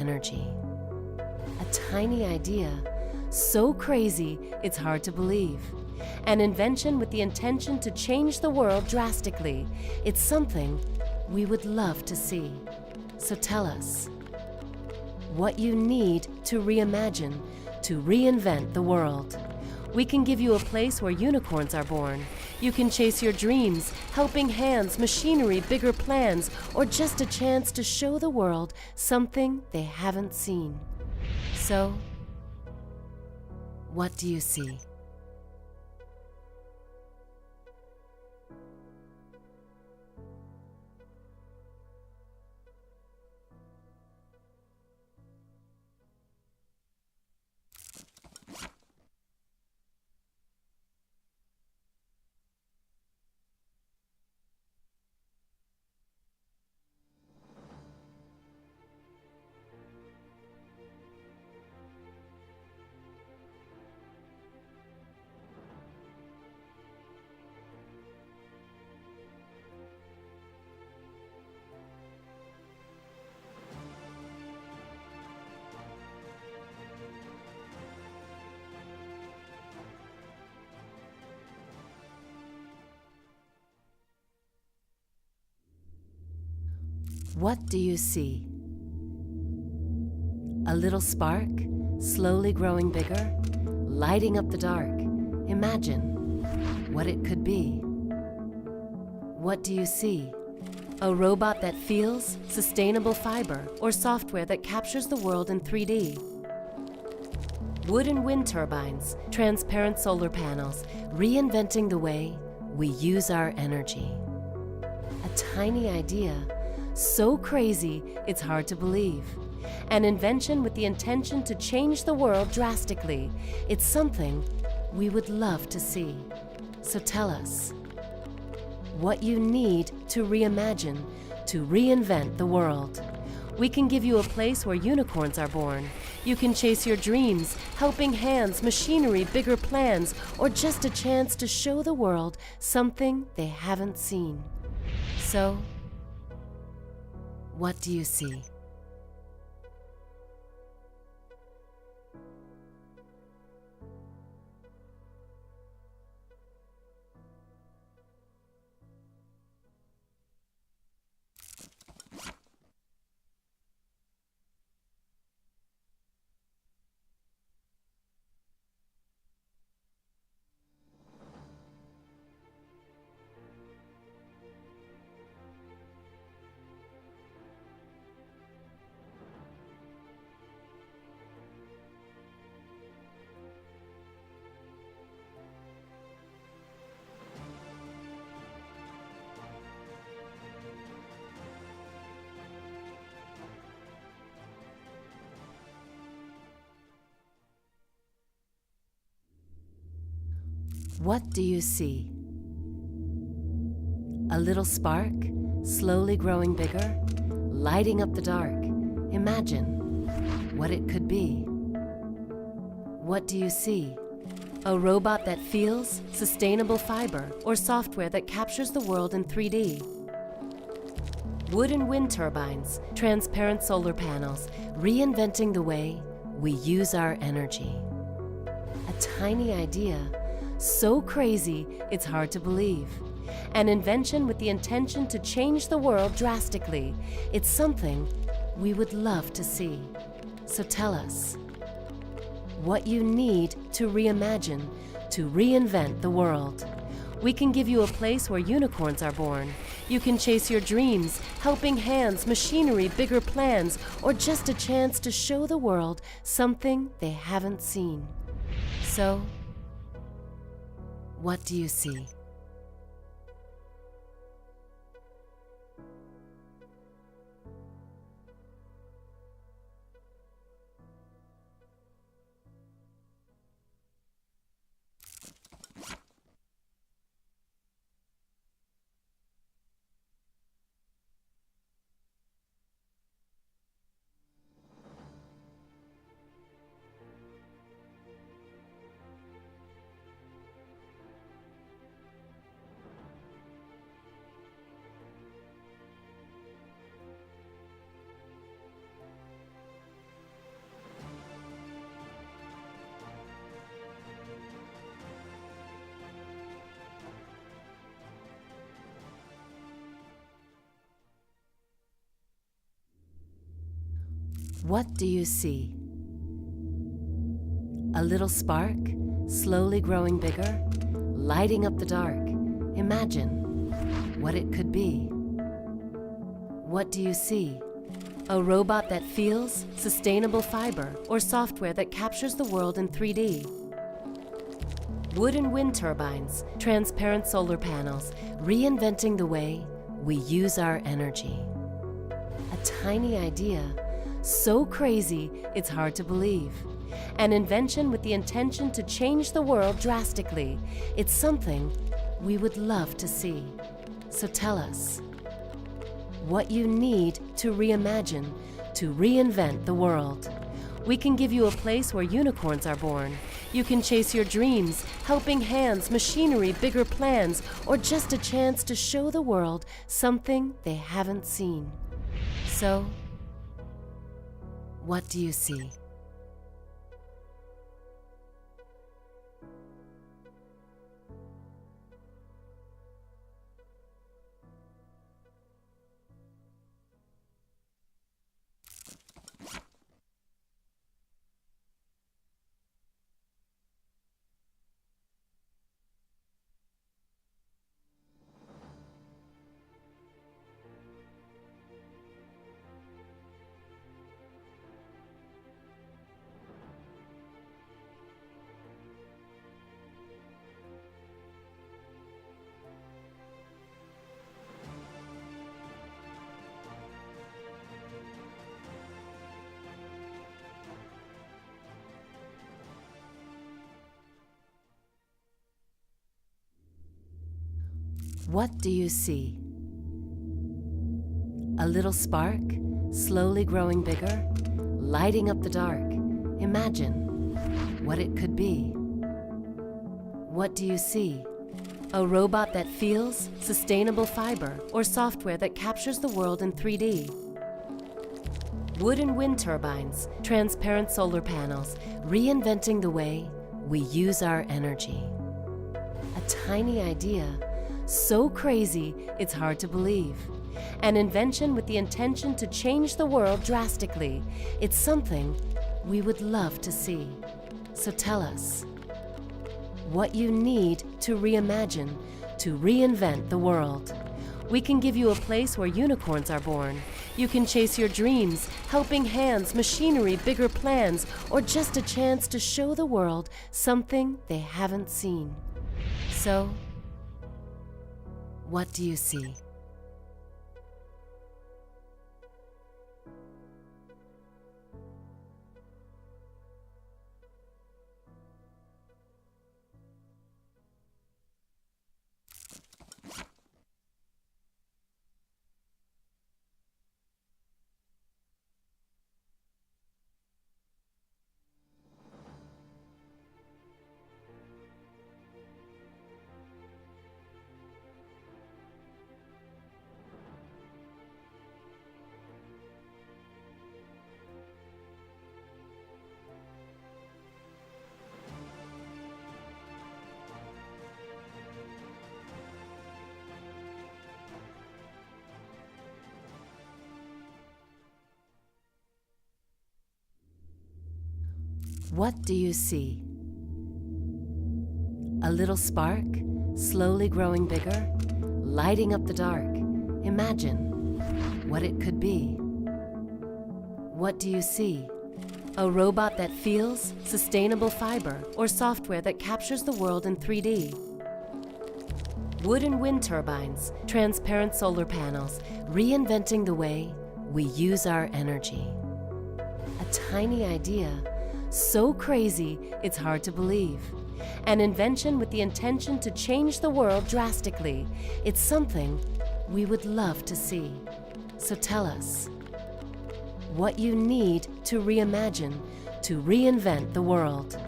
energy. A tiny idea, so crazy it's hard to believe. An invention with the intention to change the world drastically. It's something we would love to see. So tell us what you need to reimagine, to reinvent the world. We can give you a place where unicorns are born. You can chase your dreams, helping hands, machinery, bigger plans, or just a chance to show the world something they haven't seen. So, what do you see? What do you see? A little spark, slowly growing bigger, lighting up the dark. Imagine what it could be. What do you see? A robot that feels, sustainable fiber, or software that captures the world in 3D. Wood and wind turbines, transparent solar panels, reinventing the way we use our energy. A tiny idea, so crazy it's hard to believe. An invention with the intention to change the world drastically. It's something we would love to see. So tell us what you need to reimagine, to reinvent the world. We can give you a place where unicorns are born. You can chase your dreams, helping hands, machinery, bigger plans, or just a chance to show the world something they haven't seen. So, what do you see? What do you see? A little spark, slowly growing bigger, lighting up the dark. Imagine what it could be. What do you see? A robot that feels, sustainable fiber, or software that captures the world in 3D. Wood and wind turbines, transparent solar panels, reinventing the way we use our energy. A tiny idea, so crazy it's hard to believe. An invention with the intention to change the world drastically. It's something we would love to see. So tell us what you need to reimagine, to reinvent the world. We can give you a place where unicorns are born. You can chase your dreams, helping hands, machinery, bigger plans, or just a chance to show the world something they haven't seen. So, what do you see? What do you see? A little spark, slowly growing bigger, lighting up the dark. Imagine what it could be. What do you see? A robot that feels, sustainable fiber, or software that captures the world in 3D. Wood and wind turbines, transparent solar panels, reinventing the way we use our energy. A tiny idea, so crazy it's hard to believe. An invention with the intention to change the world drastically. It's something we would love to see. So tell us what you need to reimagine, to reinvent the world. We can give you a place where unicorns are born. You can chase your dreams, helping hands, machinery, bigger plans, or just a chance to show the world something they haven't seen. So, what do you see? What do you see? A little spark, slowly growing bigger, lighting up the dark. Imagine what it could be. What do you see? A robot that feels, sustainable fiber, or software that captures the world in 3D. Wood and wind turbines, transparent solar panels, reinventing the way we use our energy. A tiny idea, so crazy it's hard to believe. An invention with the intention to change the world drastically. It's something we would love to see. So tell us what you need to reimagine, to reinvent the world. We can give you a place where unicorns are born. You can chase your dreams, helping hands, machinery, bigger plans, or just a chance to show the world something they haven't seen. So, what do you see? What do you see? A little spark, slowly growing bigger, lighting up the dark. Imagine what it could be. What do you see? A robot that feels, sustainable fiber, or software that captures the world in 3D. Wood and wind turbines, transparent solar panels, reinventing the way we use our energy. A tiny idea, so crazy it's hard to believe. An invention with the intention to change the world drastically. It's something we would love to see. So tell us what you need to reimagine, to reinvent the world.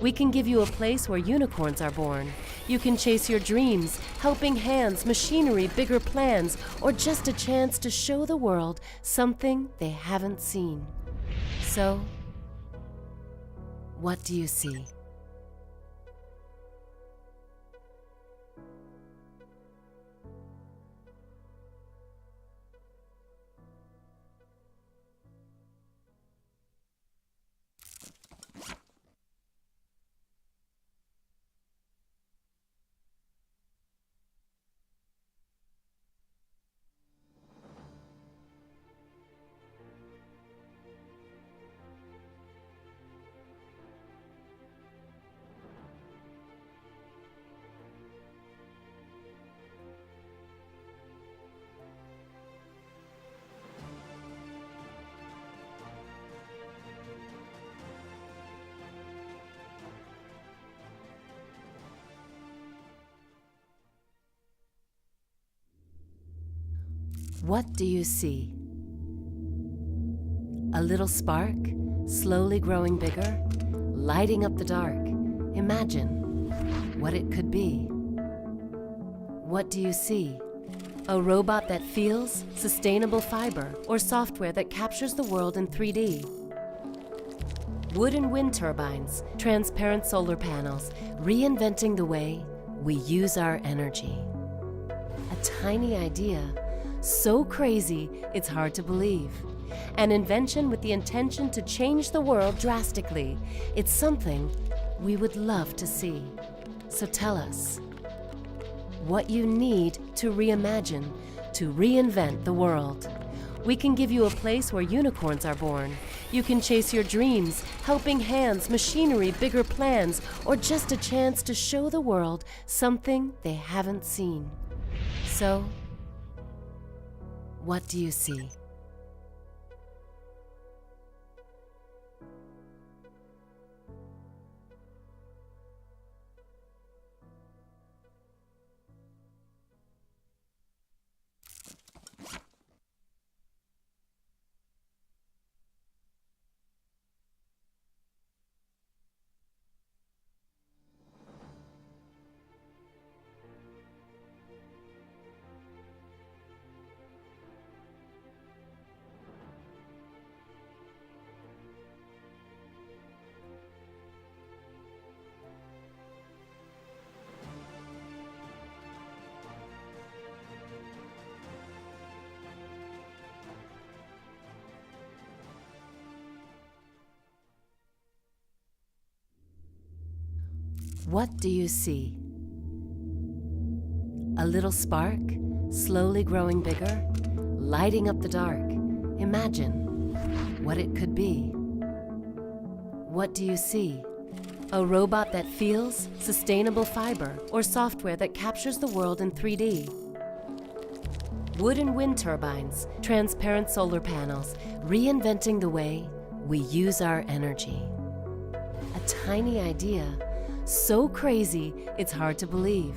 We can give you a place where unicorns are born. You can chase your dreams, helping hands, machinery, bigger plans, or just a chance to show the world something they haven't seen. So, what do you see? What do you see? A little spark, slowly growing bigger, lighting up the dark. Imagine what it could be. What do you see? A robot that feels, sustainable fiber, or software that captures the world in 3D. Wood and wind turbines, transparent solar panels, reinventing the way we use our energy. A tiny idea, so crazy it's hard to believe. An invention with the intention to change the world drastically. It's something we would love to see. So tell us what you need to reimagine, to reinvent the world. We can give you a place where unicorns are born. You can chase your dreams, helping hands, machinery, bigger plans, or just a chance to show the world something they haven't seen. So, what do you see? What do you see? A little spark, slowly growing bigger, lighting up the dark. Imagine what it could be. What do you see? A robot that feels, sustainable fiber, or software that captures the world in 3D. Wood and wind turbines, transparent solar panels, reinventing the way we use our energy. A tiny idea, so crazy it's hard to believe.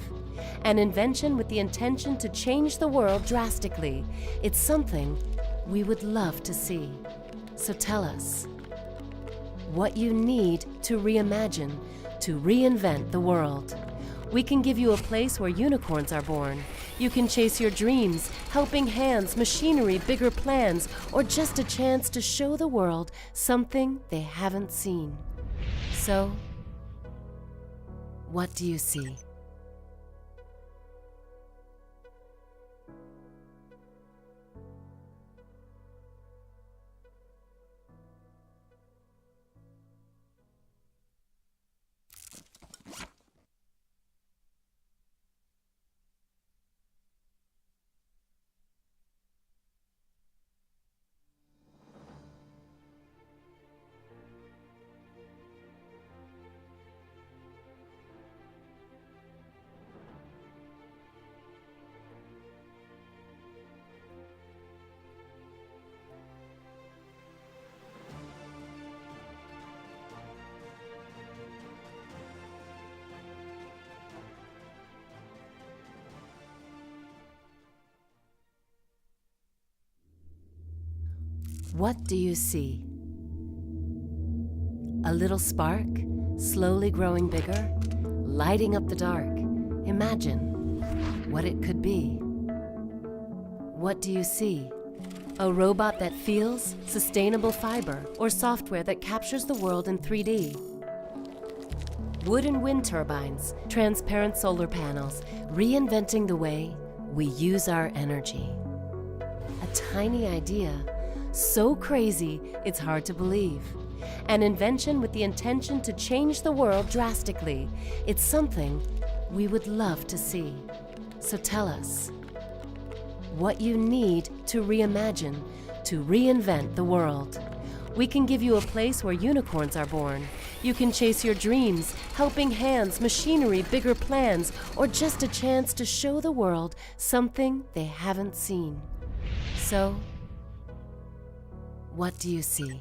An invention with the intention to change the world drastically. It's something we would love to see. So tell us what you need to reimagine, to reinvent the world. We can give you a place where unicorns are born. You can chase your dreams, helping hands, machinery, bigger plans, or just a chance to show the world something they haven't seen. So, what do you see? What do you see? A little spark, slowly growing bigger, lighting up the dark. Imagine what it could be. What do you see? A robot that feels, sustainable fiber, or software that captures the world in 3D. Wood and wind turbines, transparent solar panels, reinventing the way we use our energy. A tiny idea, so crazy it's hard to believe. An invention with the intention to change the world drastically. It's something we would love to see. So tell us what you need to reimagine, to reinvent the world. We can give you a place where unicorns are born. You can chase your dreams, helping hands, machinery, bigger plans, or just a chance to show the world something they haven't seen. So, what do you see?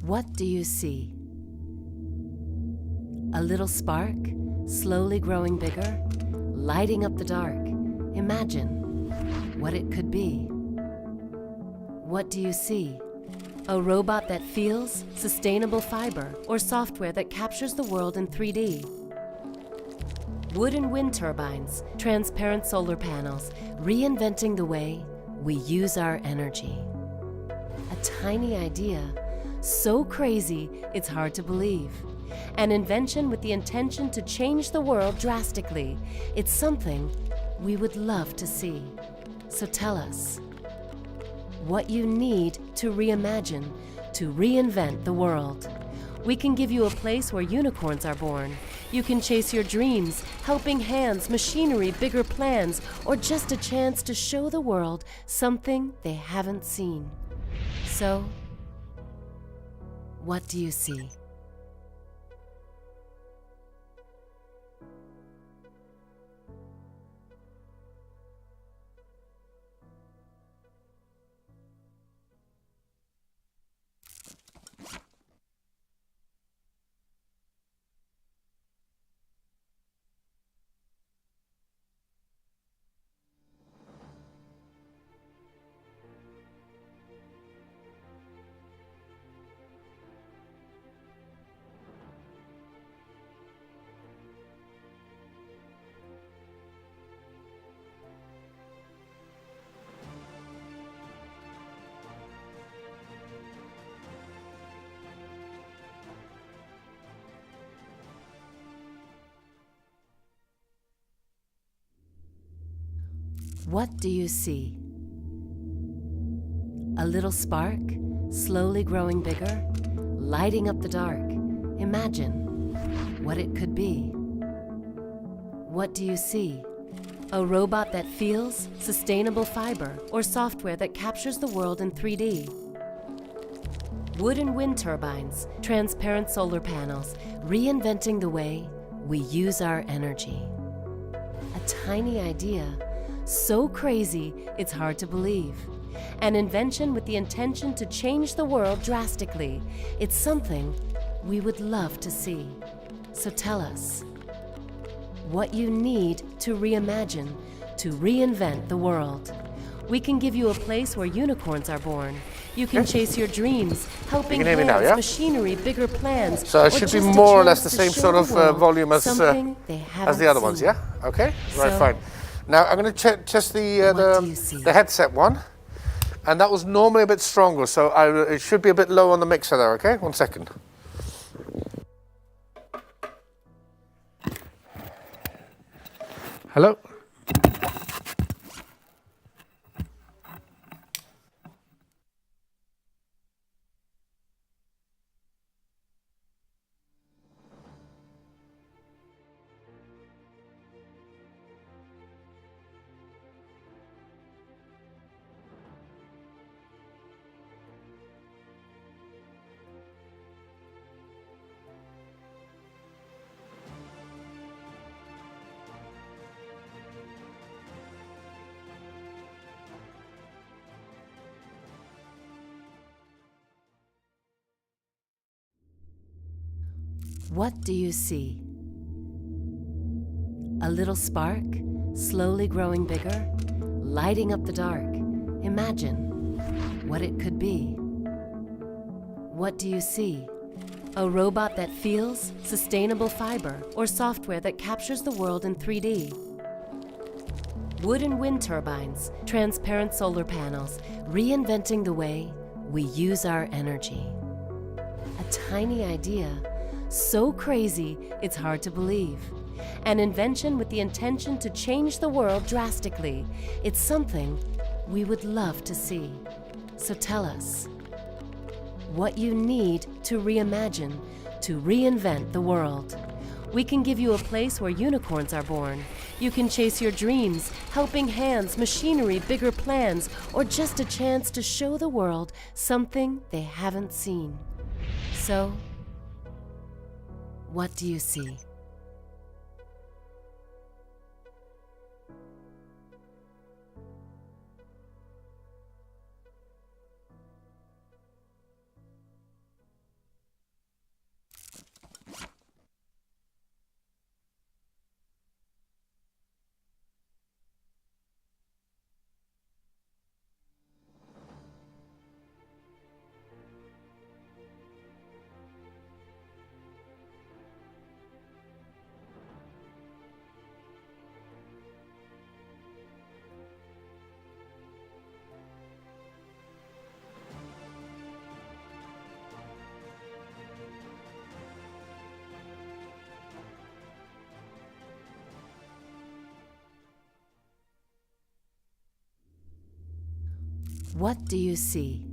What do you see? A little spark, slowly growing bigger, lighting up the dark. Imagine what it could be. What do you see? A robot that feels, sustainable fiber, or software that captures the world in 3D. Wood and wind turbines, transparent solar panels, reinventing the way we use our energy. A tiny idea, so crazy it's hard to believe. An invention with the intention to change the world drastically. It's something we would love to see. So tell us what you need to reimagine, to reinvent the world. We can give you a place where unicorns are born. You can chase your dreams, helping hands, machinery, bigger plans, or just a chance to show the world something they haven't seen. So, what do you see? What do you see? A little spark, slowly growing bigger, lighting up the dark. Imagine what it could be. What do you see? A robot that feels, sustainable fiber, or software that captures the world in 3D. Wood and wind turbines, transparent solar panels, reinventing the way we use our energy. A tiny idea, so crazy it's hard to believe. An invention with the intention to change the world drastically. It's something we would love to see. So tell us what you need to reimagine, to reinvent the world. We can give you a place where unicorns are born. You can chase your dreams, helping hands, now, yeah? Machinery, bigger plans. So it should be more or less the same sort of volume as the other ones, yeah? Okay, right, fine. Now I'm going to test the headset one, and that was normally a bit stronger, so it should be a bit low on the mixer there, okay? 1 second. Hello? What do you see? A little spark, slowly growing bigger, lighting up the dark. Imagine what it could be. What do you see? A robot that feels, sustainable fiber, or software that captures the world in 3D. Wood and wind turbines, transparent solar panels, reinventing the way we use our energy. A tiny idea, so crazy it's hard to believe. An invention with the intention to change the world drastically. It's something we would love to see. So tell us what you need to reimagine, to reinvent the world. We can give you a place where unicorns are born. You can chase your dreams, helping hands, machinery, bigger plans, or just a chance to show the world something they haven't seen. So, what do you see? What do you see?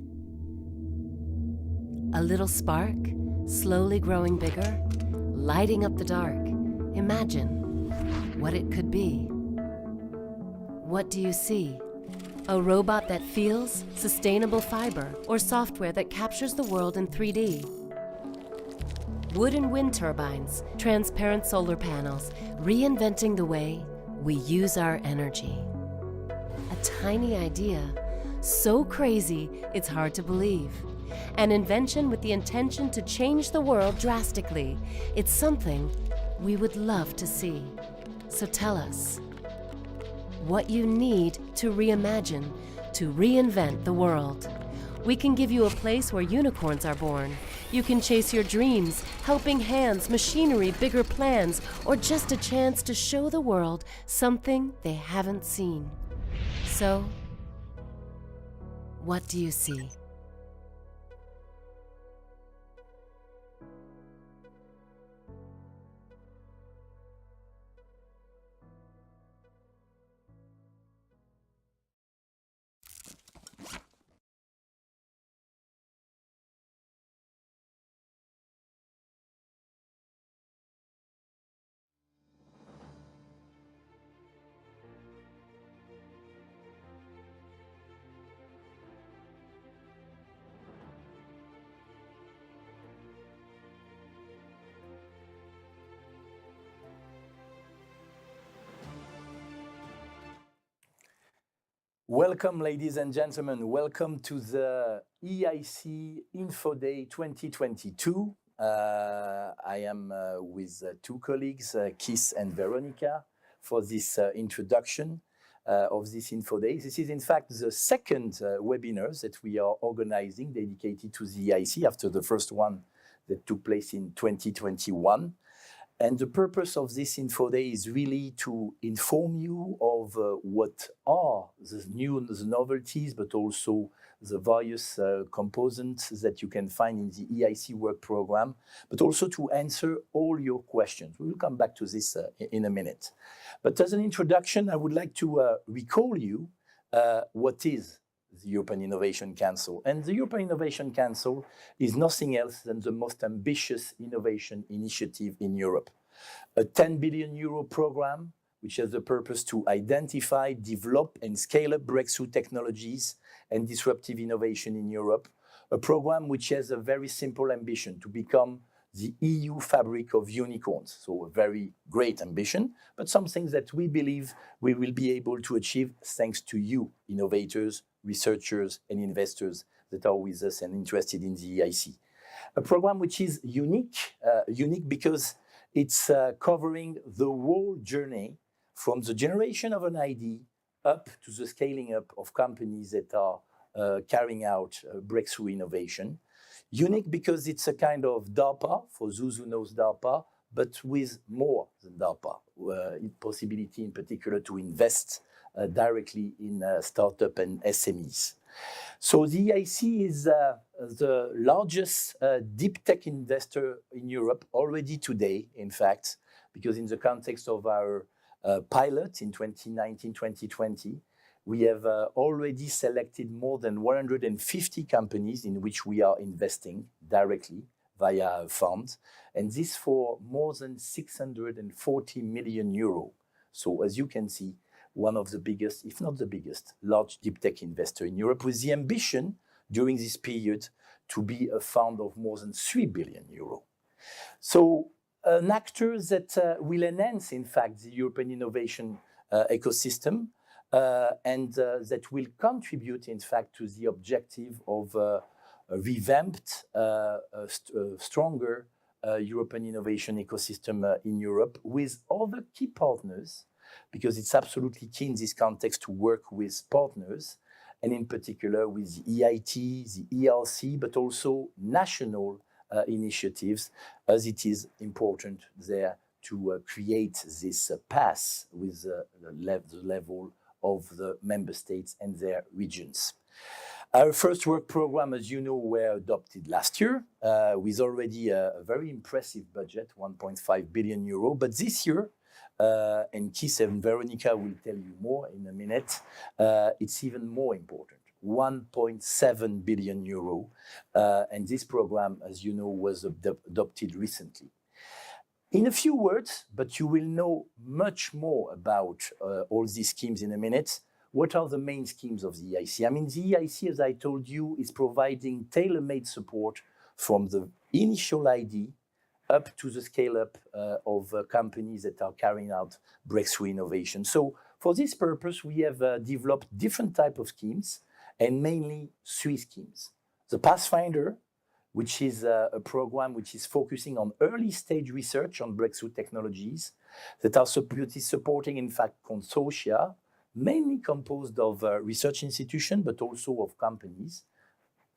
A little spark, slowly growing bigger, lighting up the dark. Imagine what it could be. What do you see? A robot that feels, sustainable fiber, or software that captures the world in 3D. Wood and wind turbines, transparent solar panels, reinventing the way we use our energy. A tiny idea, so crazy it's hard to believe. An invention with the intention to change the world drastically. It's something we would love to see. So tell us what you need to reimagine, to reinvent the world. We can give you a place where unicorns are born. You can chase your dreams, helping hands, machinery, bigger plans, or just a chance to show the world something they haven't seen. So, what do you see? Welcome, ladies and gentlemen. Welcome to the EIC Info Day 2022. I am with two colleagues, Keith and Veronica, for this introduction of this Info Day. This is, in fact, the second webinar that we are organizing dedicated to the EIC after the first one that took place in 2021. And the purpose of this Info Day is really to inform you of what are the novelties, but also the various components that you can find in the EIC Work Programme, but also to answer all your questions. We will come back to this in a minute. But as an introduction, I would like to recall you what is the European Innovation Council. And the European Innovation Council is nothing else than the most ambitious innovation initiative in Europe. A 10 billion euro program which has the purpose to identify, develop and scale up breakthrough technologies and disruptive innovation in Europe. A program which has a very simple ambition to become the EU fabric of unicorns. So a very great ambition, but something that we believe we will be able to achieve thanks to you, innovators, researchers and investors that are with us and interested in the EIC. A program which is unique because it's covering the whole journey from the generation of an idea up to the scaling up of companies that are carrying out breakthrough innovation. Unique because it's a kind of DARPA, for those who knows DARPA, but with more than DARPA, possibility in particular to invest directly in startup and SMEs. So the EIC is the largest deep tech investor in Europe already today, in fact, because in the context of our pilot in 2019-2020, we have already selected more than 150 companies in which we are investing directly via a fund, and this for more than 640 million euro. So as you can see, one of the biggest, if not the biggest, large deep tech investor in Europe, with the ambition during this period to be a fund of more than 3 billion euro. So an actor that will enhance, in fact, the European innovation ecosystem and that will contribute, in fact, to the objective of a revamped, stronger European innovation ecosystem in Europe with other key partners, because it's absolutely key in this context to work with partners, and in particular with the EIT, the ERC, but also national initiatives, as it is important there to create this path with the level of the member states and their regions. Our first work program, as you know, were adopted last year with already a very impressive budget, 1.5 billion euro. But this year, and Keith and Veronica will tell you more in a minute, it's even more important. 1.7 billion euro. And this program, as you know, was adopted recently. In a few words, but you will know much more about all these schemes in a minute, what are the main schemes of the EIC? I mean, the EIC, as I told you, is providing tailor-made support from the initial idea up to the scale-up of companies that are carrying out breakthrough innovation. So for this purpose, we have developed different types of schemes, and mainly 3 schemes. The Pathfinder, which is a program which is focusing on early-stage research on breakthrough technologies that are supporting, in fact, consortia, mainly composed of research institutions, but also of companies.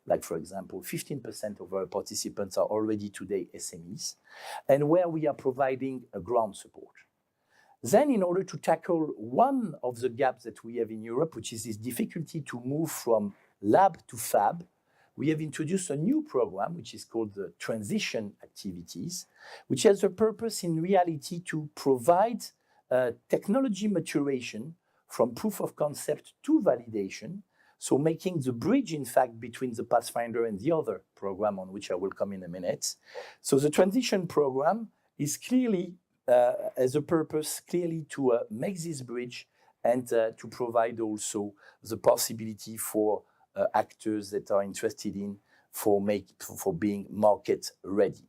Like, for example, 15% of our participants are already today SMEs, and where we are providing a grant support. Then, in order to tackle one of the gaps that we have in Europe, which is this difficulty to move from lab to fab, we have introduced a new program, which is called the Transition activities, which has a purpose in reality to provide technology maturation from proof of concept to validation, so making the bridge, in fact, between the Pathfinder and the other program on which I will come in a minute. So the Transition program is clearly, as a purpose, clearly to make this bridge and to provide also the possibility for actors that are interested in for being market ready.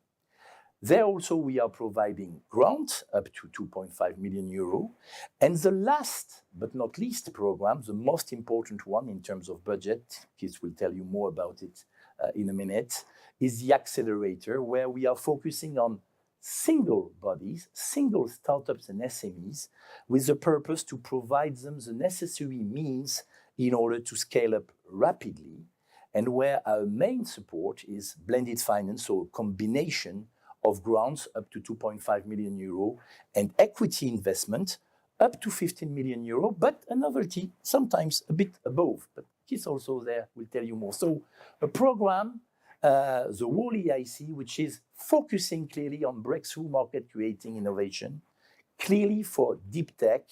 There also we are providing grants up to 2.5 million euro. And the last but not least program, the most important one in terms of budget, Keith will tell you more about it in a minute, is the Accelerator, where we are focusing on single bodies, single startups and SMEs, with the purpose to provide them the necessary means in order to scale up rapidly, and where our main support is blended finance, so a combination of grants up to 2.5 million euro and equity investment up to 15 million euro, but a novelty sometimes a bit above. But Keith also there will tell you more. So a program, the whole EIC, which is focusing clearly on breakthrough market creating innovation, clearly for deep tech,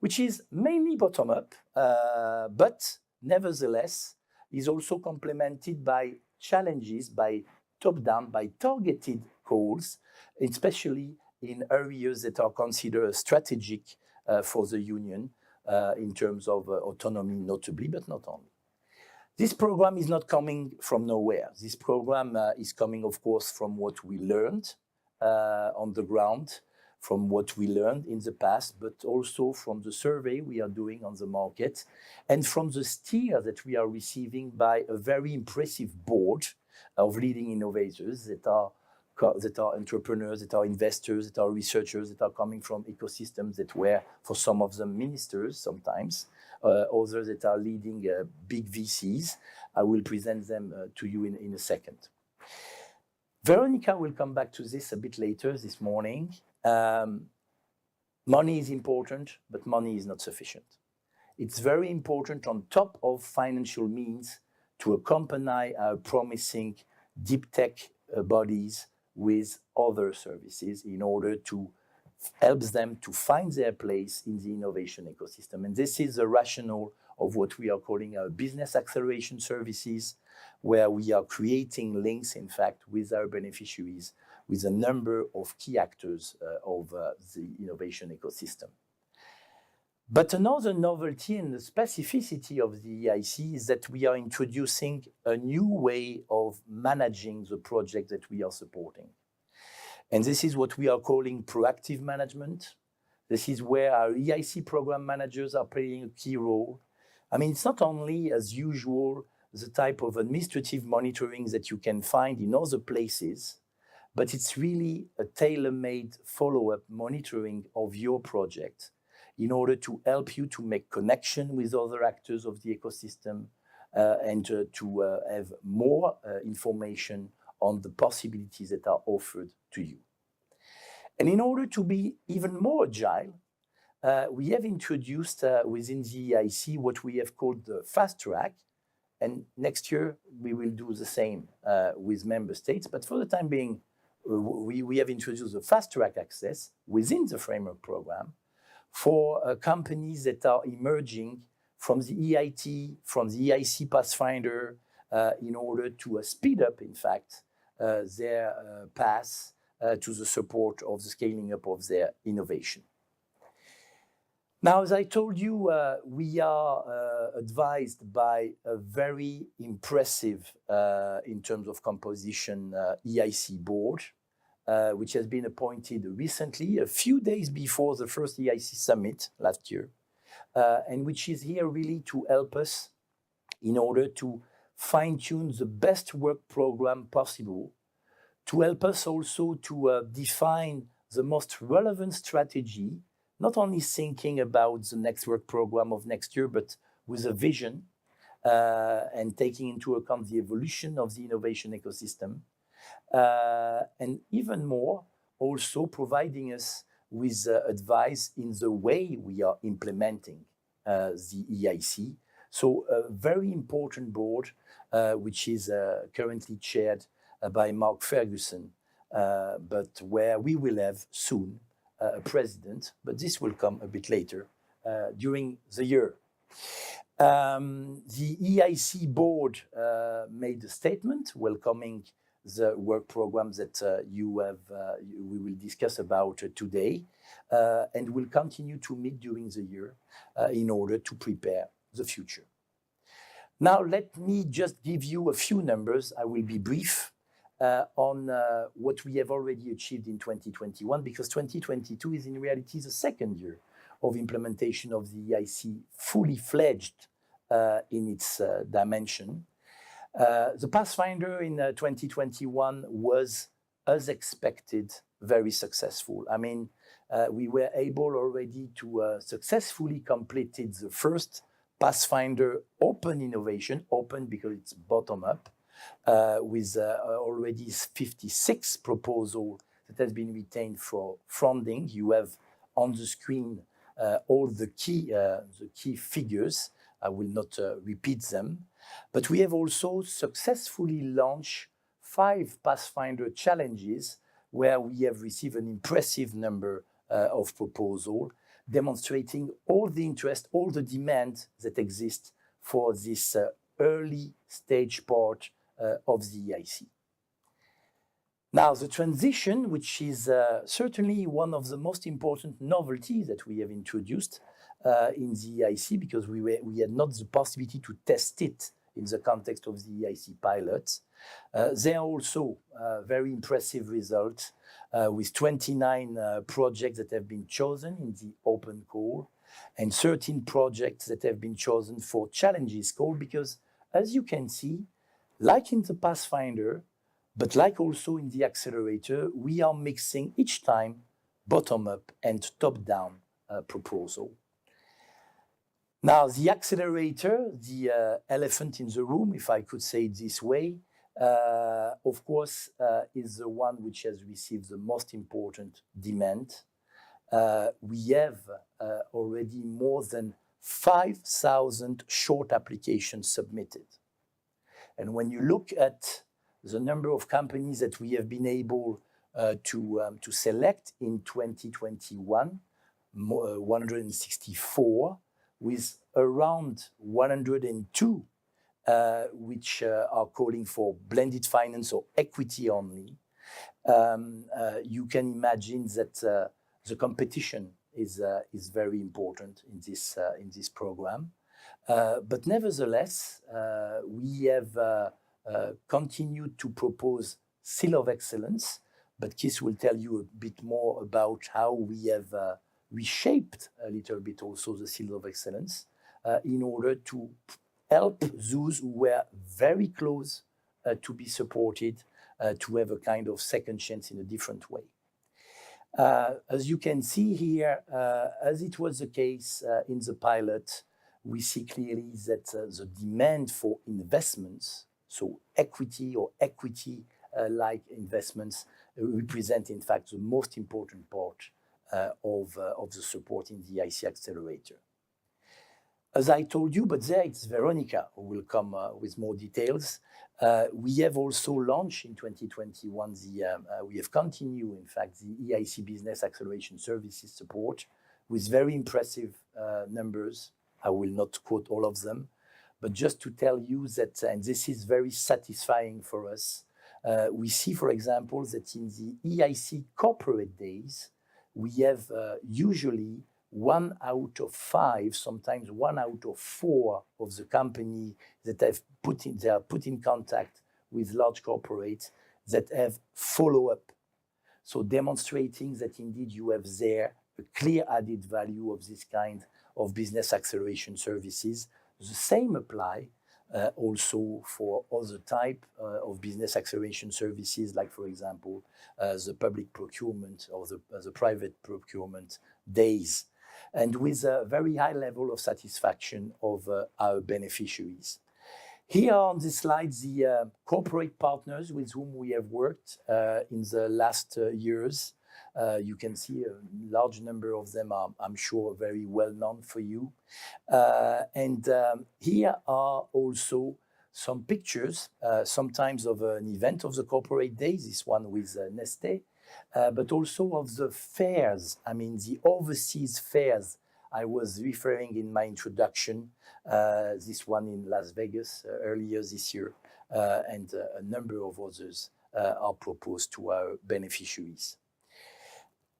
which is mainly bottom-up, but nevertheless is also complemented by challenges, by top-down, by targeted goals, especially in areas that are considered strategic for the Union in terms of autonomy, notably, but not only. This program is not coming from nowhere. This program is coming, of course, from what we learned on the ground, from what we learned in the past, but also from the survey we are doing on the market, and from the steer that we are receiving by a very impressive board of leading innovators that are entrepreneurs, that are investors, that are researchers, that are coming from ecosystems that were, for some of them, ministers sometimes, others that are leading big VCs. I will present them to you in a second. Veronica will come back to this a bit later this morning. Money is important, but money is not sufficient. It's very important on top of financial means to accompany our promising deep tech bodies with other services in order to help them to find their place in the innovation ecosystem. And this is the rationale of what we are calling our business acceleration services, where we are creating links, in fact, with our beneficiaries, with a number of key actors of the innovation ecosystem. But another novelty and the specificity of the EIC is that we are introducing a new way of managing the project that we are supporting. And this is what we are calling proactive management. This is where our EIC program managers are playing a key role. I mean, it's not only, as usual, the type of administrative monitoring that you can find in other places, but it's really a tailor-made follow-up monitoring of your project in order to help you to make connection with other actors of the ecosystem and to have more information on the possibilities that are offered to you. And in order to be even more agile, we have introduced within the EIC what we have called the fast track. And next year, we will do the same with member states. But for the time being, we have introduced the fast track access within the framework program for companies that are emerging from the EIT, from the EIC Pathfinder, in order to speed up, in fact, their path to the support of the scaling up of their innovation. Now, as I told you, we are advised by a very impressive, in terms of composition, EIC board, which has been appointed recently, a few days before the first EIC summit last year, and which is here really to help us in order to fine-tune the best work program possible, to help us also to define the most relevant strategy, not only thinking about the next work program of next year, but with a vision and taking into account the evolution of the innovation ecosystem. And even more, also providing us with advice in the way we are implementing the EIC. So a very important board, which is currently chaired by Mark Ferguson, but where we will have soon a president, but this will come a bit later during the year. The EIC board made a statement welcoming the work program that we will discuss about today, and will continue to meet during the year in order to prepare the future. Now, let me just give you a few numbers. I will be brief on what we have already achieved in 2021, because 2022 is in reality the second year of implementation of the EIC fully fledged in its dimension. The Pathfinder in 2021 was, as expected, very successful. I mean, we were able already to successfully complete the first Pathfinder open innovation, open because it's bottom up, with already 56 proposals that has been retained for funding. You have on the screen all the key figures. I will not repeat them, but we have also successfully launched 5 Pathfinder challenges where we have received an impressive number of proposals, demonstrating all the interest, all the demand that exists for this early stage part of the EIC. Now, the transition, which is certainly one of the most important novelties that we have introduced in the EIC, because we had not the possibility to test it in the context of the EIC pilots. There are also very impressive results with 29 projects that have been chosen in the open call and 13 projects that have been chosen for challenges call, because as you can see, like in the Pathfinder, but like also in the Accelerator, we are mixing each time bottom-up and top-down proposal. Now, the Accelerator, the elephant in the room, if I could say it this way, of course, is the one which has received the most important demand. We have already more than 5,000 short applications submitted. And when you look at the number of companies that we have been able to select in 2021, 164, with around 102 which are calling for blended finance or equity only, you can imagine that the competition is very important in this program. But nevertheless, we have continued to propose Seal of Excellence, but Keith will tell you a bit more about how we have reshaped a little bit also the Seal of Excellence in order to help those who were very close to be supported to have a kind of second chance in a different way. As you can see here, as it was the case in the pilot, we see clearly that the demand for investments, so equity or equity-like investments, represent in fact the most important part of the support in the EIC Accelerator. As I told you, but there it's Veronica who will come with more details. We have also launched in 2021 we have continued, in fact, the EIC Business Acceleration Services support with very impressive numbers. I will not quote all of them, but just to tell you that, and this is very satisfying for us, we see, for example, that in the EIC corporate days, we have usually 1 out of 5, sometimes 1 out of 4 of the company that they are put in contact with large corporates that have follow-up. So demonstrating that indeed you have there a clear added value of this kind of business acceleration services. The same apply also for other type of business acceleration services, like, for example, the public procurement or the private procurement days, and with a very high level of satisfaction of our beneficiaries. Here on this slide, the corporate partners with whom we have worked in the last years. You can see a large number of them are, I'm sure, very well known for you. Here are also some pictures, sometimes of an event of the corporate days, this one with Neste, but also of the fairs, I mean the overseas fairs I was referring in my introduction, this one in Las Vegas earlier this year, and a number of others are proposed to our beneficiaries.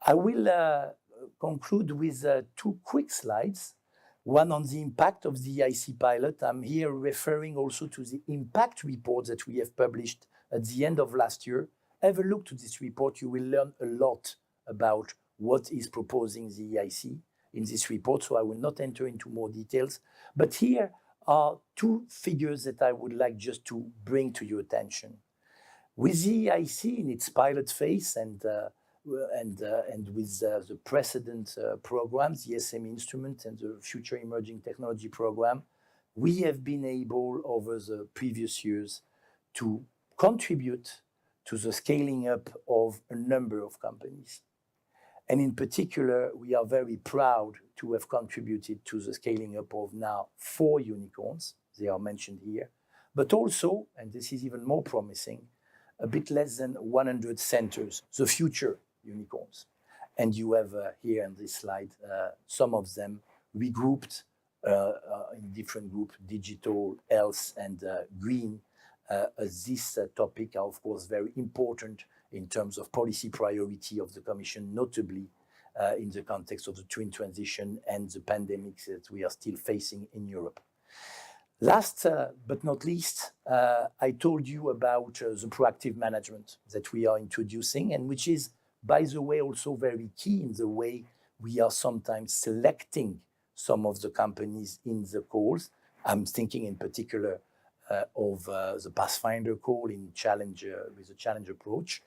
I will conclude with 2 quick slides. One on the impact of the EIC pilot. I'm here referring also to the impact report that we have published at the end of last year. Have a look to this report. You will learn a lot about what is proposing the EIC in this report, so I will not enter into more details. But here are 2 figures that I would like just to bring to your attention. With the EIC in its pilot phase and with the precedent programs, the SME instrument and the Future Emerging Technology Program, we have been able over the previous years to contribute to the scaling up of a number of companies. And in particular, we are very proud to have contributed to the scaling up of now 4 unicorns. They are mentioned here, but also, and this is even more promising, a bit less than 100 centers, the future unicorns. And you have here on this slide, some of them regrouped in different groups, digital, health, and green. This topic are, of course, very important in terms of policy priority of the Commission, notably in the context of the twin transition and the pandemic that we are still facing in Europe. Last but not least, I told you about the proactive management that we are introducing, and which is, by the way, also very key in the way we are sometimes selecting some of the companies in the calls. I'm thinking in particular of the Pathfinder call in challenge with a challenge approach.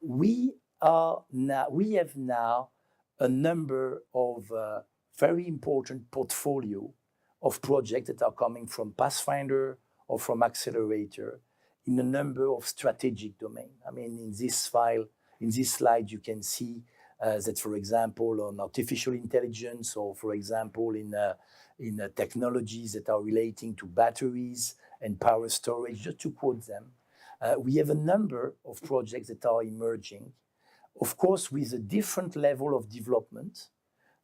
We have now a number of very important portfolio of projects that are coming from Pathfinder or from Accelerator in a number of strategic domains. I mean, in this slide, you can see that, for example, on artificial intelligence, or for example, in technologies that are relating to batteries and power storage, just to quote them. We have a number of projects that are emerging, of course, with a different level of development.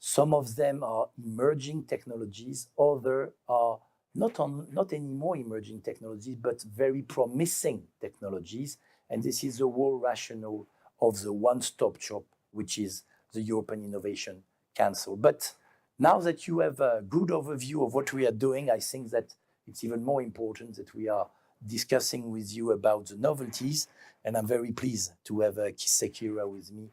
Some of them are emerging technologies, others are not anymore emerging technologies, but very promising technologies. And this is the whole rationale of the one-stop shop, which is the European Innovation Council. But now that you have a good overview of what we are doing, I think that it's even more important that we are discussing with you about the novelties. And I'm very pleased to have Keith Sekira with me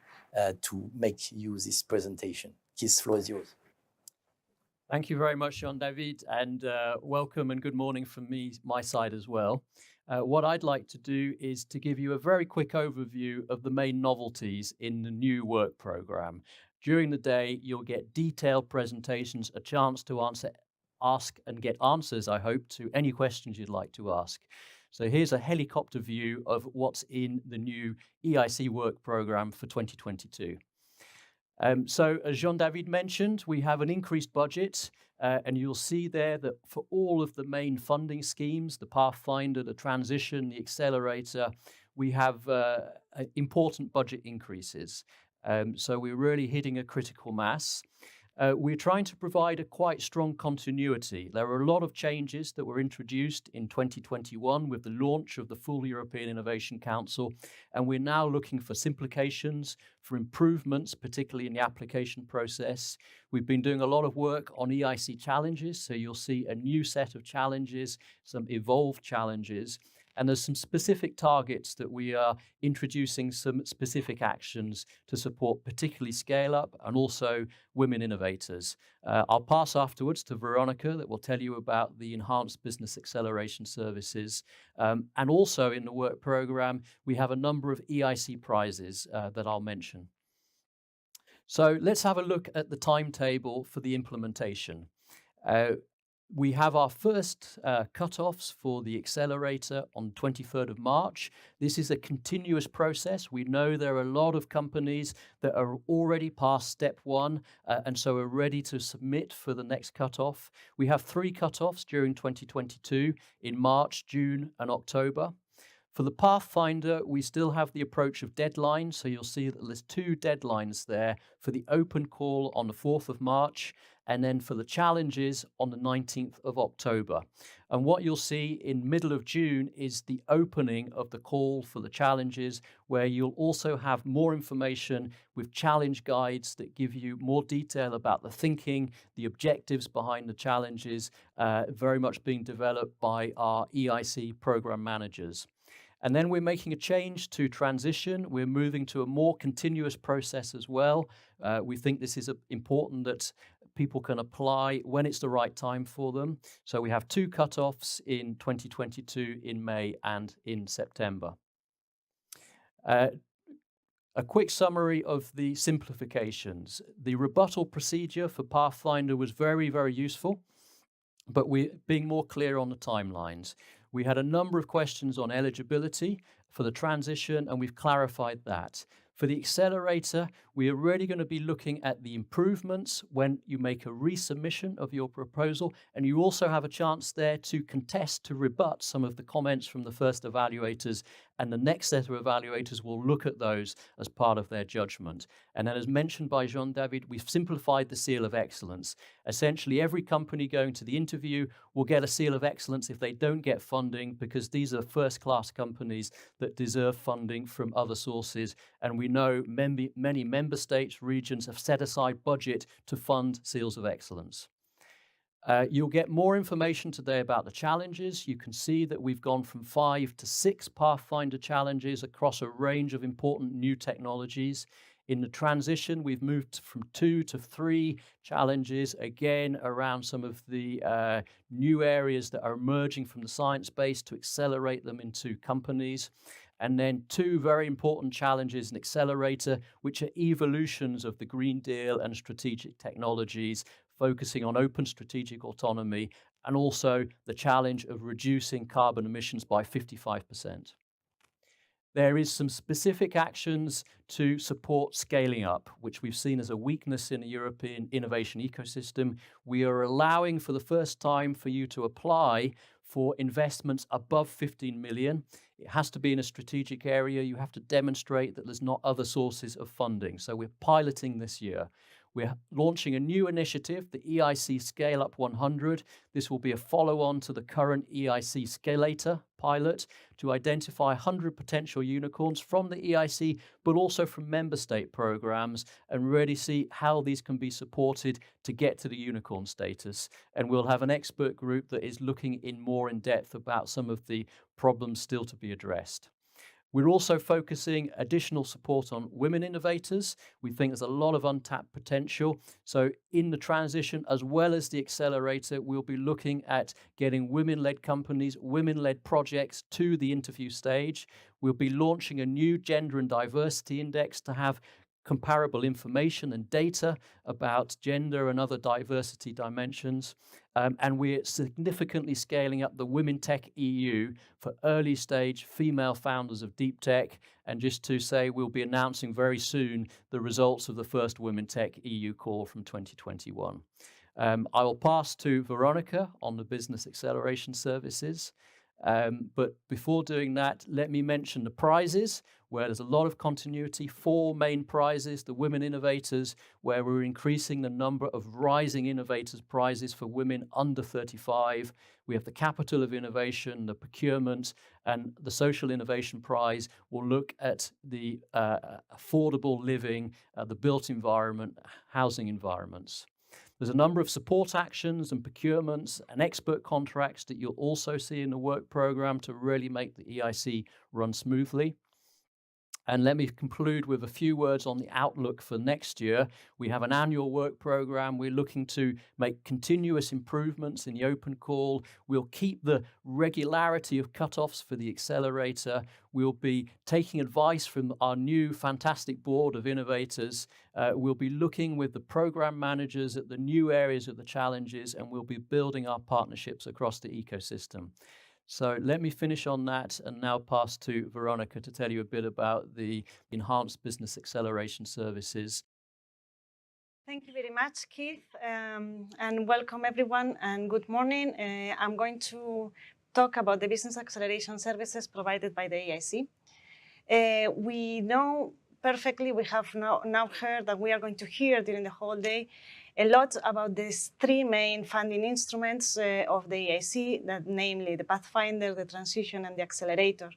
to make you this presentation. Keith, floor is yours. Thank you very much, Jean-David, and welcome and good morning from my side as well. What I'd like to do is to give you a very quick overview of the main novelties in the new work programme. During the day, you'll get detailed presentations, a chance to ask and get answers, I hope, to any questions you'd like to ask. So here's a helicopter view of what's in the new EIC Work Programme for 2022. So as Jean-David mentioned, we have an increased budget, and you'll see there that for all of the main funding schemes, the Pathfinder, the Transition, the Accelerator, we have important budget increases. So we're really hitting a critical mass. we're trying to provide a quite strong continuity. There are a lot of changes that were introduced in 2021 with the launch of the full European Innovation Council, and we're now looking for simplifications, for improvements, particularly in the application process. We've been doing a lot of work on EIC challenges, so you'll see a new set of challenges, some evolved challenges, and there's some specific targets that we are introducing some specific actions to support, particularly scale up and also women innovators. I'll pass afterwards to Veronica that will tell you about the enhanced business acceleration services. And also in the work program, we have a number of EIC prizes that I'll mention. So let's have a look at the timetable for the implementation. We have our first cut-offs for the accelerator on 23rd of March. This is a continuous process. We know there are a lot of companies that are already past step 1 and so are ready to submit for the next cut-off. We have 3 cut-offs during 2022 in March, June and October. For the Pathfinder, we still have the approach of deadlines. So you'll see that there's 2 deadlines there for the open call on the 4th of March and then for the challenges on the 19th of October. And what you'll see in middle of June is the opening of the call for the challenges, where you'll also have more information with challenge guides that give you more detail about the thinking, the objectives behind the challenges, very much being developed by our EIC program managers. And then we're making a change to transition. We're moving to a more continuous process as well. We think this is important that people can apply when it's the right time for them. So we have 2 cut-offs in 2022 in May and in September. A quick summary of the simplifications. The rebuttal procedure for Pathfinder was very, very useful, but we're being more clear on the timelines. We had a number of questions on eligibility for the transition, and we've clarified that. For the accelerator, we are really going to be looking at the improvements when you make a resubmission of your proposal, and you also have a chance there to contest, to rebut some of the comments from the first evaluators, and the next set of evaluators will look at those as part of their judgment. And then, as mentioned by Jean-David, we've simplified the seal of excellence. Essentially, every company going to the interview will get a seal of excellence if they don't get funding, because these are first-class companies that deserve funding from other sources. And we know many member states, regions have set aside budget to fund seals of excellence. You'll get more information today about the challenges. You can see that we've gone from 5 to 6 Pathfinder challenges across a range of important new technologies. In the transition, we've moved from 2 to 3 challenges, again, around some of the new areas that are emerging from the science base to accelerate them into companies. And then 2 very important challenges in Accelerator, which are evolutions of the Green Deal and strategic technologies, focusing on open strategic autonomy, and also the challenge of reducing carbon emissions by 55%. There is some specific actions to support scaling up, which we've seen as a weakness in the European innovation ecosystem. We are allowing for the first time for you to apply for investments above 15 million. It has to be in a strategic area. You have to demonstrate that there's not other sources of funding. So we're piloting this year. We're launching a new initiative, the EIC Scale Up 100. This will be a follow-on to the current EIC Accelerator pilot to identify 100 potential unicorns from the EIC, but also from member state programs, and really see how these can be supported to get to the unicorn status. And we'll have an expert group that is looking more in depth about some of the problems still to be addressed. We're also focusing additional support on women innovators. We think there's a lot of untapped potential. So in the transition, as well as the accelerator, we'll be looking at getting women-led companies, women-led projects to the interview stage. We'll be launching a new gender and diversity index to have comparable information and data about gender and other diversity dimensions. And we're significantly scaling up the Women Tech EU for early stage female founders of deep tech. And just to say, we'll be announcing very soon the results of the first Women Tech EU call from 2021. I will pass to Veronica on the business acceleration services. But before doing that, let me mention the prizes, where there's a lot of continuity. 4 main prizes: the Women Innovators, where we're increasing the number of Rising Innovators prizes for women under 35. We have the Capital of Innovation, the Procurement, and the Social Innovation Prize will look at the affordable living, the built environment, housing environments. There's a number of support actions and procurements and expert contracts that you'll also see in the work programme to really make the EIC run smoothly. And let me conclude with a few words on the outlook for next year. We have an annual work programme. We're looking to make continuous improvements in the open call. We'll keep the regularity of cut-offs for the accelerator. We'll be taking advice from our new fantastic board of innovators. We'll be looking with the programme managers at the new areas of the challenges, and we'll be building our partnerships across the ecosystem. So let me finish on that and now pass to Veronica to tell you a bit about the enhanced business acceleration services. Thank you very much, Keith, and welcome everyone and good morning. I'm going to talk about the business acceleration services provided by the EIC. We know perfectly, we have now heard that we are going to hear during the whole day a lot about these 3 main funding instruments of the EIC, that namely the Pathfinder, the Transition, and the Accelerator.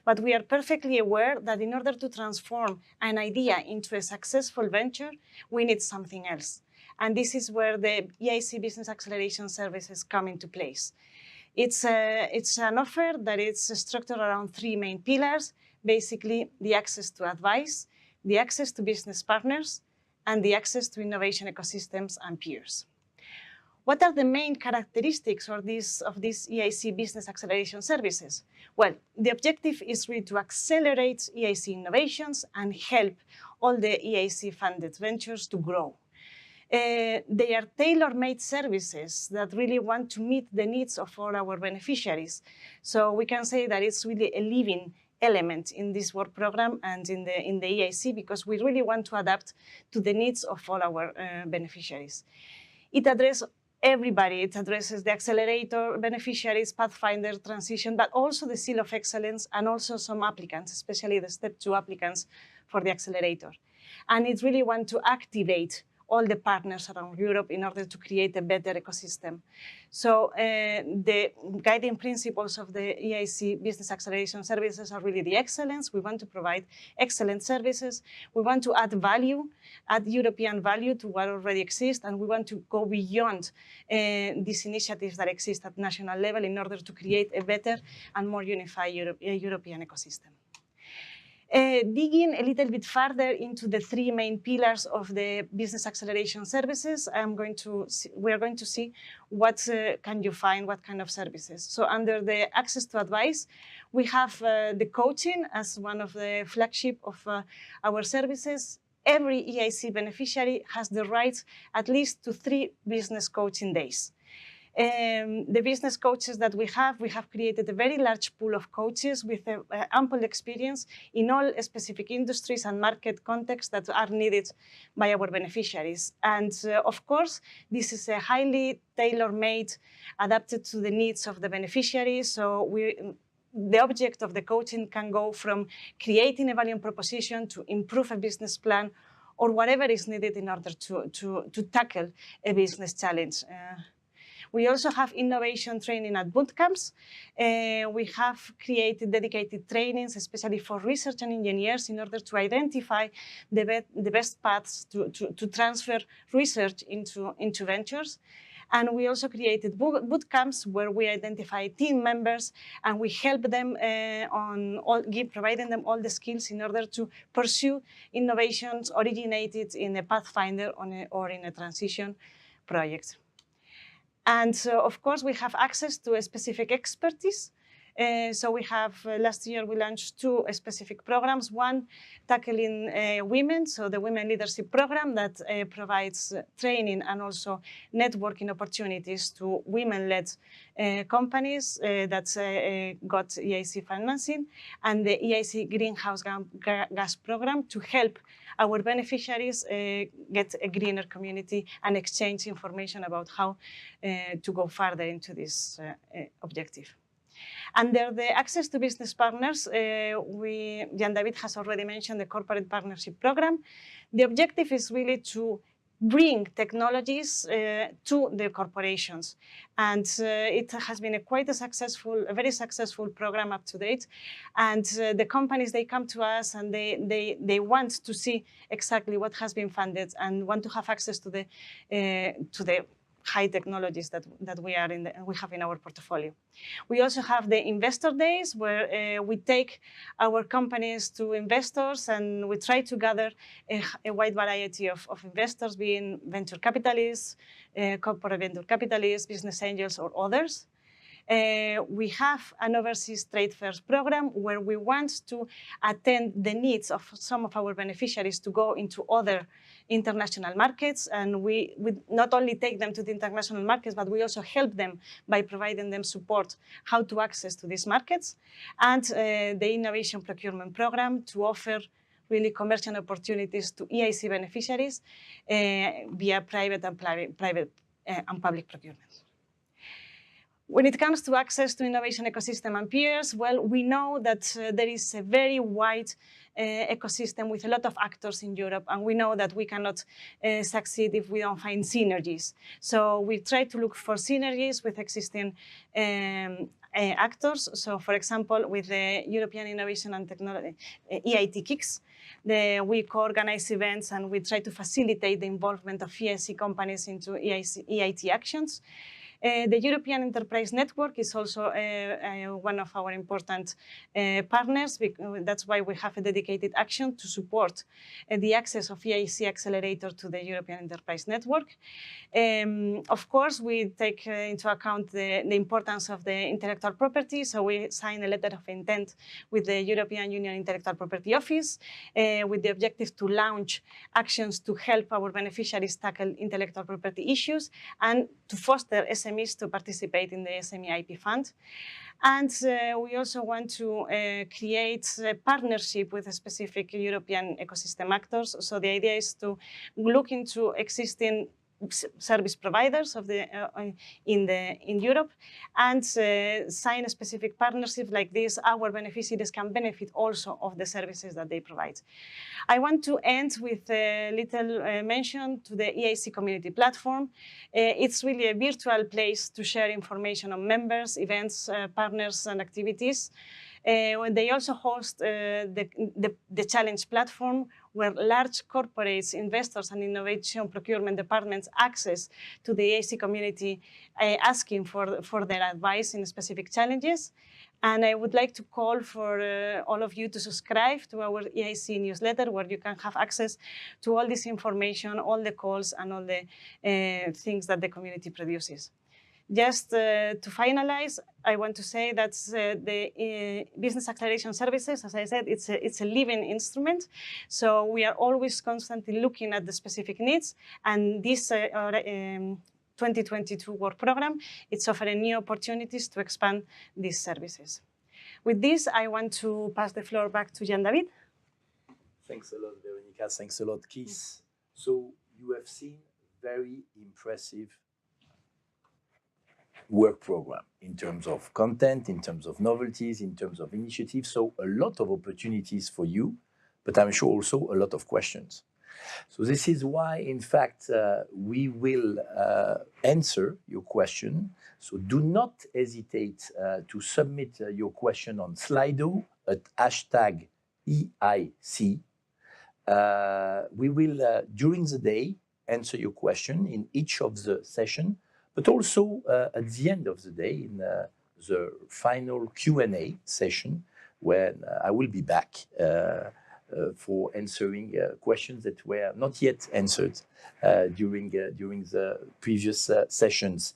But we are perfectly aware that in order to transform an idea into a successful venture, we need something else. And this is where the EIC Business Acceleration Services come into place. It's an offer that is structured around 3 main pillars, basically the access to advice, the access to business partners, and the access to innovation ecosystems and peers. What are the main characteristics of these EIC business acceleration services? Well, the objective is really to accelerate EIC innovations and help all the EIC-funded ventures to grow. They are tailor-made services that really want to meet the needs of all our beneficiaries. So we can say that it's really a living element in this work program and in the EIC, because we really want to adapt to the needs of all our beneficiaries. It addresses everybody. It addresses the accelerator beneficiaries, Pathfinder, Transition, but also the Seal of Excellence and also some applicants, especially the Step 2 applicants for the accelerator. And it really wants to activate all the partners around Europe in order to create a better ecosystem. So the guiding principles of the EIC Business Acceleration Services are really the excellence. We want to provide excellent services. We want to add value, add European value to what already exists, and we want to go beyond these initiatives that exist at national level in order to create a better and more unified European ecosystem. Digging a little bit further into the 3 main pillars of the business acceleration services, we are going to see what can you find, what kind of services. So under the access to advice, we have the coaching as one of the flagship of our services. Every EIC beneficiary has the right at least to 3 business coaching days. The business coaches that we have created a very large pool of coaches with ample experience in all specific industries and market contexts that are needed by our beneficiaries. And of course, this is a highly tailor-made, adapted to the needs of the beneficiaries. So the object of the coaching can go from creating a value proposition to improve a business plan or whatever is needed in order to tackle a business challenge. We also have innovation training at bootcamps. We have created dedicated trainings, especially for research and engineers, in order to identify the best paths to transfer research into ventures. And we also created bootcamps where we identify team members and we help them providing them all the skills in order to pursue innovations originated in a Pathfinder or in a Transition project. And of course, we have access to a specific expertise. So we have, last year, we launched 2 specific programs. One tackling women, so the Women Leadership Program that provides training and also networking opportunities to women-led companies that got EIC financing, and the EIC Greenhouse Gas Program to help our beneficiaries get a greener community and exchange information about how to go further into this objective. Under the access to business partners, Jan David has already mentioned the corporate partnership program. The objective is really to bring technologies to the corporations, and it has been a very successful program up to date. And the companies, they come to us and they want to see exactly what has been funded and want to have access to the high technologies that we have in our portfolio. We also have the investor days where we take our companies to investors and we try to gather a wide variety of investors, being venture capitalists, corporate venture capitalists, business angels, or others. We have an overseas trade fairs program where we want to attend the needs of some of our beneficiaries to go into other international markets, and we not only take them to the international markets, but we also help them by providing them support how to access to these markets, and the innovation procurement program to offer really commercial opportunities to EIC beneficiaries via private and public procurement. When it comes to access to innovation ecosystem and peers, well, we know that there is a very wide ecosystem with a lot of actors in Europe, and we know that we cannot succeed if we don't find synergies. So we try to look for synergies with existing actors. So, for example, with the European Innovation and Technology, EIT KICS, we co-organize events and we try to facilitate the involvement of EIC companies into EIT actions. The European Enterprise Network is also one of our important partners. That's why we have a dedicated action to support the access of EIC Accelerator to the European Enterprise Network. Of course, we take into account the importance of the intellectual property, so we sign a letter of intent with the European Union Intellectual Property Office with the objective to launch actions to help our beneficiaries tackle intellectual property issues and to foster SMEs to participate in the SME IP Fund. And we also want to create a partnership with a specific European ecosystem actors. So the idea is to look into existing service providers in Europe and sign a specific partnership like this. Our beneficiaries can benefit also of the services that they provide. I want to end with a little mention to the EIC community platform. It's really a virtual place to share information on members, events, partners, and activities. They also host the challenge platform, where large corporates, investors, and innovation procurement departments access to the EIC community asking for their advice in specific challenges. And I would like to call for all of you to subscribe to our EIC newsletter, where you can have access to all this information, all the calls, and all the things that the community produces. Just to finalize, I want to say that the business acceleration services, as I said, it's a living instrument. So we are always constantly looking at the specific needs, and this 2022 work program, it's offering new opportunities to expand these services. With this, I want to pass the floor back to Jan David. Thanks a lot, Veronica. Thanks a lot, Keith. So you have seen very impressive work program in terms of content, in terms of novelties, in terms of initiatives. So a lot of opportunities for you, but I'm sure also a lot of questions. So this is why, in fact, we will answer your question. So do not hesitate to submit your question on Slido at #EIC. We will, during the day, answer your question in each of the sessions, but also at the end of the day in the final Q&A session, when I will be back for answering questions that were not yet answered during the previous sessions.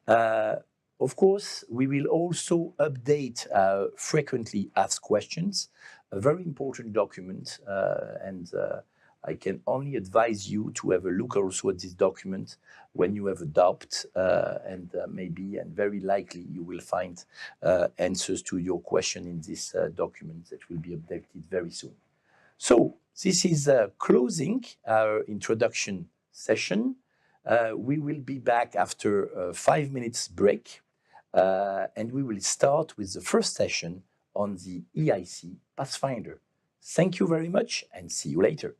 Of course, we will also update frequently asked questions, a very important document, and I can only advise you to have a look also at this document when you have a doubt, and maybe and very likely you will find answers to your question in this document that will be updated very soon. So this is closing our introduction session. We will be back after a 5 minutes break and we will start with the first session on the EIC Pathfinder. Thank you very much and see you later.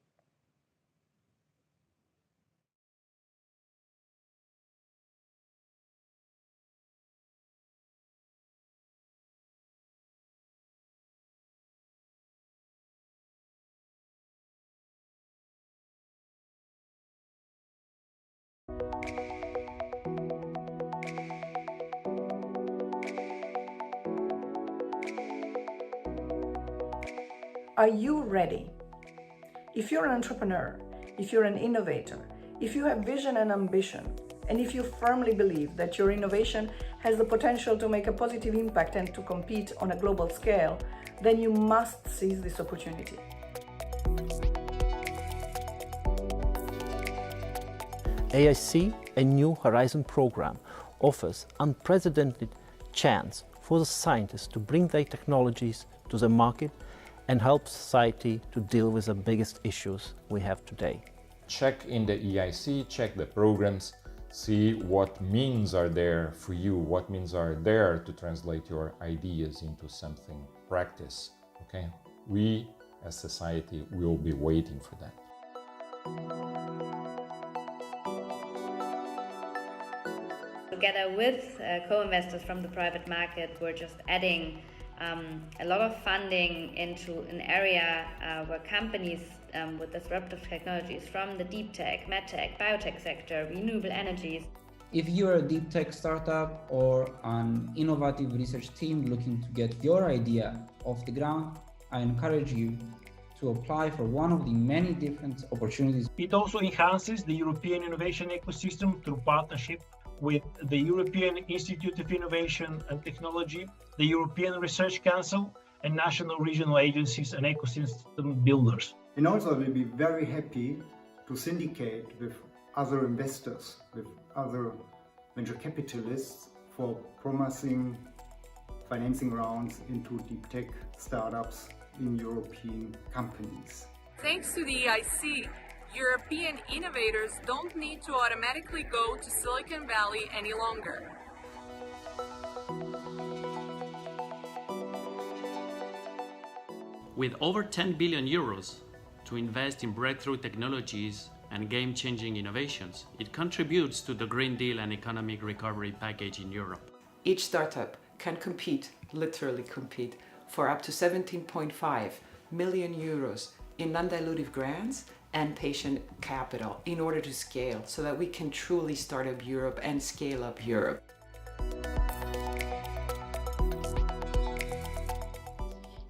Are you ready? If you're an entrepreneur, if you're an innovator, if you have vision and ambition, and if you firmly believe that your innovation has the potential to make a positive impact and to compete on a global scale, then you must seize this opportunity. EIC, a New Horizon program, offers unprecedented chance for the scientists to bring their technologies to the market and help society to deal with the biggest issues we have today. Check in the EIC, check the programs, see what means are there for you, what means are there to translate your ideas into something practice. Okay? We as society will be waiting for that. Together with co-investors from the private market, we're just adding a lot of funding into an area where companies with disruptive technologies from the deep tech, medtech, biotech sector, renewable energies. If you're a deep tech startup or an innovative research team looking to get your idea off the ground, I encourage you to apply for one of the many different opportunities. It also enhances the European innovation ecosystem through partnership with the European Institute of Innovation and Technology, the European Research Council, and national regional agencies and ecosystem builders. And also we'll be very happy to syndicate with other investors, with other venture capitalists for promising financing rounds into deep tech startups in European companies. Thanks to the EIC, European innovators don't need to automatically go to Silicon Valley any longer. With over 10 billion euros to invest in breakthrough technologies and game-changing innovations, it contributes to the Green Deal and economic recovery package in Europe. Each startup can compete, literally compete, for up to 17.5 million euros in non-dilutive grants and patient capital in order to scale so that we can truly start up Europe and scale up Europe.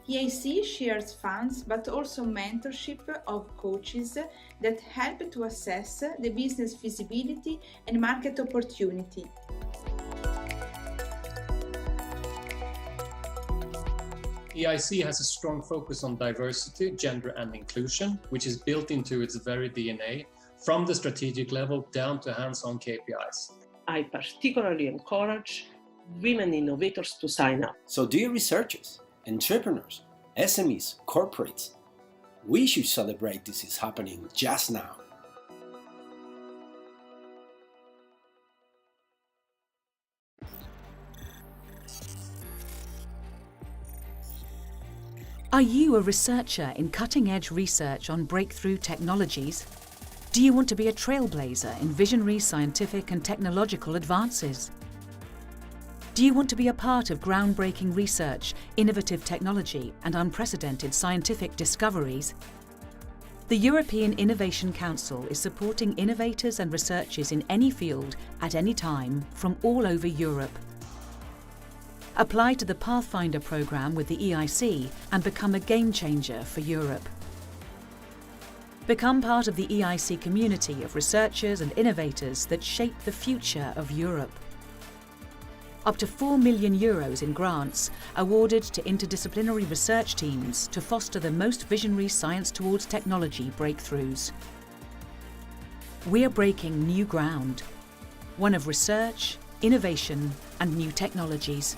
EIC shares funds but also mentorship of coaches that help to assess the business feasibility and market opportunity. EIC has a strong focus on diversity, gender and inclusion, which is built into its very DNA, from the strategic level down to hands-on KPIs. I particularly encourage women innovators to sign up. So dear researchers, entrepreneurs, SMEs, corporates, we should celebrate this is happening just now. Are you a researcher in cutting-edge research on breakthrough technologies? Do you want to be a trailblazer in visionary scientific and technological advances? Do you want to be a part of groundbreaking research, innovative technology, and unprecedented scientific discoveries? The European Innovation Council is supporting innovators and researchers in any field, at any time, from all over Europe. Apply to the Pathfinder programme with the EIC and become a game changer for Europe. Become part of the EIC community of researchers and innovators that shape the future of Europe. Up to 4 million euros in grants awarded to interdisciplinary research teams to foster the most visionary science towards technology breakthroughs. We're breaking new ground, one of research, innovation and new technologies.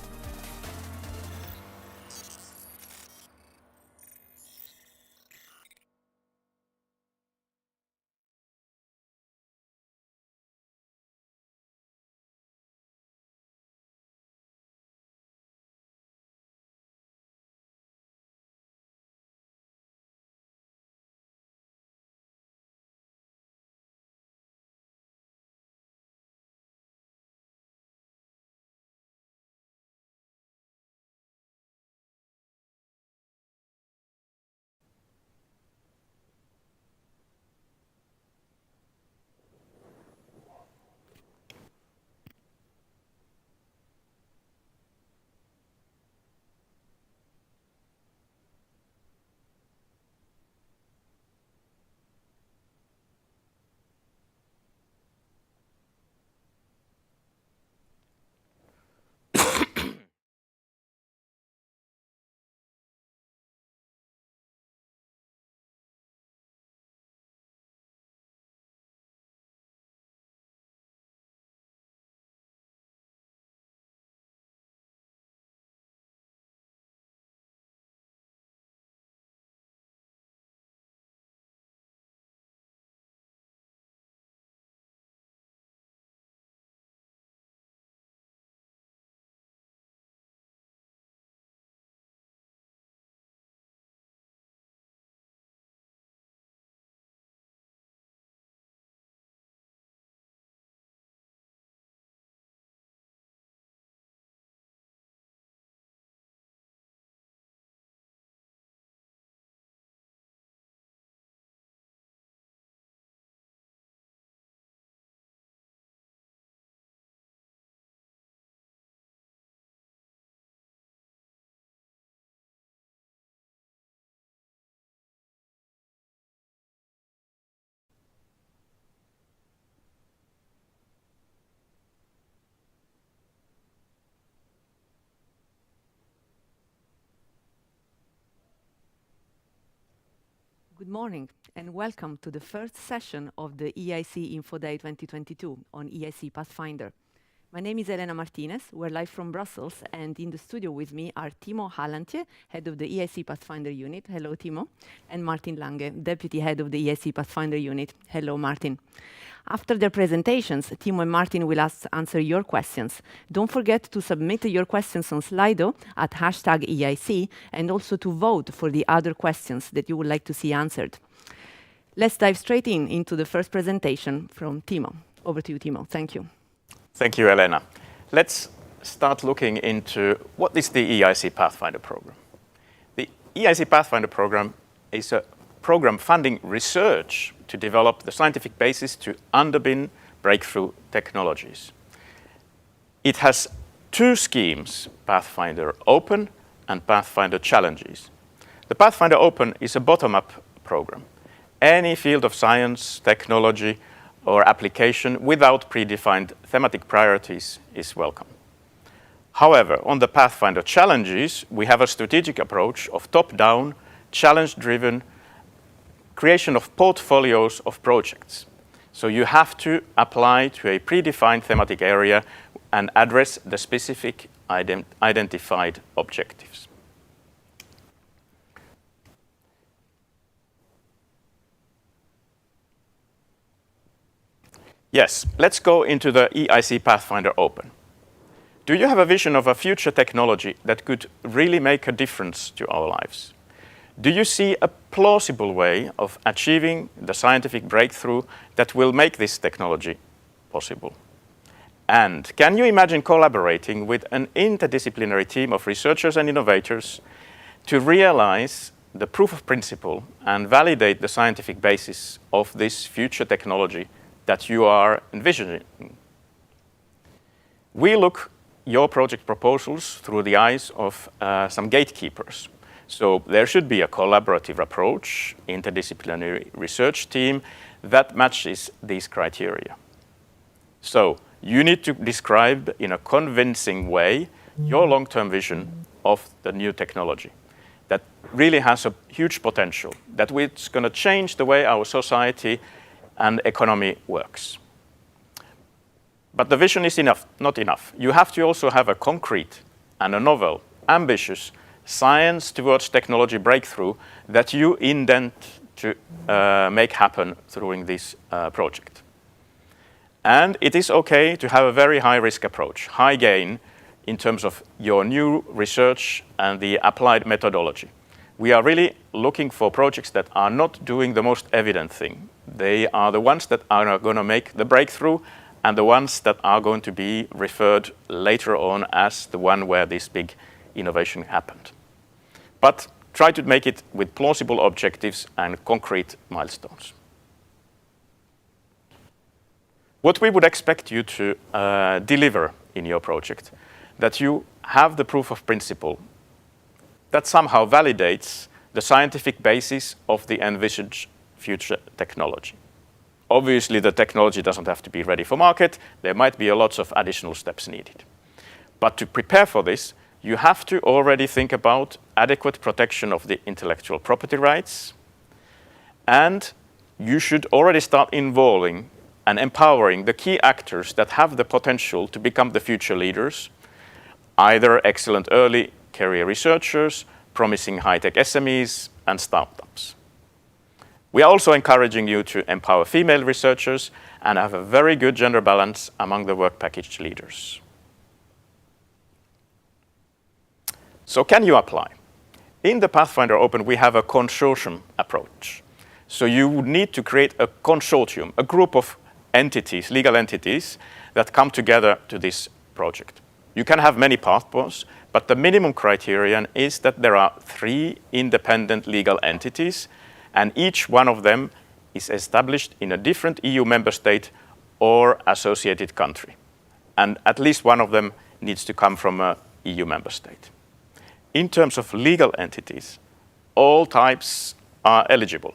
morning and welcome to the first session of the EIC Info Day 2022 on EIC Pathfinder. My name is Elena Martinez, we're live from Brussels, and in the studio with me are Timo Halantje, head of the EIC Pathfinder unit. Hello, Timo. And Martin Lange, deputy head of the EIC Pathfinder unit. Hello, Martin. After their presentations, Timo and Martin will answer your questions. Don't forget to submit your questions on Slido at #EIC and also to vote for the other questions that you would like to see answered. Let's dive straight into the first presentation from Timo. Over to you, Timo. Thank you. Thank you, Elena. Let's start looking into what is the EIC Pathfinder program. The EIC Pathfinder program is a program funding research to develop the scientific basis to underpin breakthrough technologies. It has two schemes, Pathfinder Open and Pathfinder Challenges. The Pathfinder Open is a bottom-up program. Any field of science, technology, or application without predefined thematic priorities is welcome. However, on the Pathfinder Challenges, we have a strategic approach of top-down, challenge-driven creation of portfolios of projects. So you have to apply to a predefined thematic area and address the specific identified objectives. Yes, let's go into the EIC Pathfinder Open. Do you have a vision of a future technology that could really make a difference to our lives? Do you see a plausible way of achieving the scientific breakthrough that will make this technology possible? And can you imagine collaborating with an interdisciplinary team of researchers and innovators to realize the proof of principle and validate the scientific basis of this future technology that you are envisioning? We look your project proposals through the eyes of some gatekeepers. So there should be a collaborative approach, interdisciplinary research team that matches these criteria. So you need to describe in a convincing way your long-term vision of the new technology that really has a huge potential, that it's going to change the way our society and economy works. But the vision is not enough. You have to also have a concrete and a novel, ambitious science towards technology breakthrough that you intend to make happen through this project. And it is okay to have a very high-risk approach, high gain in terms of your new research and the applied methodology. We are really looking for projects that are not doing the most evident thing. They are the ones that are going to make the breakthrough and the ones that are going to be referred later on as the one where this big innovation happened. But try to make it with plausible objectives and concrete milestones. What we would expect you to deliver in your project, that you have the proof of principle that somehow validates the scientific basis of the envisaged future technology. Obviously, the technology doesn't have to be ready for market. There might be lots of additional steps needed. But to prepare for this, you have to already think about adequate protection of the intellectual property rights, and you should already start involving and empowering the key actors that have the potential to become the future leaders, either excellent early career researchers, promising high-tech SMEs, and startups. We are also encouraging you to empower female researchers and have a very good gender balance among the work package leaders. So can you apply? In the Pathfinder Open, we have a consortium approach. So you would need to create a consortium, a group of entities, legal entities, that come together to this project. You can have many pathways, but the minimum criterion is that there are 3 independent legal entities, and each one of them is established in a different EU member state or associated country. And at least one of them needs to come from an EU member state. In terms of legal entities, all types are eligible.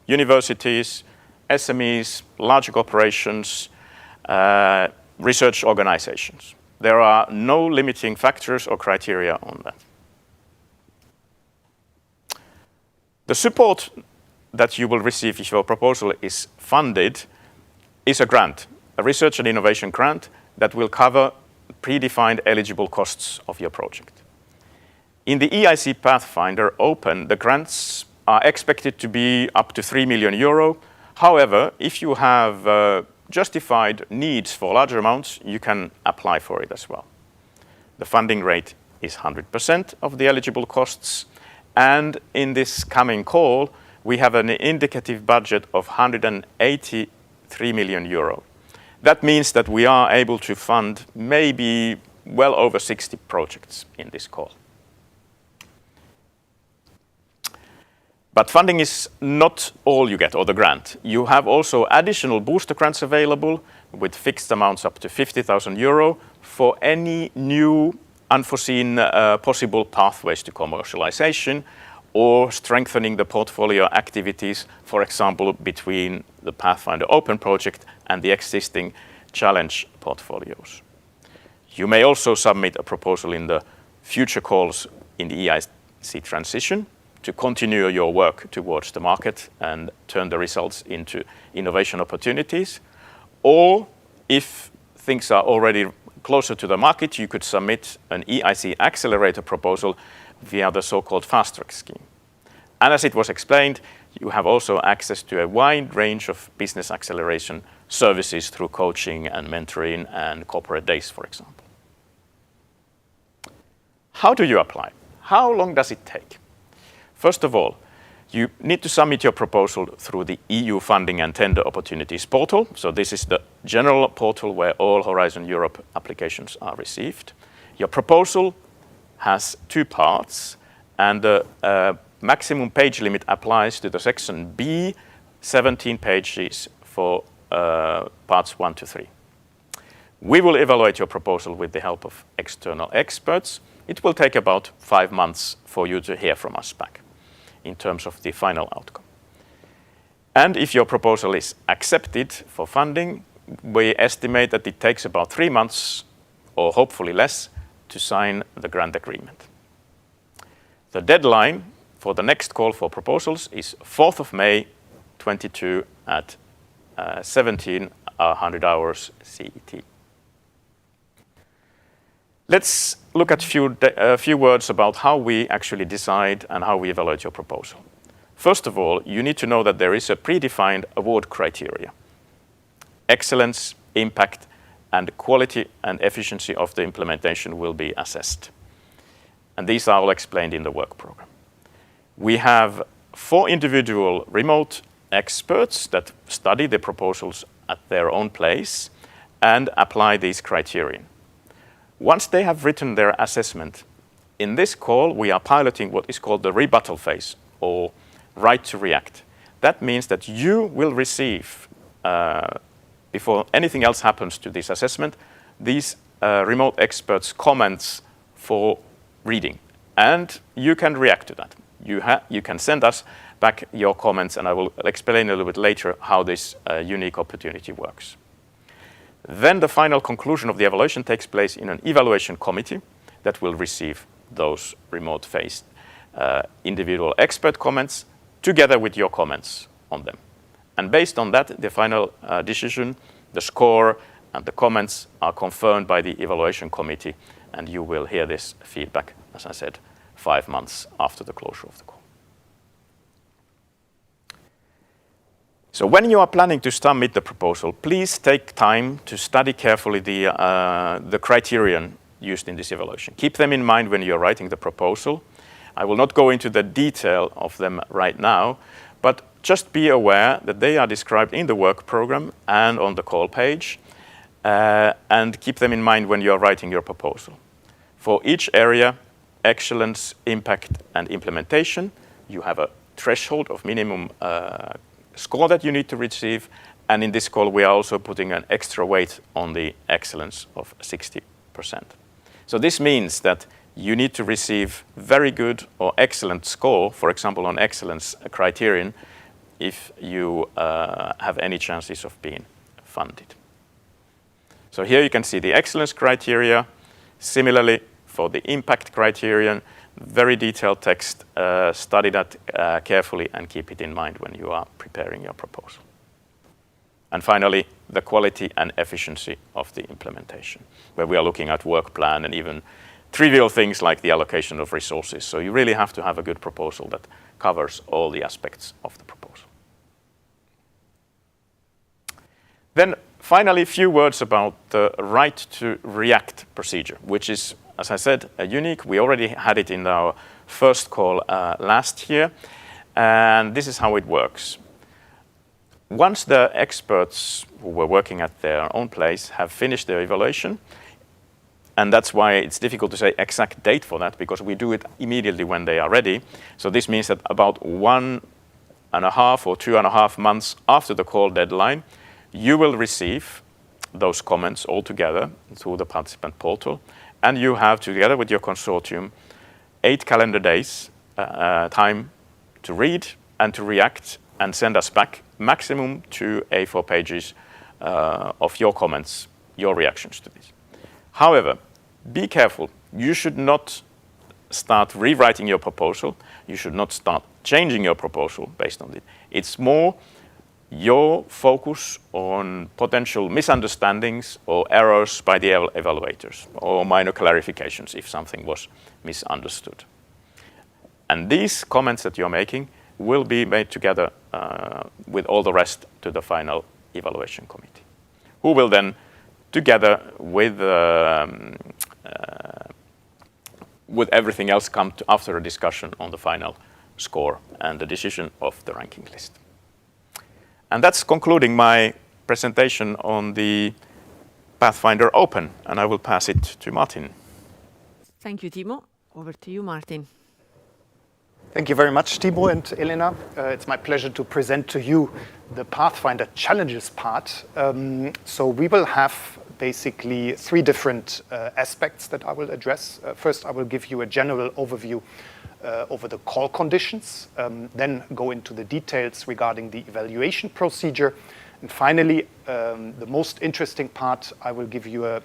Universities, SMEs, large corporations, research organizations. There are no limiting factors or criteria on that. The support that you will receive if your proposal is funded is a grant, a research and innovation grant that will cover predefined eligible costs of your project. In the EIC Pathfinder Open, the grants are expected to be up to 3 million euro. However, if you have justified needs for larger amounts, you can apply for it as well. The funding rate is 100% of the eligible costs. And in this coming call, we have an indicative budget of 183 million euro. That means that we are able to fund maybe well over 60 projects in this call. But funding is not all you get, or the grant. You have also additional booster grants available with fixed amounts up to 50,000 euro for any new unforeseen possible pathways to commercialization or strengthening the portfolio activities, for example, between the Pathfinder Open project and the existing challenge portfolios. You may also submit a proposal in the future calls in the EIC Transition to continue your work towards the market and turn the results into innovation opportunities. Or if things are already closer to the market, you could submit an EIC Accelerator proposal via the so-called Fast Track scheme. And as it was explained, you have also access to a wide range of business acceleration services through coaching and mentoring and corporate days, for example. How do you apply? How long does it take? First of all, you need to submit your proposal through the EU Funding and Tender Opportunities portal. So this is the general portal where all Horizon Europe applications are received. Your proposal has 2 parts, and the maximum page limit applies to the section B, 17 pages for parts 1 to 3. We will evaluate your proposal with the help of external experts. It will take about 5 months for you to hear from us back in terms of the final outcome. And if your proposal is accepted for funding, we estimate that it takes about 3 months, or hopefully less, to sign the grant agreement. The deadline for the next call for proposals is 4th of May 2022 at 1700 hours CET. Let's look at a few words about how we actually decide and how we evaluate your proposal. First of all, you need to know that there is a predefined award criteria. Excellence, impact, and quality and efficiency of the implementation will be assessed. And these are all explained in the work program. We have 4 individual remote experts that study the proposals at their own place and apply these criteria. Once they have written their assessment, in this call, we are piloting what is called the rebuttal phase, or right to react. That means that you will receive, before anything else happens to this assessment, these remote experts' comments for reading. And you can react to that. You can send us back your comments, and I will explain a little bit later how this unique opportunity works. Then the final conclusion of the evaluation takes place in an evaluation committee that will receive those remote phase individual expert comments together with your comments on them. And based on that, the final decision, the score, and the comments are confirmed by the evaluation committee, and you will hear this feedback, as I said, 5 months after the closure of the call. So when you are planning to submit the proposal, please take time to study carefully the criterion used in this evaluation. Keep them in mind when you're writing the proposal. I will not go into the detail of them right now, but just be aware that they are described in the work program and on the call page, and keep them in mind when you're writing your proposal. For each area, excellence, impact, and implementation, you have a threshold of minimum score that you need to receive, and in this call we are also putting an extra weight on the excellence of 60%. So this means that you need to receive very good or excellent score, for example on excellence criterion, if you have any chances of being funded. So here you can see the excellence criteria. Similarly, for the impact criterion, very detailed text. Study that carefully and keep it in mind when you are preparing your proposal. And finally, the quality and efficiency of the implementation, where we are looking at work plan and even trivial things like the allocation of resources. So you really have to have a good proposal that covers all the aspects of the proposal. Then finally, a few words about the right to react procedure, which is, as I said, unique. We already had it in our first call last year, and this is how it works. Once the experts who were working at their own place have finished their evaluation, and that's why it's difficult to say exact date for that, because we do it immediately when they are ready. So this means that about 1.5 or 2.5 months after the call deadline, you will receive those comments all together through the participant portal, and you have, together with your consortium, 8 calendar days time to read and to react and send us back maximum 2 A4 pages of your comments, your reactions to this. However, be careful. You should not start rewriting your proposal. You should not start changing your proposal based on it. It's more your focus on potential misunderstandings or errors by the evaluators, or minor clarifications if something was misunderstood. And these comments that you're making will be made together with all the rest to the final evaluation committee, who will then, together with everything else, come to after a discussion on the final score and the decision of the ranking list. And that's concluding my presentation on the Pathfinder Open, and I will pass it to Martin. Thank you, Timo. Over to you, Martin. Thank you very much, Timo and Elena. It's my pleasure to present to you the Pathfinder Challenges part. So we will have basically 3 different aspects that I will address. First, I will give you a general overview over the call conditions, then go into the details regarding the evaluation procedure. And finally, the most interesting part, I will give you a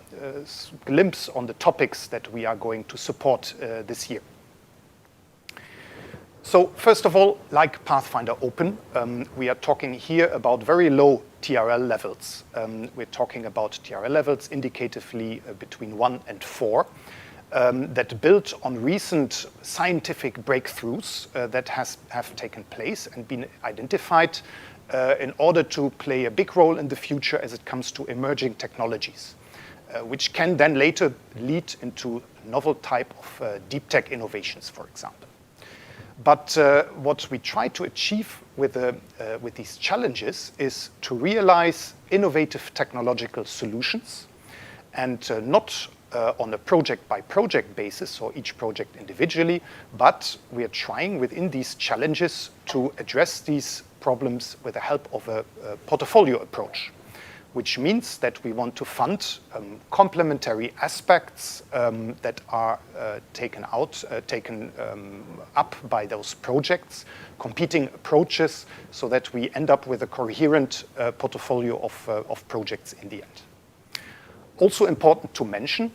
glimpse on the topics that we are going to support this year. So first of all, like Pathfinder Open, we are talking here about very low TRL levels. We're talking about TRL levels indicatively between 1 and 4 that build on recent scientific breakthroughs that have taken place and been identified in order to play a big role in the future as it comes to emerging technologies, which can then later lead into novel type of deep tech innovations, for example. But what we try to achieve with these challenges is to realize innovative technological solutions, and not on a project-by-project basis or each project individually, but we are trying within these challenges to address these problems with the help of a portfolio approach, which means that we want to fund complementary aspects that are taken up by those projects, competing approaches, so that we end up with a coherent portfolio of projects in the end. Also important to mention,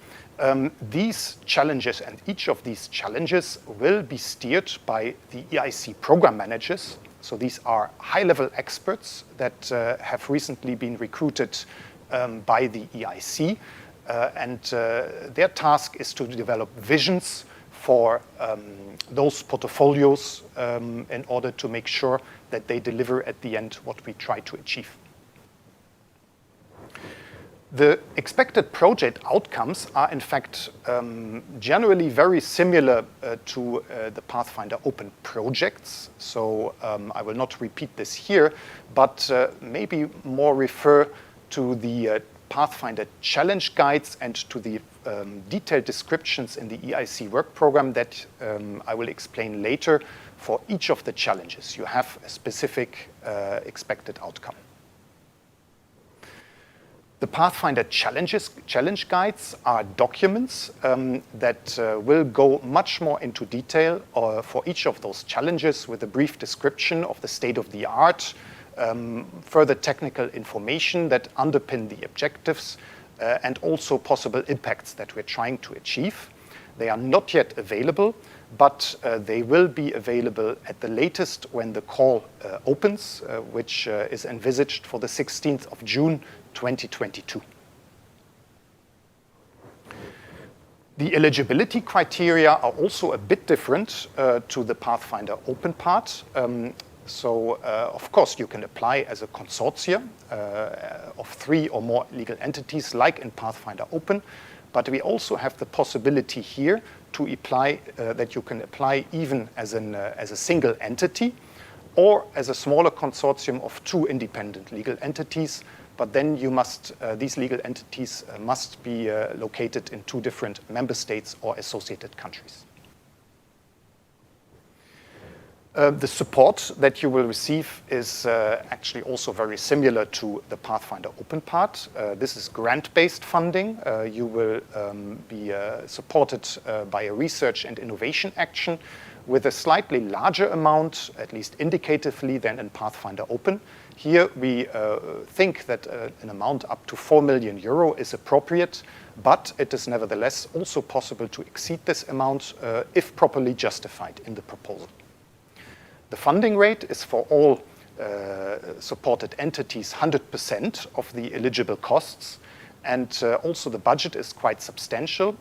these challenges and each of these challenges will be steered by the EIC program managers. So these are high-level experts that have recently been recruited by the EIC, and their task is to develop visions for those portfolios in order to make sure that they deliver at the end what we try to achieve. The expected project outcomes are in fact generally very similar to the Pathfinder Open projects. So I will not repeat this here, but maybe more refer to the Pathfinder challenge guides and to the detailed descriptions in the EIC Work Programme that I will explain later. For each of the challenges, you have a specific expected outcome. The Pathfinder challenge guides are documents that will go much more into detail for each of those challenges with a brief description of the state of the art, further technical information that underpin the objectives, and also possible impacts that we're trying to achieve. They are not yet available, but they will be available at the latest when the call opens, which is envisaged for the 16th of June 2022. The eligibility criteria are also a bit different to the Pathfinder Open part. Of course, you can apply as a consortium of 3 or more legal entities, like in Pathfinder Open, but we also have the possibility here to apply that you can apply even as a single entity or as a smaller consortium of 2 independent legal entities. But then you must, these legal entities must be located in 2 different member states or associated countries. The support that you will receive is actually also very similar to the Pathfinder Open part. This is grant-based funding. You will be supported by a research and innovation action with a slightly larger amount, at least indicatively, than in Pathfinder Open. Here we think that an amount up to 4 million euro is appropriate, but it is nevertheless also possible to exceed this amount if properly justified in the proposal. The funding rate is for all supported entities 100% of the eligible costs, and also the budget is quite substantial.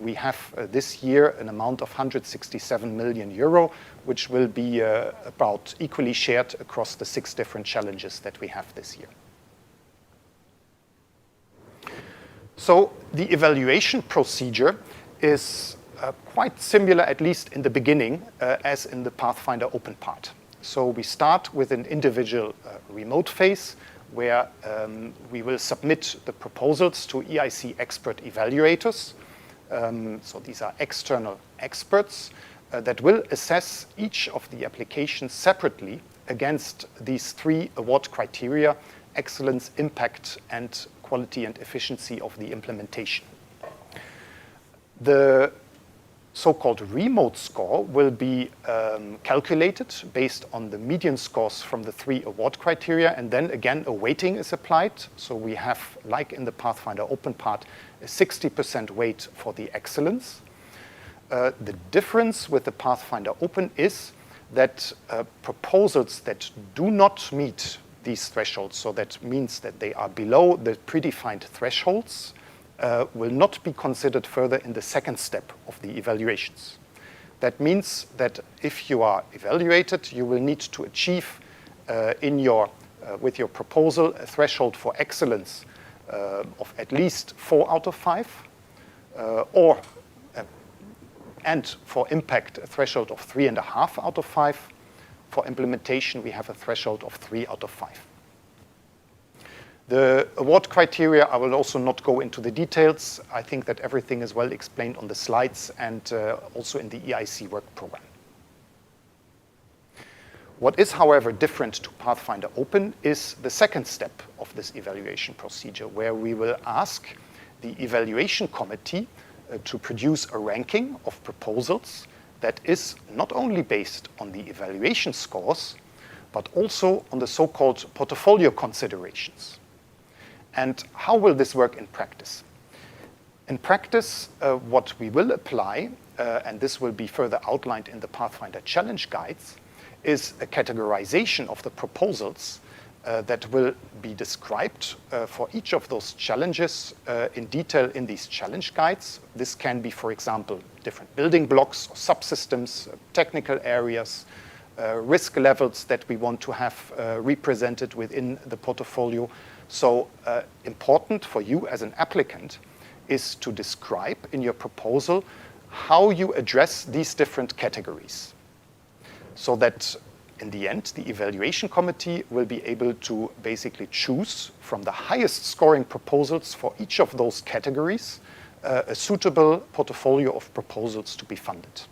We have this year an amount of 167 million euro, which will be about equally shared across the 6 different challenges that we have this year. So the evaluation procedure is quite similar, at least in the beginning, as in the Pathfinder Open part. So we start with an individual remote phase where we will submit the proposals to EIC expert evaluators. So these are external experts that will assess each of the applications separately against these 3 award criteria: excellence, impact, and quality and efficiency of the implementation. The so-called remote score will be calculated based on the median scores from the 3 award criteria, and then again a weighting is applied. So we have, like in the Pathfinder Open part, a 60% weight for the excellence. The difference with the Pathfinder Open is that proposals that do not meet these thresholds, so that means that they are below the predefined thresholds, will not be considered further in the second step of the evaluations. That means that if you are evaluated, you will need to achieve with your proposal a threshold for excellence of at least 4 out of 5, and for impact a threshold of 3.5 out of 5. For implementation, we have a threshold of 3 out of 5. The award criteria, I will also not go into the details. I think that everything is well explained on the slides and also in the EIC Work Programme. What is, however, different to Pathfinder Open is the second step of this evaluation procedure, where we will ask the evaluation committee to produce a ranking of proposals that is not only based on the evaluation scores, but also on the so-called portfolio considerations. And how will this work in practice? In practice, what we will apply, and this will be further outlined in the Pathfinder Challenge Guides, is a categorization of the proposals that will be described for each of those challenges in detail in these challenge guides. This can be, for example, different building blocks or subsystems, technical areas, risk levels that we want to have represented within the portfolio. So important for you as an applicant is to describe in your proposal how you address these different categories, so that in the end, the evaluation committee will be able to basically choose from the highest scoring proposals for each of those categories a suitable portfolio of proposals to be funded.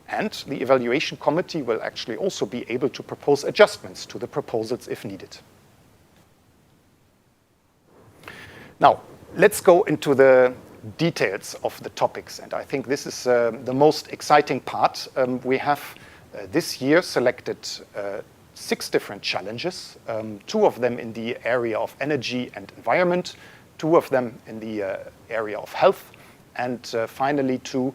And the evaluation committee will actually also be able to propose adjustments to the proposals if needed. Now, let's go into the details of the topics, and I think this is the most exciting part. We have this year selected 6 different challenges, 2 of them in the area of energy and environment, 2 of them in the area of health, and finally 2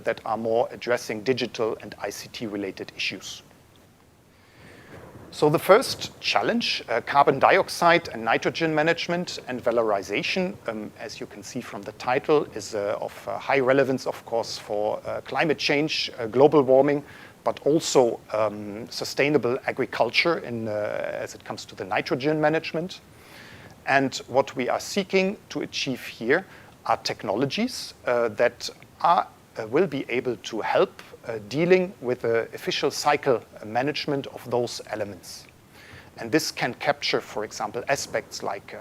that are more addressing digital and ICT-related issues. So the first challenge, carbon dioxide and nitrogen management and valorization, as you can see from the title, is of high relevance, of course, for climate change, global warming, but also sustainable agriculture as it comes to the nitrogen management. And what we are seeking to achieve here are technologies that will be able to help dealing with the official cycle management of those elements. And this can capture, for example, aspects like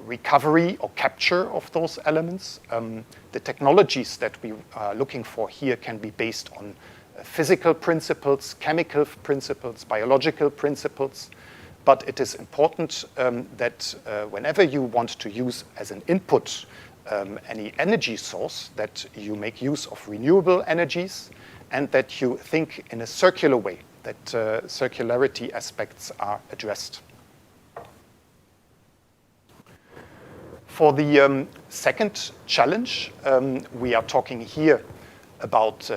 recovery or capture of those elements. The technologies that we are looking for here can be based on physical principles, chemical principles, biological principles. But it is important that whenever you want to use as an input any energy source, that you make use of renewable energies and that you think in a circular way, that circularity aspects are addressed. For the second challenge, we are talking here about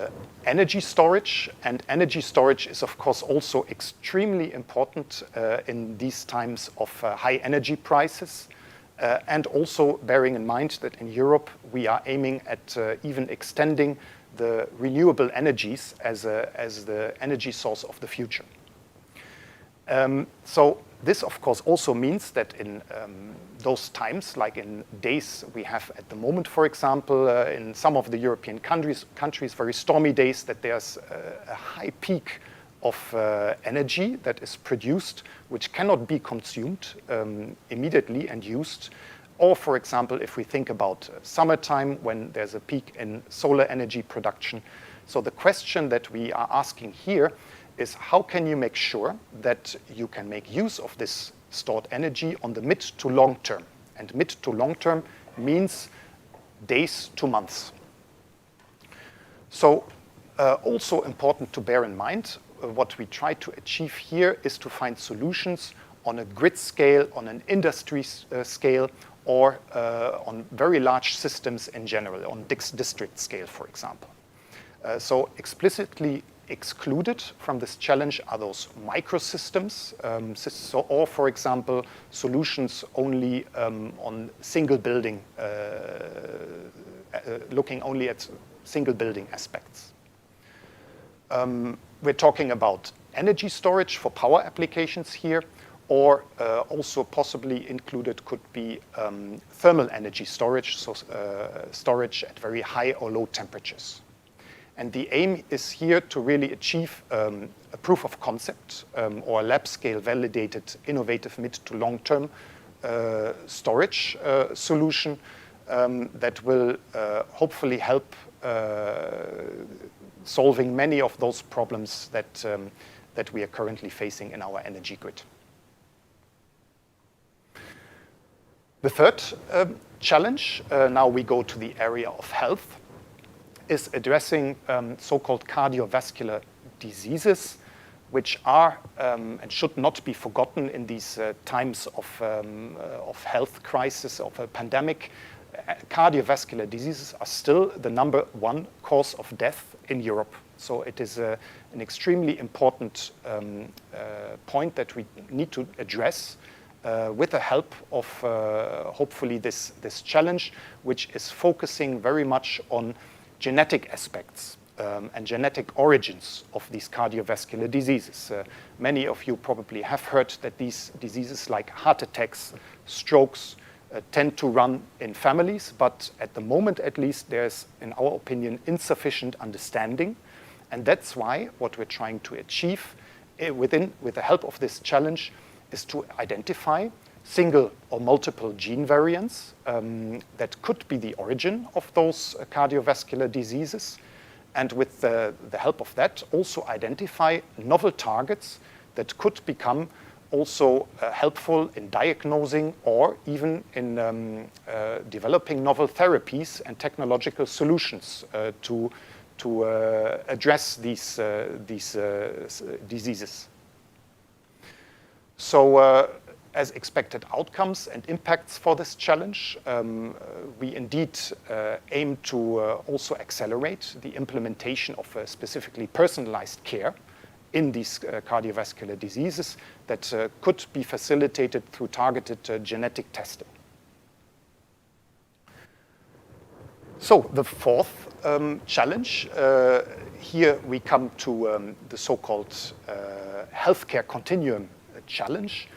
energy storage, and energy storage is of course also extremely important in these times of high energy prices. And also bearing in mind that in Europe we are aiming at even extending the renewable energies as the energy source of the future. So this of course also means that in those times, like in days we have at the moment, for example, in some of the European countries, very stormy days, that there's a high peak of energy that is produced, which cannot be consumed immediately and used. Or, for example, if we think about summertime when there's a peak in solar energy production. So the question that we are asking here is how can you make sure that you can make use of this stored energy on the mid to long term? And mid to long term means days to months. So also important to bear in mind, what we try to achieve here is to find solutions on a grid scale, on an industry scale, or on very large systems in general, on district scale, for example. So explicitly excluded from this challenge are those microsystems, or, for example, solutions only on single building, looking only at single building aspects. We're talking about energy storage for power applications here, or also possibly included could be thermal energy storage, so storage at very high or low temperatures. And the aim is here to really achieve a proof of concept or lab scale validated innovative mid to long term storage solution that will hopefully help solving many of those problems that we are currently facing in our energy grid. The third challenge, now we go to the area of health, is addressing so-called cardiovascular diseases, which are and should not be forgotten in these times of health crisis, of a pandemic. Cardiovascular diseases are still the #1 cause of death in Europe. So it is an extremely important point that we need to address with the help of hopefully this challenge, which is focusing very much on genetic aspects and genetic origins of these cardiovascular diseases. Many of you probably have heard that these diseases like heart attacks, strokes, tend to run in families, but at the moment at least there's, in our opinion, insufficient understanding. And that's why what we're trying to achieve with the help of this challenge is to identify single or multiple gene variants that could be the origin of those cardiovascular diseases. And with the help of that, also identify novel targets that could become also helpful in diagnosing or even in developing novel therapies and technological solutions to address these diseases. So as expected outcomes and impacts for this challenge, we indeed aim to also accelerate the implementation of specifically personalized care in these cardiovascular diseases that could be facilitated through targeted genetic testing. So the fourth challenge, here we come to the so-called healthcare continuum challenge.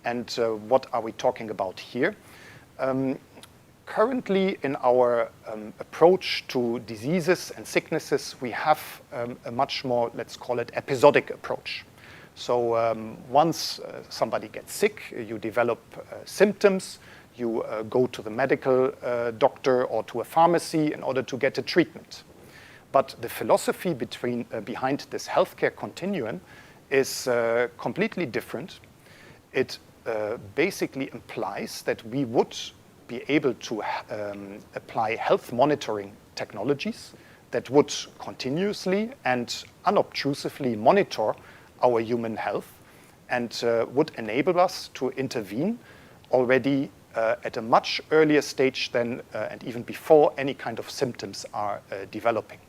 And what are we talking about here? Currently, in our approach to diseases and sicknesses, we have a much more, let's call it, episodic approach. So once somebody gets sick, you develop symptoms, you go to the medical doctor or to a pharmacy in order to get a treatment. But the philosophy behind this healthcare continuum is completely different. It basically implies that we would be able to apply health monitoring technologies that would continuously and unobtrusively monitor our human health and would enable us to intervene already at a much earlier stage than and even before any kind of symptoms are developing.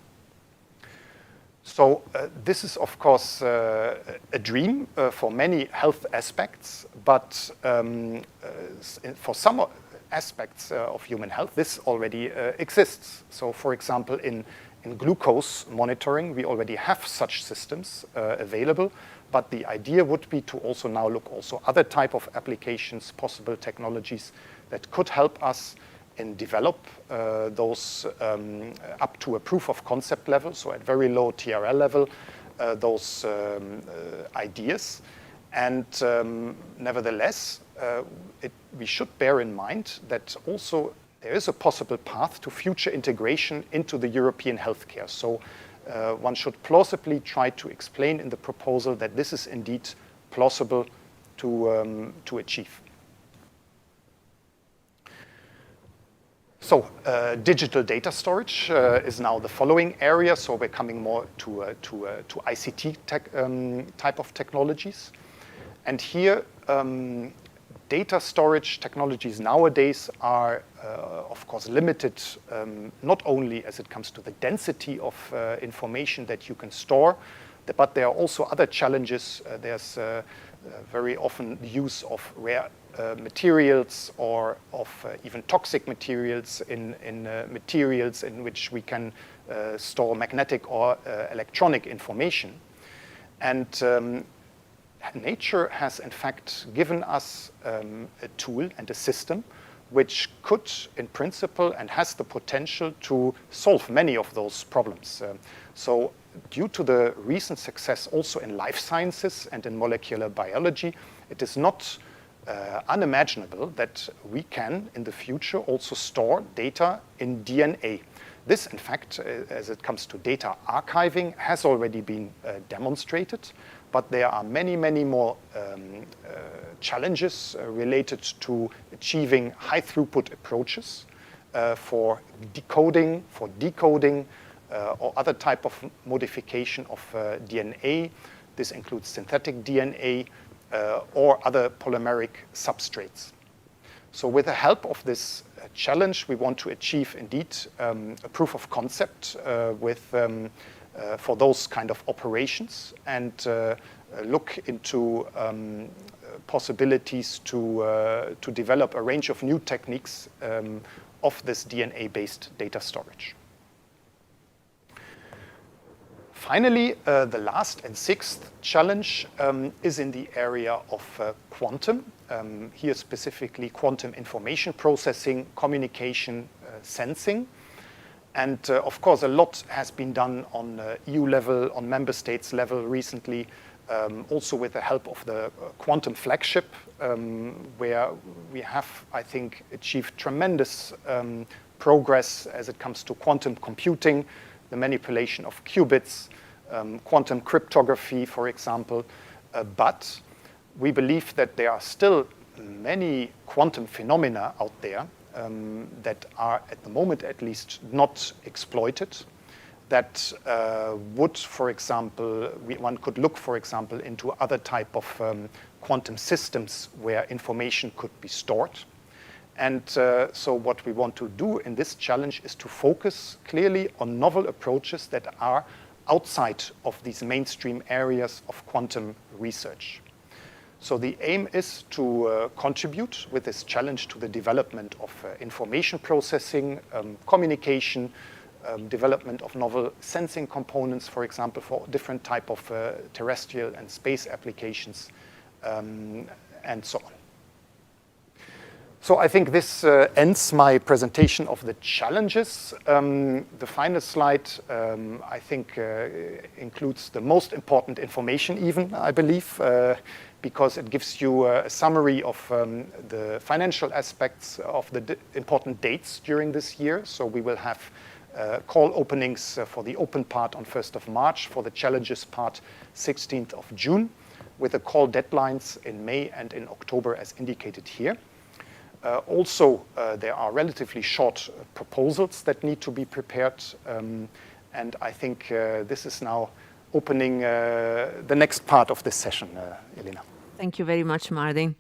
So this is, of course, a dream for many health aspects, but for some aspects of human health, this already exists. So, for example, in glucose monitoring, we already have such systems available, but the idea would be to also now look also other type of applications, possible technologies that could help us and develop those up to a proof of concept level, so at very low TRL level, those ideas. And nevertheless, we should bear in mind that also there is a possible path to future integration into the European healthcare. So one should plausibly try to explain in the proposal that this is indeed plausible to achieve. So digital data storage is now the following area. So we're coming more to ICT type of technologies. And here, data storage technologies nowadays are, of course, limited not only as it comes to the density of information that you can store, but there are also other challenges. There's very often the use of rare materials or of even toxic materials in materials in which we can store magnetic or electronic information. And nature has in fact given us a tool and a system which could, in principle, and has the potential to solve many of those problems. So due to the recent success also in life sciences and in molecular biology, it is not unimaginable that we can, in the future, also store data in DNA. This, in fact, as it comes to data archiving, has already been demonstrated, but there are many, many more challenges related to achieving high-throughput approaches for decoding, or other type of modification of DNA. This includes synthetic DNA, or other polymeric substrates. So with the help of this challenge, we want to achieve indeed a proof of concept for those kind of operations and look into possibilities to develop a range of new techniques of this DNA-based data storage. Finally, the last and sixth challenge is in the area of quantum. Here specifically quantum information processing, communication, sensing. And of course, a lot has been done on EU level, on member states level recently, also with the help of the quantum flagship, where we have, I think, achieved tremendous progress as it comes to quantum computing, the manipulation of qubits, quantum cryptography, for example. But we believe that there are still many quantum phenomena out there that are, at the moment at least, not exploited, that would, for example, one could look, for example, into other type of quantum systems where information could be stored. And so what we want to do in this challenge is to focus clearly on novel approaches that are outside of these mainstream areas of quantum research. So the aim is to contribute with this challenge to the development of information processing, communication, development of novel sensing components, for example, for different type of terrestrial and space applications, and so on. So I think this ends my presentation of the challenges. The final slide, I think, includes the most important information even, I believe, because it gives you a summary of the financial aspects of the important dates during this year. So we will have call openings for the open part on 1st of March, for the challenges part 16th of June, with the call deadlines in May and in October as indicated here. Also, there are relatively short proposals that need to be prepared, and I think this is now opening the next part of this session, Elena. Thank you very much, Martin.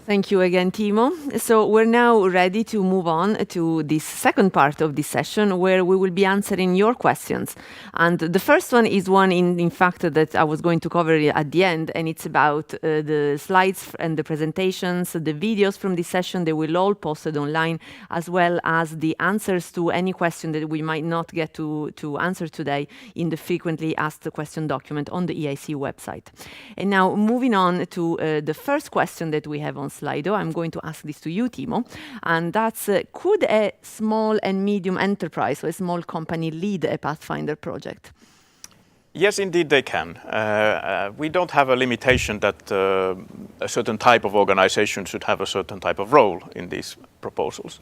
Thank you again, Timo. So we're now ready to move on to this second part of this session where we will be answering your questions. And the first one is one, in fact, that I was going to cover at the end, and it's about the slides and the presentations, the videos from this session. They will all posted online, as well as the answers to any question that we might not get to answer today in the frequently asked question document on the EIC website. And now moving on to the first question that we have on Slido. I'm going to ask this to you, Timo, and that's could a small and medium enterprise or a small company lead a Pathfinder project? Yes, indeed they can. We don't have a limitation that a certain type of organization should have a certain type of role in these proposals.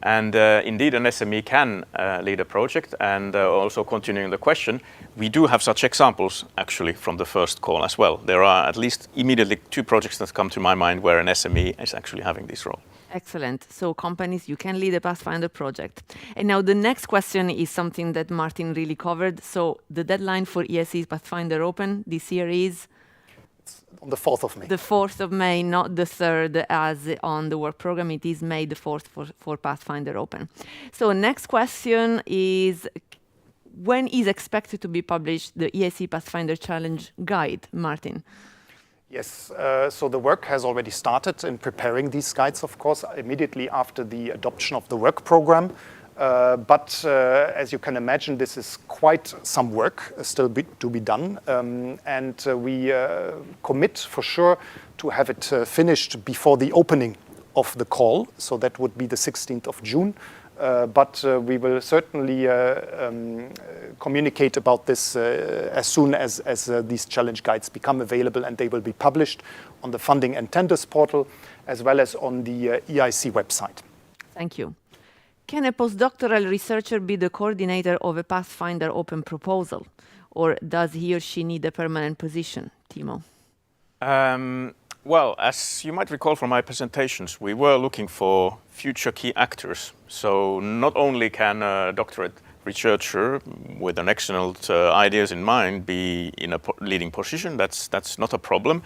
And indeed, an SME can lead a project. And also continuing the question, we do have such examples actually from the first call as well. There are at least immediately 2 projects that come to my mind where an SME is actually having this role. Excellent. So companies, you can lead a Pathfinder project. And now the next question is something that Martin really covered. So the deadline for EIC Pathfinder Open this year is? On the 4th of May. The 4th of May, not the 3rd as on the work program. It is May the 4th for Pathfinder Open. So next question is, when is expected to be published the EIC Pathfinder Challenge Guide, Martin? Yes, so the work has already started in preparing these guides, of course, immediately after the adoption of the work program. But as you can imagine, this is quite some work still to be done. And we commit for sure to have it finished before the opening of the call. So that would be the 16th of June. But we will certainly communicate about this as soon as these challenge guides become available, and they will be published on the Funding and Tenders portal as well as on the EIC website. Thank you. Can a postdoctoral researcher be the coordinator of a Pathfinder Open proposal, or does he or she need a permanent position, Timo? Well, as you might recall from my presentations, we were looking for future key actors. So not only can a doctorate researcher with an excellent ideas in mind be in a leading position, that's not a problem.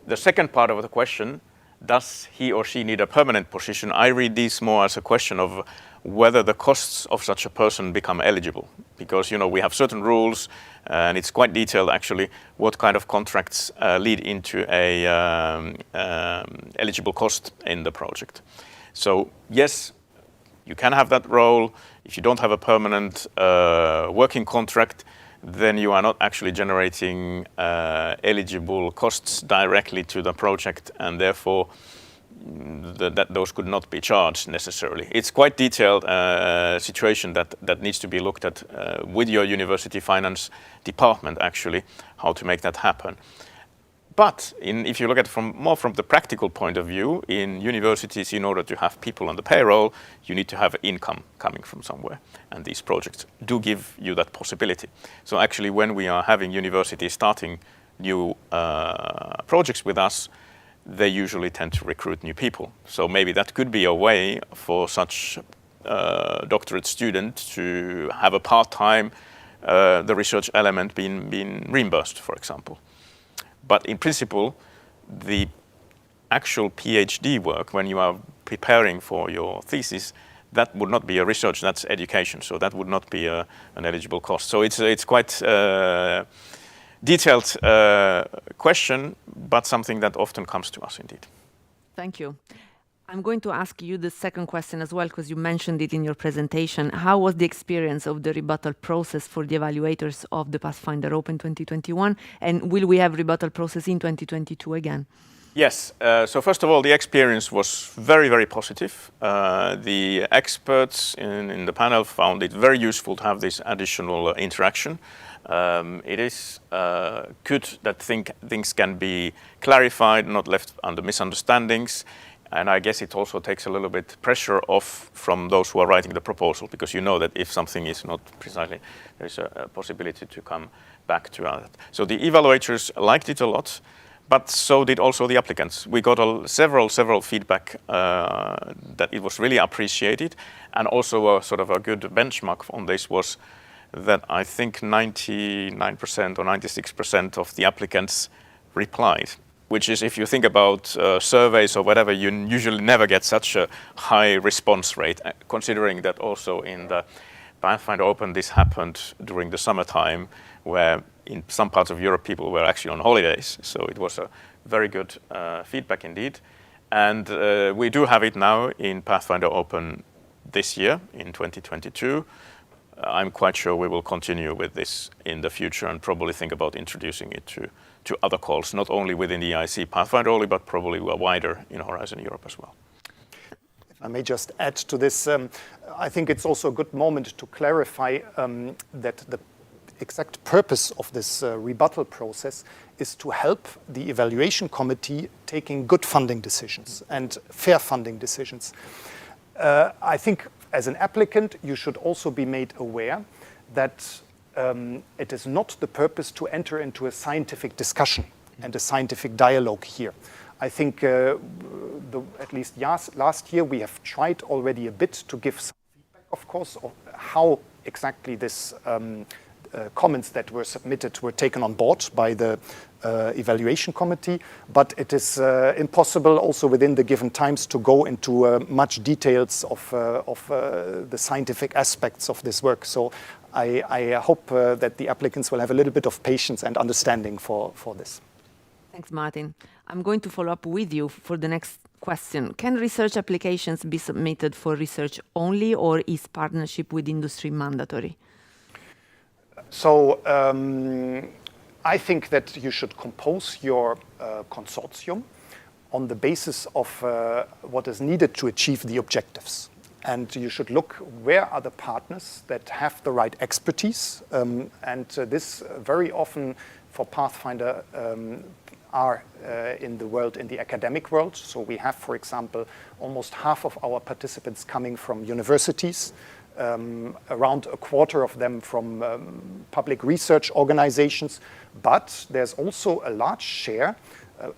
The second part of the question, does he or she need a permanent position? I read this more as a question of whether the costs of such a person become eligible. Because, you know, we have certain rules, and it's quite detailed actually, what kind of contracts lead into a eligible cost in the project. So yes, you can have that role. If you don't have a permanent working contract, then you are not actually generating eligible costs directly to the project, and therefore those could not be charged necessarily. It's quite detailed situation that needs to be looked at with your university finance department actually, how to make that happen. But if you look at it more from the practical point of view, in universities, in order to have people on the payroll, you need to have income coming from somewhere. And these projects do give you that possibility. So actually, when we are having universities starting new projects with us, they usually tend to recruit new people. So maybe that could be a way for such doctorate student to have a part-time the research element being reimbursed, for example. But in principle, the actual PhD work, when you are preparing for your thesis, that would not be a research, that's education. So that would not be an eligible cost. So it's quite detailed question, but something that often comes to us indeed. Thank you. I'm going to ask you the second question as well, because you mentioned it in your presentation. How was the experience of the rebuttal process for the evaluators of the Pathfinder Open 2021? And will we have rebuttal process in 2022 again? Yes. So first of all, the experience was very, very positive. The experts in the panel found it very useful to have this additional interaction. It is good that things can be clarified, not left under misunderstandings. And I guess it also takes a little bit pressure off from those who are writing the proposal, because you know that if something is not precisely, there is a possibility to come back to that. So the evaluators liked it a lot, but so did also the applicants. We got several feedback that it was really appreciated, and also a sort of a good benchmark on this was that I think 99% or 96% of the applicants replied. Which is, if you think about surveys or whatever, you usually never get such a high response rate, considering that also in the Pathfinder Open, this happened during the summertime, where in some parts of Europe, people were actually on holidays. So it was a very good feedback indeed. And we do have it now in Pathfinder Open this year, in 2022. I'm quite sure we will continue with this in the future and probably think about introducing it to other calls, not only within the EIC Pathfinder only, but probably wider in Horizon Europe as well. If I may just add to this, I think it's also a good moment to clarify that the exact purpose of this rebuttal process is to help the evaluation committee taking good funding decisions and fair funding decisions. I think as an applicant, you should also be made aware that it is not the purpose to enter into a scientific discussion and a scientific dialogue here. I think at least last year we have tried already a bit to give some feedback, of course, of how exactly this comments that were submitted were taken on board by the evaluation committee, but it is impossible also within the given times to go into much details of the scientific aspects of this work. So I hope that the applicants will have a little bit of patience and understanding for this. Thanks, Martin. I'm going to follow up with you for the next question. Can research applications be submitted for research only, or is partnership with industry mandatory? So I think that you should compose your consortium on the basis of what is needed to achieve the objectives. And you should look where are the partners that have the right expertise. And this very often for Pathfinder are in the world, in the academic world. So we have, for example, almost half of our participants coming from universities, around a quarter of them from public research organizations. But there's also a large share,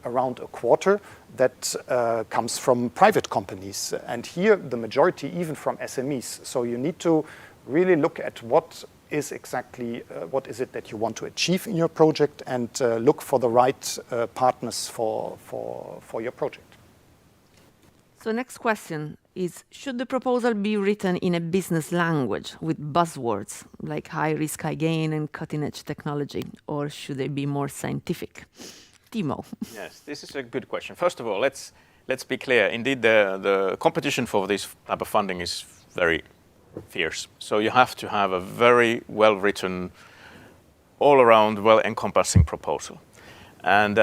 around a quarter, that comes from private companies. And here, the majority even from SMEs. So you need to really look at what is exactly, what is it that you want to achieve in your project, and look for the right partners for your project. So next question is, should the proposal be written in a business language with buzzwords like high risk, high gain and cutting edge technology, or should they be more scientific? Timo. Yes, this is a good question. First of all, let's be clear. Indeed, the competition for this type of funding is very fierce. So you have to have a very well-written, all-around, well-encompassing proposal. And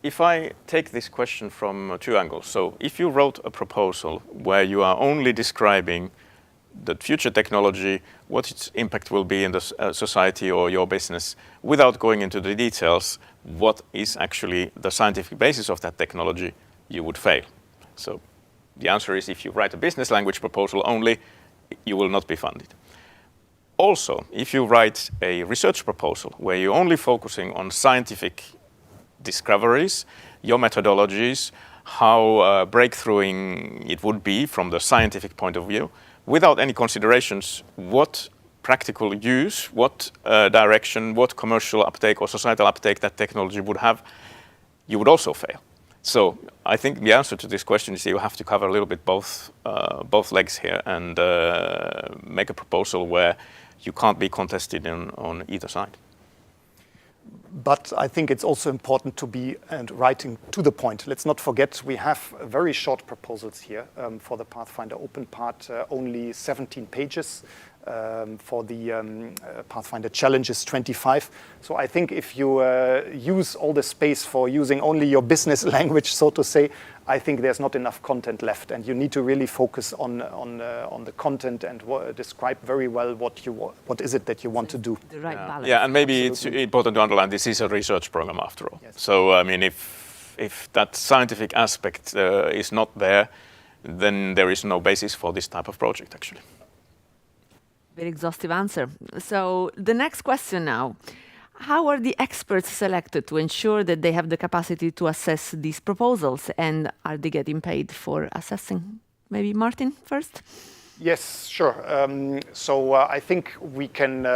if I take this question from two angles, so if you wrote a proposal where you are only describing the future technology, what its impact will be in the society or your business, without going into the details, what is actually the scientific basis of that technology, you would fail. So the answer is, if you write a business language proposal only, you will not be funded. Also, if you write a research proposal where you're only focusing on scientific discoveries, your methodologies, how breakthroughing it would be from the scientific point of view, without any considerations what practical use, what direction, what commercial uptake or societal uptake that technology would have, you would also fail. So I think the answer to this question is you have to cover a little bit both legs here and make a proposal where you can't be contested on either side. But I think it's also important to be writing to the point. Let's not forget we have very short proposals here for the Pathfinder Open part, only 17 pages. For the Pathfinder Challenges 25. So I think if you use all the space for using only your business language, so to say, I think there's not enough content left, and you need to really focus on the content and describe very well what is it that you want to do. The right balance. Yeah, and maybe Absolutely. It's important to underline this is a research program after all. Yes. So I mean, if that scientific aspect is not there, then there is no basis for this type of project actually. Very exhaustive answer. So the next question now. How are the experts selected to ensure that they have the capacity to assess these proposals, and are they getting paid for assessing? Maybe Martin first? Yes, sure. So I think we can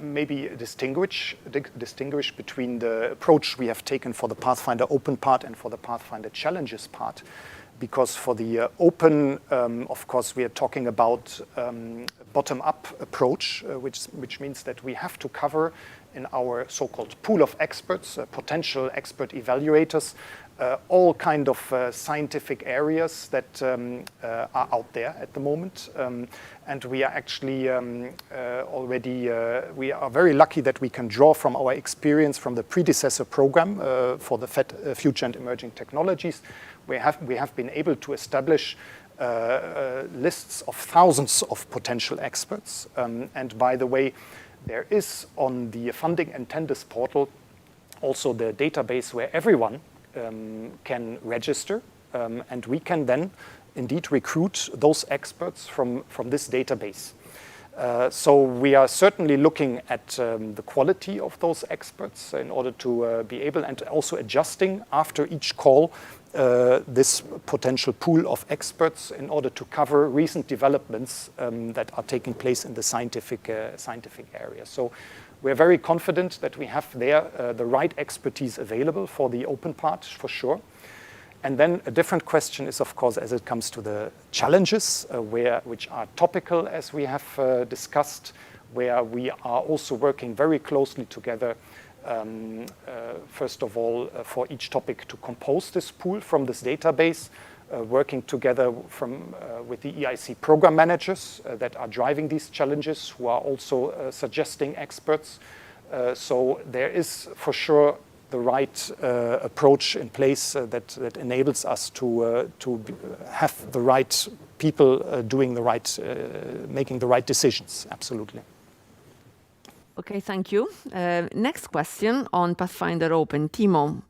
maybe distinguish between the approach we have taken for the Pathfinder Open part and for the Pathfinder Challenges part. Because for the open, of course, we are talking about bottom-up approach, which means that we have to cover in our so-called pool of experts, potential expert evaluators, all kind of scientific areas that are out there at the moment. And we are actually already, we are very lucky that we can draw from our experience from the predecessor program for the Future and Emerging Technologies. We have been able to establish lists of thousands of potential experts. And by the way, there is on the Funding and Tenders portal also the database where everyone can register, and we can then indeed recruit those experts from this database. So we are certainly looking at the quality of those experts in order to be able, and also adjusting after each call this potential pool of experts in order to cover recent developments that are taking place in the scientific area. So we're very confident that we have there the right expertise available for the open part, for sure. And then a different question is, of course, as it comes to the challenges, which are topical, as we have discussed, where we are also working very closely together, first of all, for each topic to compose this pool from this database, working together with the EIC program managers that are driving these challenges, who are also suggesting experts. So there is, for sure, the right approach in place that enables us to have the right people doing the right, making the right decisions. Absolutely. Okay, thank you. Next question on Pathfinder Open. Timo,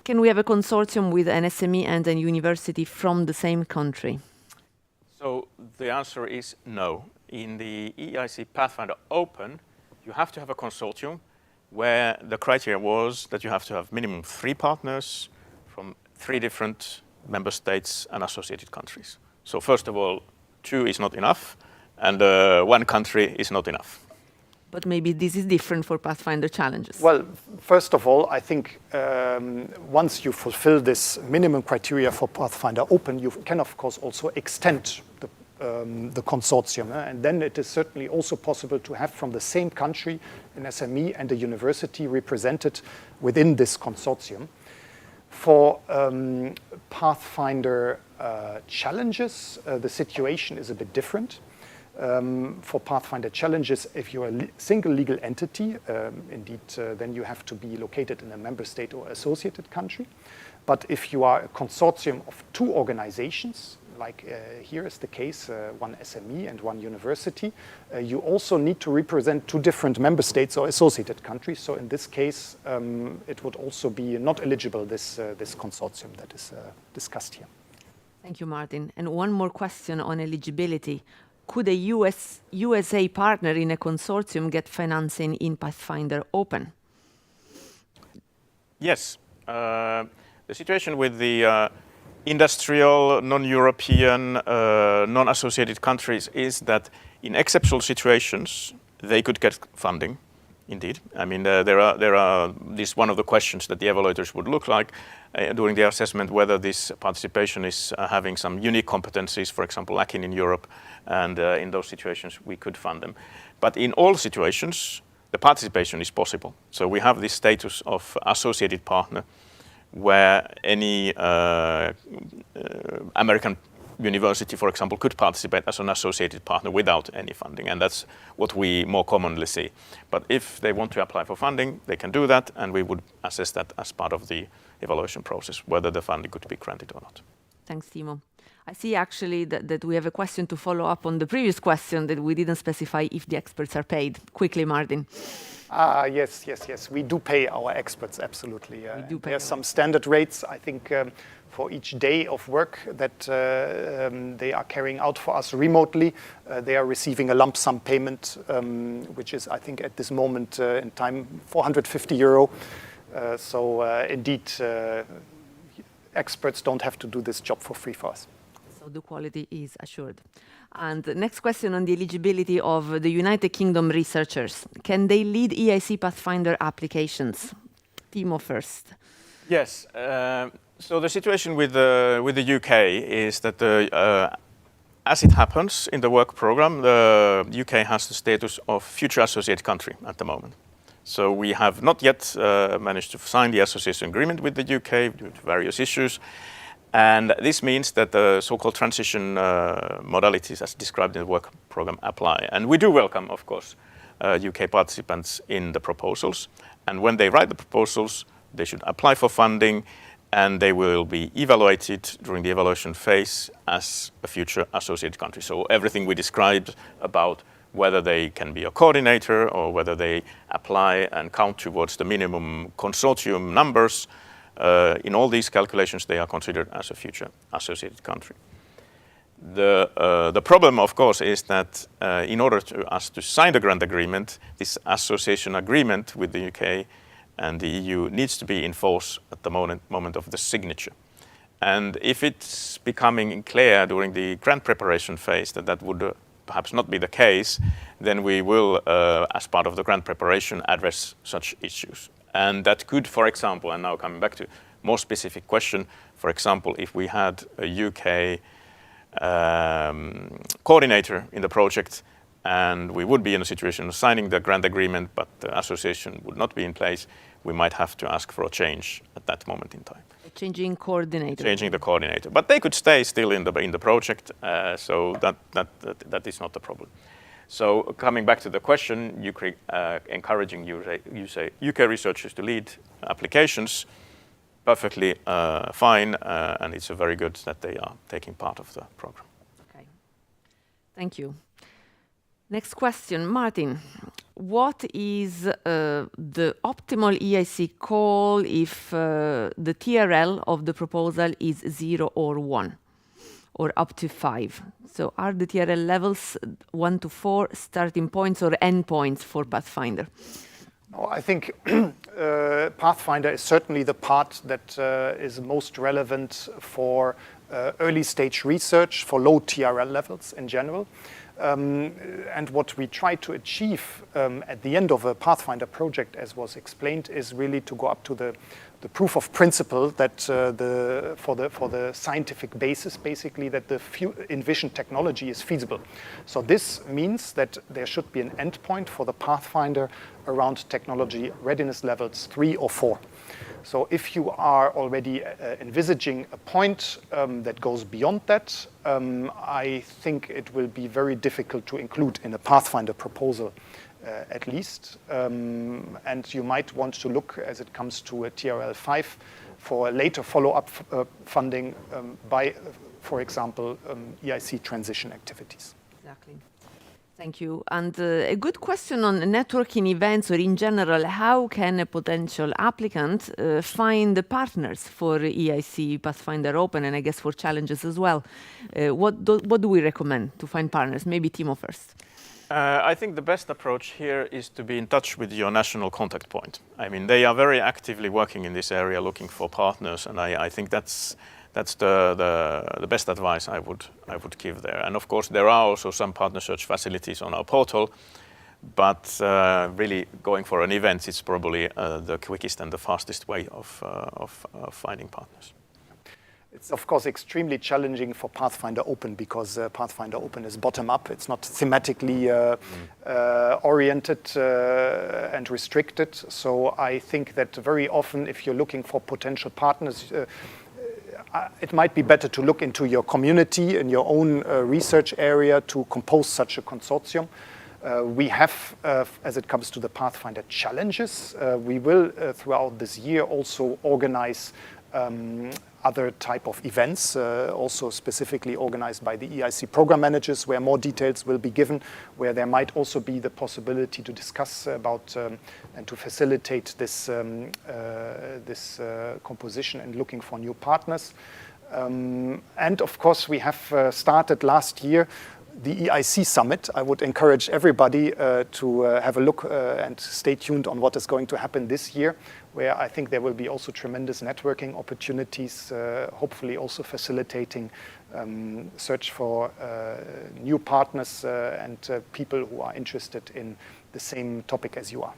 can we have a consortium with an SME and a university from the same country? So the answer is no. In the EIC Pathfinder Open, you have to have a consortium where the criteria was that you have to have minimum 3 partners from 3 different member states and associated countries. So first of all, 2 is not enough, and 1 country is not enough. But maybe this is different for Pathfinder Challenges. Well, first of all, I think once you fulfill this minimum criteria for Pathfinder Open, you can, of course, also extend the consortium. And then it is certainly also possible to have from the same country an SME and a university represented within this consortium. For Pathfinder Challenges, the situation is a bit different. For Pathfinder Challenges, if you're a single legal entity, indeed, then you have to be located in a member state or associated country. But if you are a consortium of 2 organizations, like here is the case, 1 SME and 1 university, you also need to represent 2 different member states or associated countries. So in this case, it would also be not eligible, this consortium that is discussed here. Thank you, Martin. And one more question on eligibility. Could a USA partner in a consortium get financing in Pathfinder Open? Yes. The situation with the industrial, non-European, non-associated countries is that in exceptional situations, they could get funding. Indeed, I mean this is one of the questions that the evaluators would look like during the assessment, whether this participation is having some unique competencies, for example, lacking in Europe, and in those situations we could fund them. But in all situations, the participation is possible. So we have this status of associated partner, where any American university, for example, could participate as an associated partner without any funding, and that's what we more commonly see. But if they want to apply for funding, they can do that, and we would assess that as part of the evaluation process, whether the funding could be granted or not. Thanks, Timo. I see actually that we have a question to follow up on the previous question that we didn't specify if the experts are paid. Quickly, Martin. Yes. We do pay our experts, absolutely. There are some standard rates, I think, for each day of work that they are carrying out for us remotely. They are receiving a lump sum payment, which is, I think, at this moment in time, €450. Indeed, experts don't have to do this job for free for us. So the quality is assured. And the next question on the eligibility of the United Kingdom researchers. Can they lead EIC Pathfinder applications? Timo first. Yes. So the situation with the UK is that as it happens in the work program, the UK has the status of future associate country at the moment. So we have not yet managed to sign the association agreement with the UK due to various issues. And this means that the so-called transition modalities as described in the work program apply. And we do welcome, of course, UK participants in the proposals. And when they write the proposals, they should apply for funding, and they will be evaluated during the evaluation phase as a future associated country. So everything we described about whether they can be a coordinator or whether they apply and count towards the minimum consortium numbers, in all these calculations, they are considered as a future associated country. The problem, of course, is that in order for us to sign the grant agreement, this association agreement with the UK and the EU needs to be in force at the moment of the signature. And if it's becoming clear during the grant preparation phase that that would perhaps not be the case, then we will, as part of the grant preparation, address such issues. And that could, for example, and now coming back to more specific question, for example, if we had a UK coordinator in the project and we would be in a situation of signing the grant agreement, but the association would not be in place, we might have to ask for a change at that moment in time. Changing coordinator. Changing the coordinator. But they could stay still in the project, so that is not the problem. So coming back to the question, encouraging UK researchers to lead applications, perfectly fine, and it's very good that they are taking part of the program. Okay, thank you. Next question, Martin. What is the optimal EIC call if the TRL of the proposal is 0 or 1? Or up to 5. So are the TRL levels 1 to 4 starting points or endpoints for Pathfinder? No, I think Pathfinder is certainly the part that is most relevant for early stage research, for low TRL levels in general. And what we try to achieve at the end of a Pathfinder project, as was explained, is really to go up to the proof of principle that for the scientific basis, basically, that the envisioned technology is feasible. So this means that there should be an endpoint for the Pathfinder around technology readiness levels 3 or 4. So if you are already envisaging a point that goes beyond that, I think it will be very difficult to include in a Pathfinder proposal. At least, and you might want to look, as it comes to a TRL 5, for later follow-up funding by, for example, EIC transition activities. Exactly. Thank you. And a good question on networking events, or in general, how can a potential applicant find the partners for EIC Pathfinder Open, and I guess for challenges as well? What do we recommend to find partners? Maybe Timo first. I think the best approach here is to be in touch with your national contact point. I mean, they are very actively working in this area looking for partners, and I think that's That's the best advice I would give there. And of course, there are also some partner search facilities on our portal, but really going for an event is probably the quickest and the fastest way of finding partners. It's of course extremely challenging for Pathfinder Open because Pathfinder Open is bottom up. It's not thematically oriented and restricted. So I think that very often if you're looking for potential partners, it might be better to look into your community in your own research area to compose such a consortium. We have, as it comes to the Pathfinder challenges, we will throughout this year also organize other type of events, also specifically organized by the EIC program managers, where more details will be given, where there might also be the possibility to discuss about and to facilitate this, composition and looking for new partners. And of course, we have started last year the EIC Summit. I would encourage everybody to have a look and stay tuned on what is going to happen this year, where I think there will be also tremendous networking opportunities, hopefully also facilitating search for new partners and people who are interested in the same topic as you are.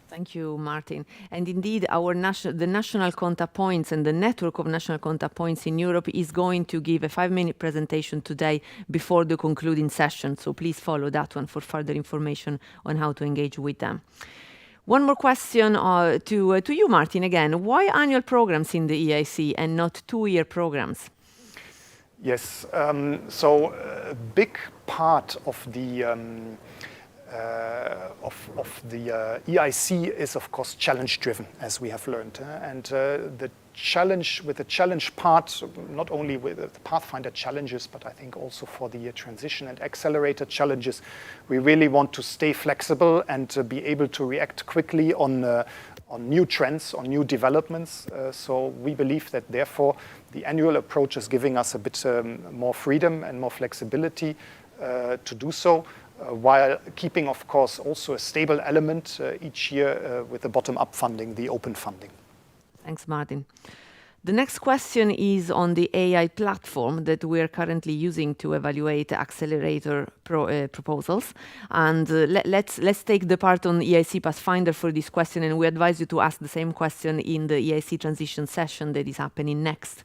Thank you, Martin. And indeed, the national contact points and the network of national contact points in Europe is going to give a 5-minute presentation today before the concluding session. So please follow that one for further information on how to engage with them. One more question to you, Martin, again. Why annual programs in the EIC and not 2-year programs? Yes, so a big part of the EIC is, of course, challenge-driven, as we have learned. And the challenge part, not only with the Pathfinder challenges, but I think also for the Transition and Accelerator challenges, we really want to stay flexible and to be able to react quickly on new trends, on new developments. So we believe that, therefore, the annual approach is giving us a bit more freedom and more flexibility to do so, while keeping, of course, also a stable element each year with the bottom-up funding, the open funding. Thanks, Martin. The next question is on the AI platform that we are currently using to evaluate accelerator proposals. And let's take the part on EIC Pathfinder for this question, and we advise you to ask the same question in the EIC Transition session that is happening next.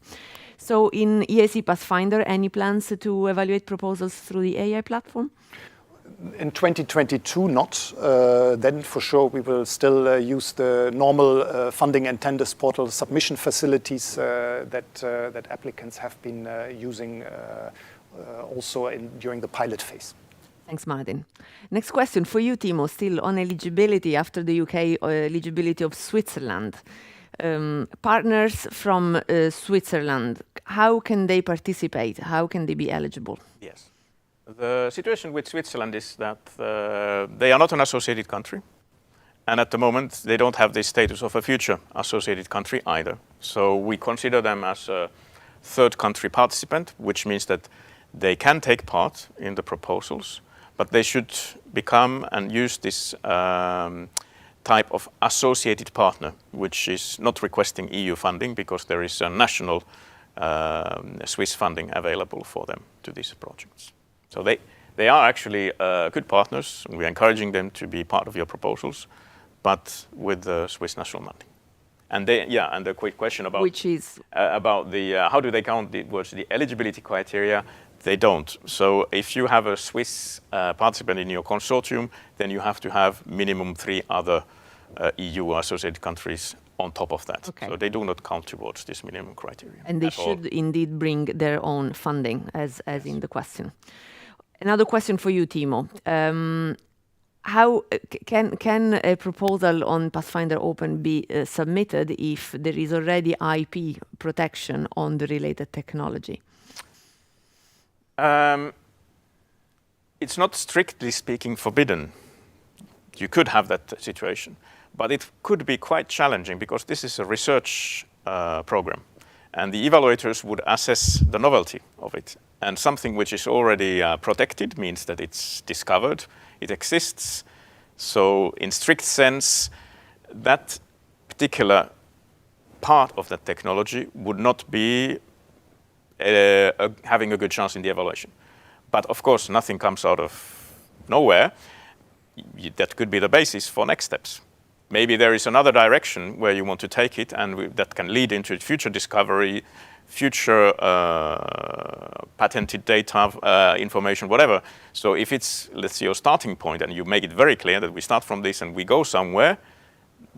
So in EIC Pathfinder, any plans to evaluate proposals through the AI platform? In 2022, not. Then for sure we will still use the normal funding and tenders portal submission facilities that applicants have been using also during the pilot phase. Thanks, Martin. Next question for you, Timo, still on eligibility after the UK eligibility of Switzerland. Partners from Switzerland, how can they participate? How can they be eligible? Yes. The situation with Switzerland is that they are not an associated country, and at the moment they don't have the status of a future associated country either. So we consider them as a third country participant, which means that they can take part in the proposals, but they should become and use this type of associated partner, which is not requesting EU funding because there is a national Swiss funding available for them to these projects. So they are actually good partners. We're encouraging them to be part of your proposals, but with the Swiss national money. And and the quick question about which is about the how do they count the eligibility criteria? They don't. So if you have a Swiss participant in your consortium, then you have to have minimum 3 other EU associated countries on top of that. Okay. So they do not count towards this minimum criteria. And they should indeed bring their own funding, as in the question. Another question for you, Timo. How can a proposal on Pathfinder Open be submitted if there is already IP protection on the related technology? It's not strictly speaking forbidden. You could have that situation, but it could be quite challenging because this is a research program, and the evaluators would assess the novelty of it. And something which is already protected means that it's discovered, it exists. So in strict sense, that particular part of that technology would not be having a good chance in the evaluation. But of course, nothing comes out of nowhere. That could be the basis for next steps. Maybe there is another direction where you want to take it, and that can lead into future discovery, future patented data, information, whatever. So if it's, let's say, your starting point, and you make it very clear that we start from this and we go somewhere,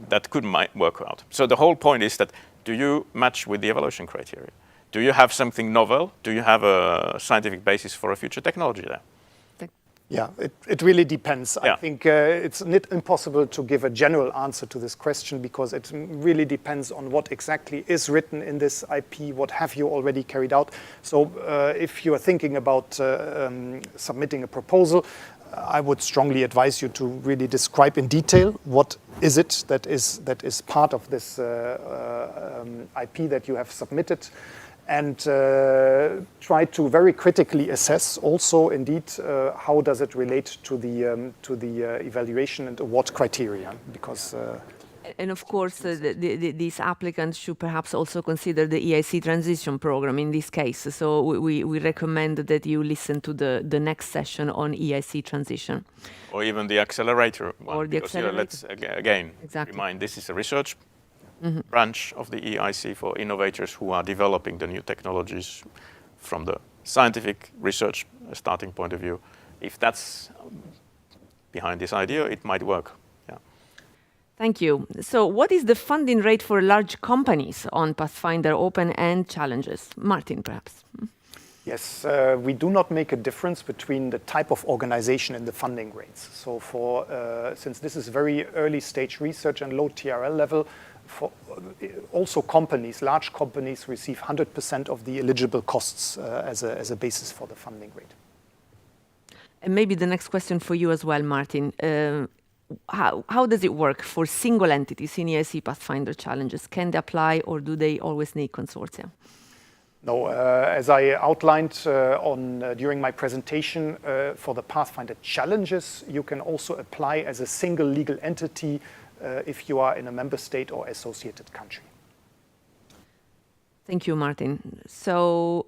that might work out. So the whole point is that, do you match with the evaluation criteria? Do you have something novel? Do you have a scientific basis for a future technology there? Yeah, it really depends. Yeah. I think it's impossible to give a general answer to this question, because it really depends on what exactly is written in this IP, what have you already carried out. So if you are thinking about submitting a proposal, I would strongly advise you to really describe in detail what is it that is part of this IP that you have submitted, and try to very critically assess also indeed how does it relate to the evaluation and award criteria, because and of course, these applicants should perhaps also consider the EIC Transition program in this case. So we recommend that you listen to the next session on EIC Transition. Or even the Accelerator one. Or the because, Accelerator. let's again remind, this is a research branch of the EIC for innovators who are developing the new technologies from the scientific research starting point of view. If that's behind this idea, it might work. Thank you. So what is the funding rate for large companies on Pathfinder Open and Challenges? Martin, perhaps. Yes, we do not make a difference between the type of organization and the funding rates. So since this is very early stage research and low TRL level, also companies, large companies, receive 100% of the eligible costs as a basis for the funding rate. And maybe the next question for you as well, Martin. How does it work for single entities in EIC Pathfinder Challenges? Can they apply, or do they always need consortia? No, as I outlined during my presentation, for the Pathfinder Challenges, you can also apply as a single legal entity if you are in a member state or associated country. Thank you, Martin. So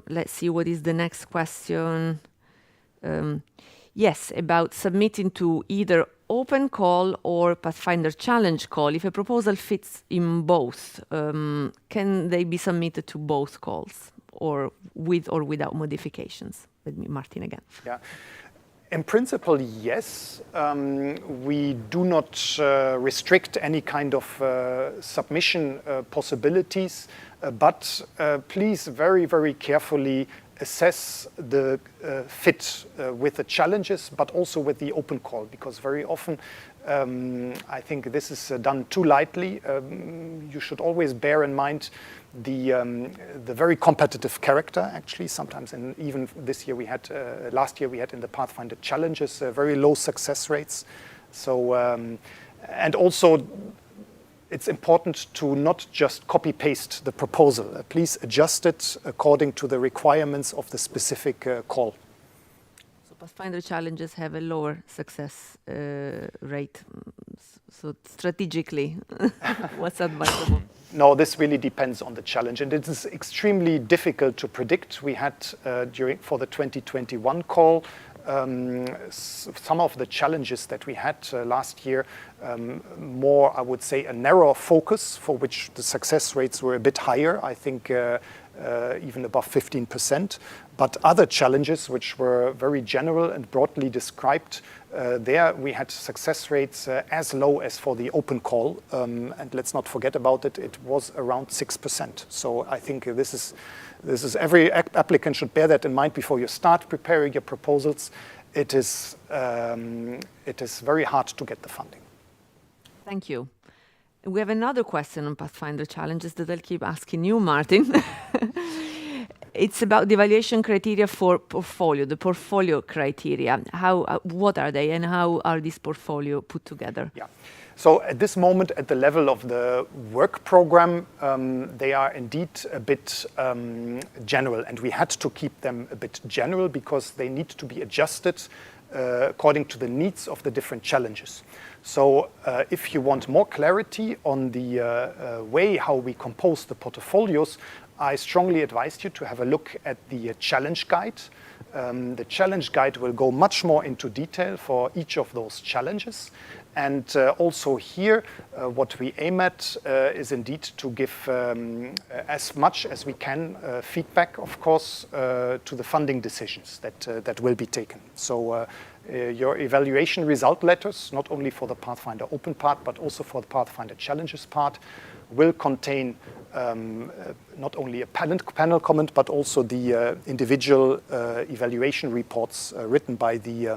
let's see, what is the next question? Yes, about submitting to either open call or Pathfinder Challenge call. If a proposal fits in both, can they be submitted to both calls, or with or without modifications? Let me, Martin, again. Yeah. In principle, yes. We do not restrict any kind of submission possibilities, but please very, very carefully assess the fit with the challenges, but also with the open call, because very often I think this is done too lightly. You should always bear in mind the very competitive character, actually. Sometimes, and even this year we had, last year we had in the Pathfinder Challenges very low success rates. So, and also, it's important to not just copy-paste the proposal. Please adjust it according to the requirements of the specific call. So Pathfinder Challenges have a lower success rate. So strategically, what's advisable? No, this really depends on the challenge, and it is extremely difficult to predict. We had for the 2021 call, some of the challenges that we had last year, more, I would say, a narrow focus, for which the success rates were a bit higher, I think even above 15%. But other challenges, which were very general and broadly described, there we had success rates as low as for the open call. And let's not forget about it, it was around 6%. So I think this is every applicant should bear that in mind before you start preparing your proposals. It is very hard to get the funding. Thank you. We have another question on Pathfinder Challenges that I'll keep asking you, Martin. It's about the evaluation criteria for portfolio, the portfolio criteria. What are they, and how are these portfolio put together? Yeah. So at this moment, at the level of the work program, they are indeed a bit general, and we had to keep them a bit general because they need to be adjusted according to the needs of the different challenges. So if you want more clarity on the way how we compose the portfolios, I strongly advise you to have a look at the challenge guide. The challenge guide will go much more into detail for each of those challenges. And also here, what we aim at is indeed to give as much as we can feedback, of course, to the funding decisions that will be taken. So your evaluation result letters, not only for the Pathfinder Open part, but also for the Pathfinder Challenges part, will contain not only a panel comment, but also the individual evaluation reports written by the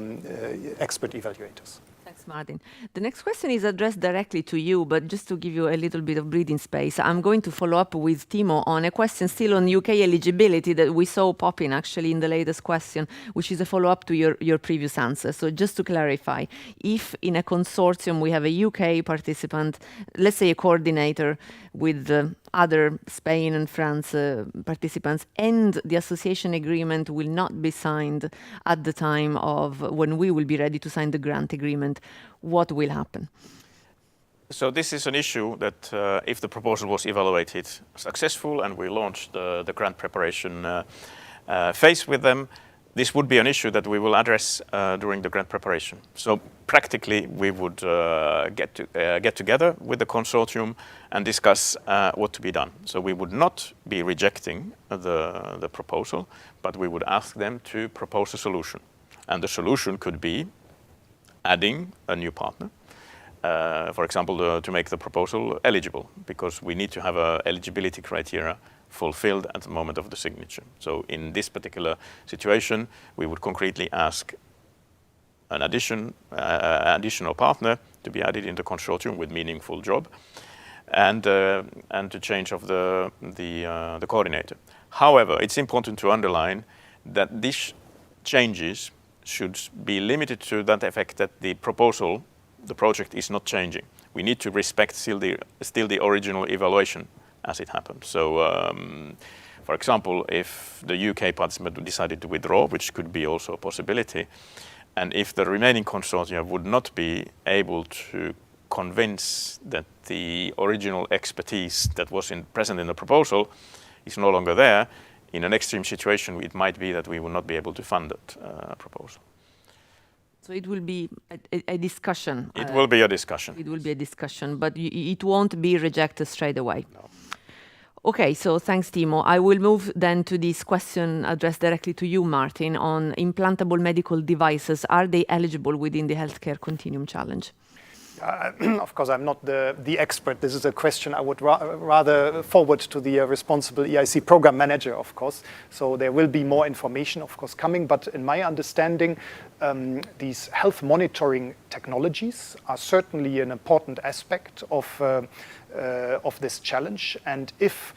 expert evaluators. Thanks, Martin. The next question is addressed directly to you, but just to give you a little bit of breathing space, I'm going to follow up with Timo on a question still on UK eligibility that we saw popping actually in the latest question, which is a follow-up to your previous answer. So just to clarify, if in a consortium we have a UK participant, let's say a coordinator with other Spain and France participants, and the association agreement will not be signed at the time of when we will be ready to sign the grant agreement, what will happen? So this is an issue that if the proposal was evaluated successful and we launched the grant preparation phase with them, this would be an issue that we will address during the grant preparation. So practically, we would get together with the consortium and discuss what to be done. So we would not be rejecting the proposal, but we would ask them to propose a solution. And the solution could be adding a new partner, for example, to make the proposal eligible, because we need to have eligibility criteria fulfilled at the moment of the signature. So in this particular situation, we would concretely ask an additional partner to be added in the consortium with meaningful job, and to change of the coordinator. However, it's important to underline that these changes should be limited to that effect that the project is not changing. We need to respect still the original evaluation as it happened. So, for example, if the UK participant decided to withdraw, which could be also a possibility, and if the remaining consortia would not be able to convince that the original expertise that was present in the proposal is no longer there, in an extreme situation, it might be that we will not be able to fund that proposal. So it will be a discussion. It will be a discussion. It will be a discussion, but it won't be rejected straight away. No. Okay, so thanks, Timo. I will move then to this question addressed directly to you, Martin, on implantable medical devices. Are they eligible within the healthcare continuum challenge? Of course, I'm not the expert. This is a question I would rather forward to the responsible EIC program manager, of course. So there will be more information, of course, coming. But in my understanding, these health monitoring technologies are certainly an important aspect of this challenge. And if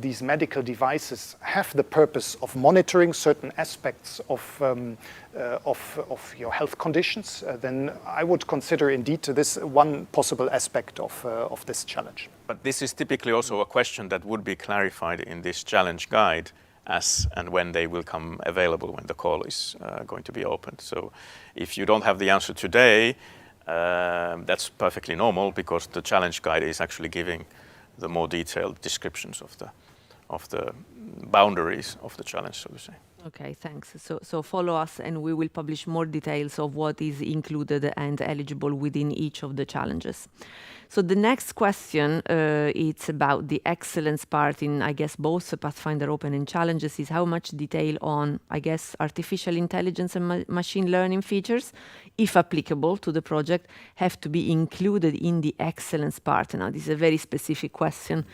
these medical devices have the purpose of monitoring certain aspects of your health conditions, then I would consider indeed this one possible aspect of this challenge. But this is typically also a question that would be clarified in this challenge guide as and when they will come available, when the call is going to be opened. So if you don't have the answer today, that's perfectly normal, because the challenge guide is actually giving the more detailed descriptions of the boundaries of the challenge, so to say. Okay, thanks. So follow us and we will publish more details of what is included and eligible within each of the challenges. So the next question, it's about the excellence part in, I guess, both Pathfinder Open and Challenges, is how much detail on, I guess, artificial intelligence and machine learning features, if applicable to the project, have to be included in the excellence part. Now, this is a very specific question.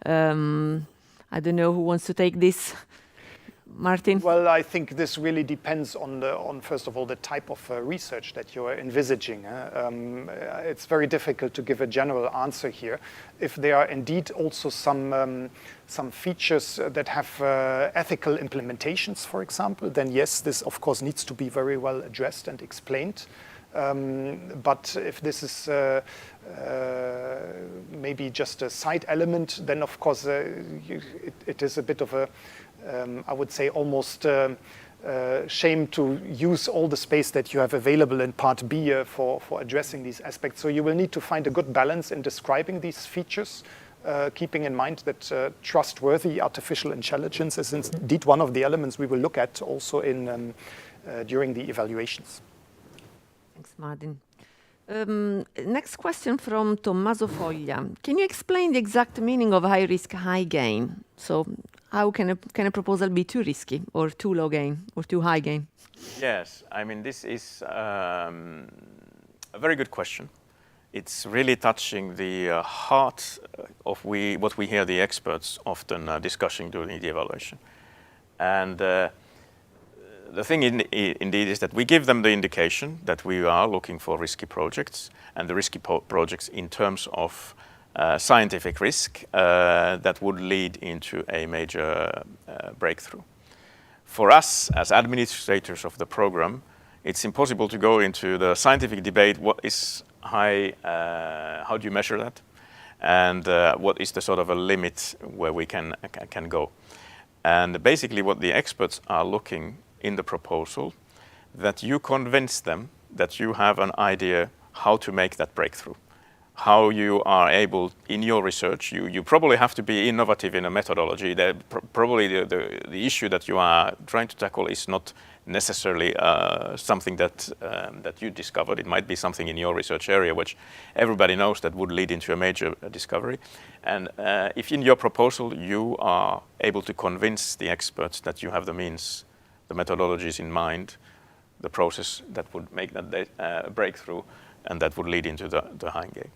I don't know who wants to take this. Martin? Well, I think this really depends on first of all, the type of research that you are envisaging. It's very difficult to give a general answer here. If there are indeed also some features that have ethical implementations, for example, then yes, this of course needs to be very well addressed and explained. But if this is maybe just a side element, then of course it is a bit of a I would say almost shame to use all the space that you have available in part B for addressing these aspects. So you will need to find a good balance in describing these features keeping in mind that trustworthy artificial intelligence is indeed one of the elements we will look at also in during the evaluations. Thanks, Martin. Next question from Tommaso Foglia. Can you explain the exact meaning of high risk, high gain? So how can a proposal be too risky or too low gain or too high gain? Yes, I mean, this is a very good question. It's really touching the heart of what we hear the experts often discussing during the evaluation. And the thing indeed is that we give them the indication that we are looking for risky projects, and the risky projects in terms of scientific risk that would lead into a major breakthrough. For us, as administrators of the program, it's impossible to go into the scientific debate, what is high, how do you measure that? And what is the sort of a limit where we can go? And basically what the experts are looking in the proposal, that you convince them that you have an idea how to make that breakthrough. How you are able, in your research, you probably have to be innovative in a methodology. Probably the issue that you are trying to tackle is not necessarily something that you discovered. It might be something in your research area which everybody knows that would lead into a major discovery. And if in your proposal you are able to convince the experts that you have the means, the methodologies in mind, the process that would make that breakthrough, and that would lead into the high gain.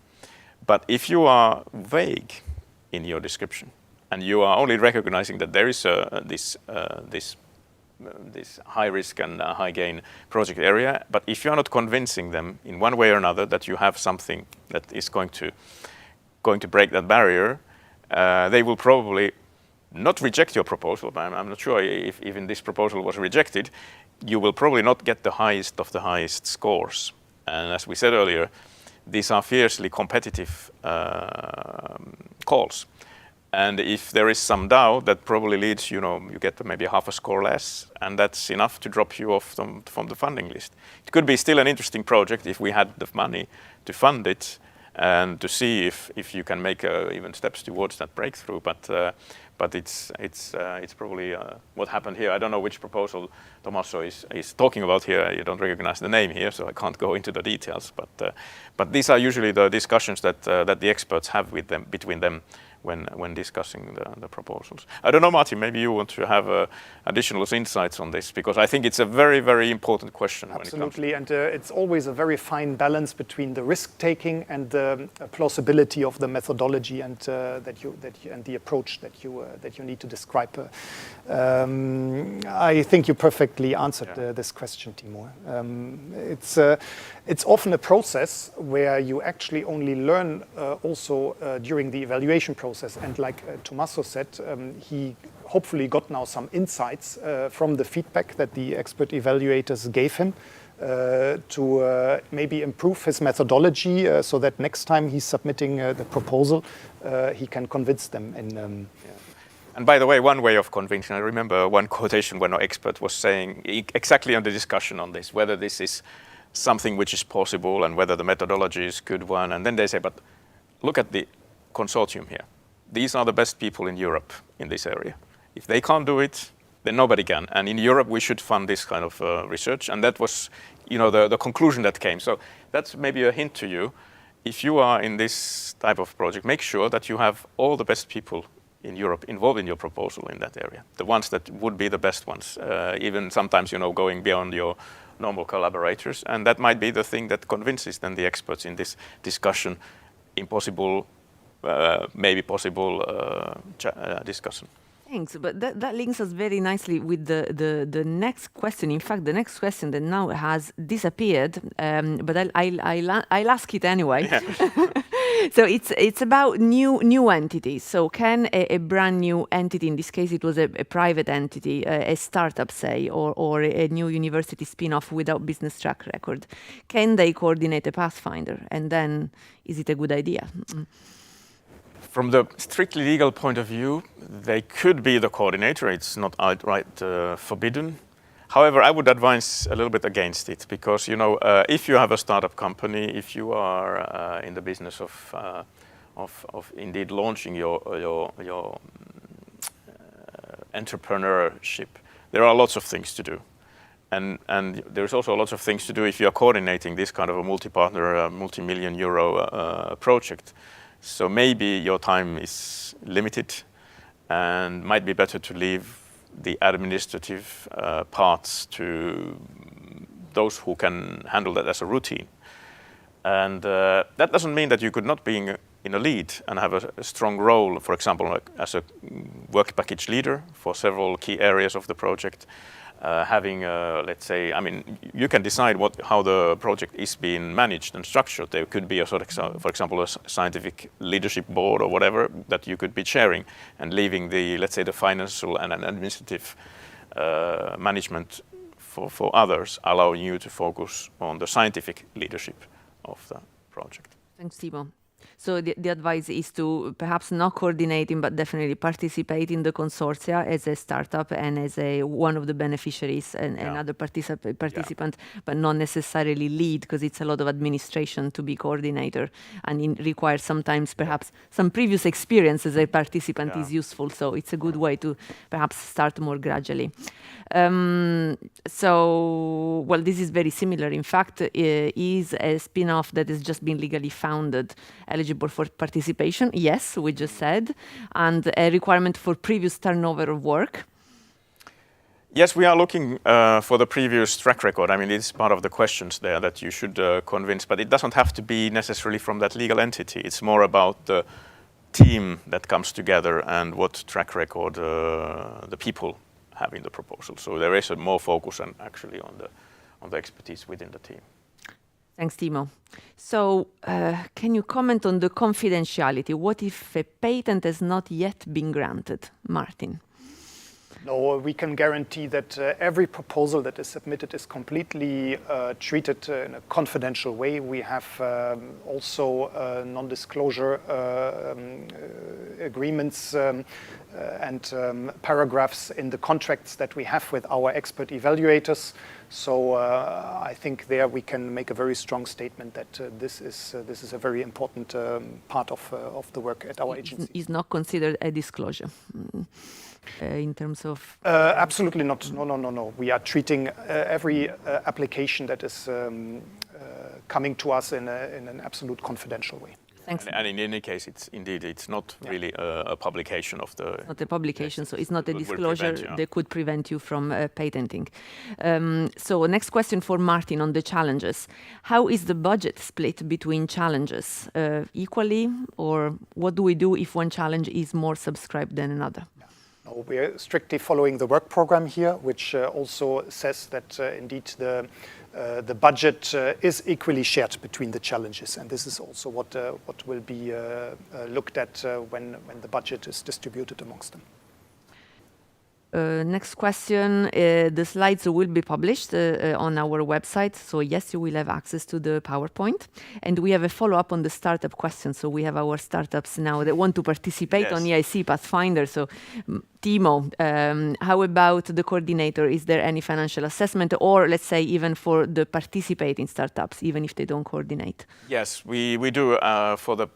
But if you are vague in your description, and you are only recognizing that there is this high risk and high gain project area, but if you are not convincing them in one way or another that you have something that is going to break that barrier, they will probably not reject your proposal. I'm not sure if even this proposal was rejected. You will probably not get the highest of the highest scores. And as we said earlier, these are fiercely competitive calls. And if there is some doubt, that probably leads, you get maybe half a score less, and that's enough to drop you off from the funding list. It could be still an interesting project if we had the money to fund it and to see if you can make even steps towards that breakthrough. But it's probably what happened here. I don't know which proposal Tommaso is talking about here. You don't recognize the name here, so I can't go into the details. But these are usually the discussions that the experts have between them when discussing the proposals. I don't know, Martin, maybe you want to have additional insights on this, because I think it's a very, very important question. Absolutely, and it's always a very fine balance between the risk-taking and the plausibility of the methodology and and the approach that you need to describe. I think you perfectly answered this question, Timo. It's often a process where you actually only learn also during the evaluation process. And like Tommaso said, he hopefully got now some insights from the feedback that the expert evaluators gave him to maybe improve his methodology so that next time he's submitting the proposal, he can convince them. And by the way, one way of convincing, I remember one quotation when our expert was saying exactly on the discussion on this, whether this is something which is possible and whether the methodology is a good one. And then they say, but look at the consortium here. These are the best people in Europe in this area. If they can't do it, then nobody can. And in Europe, we should fund this kind of research. And that was, the conclusion that came. So that's maybe a hint to you. If you are in this type of project, make sure that you have all the best people in Europe involved in your proposal in that area. The ones that would be the best ones, even sometimes, going beyond your normal collaborators. And that might be the thing that convinces then the experts in this discussion, impossible, maybe possible discussion. Thanks, but that links us very nicely with the next question. In fact, the next question that now has disappeared, but I'll ask it anyway. Yeah. So it's about new entities. So can a brand new entity, in this case it was a private entity, a startup say, or a new university spin-off without business track record, can they coordinate a Pathfinder? And then is it a good idea? From the strictly legal point of view, they could be the coordinator. It's not outright forbidden. However, I would advise a little bit against it because, if you have a startup company, if you are in the business of of indeed launching your entrepreneurship, there are lots of things to do. And there's also lots of things to do if you're coordinating this kind of a multi-partner, multi-million euro project. So maybe your time is limited and might be better to leave the administrative parts to those who can handle that as a routine. And that doesn't mean that you could not be in a lead and have a strong role, for example, like as a work package leader for several key areas of the project. Having, let's say, I mean, you can decide how the project is being managed and structured. There could be a sort of, for example, a scientific leadership board or whatever that you could be chairing, and leaving the, let's say, the financial and administrative management for others, allowing you to focus on the scientific leadership of the project. Thanks, Timo. So the advice is to perhaps not coordinating, but definitely participate in the consortia as a startup and as one of the beneficiaries and another participant, but not necessarily lead, because it's a lot of administration to be coordinator, and it requires sometimes perhaps some previous experience as a participant is useful. So it's a good way to perhaps start more gradually. So, well, this is very similar. In fact, is a spin-off that has just been legally founded, eligible for participation? Yes, we just said. And a requirement for previous turnover of work? Yes, we are looking for the previous track record. I mean, it's part of the questions there that you should convince, but it doesn't have to be necessarily from that legal entity. It's more about the team that comes together and what track record the people have in the proposal. So there is a more focus on actually on the expertise within the team. Thanks, Timo. So can you comment on the confidentiality? What if a patent has not yet been granted? Martin. No, we can guarantee that every proposal that is submitted is completely treated in a confidential way. We have also non-disclosure agreements and paragraphs in the contracts that we have with our expert evaluators. So I think there we can make a very strong statement that this is a very important part of the work at our agency. Is not considered a disclosure. In terms of... absolutely not. No. We are treating every application that is coming to us in an absolute confidential way. Thanks. And in any case, it's not really a publication of the... It's not a publication, so it's not a disclosure that could prevent you from patenting. So next question for Martin on the challenges. How is the budget split between challenges? Equally, or what do we do if one challenge is more subscribed than another? No, we are strictly following the work program here, which also says that indeed the budget is equally shared between the challenges, and this is also what will be looked at when the budget is distributed amongst them. Next question. The slides will be published on our website. So yes, you will have access to the PowerPoint. And we have a follow-up on the startup question. So we have our startups now that want to participate on EIC Pathfinder. So Timo, how about the coordinator? Is there any financial assessment, or let's say even for the participating startups, even if they don't coordinate? Yes, we do for the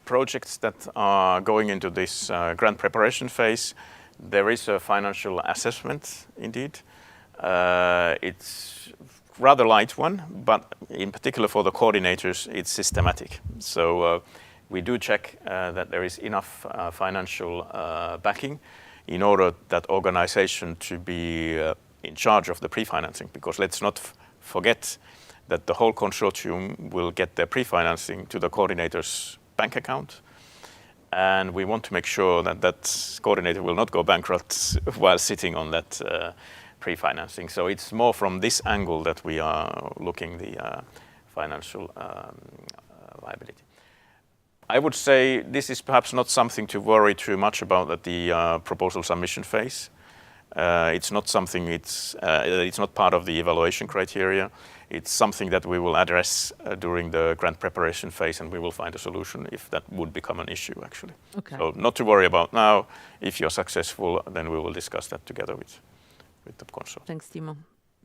projects that are going into this grant preparation phase. There is a financial assessment, indeed. It's rather light one, but in particular for the coordinators, it's systematic. So we do check that there is enough financial backing in order that organization to be in charge of the pre-financing, because let's not forget that the whole consortium will get their pre-financing to the coordinator's bank account. And we want to make sure that that coordinator will not go bankrupt while sitting on that pre-financing. So it's more from this angle that we are looking the financial liability. I would say this is perhaps not something to worry too much about at the proposal submission phase. It's not something, it's not part of the evaluation criteria. It's something that we will address during the grant preparation phase, and we will find a solution if that would become an issue, actually. Okay. So not to worry about now. If you're successful, then we will discuss that together with the consortium. Thanks, Timo.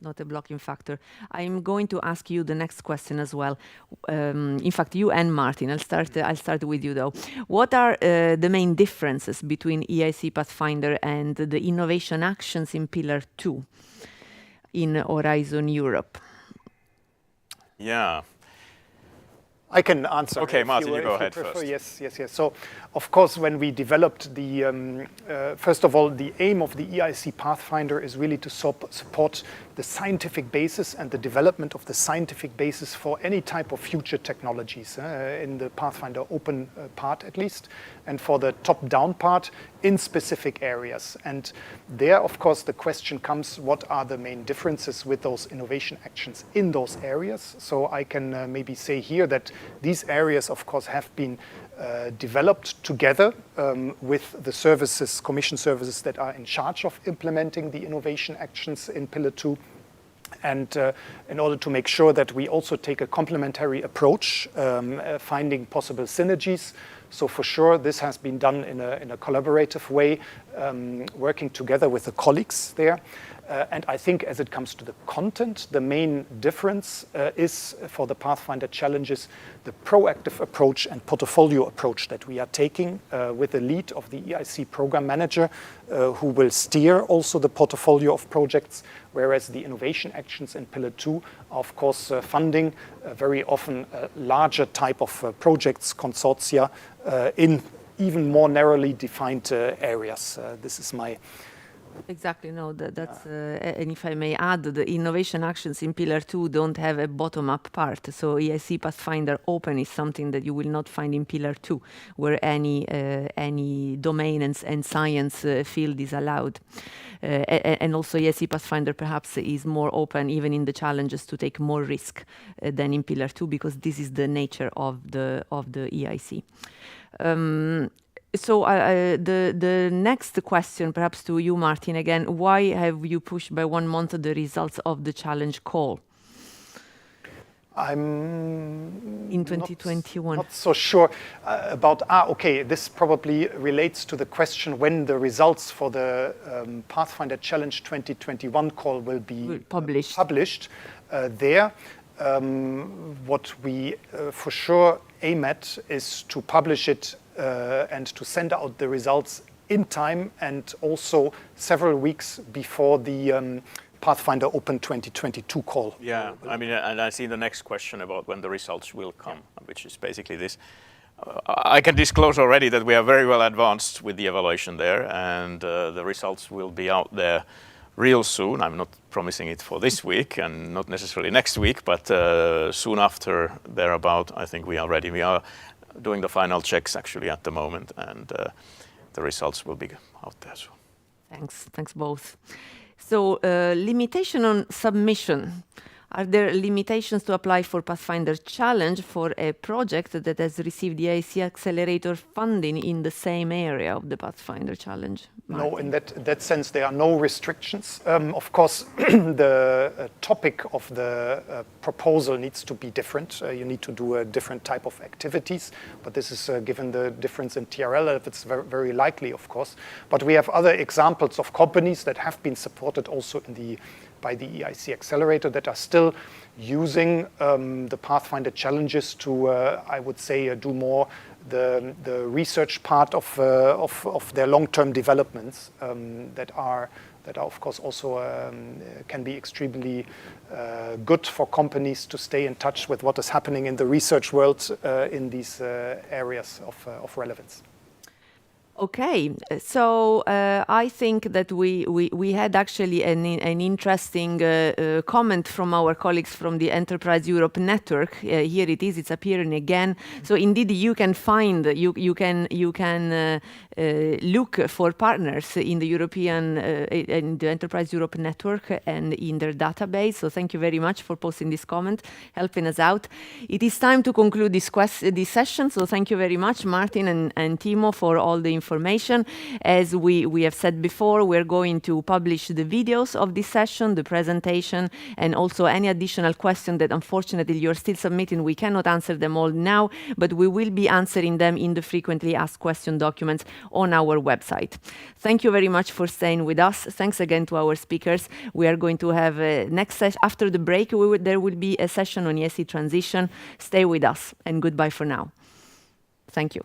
not a blocking factor. I'm going to ask you the next question as well. In fact, you and Martin. I'll start with you though. What are the main differences between EIC Pathfinder and the innovation actions in Pillar 2 in Horizon Europe? Yeah. I can answer. Okay, Martin, you go if ahead prefer. first. Yes. So, of course, when we developed the, first of all, the aim of the EIC Pathfinder is really to support the scientific basis and the development of the scientific basis for any type of future technologies, in the Pathfinder open part at least, and for the top-down part in specific areas. And there, of course, the question comes, what are the main differences with those innovation actions in those areas? So I can maybe say here that these areas, of course, have been developed together with the services, commission services that are in charge of implementing the innovation actions in Pillar 2. And in order to make sure that we also take a complementary approach, finding possible synergies. So for sure, this has been done in a collaborative way, working together with the colleagues there. And I think as it comes to the content, the main difference is for the Pathfinder challenges, the proactive approach and portfolio approach that we are taking with the lead of the EIC program manager, who will steer also the portfolio of projects, whereas the innovation actions in Pillar 2 are, of course, funding very often larger type of projects, consortia, in even more narrowly defined areas. This is my... Exactly, no, that's, and if I may add, the innovation actions in Pillar 2 don't have a bottom-up part. So EIC Pathfinder Open is something that you will not find in Pillar 2, where any domain and science field is allowed. And also EIC Pathfinder perhaps is more open even in the challenges to take more risk than in Pillar 2, because this is the nature of the EIC. So the next question, perhaps to you, Martin, again, why have you pushed by 1 month the results of the challenge call? I'm in 2021. Not so sure about, okay, this probably relates to the question when the results for the Pathfinder Challenge 2021 call will be published. There, what we for sure aim at is to publish it and to send out the results in time, and also several weeks before the Pathfinder Open 2022 call. Yeah, I mean, and I see the next question about when the results will come, which is basically this. I can disclose already that we are very well advanced with the evaluation there, and the results will be out there real soon. I'm not promising it for this week and not necessarily next week, but soon after thereabout, I think we are ready. We are doing the final checks actually at the moment, and the results will be out there soon. Thanks both. So limitation on submission. Are there limitations to apply for Pathfinder Challenge for a project that has received the EIC Accelerator funding in the same area of the Pathfinder Challenge? Martin? No, in that sense, there are no restrictions. Of course, the topic of the proposal needs to be different. You need to do a different type of activities, but this is given the difference in TRL, it's very, very likely, of course. But we have other examples of companies that have been supported also by the EIC Accelerator that are still using the Pathfinder challenges to, I would say, do more the research part of their long-term developments that are of course also can be extremely good for companies to stay in touch with what is happening in the research world in these areas of relevance. Okay, so I think that we had actually an interesting comment from our colleagues from the Enterprise Europe Network. Here it is, it's appearing again. So indeed, you can find, you can look for partners in the European, in the Enterprise Europe Network and in their database. So thank you very much for posting this comment, helping us out. It is time to conclude this session. So thank you very much, Martin and Timo, for all the information information. As we have said before, we're going to publish the videos of this session, the presentation, and also any additional question that unfortunately you're still submitting. We cannot answer them all now, but we will be answering them in the frequently asked question documents on our website. Thank you very much for staying with us. Thanks again to our speakers. We are going to have a next session. After the break, there will be a session on EIC Transition. Stay with us, and goodbye for now. Thank you.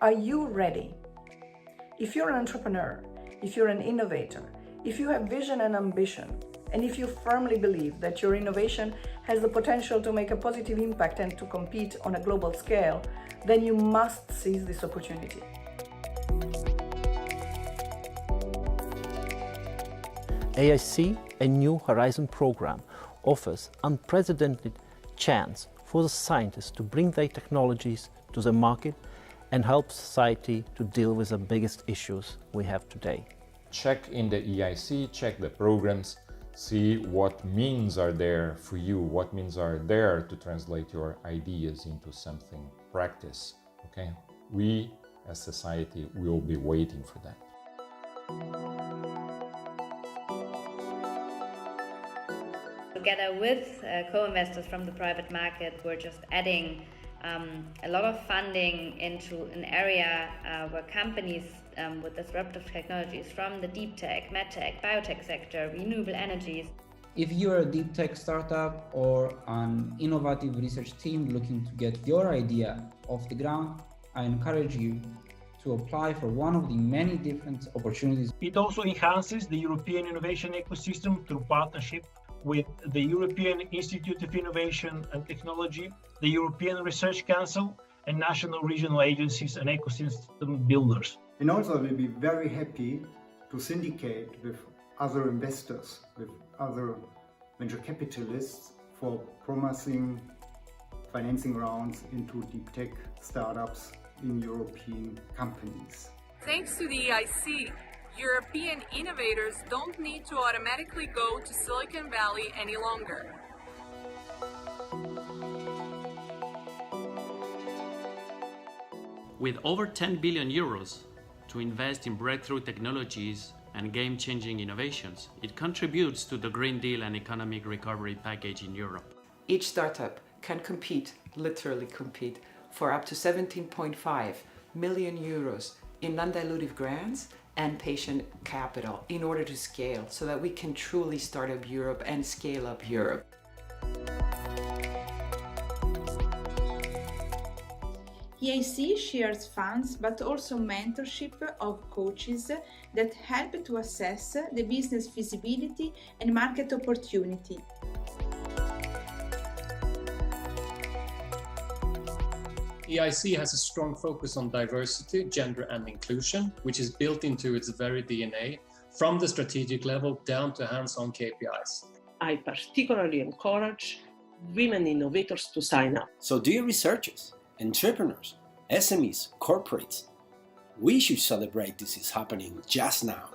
Are you ready? If you're an entrepreneur, if you're an innovator, if you have vision and ambition, and if you firmly believe that your innovation has the potential to make a positive impact and to compete on a global scale, then you must seize this opportunity. EIC, a New Horizon program, offers unprecedented chance for the scientists to bring their technologies to the market and help society to deal with the biggest issues we have today. Check in the EIC, check the programs, see what means are there for you, what means are there to translate your ideas into something practice. Okay? We as society will be waiting for that. Together with co-investors from the private market, we're just adding a lot of funding into an area where companies with disruptive technologies from the deep tech, medtech, biotech sector, renewable energies. If you're a deep tech startup or an innovative research team looking to get your idea off the ground, I encourage you to apply for one of the many different opportunities. It also enhances the European innovation ecosystem through partnership with the European Institute of Innovation and Technology, the European Research Council, and national regional agencies and ecosystem builders. And also we'll be very happy to syndicate with other investors, with other venture capitalists for promising financing rounds into deep tech startups in European companies. Thanks to the EIC, European innovators don't need to automatically go to Silicon Valley any longer. With over 10 billion euros to invest in breakthrough technologies and game-changing innovations, it contributes to the Green Deal and economic recovery package in Europe. Each startup can compete, literally compete, for up to 17.5 million euros in non-dilutive grants and patient capital in order to scale so that we can truly start up Europe and scale up Europe. EIC shares funds but also mentorship of coaches that help to assess the business feasibility and market opportunity. EIC has a strong focus on diversity, gender and inclusion, which is built into its very DNA, from the strategic level down to hands-on KPIs. I particularly encourage women innovators to sign up. So dear researchers, entrepreneurs, SMEs, corporates, we should celebrate this is happening just now.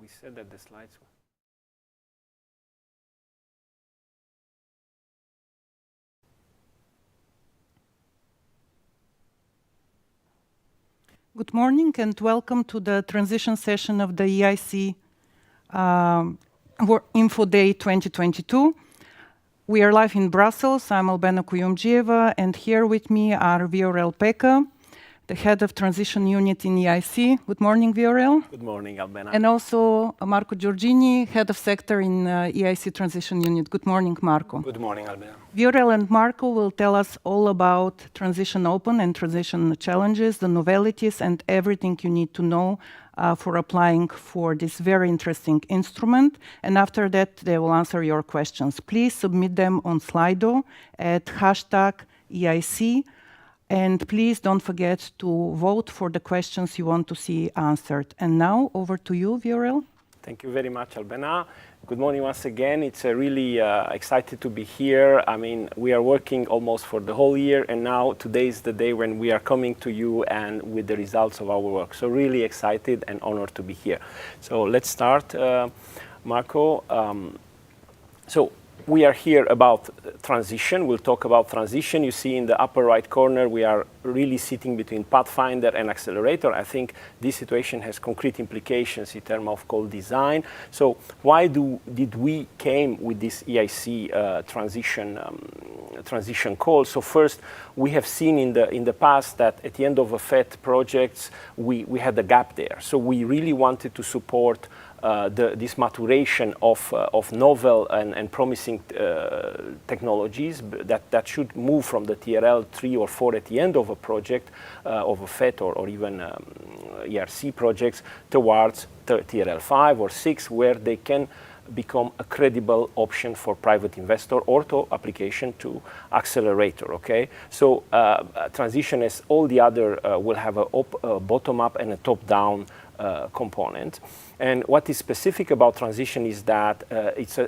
already said that the slides were. Good morning and welcome to the transition session of the EIC Info Day 2022. We are live in Brussels. I'm Albena Kuyumjieva, and here with me are Viorel Peka, the head of transition unit in EIC. Good morning, Viorel. Good morning, Albena. And also Marco Giorgini, head of sector in EIC Transition unit. Good morning, Marco. Good morning, Albena. Viorel and Marco will tell us all about Transition Open and transition challenges, the novelties, and everything you need to know for applying for this very interesting instrument. And after that, they will answer your questions. Please submit them on Slido at #EIC. And please don't forget to vote for the questions you want to see answered. And now, over to you, Viorel. Thank you very much, Albena. Good morning once again. It's really excited to be here. I mean, we are working almost for the whole year, and now today is the day when we are coming to you and with the results of our work. So really excited and honored to be here. So let's start, Marco. So we are here about transition. We'll talk about transition. You see in the upper right corner, we are really sitting between Pathfinder and Accelerator. I think this situation has concrete implications in terms of call design. So why did we came with this EIC transition call? So first, we have seen in the past that at the end of a FET projects, we had a gap there. So we really wanted to support this maturation of novel and promising technologies that should move from the TRL 3 or 4 at the end of a project, of a FET or even ERC projects, towards TRL 5 or 6, where they can become a credible option for private investor or to application to Accelerator, okay? So transition, as all the other, will have a bottom-up and a top-down component. And what is specific about transition is that it's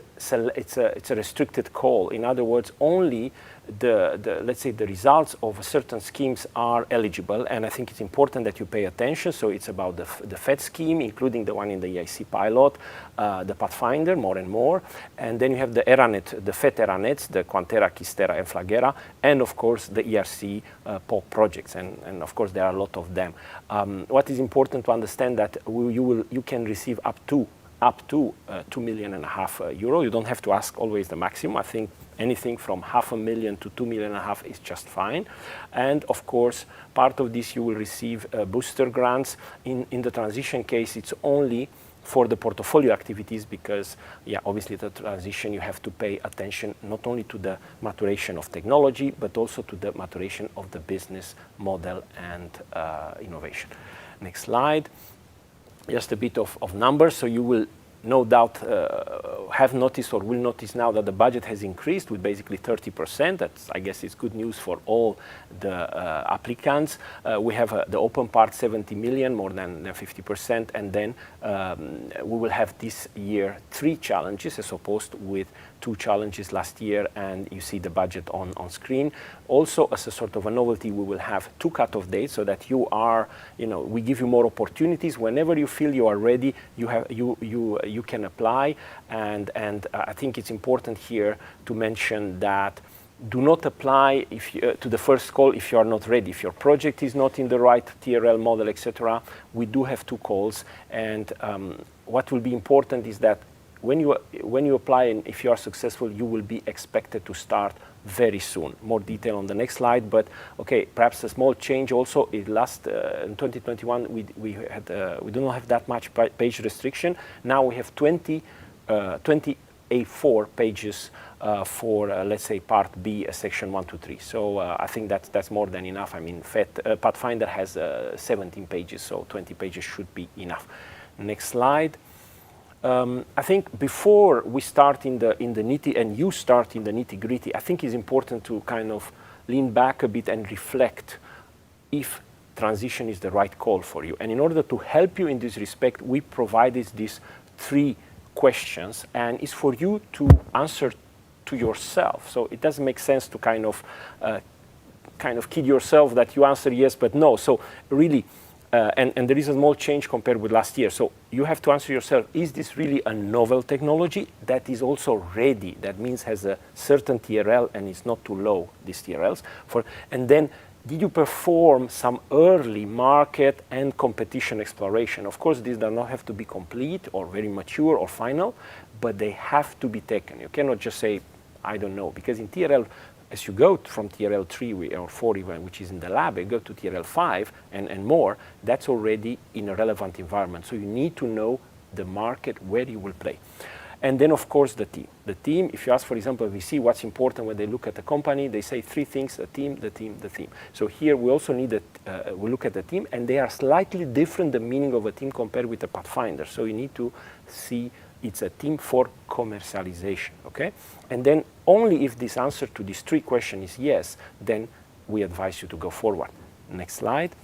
a restricted call. In other words, only let's say the results of certain schemes are eligible, and I think it's important that you pay attention. So it's about the FET scheme, including the one in the EIC pilot, the Pathfinder, more and more, and then you have the ERANET, the FET ERANETs, the Quantera, Kistera, and Flagera, and of course the ERC POC projects, and of course there are a lot of them. What is important to understand that you can receive up to €2.5 million. You don't have to ask always the maximum. I think anything from $500,000 to $2.5 million is just fine. And of course, part of this you will receive booster grants. In the transition case, it's only for the portfolio activities because, yeah, obviously the transition you have to pay attention not only to the maturation of technology, but also to the maturation of the business model and innovation. Next slide. Just a bit of numbers, so you will no doubt have noticed or will notice now that the budget has increased with basically 30%. That's, I guess, it's good news for all the applicants. We have the open part 70 million, more than 50%, and then we will have this year 3 challenges as opposed with 2 challenges last year, and you see the budget on screen. Also, as a sort of a novelty, we will have 2 cutoff dates so that we give you more opportunities. Whenever you feel you are ready, you can apply, and I think it's important here to mention that do not apply to the first call if you are not ready. If your project is not in the right TRL model, etc., we do have 2 calls, and what will be important is that when you apply and if you are successful, you will be expected to start very soon. More detail on the next slide, but okay, perhaps a small change also. In 2021, we do not have that much page restriction. Now we have 20 A4 pages for let's say part B, section 1 to 3. So I think that's more than enough. I mean, Pathfinder has 17 pages, so 20 pages should be enough. Next slide. I think before we start in the nitty-gritty, I think it's important to kind of lean back a bit and reflect if transition is the right call for you. And in order to help you in this respect, we provided these 3 questions, and it's for you to answer to yourself. So it doesn't make sense to kind of kid yourself that you answer yes but no. So really, and there is a small change compared with last year. So you have to answer yourself, is this really a novel technology that is also ready? That means has a certain TRL and it's not too low, these TRLs. And then, did you perform some early market and competition exploration? Of course, these do not have to be complete or very mature or final, but they have to be taken. You cannot just say, I don't know, because in TRL, as you go from TRL 3 or 4 even, which is in the lab, you go to TRL 5 and more, that's already in a relevant environment. So you need to know the market where you will play. And then, of course, the team. The team, if you ask, for example, VC, what's important when they look at a company, they say 3 things: the team, the team, the team. So here we also need we look at the team, and they are slightly different, the meaning of a team compared with a Pathfinder. So you need to see it's a team for commercialization, okay? And then only if this answer to these 3 questions is yes, then we advise you to go forward. Next slide.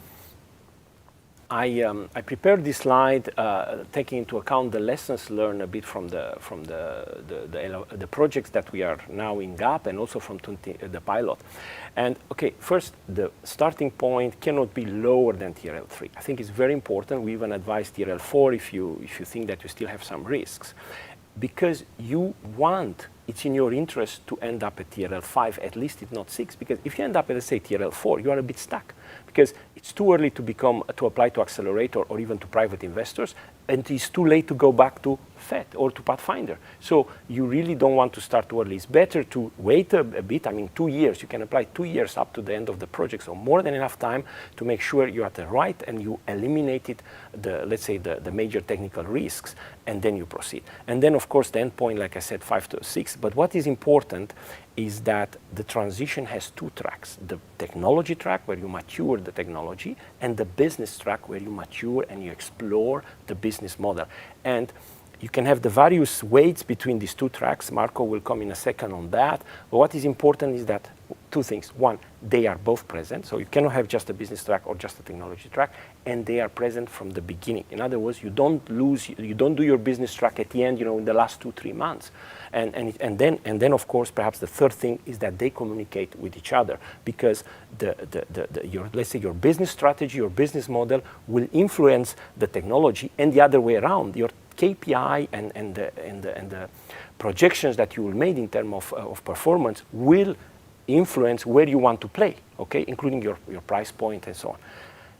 I prepared this slide taking into account the lessons learned a bit from the projects that we are now in GAP and also from the pilot. And okay, first, the starting point cannot be lower than TRL 3. I think it's very important. We even advise TRL 4 if you think that you still have some risks, because you want, it's in your interest to end up at TRL 5, at least if not 6, because if you end up at, let's say, TRL 4, you are a bit stuck, because it's too early to apply to Accelerator or even to private investors, and it's too late to go back to FET or to Pathfinder. So you really don't want to start too early. It's better to wait a bit. I mean, 2 years. You can apply 2 years up to the end of the project, so more than enough time to make sure you're at the right and you eliminated let's say, the major technical risks, and then you proceed. And then, of course, the end point, like I said, 5 to 6. But what is important is that the transition has 2 tracks: the technology track, where you mature the technology, and the business track, where you mature and you explore the business model. And you can have the various weights between these 2 tracks. Marco will come in a second on that. But what is important is that 2 things. One, they are both present. So you cannot have just a business track or just a technology track, and they are present from the beginning. In other words, you don't do your business track at the end, in the last 2-3 months. And then, of course, perhaps the third thing is that they communicate with each other, because let's say your business strategy, your business model will influence the technology, and the other way around. Your KPI and the projections that you will make in terms of performance will influence where you want to play, okay, including your price point and so on.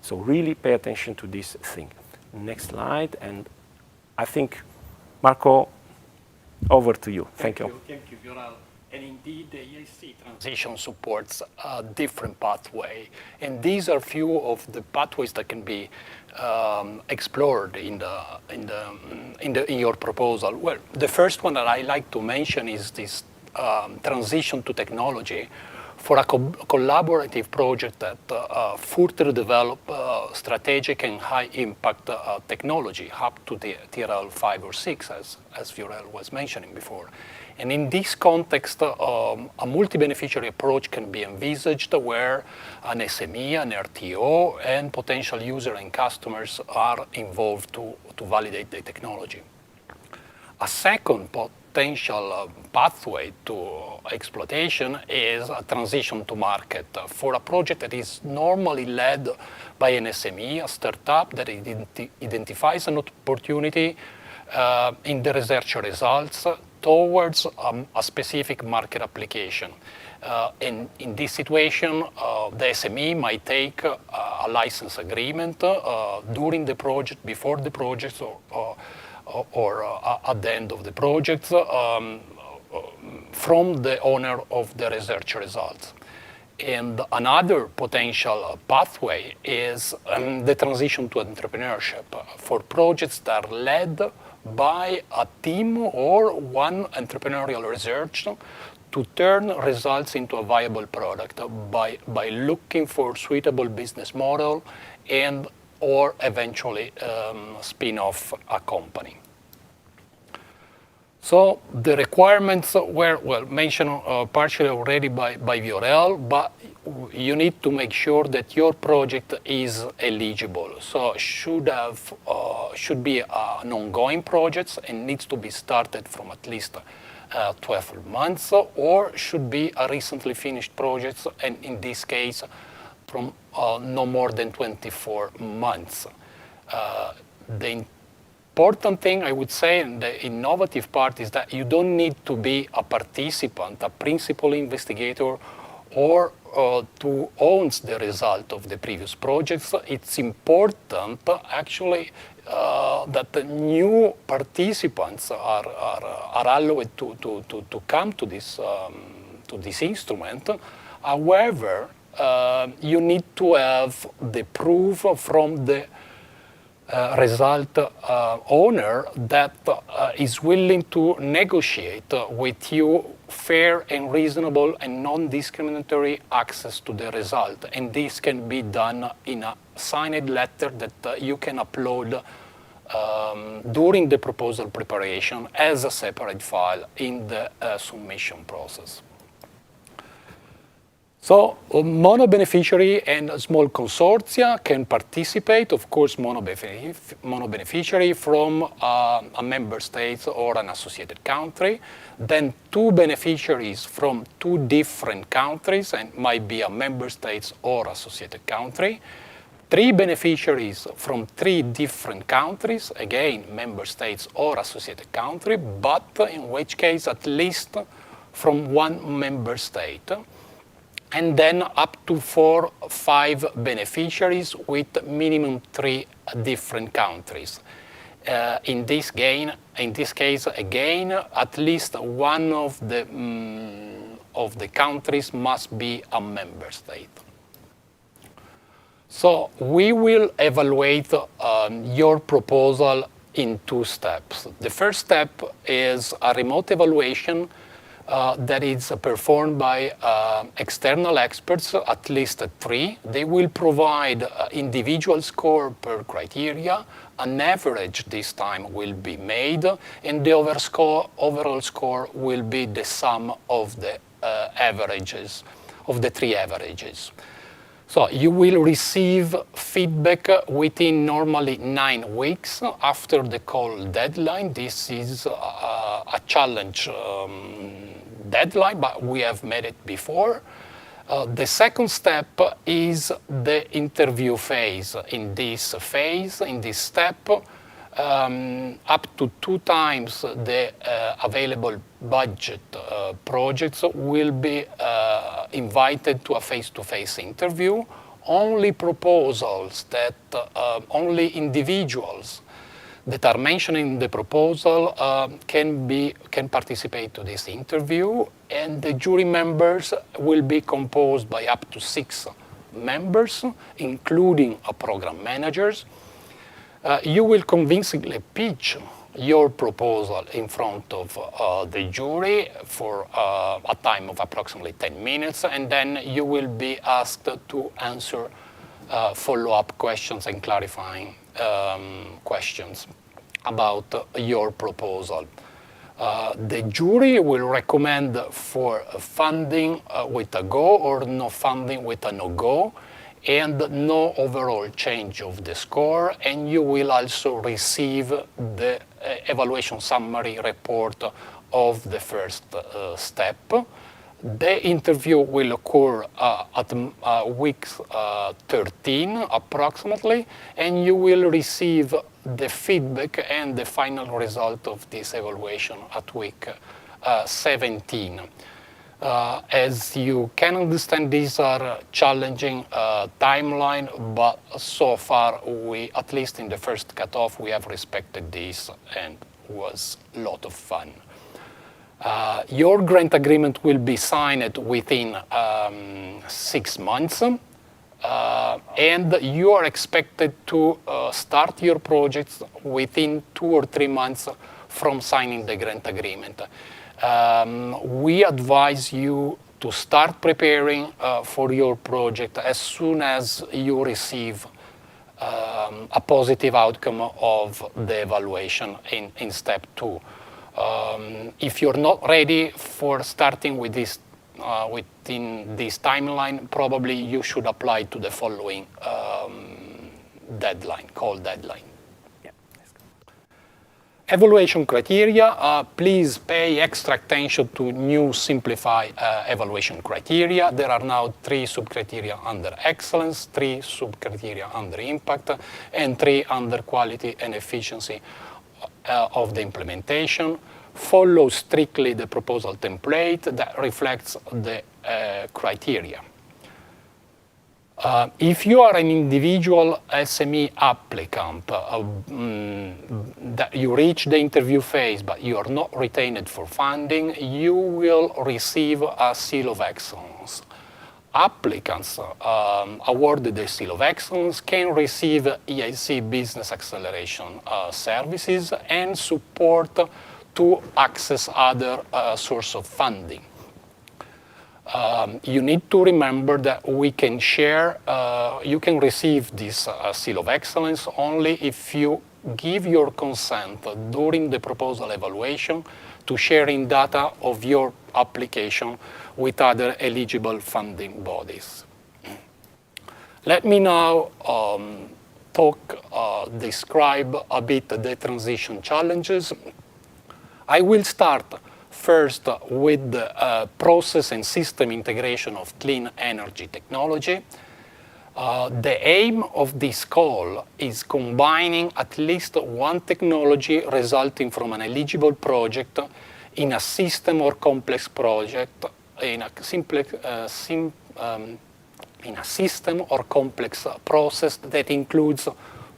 So really pay attention to this thing. Next slide, and I think, Marco, over to you. Thank you. Thank you, Viorel. And indeed, the EIC Transition supports a different pathway. And these are few of the pathways that can be explored in your proposal. Well, the first one that I like to mention is this transition to technology for a collaborative project that further develop strategic and high impact technology up to the TRL 5 or 6, as Viorel was mentioning before. And in this context, a multi-beneficiary approach can be envisaged where an SME, an RTO, and potential user and customers are involved to validate the technology. A second potential pathway to exploitation is a transition to market for a project that is normally led by an SME, a startup that identifies an opportunity in the research results towards a specific market application. In this situation, the SME might take a license agreement during the project, before the project, or at the end of the project from the owner of the research results. And another potential pathway is the transition to entrepreneurship for projects that are led by a team or one entrepreneurial research to turn results into a viable product by looking for suitable business model and or eventually spin off a company. So the requirements were mentioned partially already by Viorel, but you need to make sure that your project is eligible. So should be an ongoing project and needs to be started from at least 12 months, or should be a recently finished project, and in this case, from no more than 24 months. The important thing I would say, and the innovative part, is that you don't need to be a participant, a principal investigator, or to own the result of the previous projects. It's important, actually, that the new participants are allowed to come to this instrument. However, you need to have the proof from the result owner that is willing to negotiate with you fair and reasonable and non-discriminatory access to the result. And this can be done in a signed letter that you can upload during the proposal preparation as a separate file in the submission process. So mono-beneficiary and small consortia can participate. Of course, mono-beneficiary from a member state or an associated country. Then 2 beneficiaries from 2 different countries, and might be a member state or associated country. 3 beneficiaries from 3 different countries, again, member states or associated country, but in which case at least from 1 member state. And then up to 4 or 5 beneficiaries with minimum 3 different countries. In this case, again, at least one of the countries must be a member state. So we will evaluate your proposal in 2 steps. The first step is a remote evaluation that is performed by external experts, at least 3. They will provide individual score per criteria. An average this time will be made, and the overall score will be the sum of the averages, of the 3 averages. So you will receive feedback within normally 9 weeks after the call deadline. This is a challenge deadline, but we have made it before. The second step is the interview phase. In this step, up to 2 times the available budget projects will be invited to a face-to-face interview. Only only individuals that are mentioned in the proposal can participate to this interview, and the jury members will be composed by up to 6 members, including a program managers. You will convincingly pitch your proposal in front of the jury for a time of approximately 10 minutes, and then you will be asked to answer follow-up questions and clarifying questions about your proposal. The jury will recommend for funding with a go or no funding with a no-go, and no overall change of the score, and you will also receive the evaluation summary report of the first step. The interview will occur at week 13 approximately, and you will receive the feedback and the final result of this evaluation at week 17. As you can understand, these are challenging timeline, but so far, at least in the first cutoff, we have respected this, and was a lot of fun. Your grant agreement will be signed within 6 months, and you are expected to start your projects within 2 or 3 months from signing the grant agreement. We advise you to start preparing for your project as soon as you receive a positive outcome of the evaluation in step 2. If you're not ready for starting with this within this timeline, probably you should apply to the following call deadline. Evaluation criteria, please pay extra attention to new simplified evaluation criteria. There are now 3 sub-criteria under excellence, 3 sub-criteria under impact, and 3 under quality and efficiency of the implementation. Follow strictly the proposal template that reflects the criteria. If you are an individual SME applicant, that you reach the interview phase but you are not retained for funding, you will receive a Seal of Excellence. Applicants awarded the Seal of Excellence can receive EIC Business Acceleration services and support to access other sources of funding. You need to remember that we can share, you can receive this Seal of Excellence only if you give your consent during the proposal evaluation to sharing data of your application with other eligible funding bodies. Let me now describe a bit the transition challenges. I will start first with the process and system integration of clean energy technology. The aim of this call is combining at least one technology resulting from an eligible project in a system or complex project, in a system or complex process that includes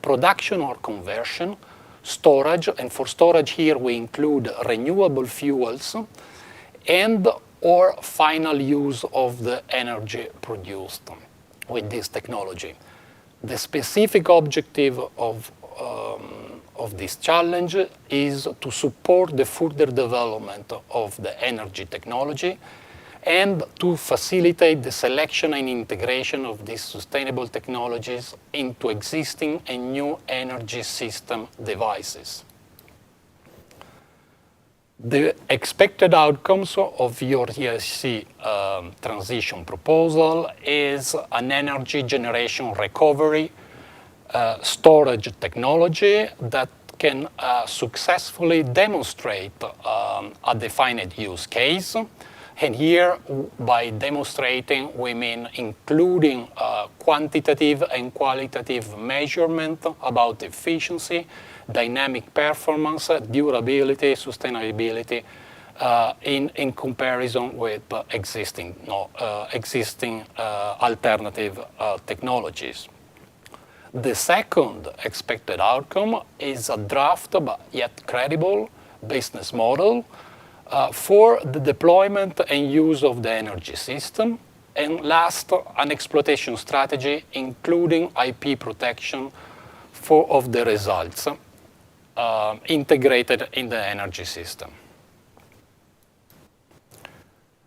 production or conversion, storage, and for storage here we include renewable fuels, and or final use of the energy produced with this technology. The specific objective of this challenge is to support the further development of the energy technology and to facilitate the selection and integration of these sustainable technologies into existing and new energy system devices. The expected outcomes of your EIC transition proposal is an energy generation recovery storage technology that can successfully demonstrate a defined use case. And here, by demonstrating, we mean including quantitative and qualitative measurement about efficiency, dynamic performance, durability, sustainability in comparison with existing alternative technologies. The second expected outcome is a draft but yet credible business model for the deployment and use of the energy system. And last, an exploitation strategy including IP protection of the results integrated in the energy system.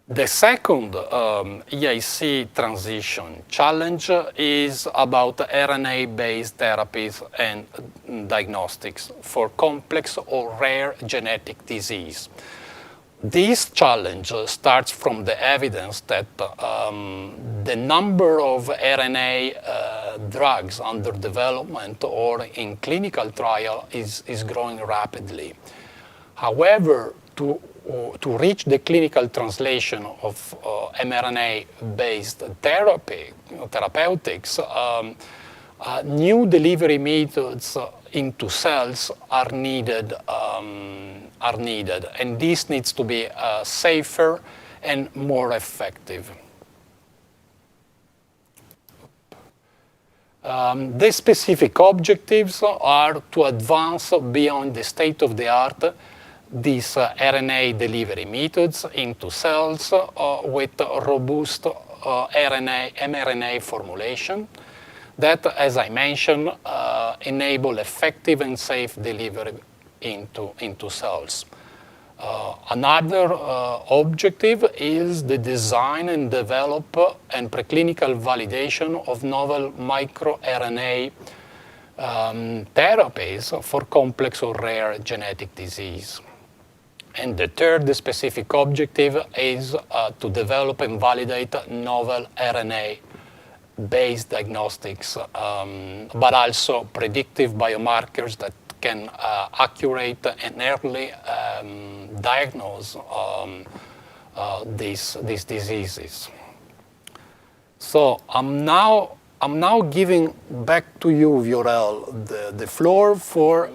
The second EIC transition challenge is about RNA-based therapies and diagnostics for complex or rare genetic disease. This challenge starts from the evidence that the number of RNA drugs under development or in clinical trial is growing rapidly. However, to reach the clinical translation of mRNA-based therapeutics, new delivery methods into cells are needed, and this needs to be safer and more effective. The specific objectives are to advance beyond the state-of-the-art these RNA delivery methods into cells with robust mRNA formulation that, as I mentioned, enable effective and safe delivery into cells. Another objective is the design and develop and preclinical validation of novel microRNA therapies for complex or rare genetic disease. And the third specific objective is to develop and validate novel RNA-based diagnostics, but also predictive biomarkers that can accurate and early diagnose these diseases. So I'm now giving back to you, Viorel, the floor for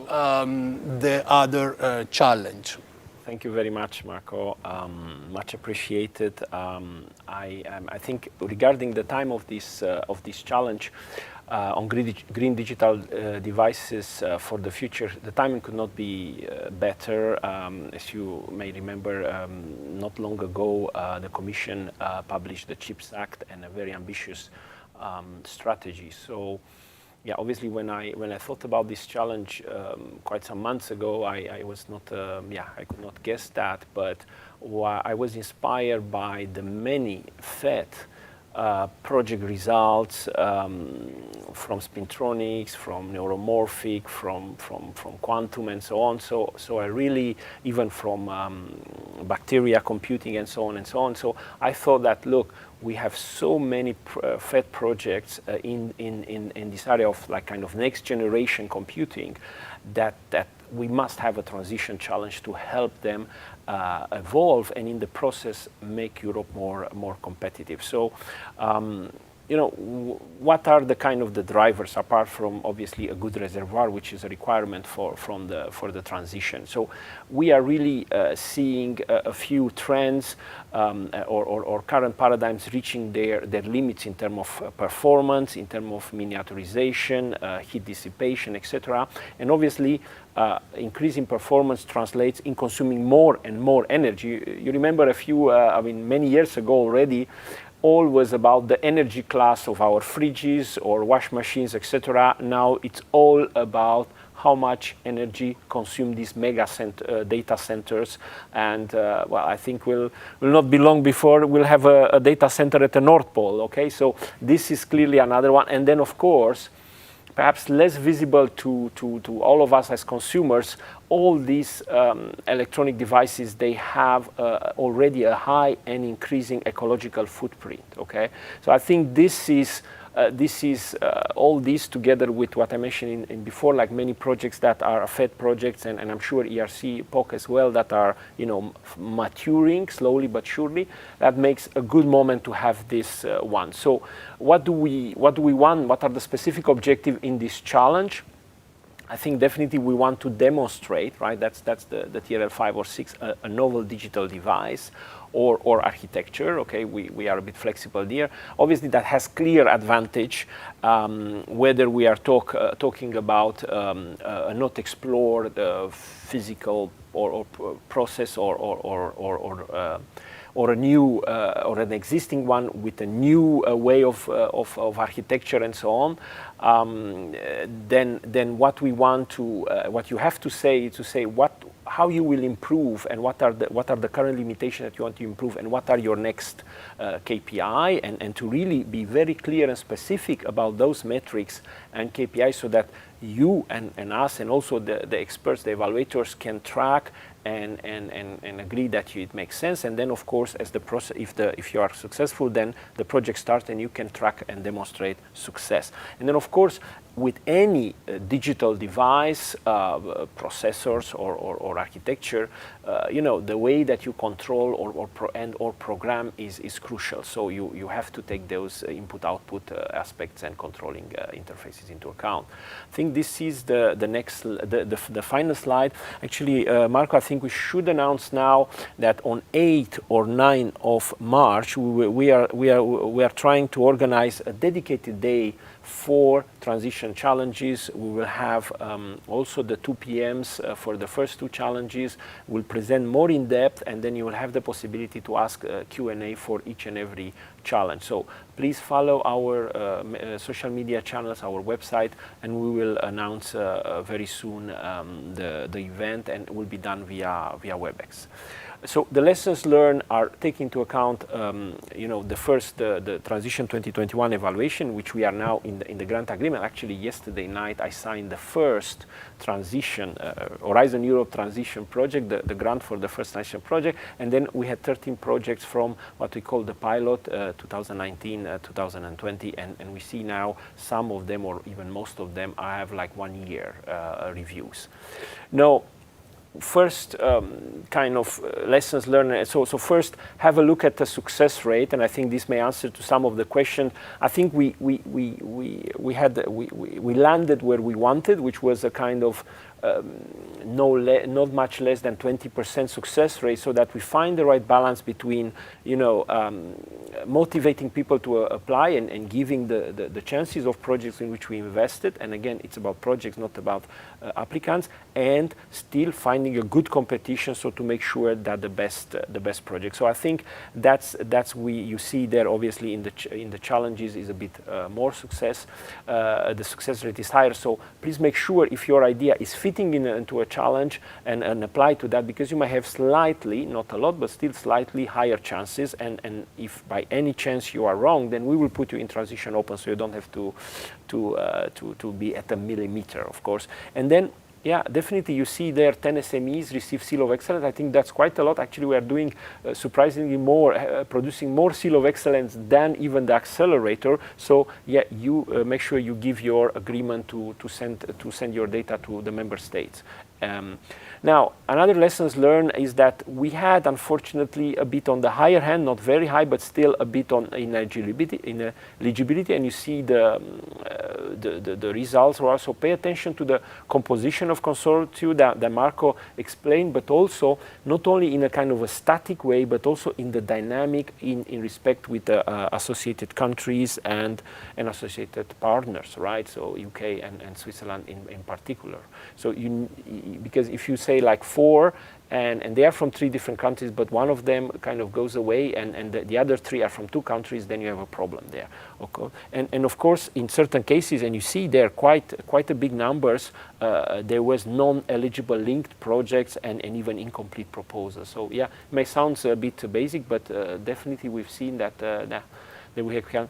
the other challenge. Thank you very much, Marco. Much appreciated. I think regarding the time of this challenge on green digital devices for the future, the timing could not be better. As you may remember, not long ago, the Commission published the CHIPS Act and a very ambitious strategy. So, yeah, obviously, when I thought about this challenge quite some months ago, I was not, I could not guess that, but I was inspired by the many FET project results from spintronics, from neuromorphic, from quantum, and so on. So I really, even from bacteria computing and so on and so on. So I thought that, look, we have so many FET projects in this area of like kind of next generation computing that we must have a transition challenge to help them evolve and in the process make Europe more competitive. So what are the kind of the drivers apart from obviously a good reservoir, which is a requirement for the transition? So we are really seeing a few trends or current paradigms reaching their limits in terms of performance, in terms of miniaturization, heat dissipation, etc. And obviously, increasing performance translates in consuming more and more energy. You remember many years ago already, all was about the energy class of our fridges or wash machines, etc. Now it's all about how much energy consume these mega data centers. And I think will not be long before we'll have a data center at the North Pole. Okay, so this is clearly another one. And then of course, perhaps less visible to all of us as consumers, all these electronic devices, they have already a high and increasing ecological footprint, okay? So I think this is all this together with what I mentioned in before, like many projects that are FET projects, and I'm sure ERC POC as well, that are maturing slowly but surely. That makes a good moment to have this one. So what do we want? What are the specific objectives in this challenge? I think definitely we want to demonstrate, right? That's the TRL 5 or 6, a novel digital device or architecture. Okay, we are a bit flexible there. Obviously, that has clear advantage whether we are talking about a not explored physical or process or a new or an existing one with a new way of architecture and so on. Then what we want to what you have to say how you will improve and what are the current limitations that you want to improve and what are your next KPI and to really be very clear and specific about those metrics and KPIs so that you and us and also the experts, the evaluators can track and agree that it makes sense. And then of course, as the process, if you are successful, then the project starts and you can track and demonstrate success. And then of course, with any digital device, processors or architecture, the way that you control or program is crucial. So you have to take those input-output aspects and controlling interfaces into account. I think this is the final slide. Actually, Marco, I think we should announce now that on 8 or 9 of March, we are trying to organize a dedicated day for transition challenges. We will have also the 2 PMs for the first 2 challenges. We'll present more in depth, and then you will have the possibility to ask Q&A for each and every challenge. So please follow our social media channels, our website, and we will announce very soon the event, and it will be done via WebEx. So the lessons learned are taking into account, the Transition 2021 evaluation, which we are now in the grant agreement. Actually, yesterday night I signed the first transition, Horizon Europe transition project, the grant for the first transition project, and then we had 13 projects from what we call the pilot 2019, 2020, and we see now some of them, or even most of them, have like 1 year reviews. Now, first kind of lessons learned. So first, have a look at the success rate, and I think this may answer to some of the questions. I think we landed where we wanted, which was a kind of not much less than 20% success rate, so that we find the right balance between, motivating people to apply and giving the chances of projects in which we invested. And again, it's about projects, not about applicants, and still finding a good competition, so to make sure that the best project. So I think that's you see there obviously in the challenges is a bit more success. The success rate is higher. So please make sure if your idea is fitting into a challenge and apply to that, because you might have slightly, not a lot, but still slightly higher chances. And if by any chance you are wrong, then we will put you in transition open, so you don't have to be at a millimeter, of course. And then, yeah, definitely you see there 10 SMEs receive Seal of Excellence. I think that's quite a lot. Actually, we are doing surprisingly more, producing more Seal of Excellence than even the Accelerator. So yeah, you make sure you give your agreement to send your data to the member states. Now, another lessons learned is that we had, unfortunately, a bit on the higher hand, not very high, but still a bit in eligibility, and you see the results. Also, pay attention to the composition of consortium that Marco explained, but also not only in a kind of a static way, but also in the dynamic in respect with the associated countries and associated partners, right? So UK and Switzerland in particular. So because if you say like 4 and they are from 3 different countries, but one of them kind of goes away and the other 3 are from 2 countries, then you have a problem there. Okay. And of course, in certain cases, and you see there quite a big numbers, there was non-eligible linked projects and even incomplete proposals. So yeah, it may sound a bit basic, but definitely we've seen that we have.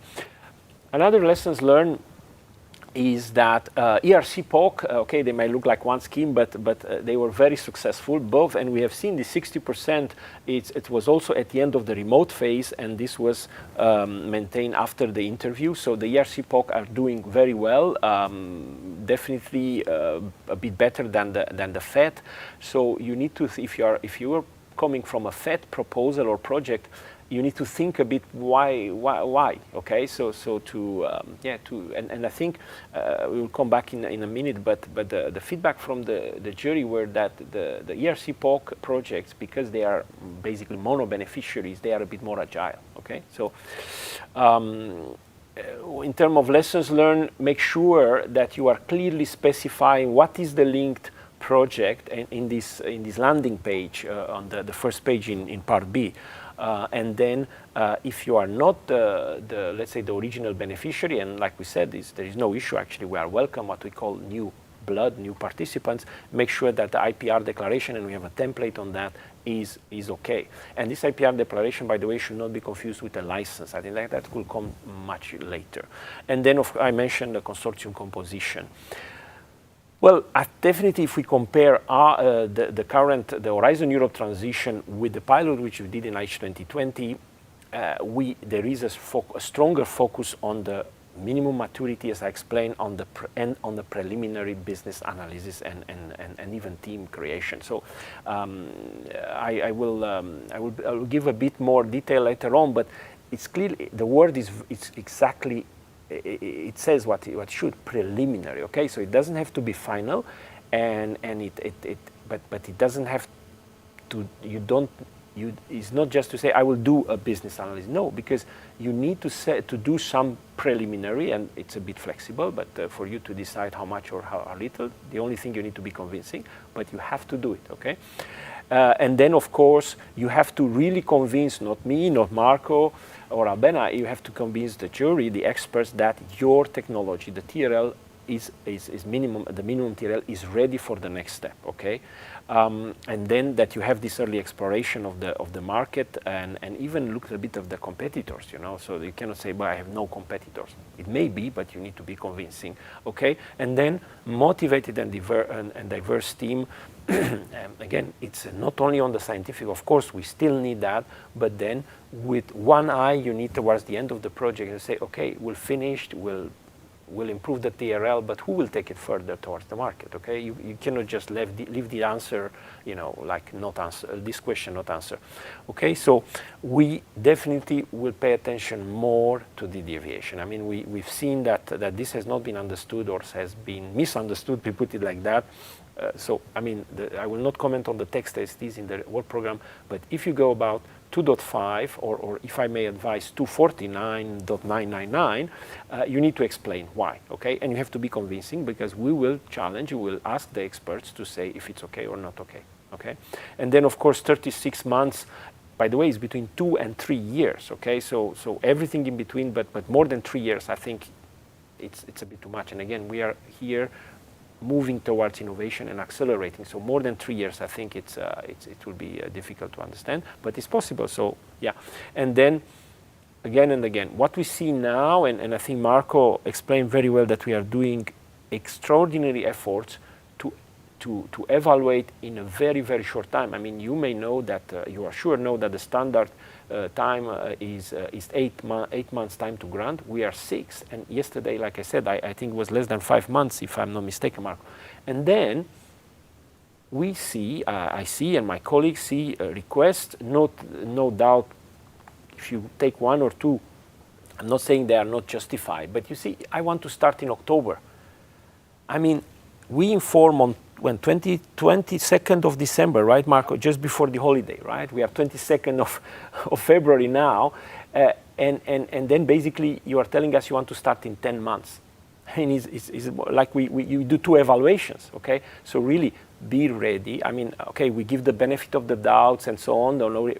Another lessons learned is that ERC POC, okay, they may look like one scheme, but they were very successful, both, and we have seen the 60%, it was also at the end of the remote phase, and this was maintained after the interview. So the ERC POC are doing very well, definitely a bit better than the FET. So you need to, if you are coming from a FET proposal or project, you need to think a bit why, okay? So and I think we will come back in a minute, but the feedback from the jury were that the ERC POC projects, because they are basically mono beneficiaries, they are a bit more agile, okay? So in terms of lessons learned, make sure that you are clearly specifying what is the linked project in this landing page on the first page in part B. And then if you are not let's say the original beneficiary, and like we said, there is no issue, actually we are welcome what we call new blood, new participants, make sure that the IPR declaration, and we have a template on that, is okay. And this IPR declaration, by the way, should not be confused with a license. I think that will come much later. And then I mentioned the consortium composition. Well, definitely, if we compare the Horizon Europe transition with the pilot which we did in EIC 2020, there is a stronger focus on the minimum maturity, as I explained, on the preliminary business analysis and even team creation. So I will give a bit more detail later on, but it's clear the word it's exactly. It says what it should, preliminary, okay? So it doesn't have to be final, but it doesn't have to. It's not just to say I will do a business analysis. No, because you need to do some preliminary, and it's a bit flexible. But for you to decide how much or how little, the only thing you need to be convincing, but you have to do it, okay? And then, of course, you have to really convince, not me, not Marco or Albena, you have to convince the jury, the experts, that your technology, the TRL, is minimum, the minimum TRL is ready for the next step, okay? And then that you have this early exploration of the market and even look a bit of the competitors, you know, so you cannot say, well, I have no competitors. It may be, but you need to be convincing, okay? And then motivated and diverse team. Again, it's not only on the scientific, of course, we still need that, but then with one eye, you need towards the end of the project and say, okay, we'll finish, we'll improve the TRL, but who will take it further towards the market, okay? You cannot just leave the answer, you know, like not answer, this question not answer, okay? So we definitely will pay attention more to the deviation. I mean, we've seen that this has not been understood or has been misunderstood, we put it like that. So, I mean, I will not comment on the text as it is in the work program, but if you go about 2.5, or if I may advise 249.999, you need to explain why, okay? And you have to be convincing because we will challenge, we will ask the experts to say if it's okay or not okay, okay? And then, of course, 36 months, by the way, is between 2 and 3 years, okay? So everything in between, but more than 3 years, I think it's a bit too much. And again, we are here moving towards innovation and accelerating. So more than 3 years, I think it will be difficult to understand, but it's possible. So yeah, and then again and again, what we see now, and I think Marco explained very well that we are doing extraordinary efforts to evaluate in a very, very short time. I mean, you may know that, you are sure know that the standard time is 8 months time to grant. We are 6, and yesterday, like I said, I think it was less than 5 months, if I'm not mistaken, Marco. And then we see, I see, and my colleagues see requests, no doubt, if you take 1 or 2, I'm not saying they are not justified, but you see, I want to start in October. I mean, we inform on when 22nd of December, right, Marco? Just before the holiday, right? We are 22nd of February now, and then basically you are telling us you want to start in 10 months. And it's like you do 2 evaluations, okay? So really be ready. I mean, okay, we give the benefit of the doubts and so on,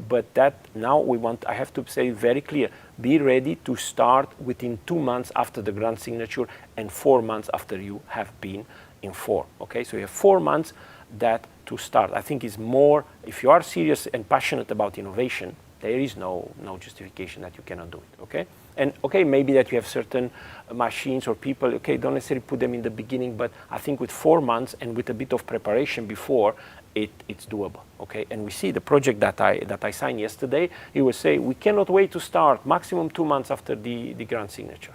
but that now I have to say very clear, be ready to start within 2 months after the grant signature and 4 months after you have been informed, okay? So you have 4 months to start. I think is more, if you are serious and passionate about innovation, there is no justification that you cannot do it, okay? And okay, maybe that you have certain machines or people, okay, don't necessarily put them in the beginning, but I think with 4 months and with a bit of preparation before, it's doable, okay? And we see the project that I signed yesterday, it will say, we cannot wait to start, maximum 2 months after the grant signature.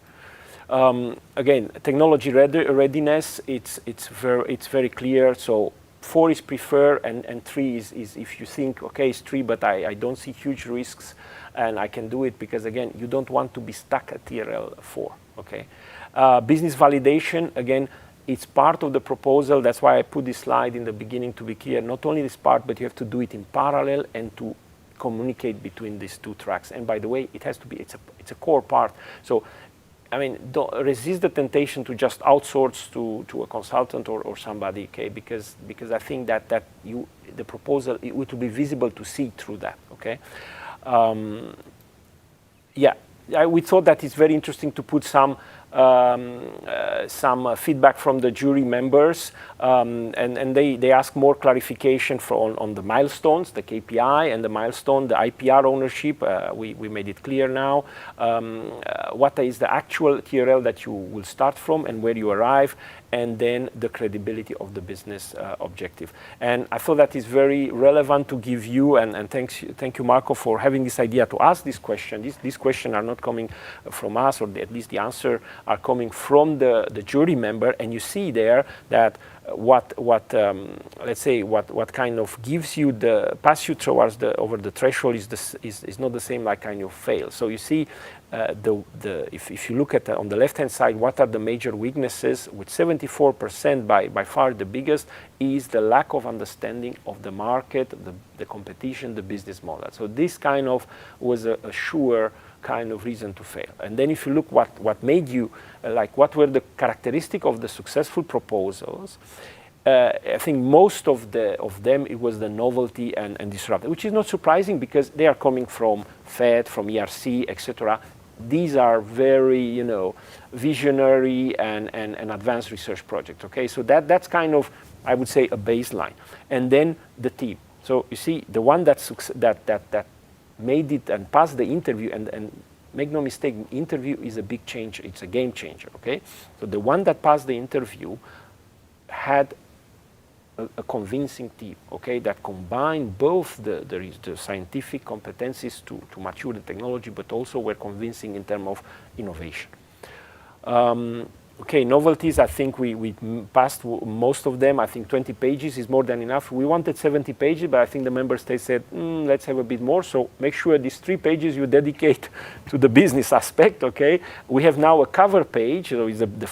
Again, technology readiness, it's very clear, so 4 is preferred and 3 is if you think, okay, it's 3, but I don't see huge risks and I can do it because, again, you don't want to be stuck at TRL 4, okay? Business validation, again, it's part of the proposal. That's why I put this slide in the beginning to be clear. Not only this part, but you have to do it in parallel and to communicate between these 2 tracks. And by the way, it has to be, it's a core part. So, I mean, don't resist the temptation to just outsource to a consultant or somebody, okay? Because I think that the proposal, it will be visible to see through that, okay? We thought that it's very interesting to put some feedback from the jury members, and they ask more clarification on the milestones, the KPI and the milestone, the IPR ownership. We made it clear now. What is the actual TRL that you will start from and where you arrive, and then the credibility of the business objective. And I thought that is very relevant to give you, and thank you, Marco, for having this idea to ask this question. These questions are not coming from us, or at least the answer are coming from the jury member, and you see there that what kind of gives you pass you towards over the threshold is not the same like kind of fail. So you see if you look at on the left hand side, what are the major weaknesses? With 74%, by far the biggest is the lack of understanding of the market, the competition, the business model. So this kind of was a sure kind of reason to fail. And then if you look what made you, what were the characteristics of the successful proposals, I think most of them, it was the novelty and disruption, which is not surprising because they are coming from FED, from ERC, etc. these are very, visionary and advanced research projects, okay? So that's kind of, I would say, a baseline. And then the team. So you see, the one that made it and passed the interview, and make no mistake, interview is a big change, it's a game changer, okay? So the one that passed the interview had a convincing team, okay, that combined both the scientific competencies to mature the technology, but also were convincing in terms of innovation. Okay, novelties, I think we passed most of them. I think 20 pages is more than enough. We wanted 70 pages, but I think the member states said, let's have a bit more. So make sure these 3 pages you dedicate to the business aspect, okay? We have now a cover page, so it's the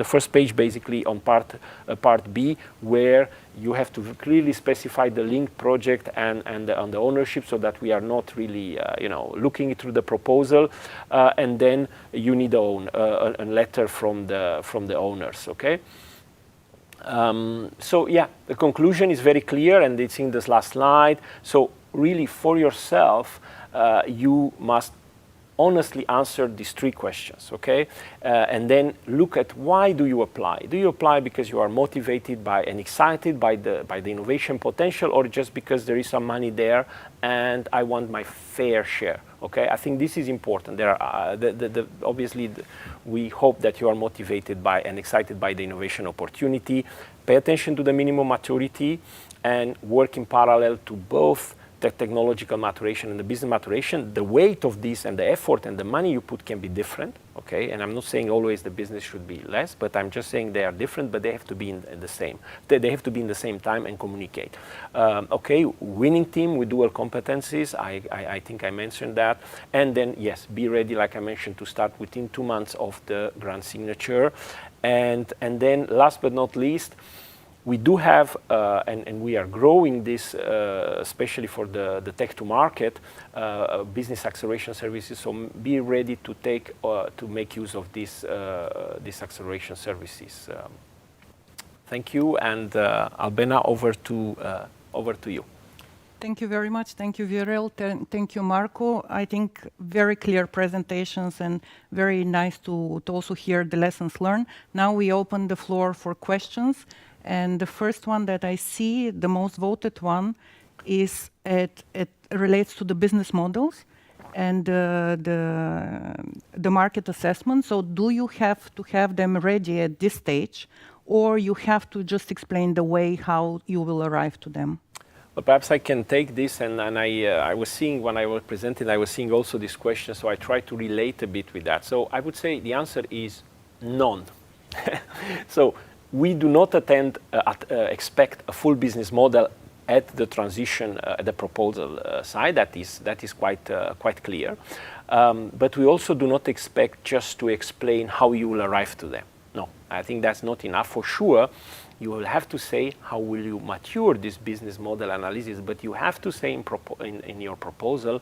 first page basically on part B, where you have to clearly specify the linked project and the ownership, so that we are not really, looking through the proposal, and then you need a letter from the owners. Okay. So yeah, the conclusion is very clear, and it's in this last slide. So really, for yourself, you must honestly answer these 3 questions, okay? And then look at why do you apply? Do you apply because you are motivated by and excited by the innovation potential, or just because there is some money there and I want my fair share? Okay, I think this is important. There are obviously we hope that you are motivated by and excited by the innovation opportunity. Pay attention to the minimum maturity and work in parallel to both the technological maturation and the business maturation. The weight of this and the effort and the money you put can be different, okay? And I'm not saying always the business should be less, but I'm just saying they are different, but they have to be in the same. They have to be in the same time and communicate. Okay, winning team with dual competencies, I think I mentioned that. And then, yes, be ready, like I mentioned, to start within 2 months of the grant signature. And then last but not least, we do have, and we are growing this, especially for the tech to market, business acceleration services. So be ready to to make use of these acceleration services. Thank you, and Albena, over to you. Thank you very much. Thank you, Viorel. Thank you, Marco. I think very clear presentations and very nice to also hear the lessons learned. Now we open the floor for questions. And the first one that I see, the most voted one, is it relates to the business models and the market assessment. So do you have to have them ready at this stage, or you have to just explain the way how you will arrive to them? Well, perhaps I can take this, and I was seeing when I was presenting, I was seeing also this question, so I try to relate a bit with that. So I would say the answer is none. So we do not expect a full business model at the transition, the proposal side. That is quite clear. But we also do not expect just to explain how you will arrive to them. No, I think that's not enough. For sure, you will have to say how will you mature this business model analysis, but you have to say in your proposal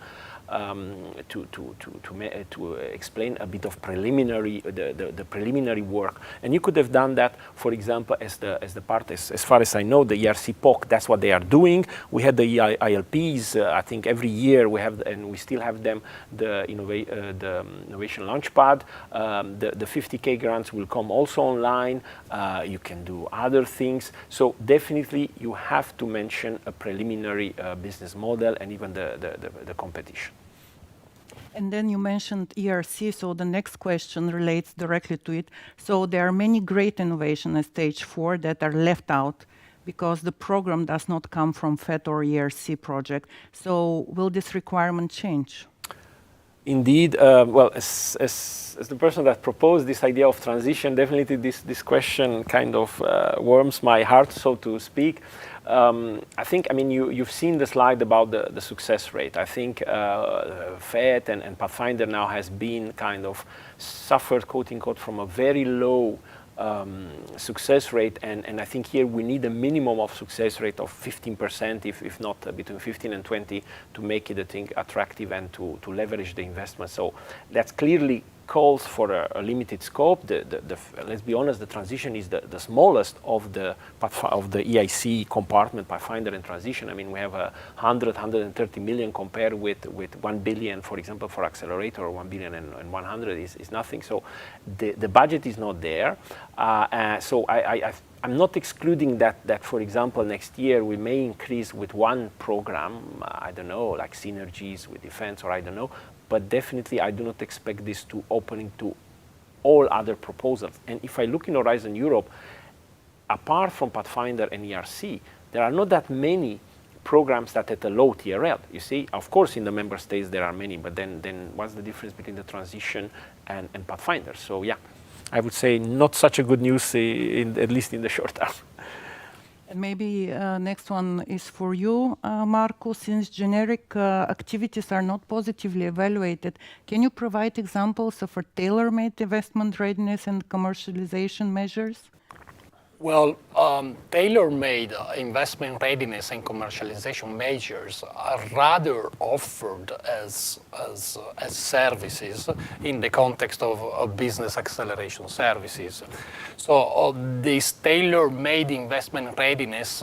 to explain a bit of preliminary the preliminary work. And you could have done that, for example, as the part, as far as I know, the ERC POC, that's what they are doing. We had the ILPs, I think every year we have, and we still have them, the Innovation Launchpad. The 50K grants will come also online. You can do other things. So definitely you have to mention a preliminary business model and even the competition. And then you mentioned ERC, so the next question relates directly to it. So there are many great innovations at stage 4 that are left out because the program does not come from FET or ERC project. So will this requirement change? Indeed, well, as the person that proposed this idea of transition, definitely this question kind of warms my heart, so to speak. I think, I mean, you've seen the slide about the success rate. I think FET and Pathfinder now has been kind of suffered, quote unquote, from a very low success rate, and I think here we need a minimum of success rate of 15%, if not between 15 and 20, to make it, I think, attractive and to leverage the investment. So that's clearly calls for a limited scope. Let's be honest, the transition is the smallest of the EIC compartment, Pathfinder and Transition. I mean, we have 130 million compared with 1 billion, for example, for Accelerator, or 1 billion and 100 is nothing. So the budget is not there. So I'm not excluding that, for example, next year we may increase with one program, I don't know, like synergies with defense, or I don't know, but definitely I do not expect this to open to all other proposals. And if I look in Horizon Europe, apart from Pathfinder and ERC, there are not that many programs that at a low TRL. You see, of course, in the member states there are many, but then what's the difference between the Transition and Pathfinder? So yeah, I would say not such a good news, at least in the short term. And maybe next one is for you, Marco. Since generic activities are not positively evaluated, can you provide examples of a tailor-made investment readiness and commercialization measures? Well, tailor-made investment readiness and commercialization measures are rather offered as services in the context of business acceleration services. So these tailor-made investment readiness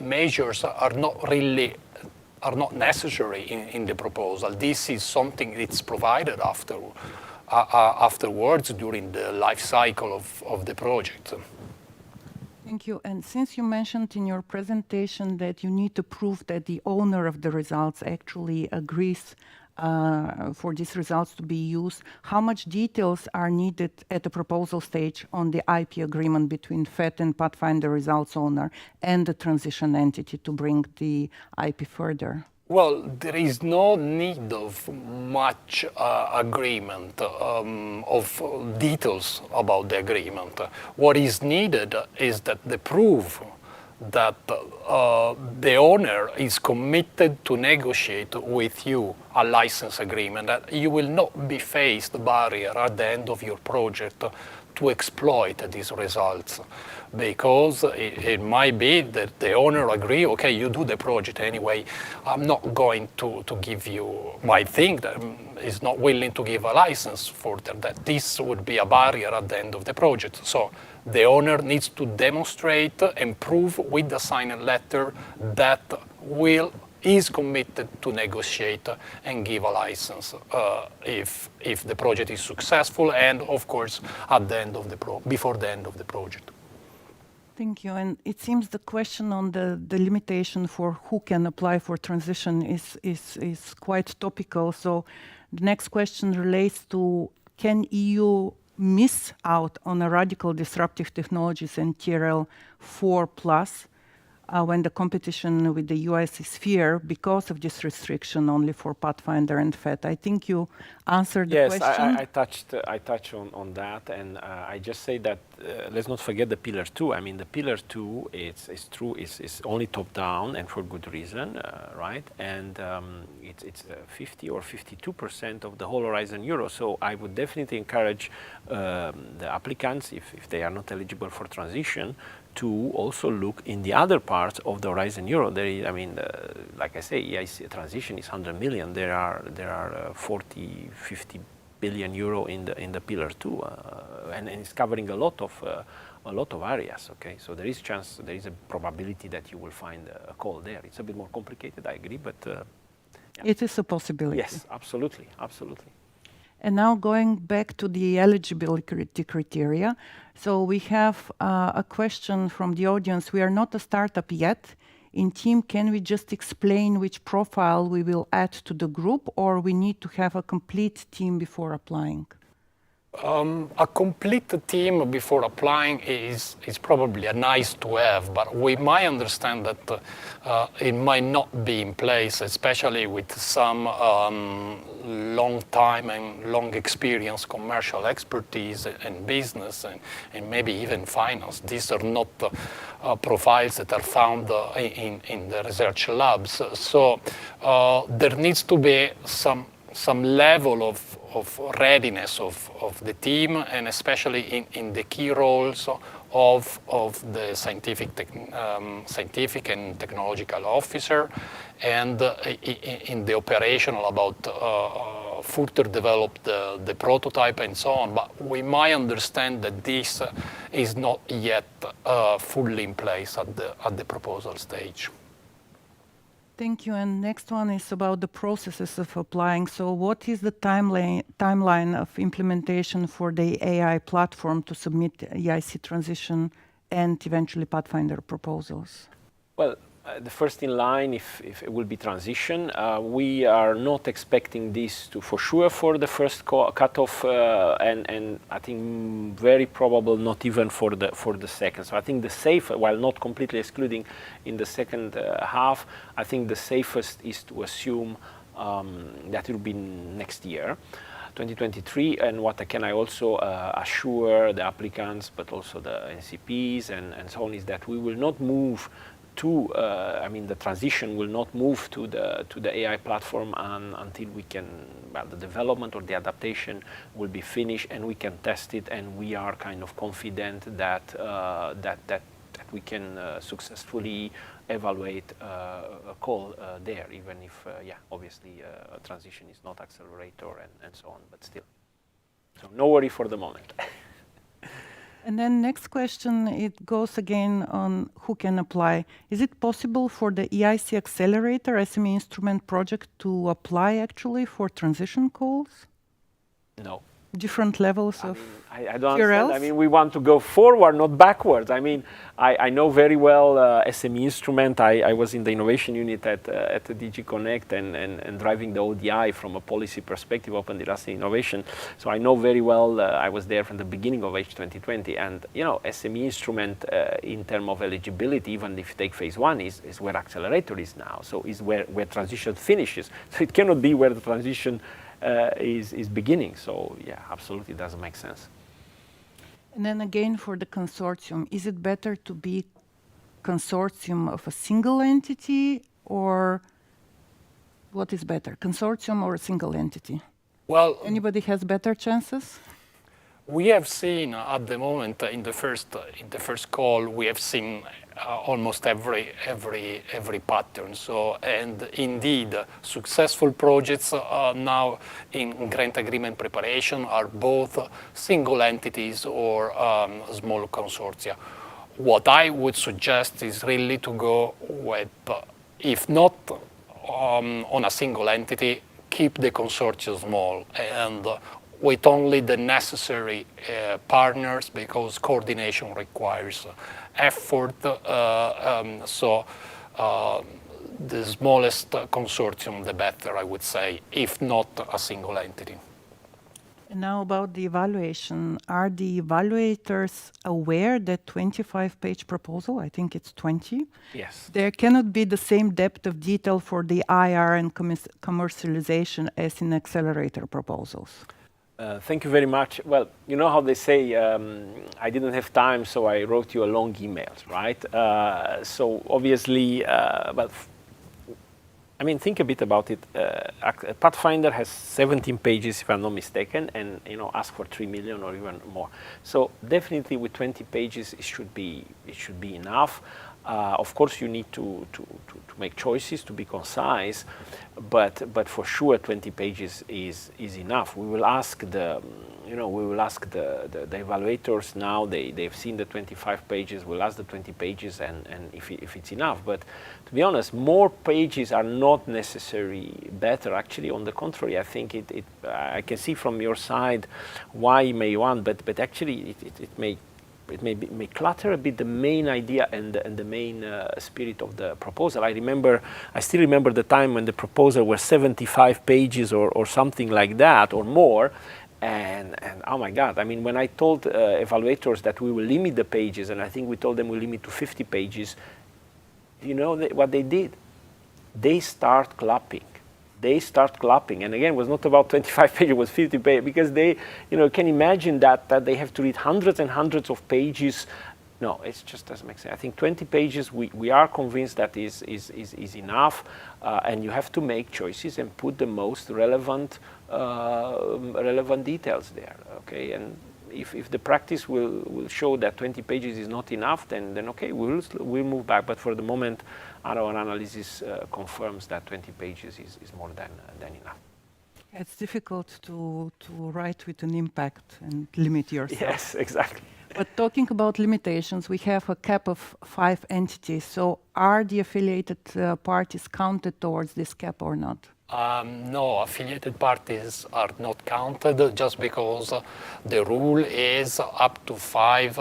measures are not necessary in the proposal. This is something that's provided afterwards during the life cycle of the project. Thank you. And since you mentioned in your presentation that you need to prove that the owner of the results actually agrees for these results to be used, how much details are needed at the proposal stage on the IP agreement between FET and Pathfinder results owner and the transition entity to bring the IP further? Well, there is no need of much agreement, of details about the agreement. What is needed is that the proof that the owner is committed to negotiate with you a license agreement, that you will not be faced the barrier at the end of your project to exploit these results. Because it might be that the owner agree, okay, you do the project anyway, I'm not going to give you, might think that is not willing to give a license for that. This would be a barrier at the end of the project. So the owner needs to demonstrate and prove with the signed letter that is committed to negotiate and give a license if the project is successful, and of course at the end of before the end of the project. Thank you. And it seems the question on the limitation for who can apply for transition is quite topical. So the next question relates to, can EU miss out on a radical disruptive technologies and TRL 4+ when the competition with the US is fair because of this restriction only for Pathfinder and FET? I think you answered the question. Yes, I touch on that, and I just say that let's not forget the Pillar 2. I mean, the Pillar 2, it's true, is only top down, and for good reason, right? And it's 50 or 52% of the whole Horizon Euro. So I would definitely encourage the applicants, if they are not eligible for transition, to also look in the other parts of the Horizon Euro. There is, I mean, like I say, EIC Transition is 100 million. There are 40, 50 billion euro in the Pillar 2, and it's covering a lot of areas. Okay, so there is a probability that you will find a call there. It's a bit more complicated, I agree, but yeah. It is a possibility. Yes, absolutely. And now going back to the eligibility criteria. So we have a question from the audience. We are not a startup yet. In team, can we just explain which profile we will add to the group, or we need to have a complete team before applying? A complete team before applying is probably a nice to have, but we might understand that it might not be in place, especially with some long time and long experience commercial expertise and business and maybe even finance. These are not profiles that are found in the research labs. So there needs to be some level of readiness of the team, and especially in the key roles of the scientific and technological officer, and in the operational about further develop the prototype and so on. But we might understand that this is not yet fully in place at the proposal stage. Thank you. And next one is about the processes of applying. So what is the timeline of implementation for the AI platform to submit EIC Transition and eventually Pathfinder proposals? Well, the first in line, if it will be Transition, we are not expecting this to, for sure, for the first cutoff, and I think very probable not even for the second. So I think the safe, while not completely excluding in the second half, I think the safest is to assume that it will be next year, 2023. And what I also assure the applicants, but also the NCPs and so on, is that we will not move to, I mean, the transition will not move to the AI platform until we can, well, the development or the adaptation will be finished and we can test it, and we are kind of confident that that we can successfully evaluate a call there, even if, yeah, obviously a transition is not accelerator and so on, but still. So no worry for the moment. And then next question, it goes again on who can apply. Is it possible for the EIC Accelerator SME instrument project to apply actually for transition calls? No. Different levels of I don't understand. I mean, we want to go forward, not backwards. I mean, I know very well SME instrument. I was in the innovation unit at the DG Connect and driving the ODI from a policy perspective, open industry innovation. So I know very well, I was there from the beginning of H2020. And, you know, SME instrument in terms of eligibility, even if you take phase one, is where Accelerator is now. So is where transition finishes. So it cannot be where the transition is beginning. So yeah, absolutely doesn't make sense. And then again, for the consortium, is it better to be consortium of a single entity, or what is better, consortium or a single entity? Well, anybody has better chances? We have seen at the moment in the first call, we have seen almost every pattern. So, and indeed, successful projects now in grant agreement preparation are both single entities or small consortia. What I would suggest is really to go with, if not on a single entity, keep the consortia small and with only the necessary partners, because coordination requires effort. So the smallest consortium, the better, I would say, if not a single entity. And now about the evaluation. Are the evaluators aware that 25-page proposal, I think it's 20? Yes. There cannot be the same depth of detail for the IR and commercialization as in accelerator proposals. Thank you very much. Well, you know how they say, I didn't have time, so I wrote you a long email, right? So obviously, well, I mean, think a bit about it. Pathfinder has 17 pages, if I'm not mistaken, and ask for 3 million or even more. So definitely, with 20 pages, it should be enough. Of course, you need to make choices, to be concise, but for sure 20 pages is enough. We will ask the evaluators now. They've seen the 25 pages. We'll ask the 20 pages, and if it's enough. But to be honest, more pages are not necessarily better. Actually, on the contrary, I think I can see from your side why you may want, but actually it may clutter a bit the main idea and the main spirit of the proposal. I still remember the time when the proposal was 75 pages or something like that or more, and oh my God, I mean, when I told evaluators that we will limit the pages, and I think we told them we limit to 50 pages, you know what they did? They start clapping. And again, it was not about 25 pages, it was 50 pages, because they, can imagine that they have to read hundreds and hundreds of pages. No, it just doesn't make sense. I think 20 pages, we are convinced that is enough, and you have to make choices and put the most relevant details there, okay? And if the practice will show that 20 pages is not enough, then okay, we'll move back. But for the moment, our analysis confirms that 20 pages is more than enough. It's difficult to write with an impact and limit yourself. Yes, exactly. But talking about limitations, we have a cap of 5 entities. So are the affiliated parties counted towards this cap or not? No, affiliated parties are not counted just because the rule is up to 5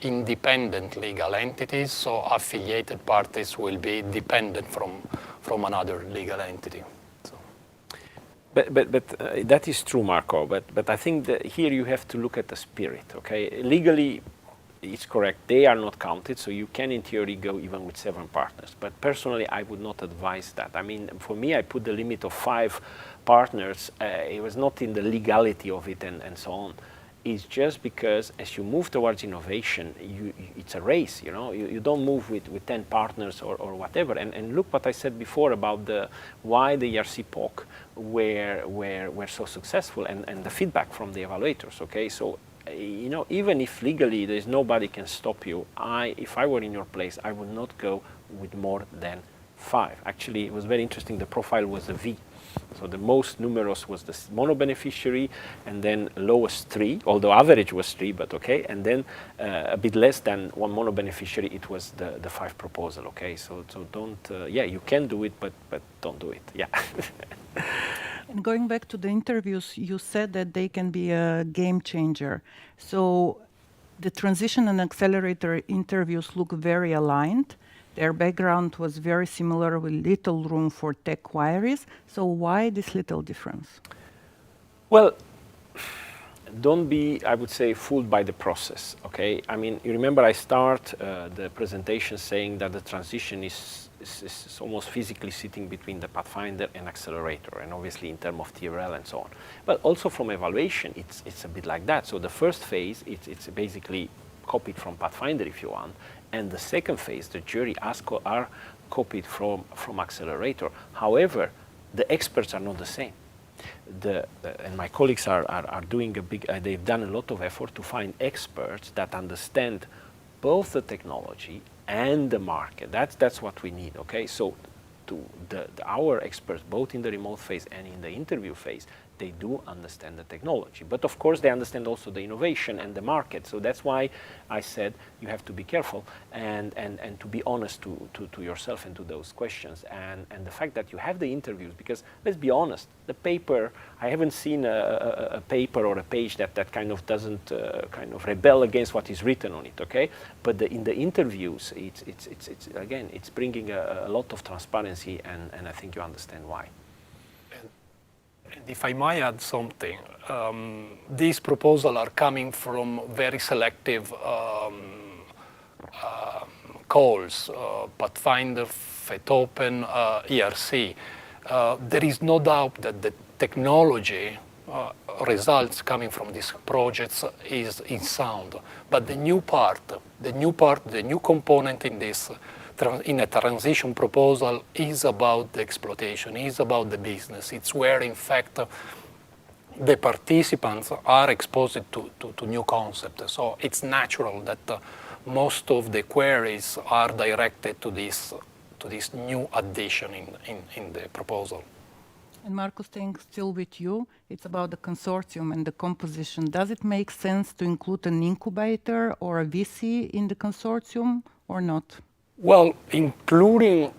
independent legal entities, so affiliated parties will be dependent from another legal entity. But that is true, Marco. But I think that here you have to look at the spirit. Okay, legally, it's correct. They are not counted, so you can, in theory, go even with 7 partners. But personally, I would not advise that. I mean, for me, I put the limit of 5 partners. It was not in the legality of it and so on. It's just because as you move towards innovation, it's a race. You know, you don't move with 10 partners or whatever. And look what I said before about why the ERC POC were so successful and the feedback from the evaluators. Okay, so you know, even if legally there's nobody can stop you, if I were in your place, I would not go with more than 5. Actually, it was very interesting. The profile was a V. So the most numerous was the mono beneficiary, and then lowest 3, although average was 3, but okay, and then a bit less than 1 mono beneficiary, it was the 5 proposal, okay? So don't, yeah, you can do it, but don't do it, yeah. And going back to the interviews, you said that they can be a game changer. So the transition and accelerator interviews look very aligned. Their background was very similar with little room for tech queries. So why this little difference? Well, don't be, I would say, fooled by the process, okay? I mean, you remember I start the presentation saying that the transition is almost physically sitting between the Pathfinder and Accelerator, and obviously in terms of TRL and so on. But also from evaluation, it's a bit like that. So the first phase, it's basically copied from Pathfinder, if you want. And the second phase, the jury are copied from Accelerator. However, the experts are not the same. And my colleagues are doing they've done a lot of effort to find experts that understand both the technology and the market. That's what we need, okay? So our experts, both in the remote phase and in the interview phase, they do understand the technology. But of course, they understand also the innovation and the market. So that's why I said you have to be careful and to be honest to yourself and to those questions. And the fact that you have the interviews, because let's be honest, the paper, I haven't seen a paper or a page that kind of doesn't kind of rebel against what is written on it, okay? But in the interviews, it's again, it's bringing a lot of transparency, and I think you understand why. If I might add something, these proposals are coming from very selective calls, Pathfinder, FETOpen, ERC. There is no doubt that the technology results coming from these projects is sound. But the new component in this, in a transition proposal, is about the exploitation, is about the business. It's where, in fact, the participants are exposed to new concepts. So it's natural that most of the queries are directed to this new addition in the proposal. And Marco, staying still with you, it's about the consortium and the composition. Does it make sense to include an incubator or a VC in the consortium or not? Well, including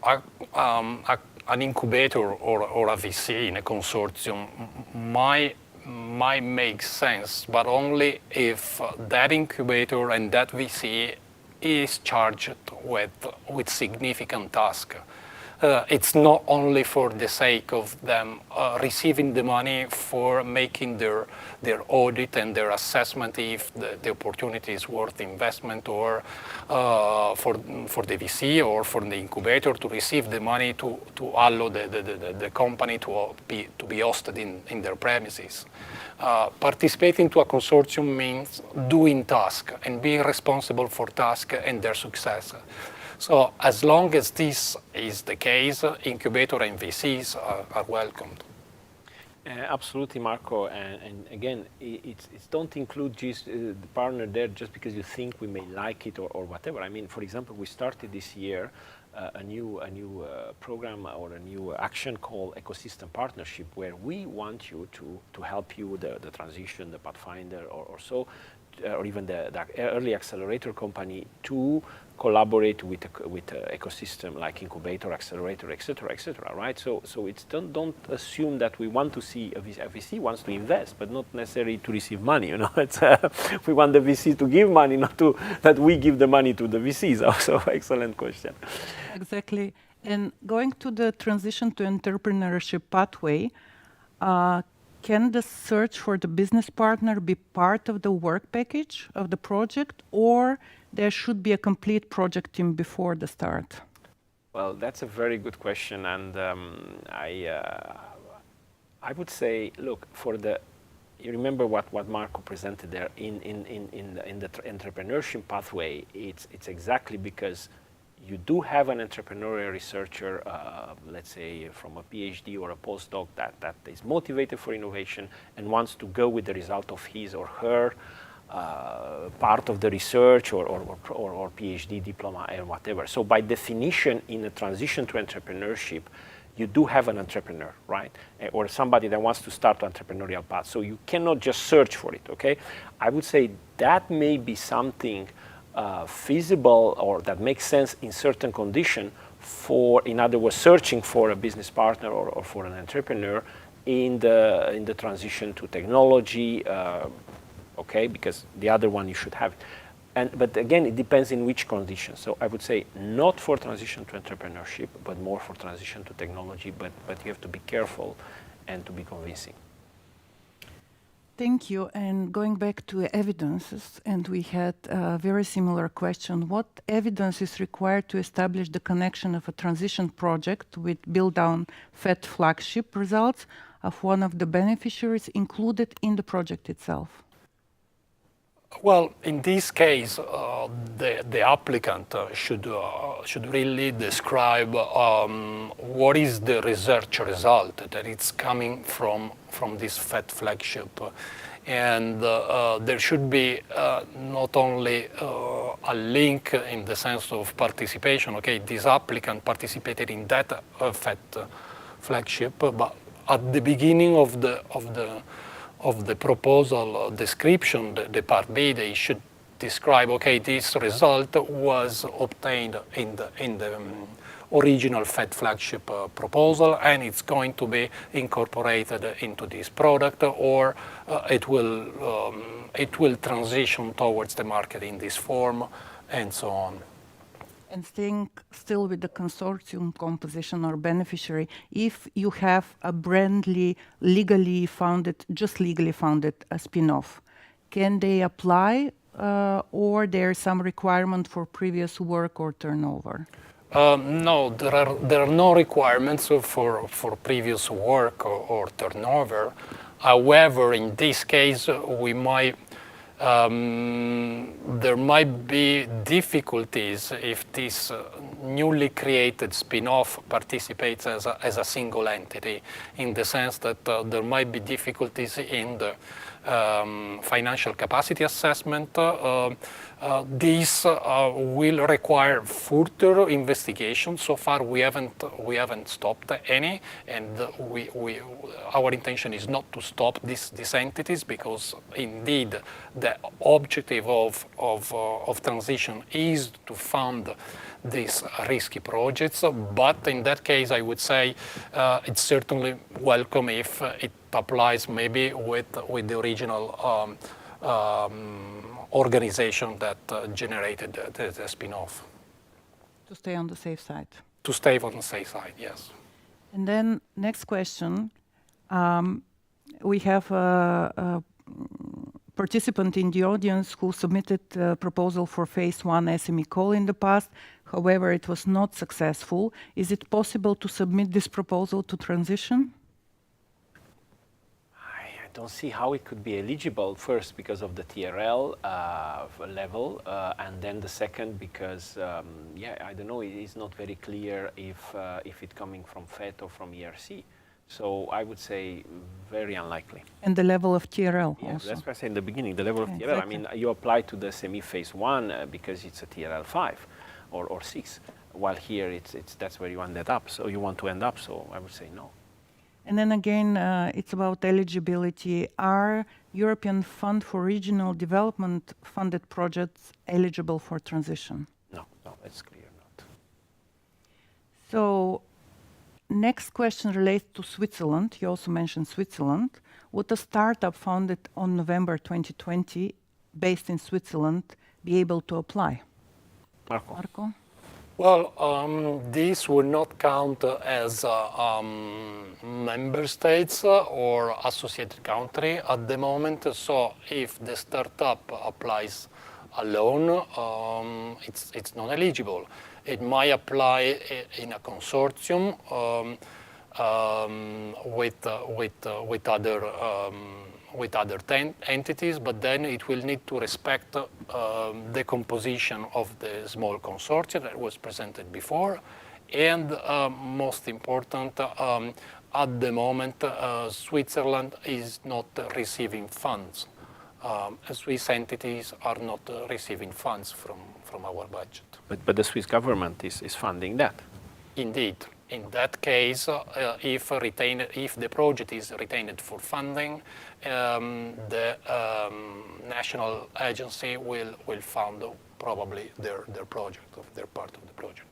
an incubator or a VC in a consortium might make sense, but only if that incubator and that VC is charged with significant tasks. It's not only for the sake of them receiving the money for making their audit and their assessment if the opportunity is worth investment, or for the VC or for the incubator to receive the money to allow the company to be hosted in their premises. Participating to a consortium means doing tasks and being responsible for tasks and their success. So as long as this is the case, incubator and VCs are welcomed. Absolutely, Marco. And again, it's don't include the partner there just because you think we may like it or whatever. I mean, for example, we started this year a new program or a new action called Ecosystem Partnership, where we want you to help you, the Transition, the Pathfinder, or so, or even the early accelerator company, to collaborate with ecosystem like incubator, accelerator, etc., right? So it's don't assume that we want to see a VC wants to invest, but not necessarily to receive money. It's we want the VC to give money, not to that we give the money to the VCs. Also, excellent question. Exactly. And going to the transition to entrepreneurship pathway, can the search for the business partner be part of the work package of the project, or there should be a complete project team before the start? Well, that's a very good question, and I would say, look, you remember what Marco presented there in the entrepreneurship pathway. It's exactly because you do have an entrepreneurial researcher, let's say from a PhD or a postdoc that is motivated for innovation and wants to go with the result of his or her part of the research or PhD diploma and whatever. So by definition, in a transition to entrepreneurship, you do have an entrepreneur, right? Or somebody that wants to start an entrepreneurial path. So you cannot just search for it, okay? I would say that may be something feasible or that makes sense in certain condition for, in other words, searching for a business partner or for an entrepreneur in the transition to technology, okay, because the other one you should have. But again, it depends in which conditions. So I would say not for transition to entrepreneurship, but more for transition to technology, but you have to be careful and to be convincing. Thank you. And going back to evidences, and we had a very similar question. What evidence is required to establish the connection of a transition project with build-down FET flagship results of one of the beneficiaries included in the project itself? Well, in this case, the applicant should really describe what is the research result that is coming from this FET flagship. And there should be not only a link in the sense of participation, okay, this applicant participated in that FET flagship, but at the beginning of the proposal description, the part B, they should describe, okay, this result was obtained in the original FET flagship proposal, and it's going to be incorporated into this product, or it will transition towards the market in this form, and so on. And staying still with the consortium composition or beneficiary, if you have a legally founded a spin-off, can they apply or there's some requirement for previous work or turnover? No, there are no requirements for previous work or turnover. However, in this case, there might be difficulties if this newly created spin-off participates as a single entity, in the sense that there might be difficulties in the financial capacity assessment. This will require further investigation. So far, we haven't stopped any, and our intention is not to stop these entities, because indeed the objective of transition is to fund these risky projects. But in that case, I would say it's certainly welcome if it applies maybe with the original organization that generated the spin-off. To stay on the safe side. To stay on the safe side, yes. And then next question. We have a participant in the audience who submitted a proposal for phase 1 SME call in the past. However, it was not successful. Is it possible to submit this proposal to transition? I don't see how it could be eligible, first because of the TRL level, and then the second because, I don't know, it is not very clear if it's coming from FET or from ERC. So I would say very unlikely. And the level of TRL also. That's what I said in the beginning, the level of TRL. Exactly. I mean, you apply to the SME phase 1 because it's a TRL 5 or 6. while here that's where you ended up. So you want to end up. So I would say no. And then again, it's about eligibility. Are European Fund for Regional Development funded projects eligible for transition? No, it's clear not. So next question relates to Switzerland. You also mentioned Switzerland. Would a startup founded on November 2020 based in Switzerland be able to apply? Marco? Well, this will not count as member states or associated country at the moment. So if the startup applies alone, it's not eligible. It might apply in a consortium with other entities, but then it will need to respect the composition of the small consortium that was presented before. And most important, at the moment, Switzerland is not receiving funds. Swiss entities are not receiving funds from our budget. But the Swiss government is funding that. Indeed. In that case, if the project is retained for funding, the national agency will fund probably their project, or their part of the project.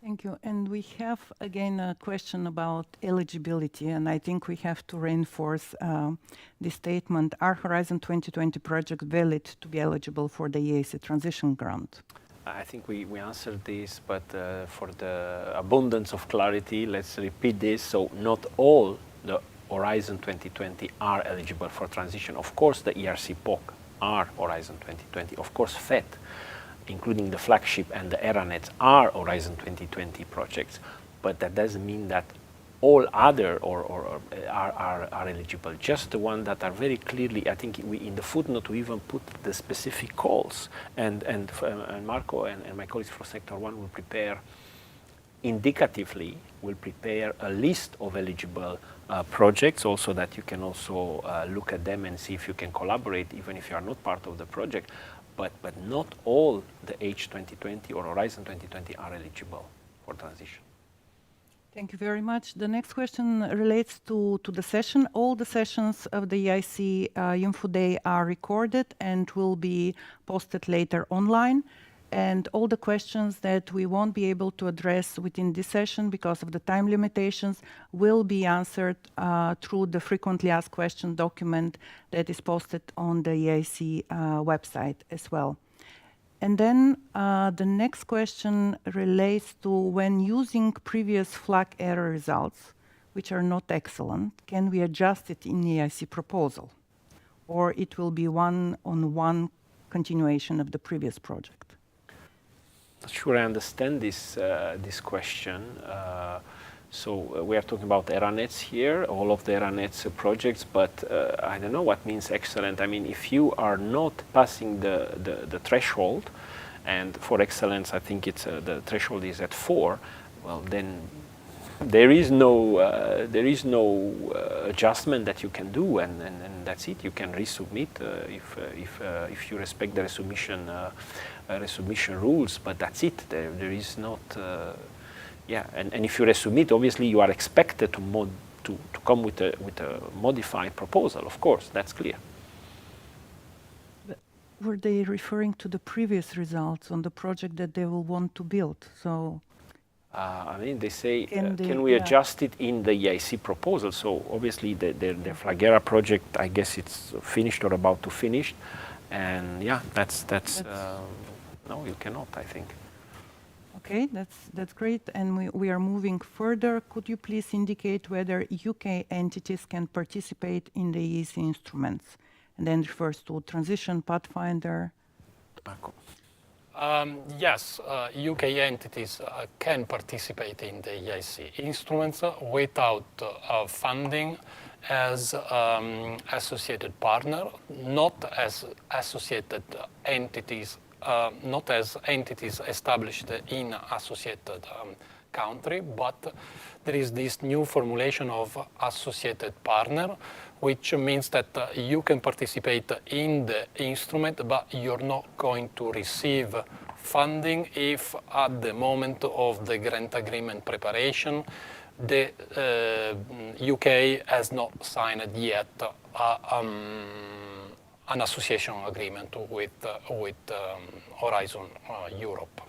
Thank you. And we have, again, a question about eligibility, and I think we have to reinforce this statement. Are Horizon 2020 projects valid to be eligible for the EIC Transition grant? I think we answered this, but for the abundance of clarity, let's repeat this. So not all the Horizon 2020 are eligible for transition. Of course, the ERC POC are Horizon 2020. Of course, FET, including the flagship and the ERANETs, are Horizon 2020 projects. But that doesn't mean that all other are eligible. Just the ones that are very clearly, I think in the footnote we even put the specific calls. And Marco and my colleagues from Sector 1 will prepare indicatively, a list of eligible projects, also that you can also look at them and see if you can collaborate, even if you are not part of the project. But not all the H2020 or Horizon 2020 are eligible for transition. Thank you very much. The next question relates to the session. All the sessions of the EIC Info Day are recorded and will be posted later online. And all the questions that we won't be able to address within this session because of the time limitations will be answered through the frequently asked questions document that is posted on the EIC website as well. And then the next question relates to when using previous flag error results, which are not excellent, can we adjust it in the EIC proposal? Or it will be one-on-one continuation of the previous project? Not sure I understand this question. So we are talking about ERANETs here, all of the ERANETs projects, but I don't know what means excellent. I mean, if you are not passing the threshold, and for excellence, I think it's the threshold is at 4, well, then there is no adjustment that you can do, and that's it. You can resubmit if you respect the resubmission rules, but that's it. There is not. Yeah, and if you resubmit, obviously you are expected to come with a modified proposal. Of course, that's clear. But were they referring to the previous results on the project that they will want to build? So, I mean, they say, can we adjust it in the EIC proposal? So obviously, the Flagera project, I guess it's finished or about to finish, and yeah, that's no, you cannot, I think. Okay, that's great, and we are moving further. Could you please indicate whether UK entities can participate in the EIC instruments? And then refers to Transition, Pathfinder. Yes, UK entities can participate in the EIC instruments without funding as associated partner, not as associated entities. Not as entities established in associated country, but there is this new formulation of associated partner, which means that you can participate in the instrument, but you're not going to receive funding if at the moment of the grant agreement preparation, the UK has not signed yet an association agreement with Horizon Europe.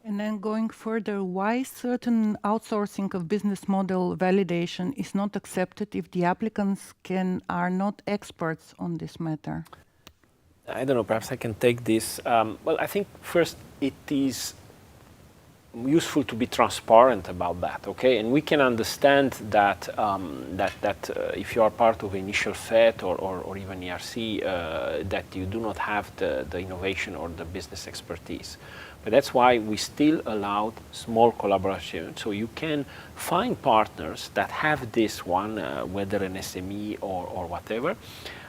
And then going further, why certain outsourcing of business model validation is not accepted if the applicants are not experts on this matter? I don't know, perhaps I can take this. Well, I think first it is useful to be transparent about that, okay? And we can understand that if you are part of initial FET or even ERC, that you do not have the innovation or the business expertise. But that's why we still allowed small collaboration. So you can find partners that have this one, whether an SME or whatever.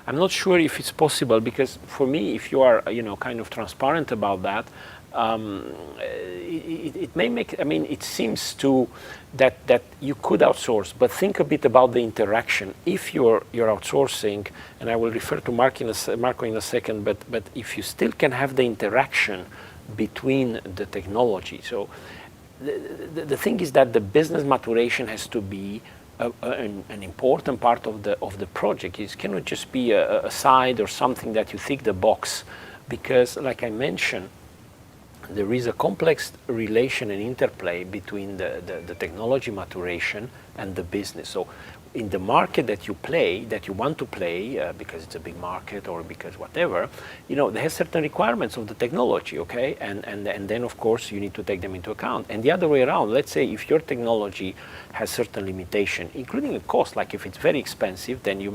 I'm not sure if it's possible, because for me, if you are, kind of transparent about that, it may make, it seems to that you could outsource, but think a bit about the interaction. If you're outsourcing, and I will refer to Marco in a second, but if you still can have the interaction between the technology. So the thing is that the business maturation has to be an important part of the project. It cannot just be a side or something that you tick the box, because like I mentioned, there is a complex relation and interplay between the technology maturation and the business. So in the market that you want to play, because it's a big market or because whatever, they have certain requirements of the technology, okay? And then of course you need to take them into account. And the other way around, let's say if your technology has certain limitation, including a cost, like if it's very expensive, then you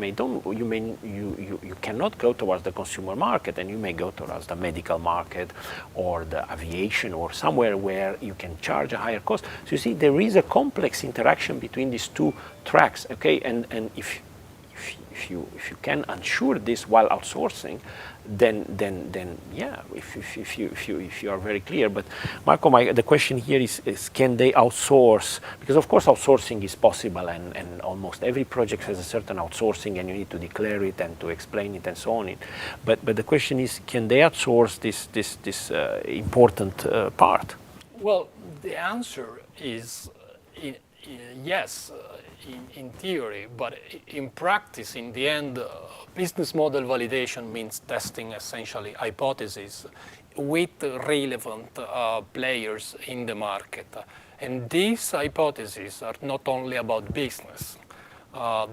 cannot go towards the consumer market, and you may go towards the medical market or the aviation or somewhere where you can charge a higher cost. So you see, there is a complex interaction between these two tracks, okay? And if you can ensure this while outsourcing, then yeah, if you are very clear. But Marco, the question here is can they outsource? Because of course outsourcing is possible, and almost every project has a certain outsourcing, and you need to declare it and to explain it and so on. But the question is, can they outsource this important part? Well, the answer is yes, in theory, but in practice, in the end, business model validation means testing essentially hypotheses with relevant players in the market. And these hypotheses are not only about business.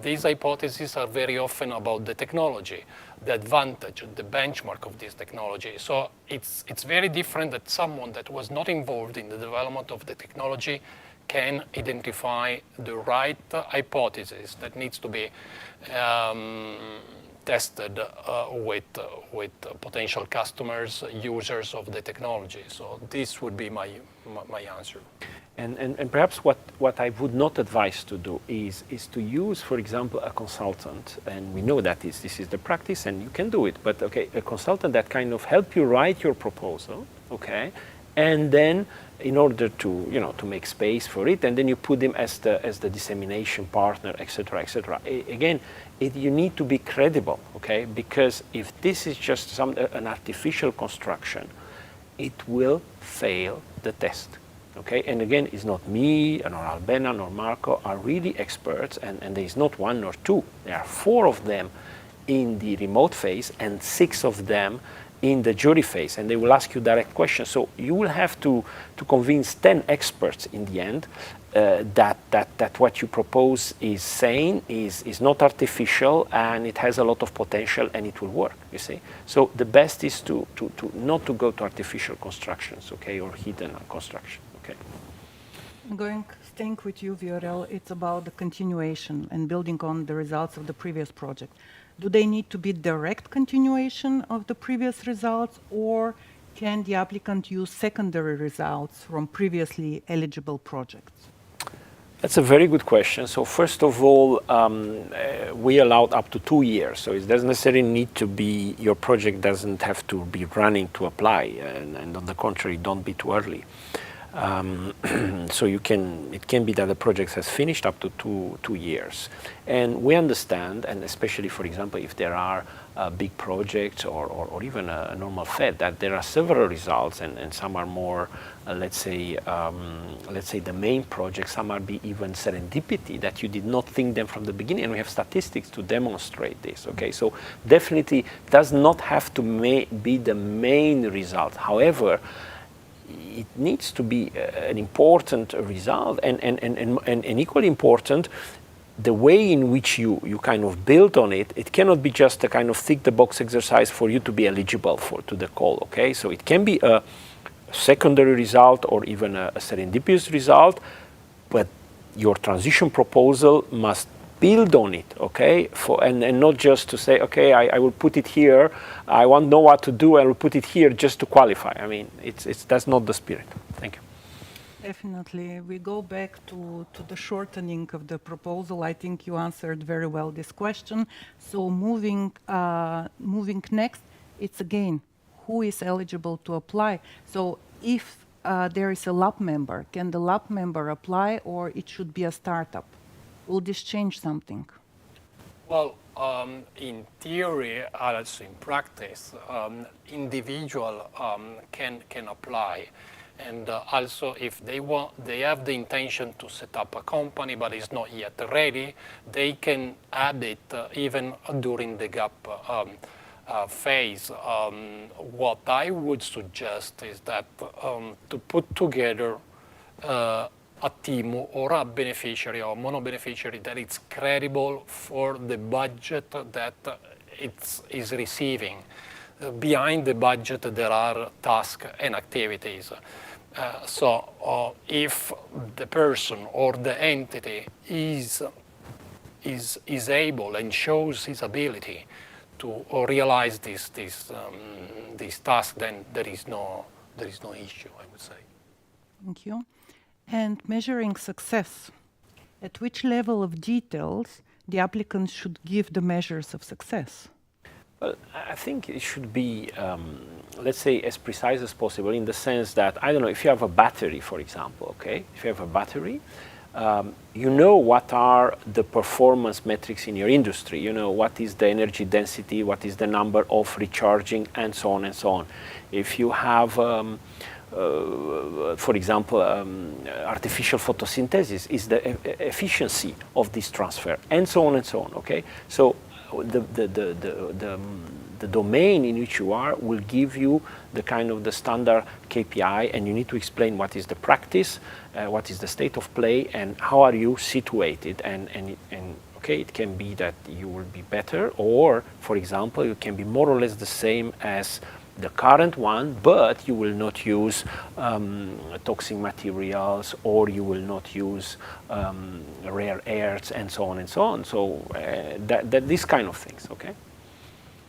These hypotheses are very often about the technology, the advantage, the benchmark of this technology. So it's very different that someone that was not involved in the development of the technology can identify the right hypothesis that needs to be tested with potential customers, users of the technology. So this would be my answer. And perhaps what I would not advise to do is to use, for example, a consultant. And we know that this is the practice, and you can do it. But okay, a consultant that kind of help you write your proposal, okay, and then in order to to make space for it, and then you put them as the dissemination partner, etc., etc. Again, you need to be credible, okay? Because if this is just an artificial construction, it will fail the test, okay? And again, it's not me, nor Albena, nor Marco are really experts, and there is not one nor two. There are 4 of them in the remote phase and 6 of them in the jury phase, and they will ask you direct questions. So you will have to convince 10 experts in the end that what you propose is sane, is not artificial, and it has a lot of potential, and it will work, you see. So the best is to not to go to artificial constructions, okay, or hidden construction, okay. Staying with you, Viorel, it's about the continuation and building on the results of the previous project. Do they need to be direct continuation of the previous results, or can the applicant use secondary results from previously eligible projects? That's a very good question. So first of all, we allowed up to 2 years. So it doesn't necessarily need to be, your project doesn't have to be running to apply. And on the contrary, don't be too early. So it can be that the project has finished up to two years. And we understand, and especially, for example, if there are big projects or even a normal FED, that there are several results, and some are more, let's say the main project, some are be even serendipity, that you did not think them from the beginning, and we have statistics to demonstrate this, okay? So definitely does not have to be the main result. However, it needs to be an important result, and equally important, the way in which you kind of build on it, it cannot be just a kind of tick the box exercise for you to be eligible to the call, okay? So it can be a secondary result or even a serendipitous result, but your transition proposal must build on it, okay? And not just to say, okay, I will put it here, I want to know what to do, I will put it here just to qualify. I mean, that's not the spirit. Thank you. Definitely. We go back to the shortening of the proposal. I think you answered very well this question. So moving next, it's again, who is eligible to apply? So if there is a lab member, can the lab member apply, or it should be a startup? Will this change something? Well, in theory, also in practice, individual can apply. And also, if they have the intention to set up a company, but it's not yet ready, they can add it even during the gap phase. What I would suggest is that to put together a team or a beneficiary or mono-beneficiary that is credible for the budget that it is receiving. Behind the budget, there are tasks and activities. So if the person or the entity is able and shows his ability to realize this task, then there is no issue, I would say. Thank you. And measuring success, at which level of details the applicants should give the measures of success? Well, I think it should be, let's say, as precise as possible, in the sense that, I don't know, if you have a battery, for example, okay? If you have a battery, you know what are the performance metrics in your industry. You know what is the energy density, what is the number of recharging, and so on and so on. If you have, for example, artificial photosynthesis, is the efficiency of this transfer, and so on and so on, okay? So the domain in which you are will give you the kind of the standard KPI, and you need to explain what is the practice, what is the state of play, and how are you situated. And okay, it can be that you will be better, or, for example, you can be more or less the same as the current one, but you will not use toxic materials, or you will not use rare earths, and so on and so on. So these kind of things, okay?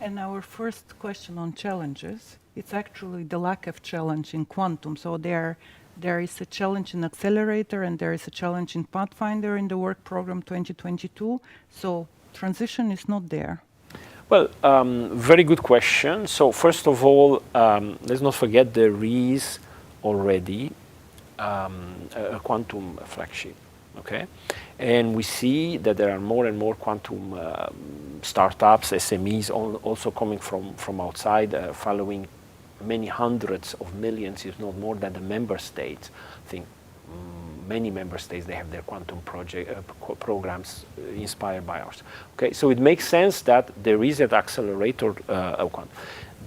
And our first question on challenges, it's actually the lack of challenge in quantum. So there is a challenge in Accelerator, and there is a challenge in Pathfinder in the Work Programme 2022. So transition is not there. Well, very good question. So first of all, let's not forget there is already a quantum flagship, okay? And we see that there are more and more quantum startups, SMEs, also coming from outside, following many hundreds of millions, if not more, than the member states. I think many member states, they have their quantum programs inspired by ours. Okay, so it makes sense that there is an accelerator of quantum.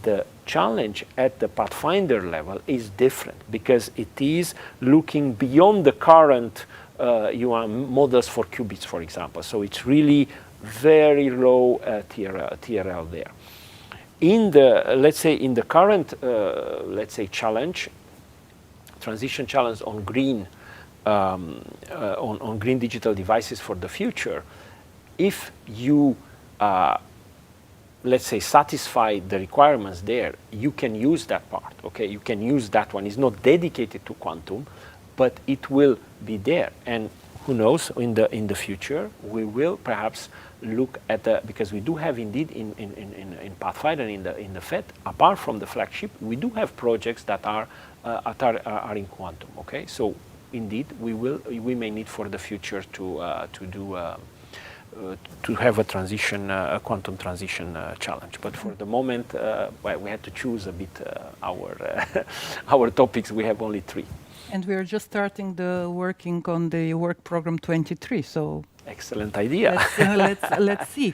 The challenge at the Pathfinder level is different, because it is looking beyond the current models for qubits, for example. So it's really very low TRL there. In the, let's say, in the current, let's say, challenge, transition challenge on green, on green digital devices for the future, if you, let's say, satisfy the requirements there, you can use that part, okay? You can use that one. It's not dedicated to quantum, but it will be there. And who knows, in the future, we will perhaps look at because we do have indeed in Pathfinder, in the FET, apart from the flagship, we do have projects that are in quantum. Okay, so indeed we may need for the future to have a transition, a quantum transition challenge. But for the moment, well, we had to choose a bit our topics. We have only 3. And we are just starting working on the work program 23. So excellent idea. Let's see.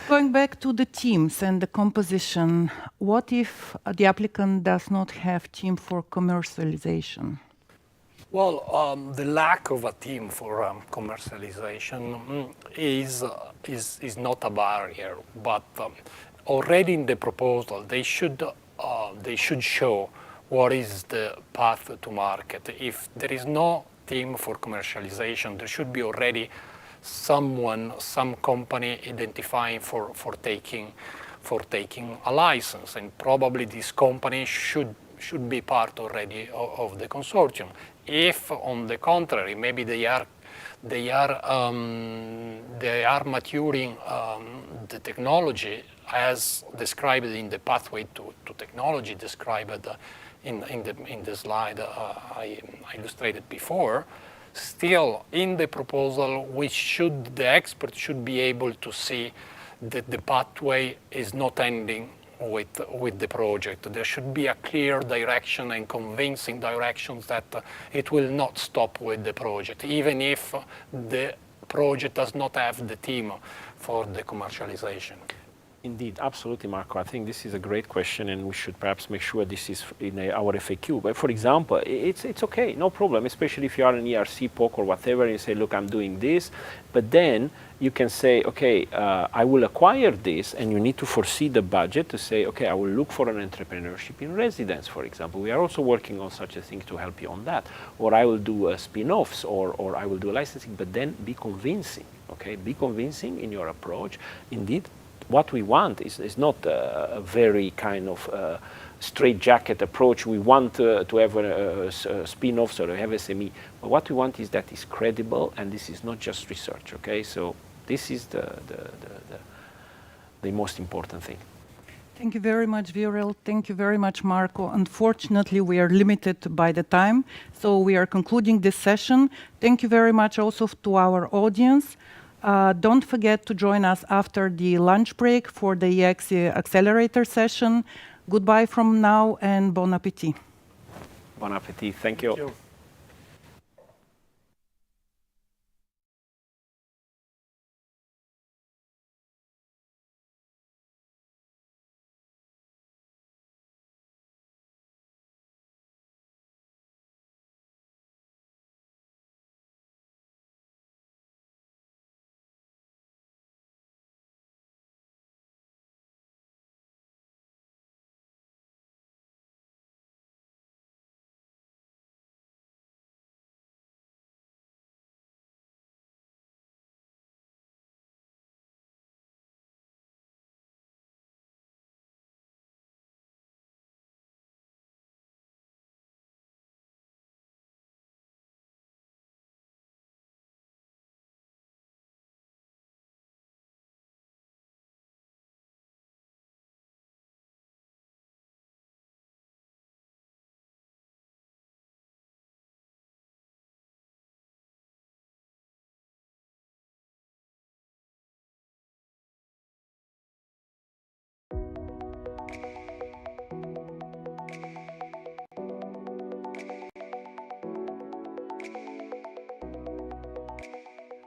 Going back to the teams and the composition, what if the applicant does not have team for commercialization? Well, the lack of a team for commercialization is not a barrier, but already in the proposal they should show what is the path to market. If there is no team for commercialization, there should be already some company identifying for taking a license, and probably this company should be part already of the consortium. If, on the contrary, maybe they are maturing the technology as described in the pathway to technology described in the slide I illustrated before, still in the proposal the expert should be able to see that the pathway is not ending with the project. There should be a clear direction and convincing directions that it will not stop with the project, even if the project does not have the team for the commercialization. Indeed, absolutely, Marco. I think this is a great question, and we should perhaps make sure this is in our FAQ. But for example, it's okay, no problem, especially if you are an ERC, POC or whatever, and you say, look, I'm doing this. But then you can say, okay, I will acquire this, and you need to foresee the budget to say, okay, I will look for an entrepreneurship in residence, for example. We are also working on such a thing to help you on that. Or I will do spin-offs, or I will do licensing, but then be convincing, okay? Be convincing in your approach. Indeed, what we want is not a very kind of straitjacket approach. We want to have spin-offs or have SME. But what we want is that it's credible, and this is not just research, okay? So this is the most important thing. Thank you very much, Viorel. Thank you very much, Marco. Unfortunately, we are limited by the time, so we are concluding this session. Thank you very much also to our audience. Don't forget to join us after the lunch break for the EIC Accelerator session. Goodbye from now, and bon appétit. Bon appétit. Thank you. Thank you.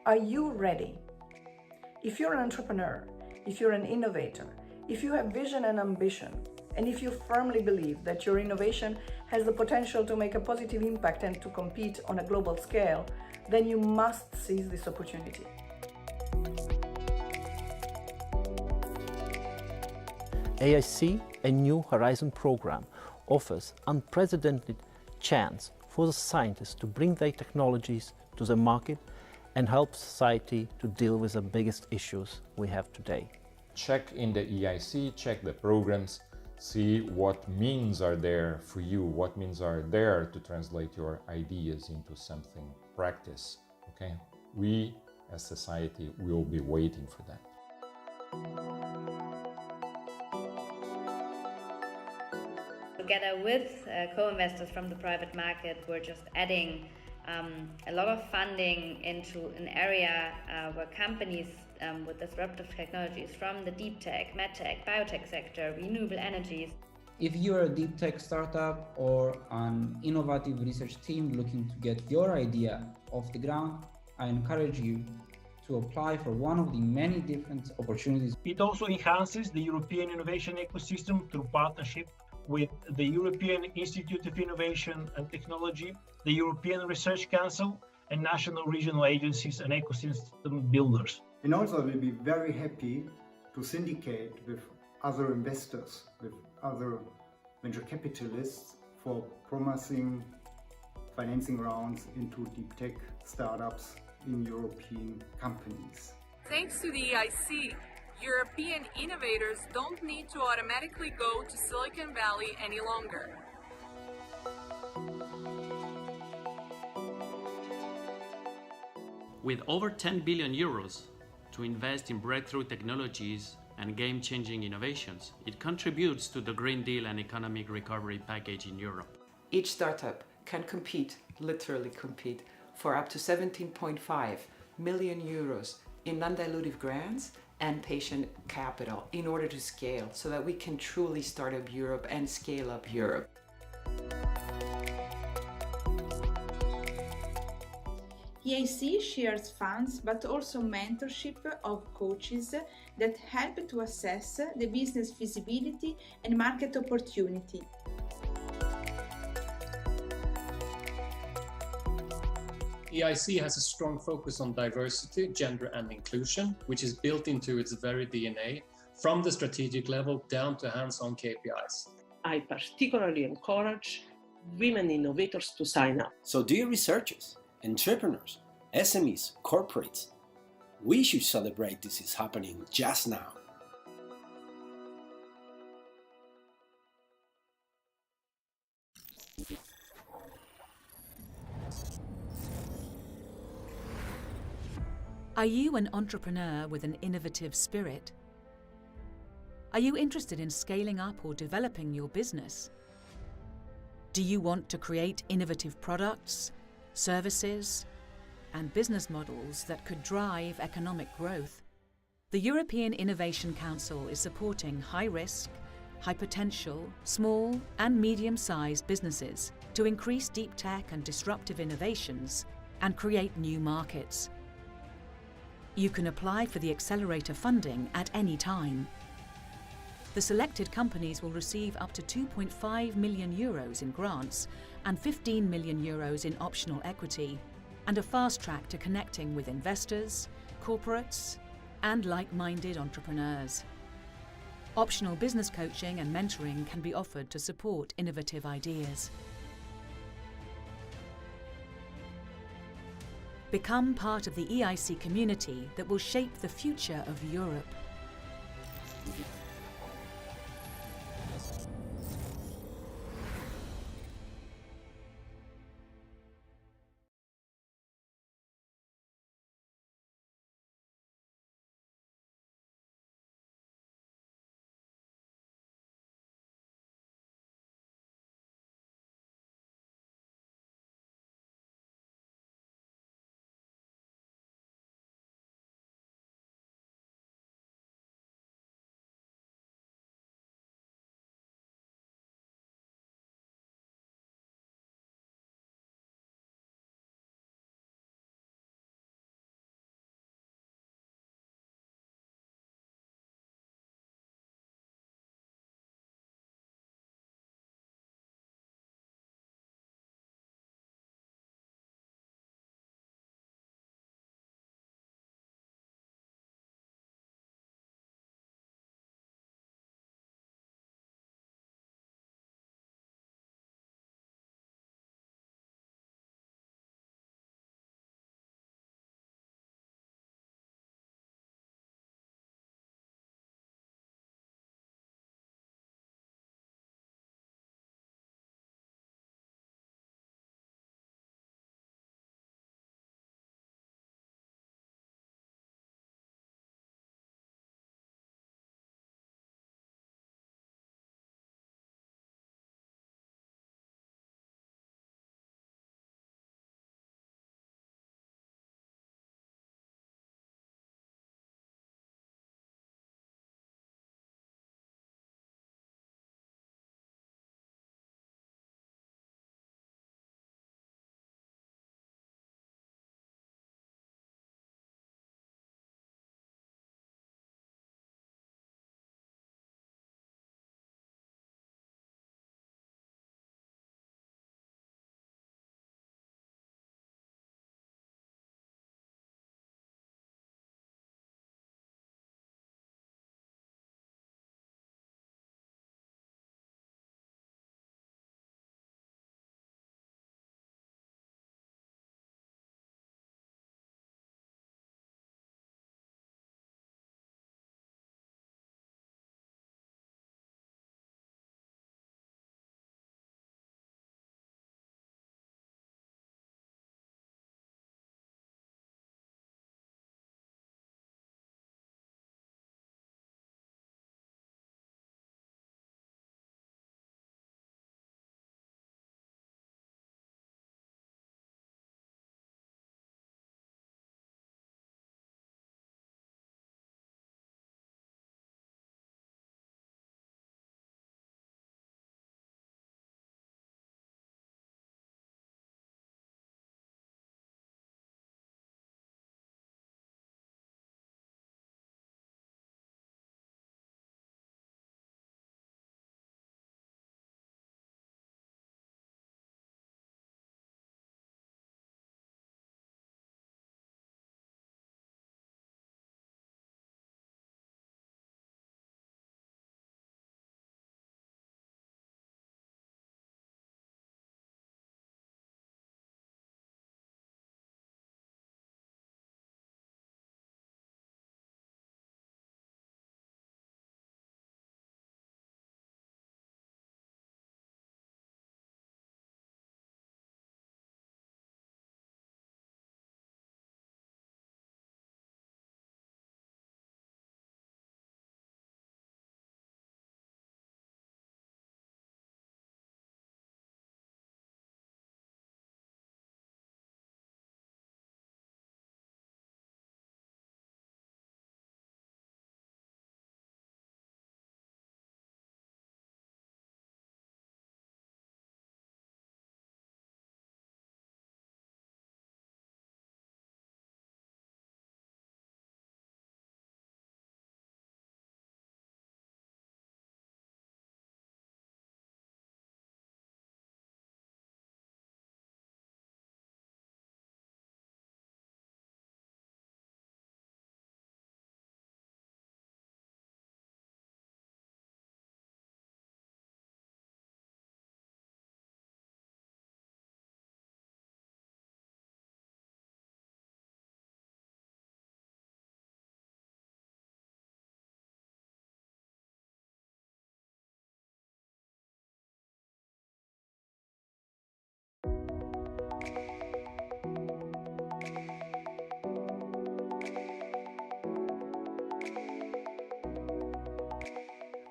Are you ready? If you're an entrepreneur, if you're an innovator, if you have vision and ambition, and if you firmly believe that your innovation has the potential to make a positive impact and to compete on a global scale, then you must seize this opportunity. EIC, a New Horizon program, offers unprecedented chance for the scientists to bring their technologies to the market and help society to deal with the biggest issues we have today. Check in the EIC, check the programs, see what means are there for you, what means are there to translate your ideas into something practice. Okay? Okay, we as society will be waiting for that. Together with co-investors from the private market, we're just adding a lot of funding into an area where companies with disruptive technologies from the deep tech, medtech, biotech sector, renewable energies. If you're a deep tech startup or an innovative research team looking to get your idea off the ground, I encourage you to apply for one of the many different opportunities. It also enhances the European innovation ecosystem through partnership with the European Institute of Innovation and Technology, the European Research Council, and national regional agencies and ecosystem builders. And also we'll be very happy to syndicate with other investors, with other venture capitalists for promising financing rounds into deep tech startups in European companies. Thanks to the EIC, European innovators don't need to automatically go to Silicon Valley any longer. With over 10 billion euros to invest in breakthrough technologies and game-changing innovations, it contributes to the Green Deal and economic recovery package in Europe. Each startup can compete, literally compete, for up to 17.5 million euros in non-dilutive grants and patient capital in order to scale so that we can truly start up Europe and scale up Europe. EIC shares funds but also mentorship of coaches that help to assess the business feasibility and market opportunity. EIC has a strong focus on diversity, gender and inclusion, which is built into its very DNA, from the strategic level down to hands-on KPIs. I particularly encourage women innovators to sign up. So dear researchers, entrepreneurs, SMEs, corporates, we should celebrate this is happening just now. Are you an entrepreneur with an innovative spirit? Are you interested in scaling up or developing your business? Do you want to create innovative products, services, and business models that could drive economic growth? The European Innovation Council is supporting high-risk, high-potential, small and medium-sized businesses to increase deep tech and disruptive innovations and create new markets. You can apply for the Accelerator funding at any time. The selected companies will receive up to 2.5 million euros in grants and 15 million euros in optional equity, and a fast track to connecting with investors, corporates, and like-minded entrepreneurs. Optional business coaching and mentoring can be offered to support innovative ideas. Become part of the EIC community that will shape the future of Europe.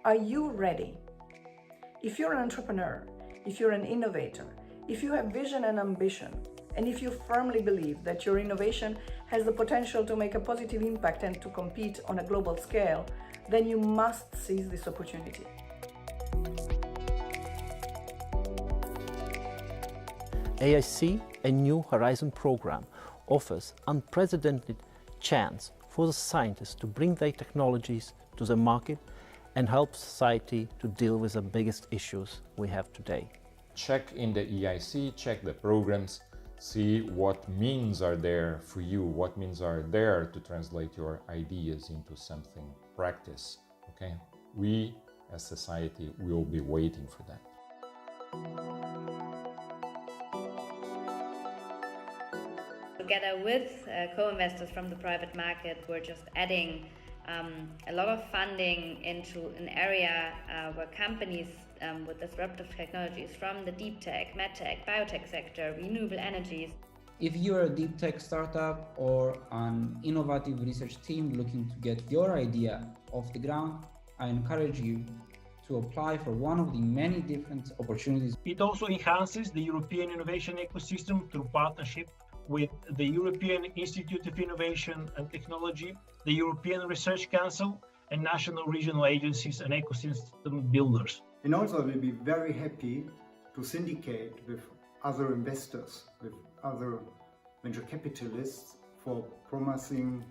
Are you ready? If you're an entrepreneur, if you're an innovator, if you have vision and ambition, and if you firmly believe that your innovation has the potential to make a positive impact and to compete on a global scale, then you must seize this opportunity. EIC, a New Horizon program, offers unprecedented chance for the scientists to bring their technologies to the market and help society to deal with the biggest issues we have today. Check in the EIC, check the programs, see what means are there for you, what means are there to translate your ideas into something practice. Okay? We as society will be waiting for that. Together with co-investors from the private market, we're just adding a lot of funding into an area where companies with disruptive technologies from the deep tech, medtech, biotech sector, renewable energies. If you're a deep tech startup or an innovative research team looking to get your idea off the ground, I encourage you to apply for one of the many different opportunities. It also enhances the European innovation ecosystem through partnership with the European Institute of Innovation and Technology, the European Research Council, and national regional agencies and ecosystem builders. And also we'll be very happy to syndicate with other investors, with other venture capitalists for promising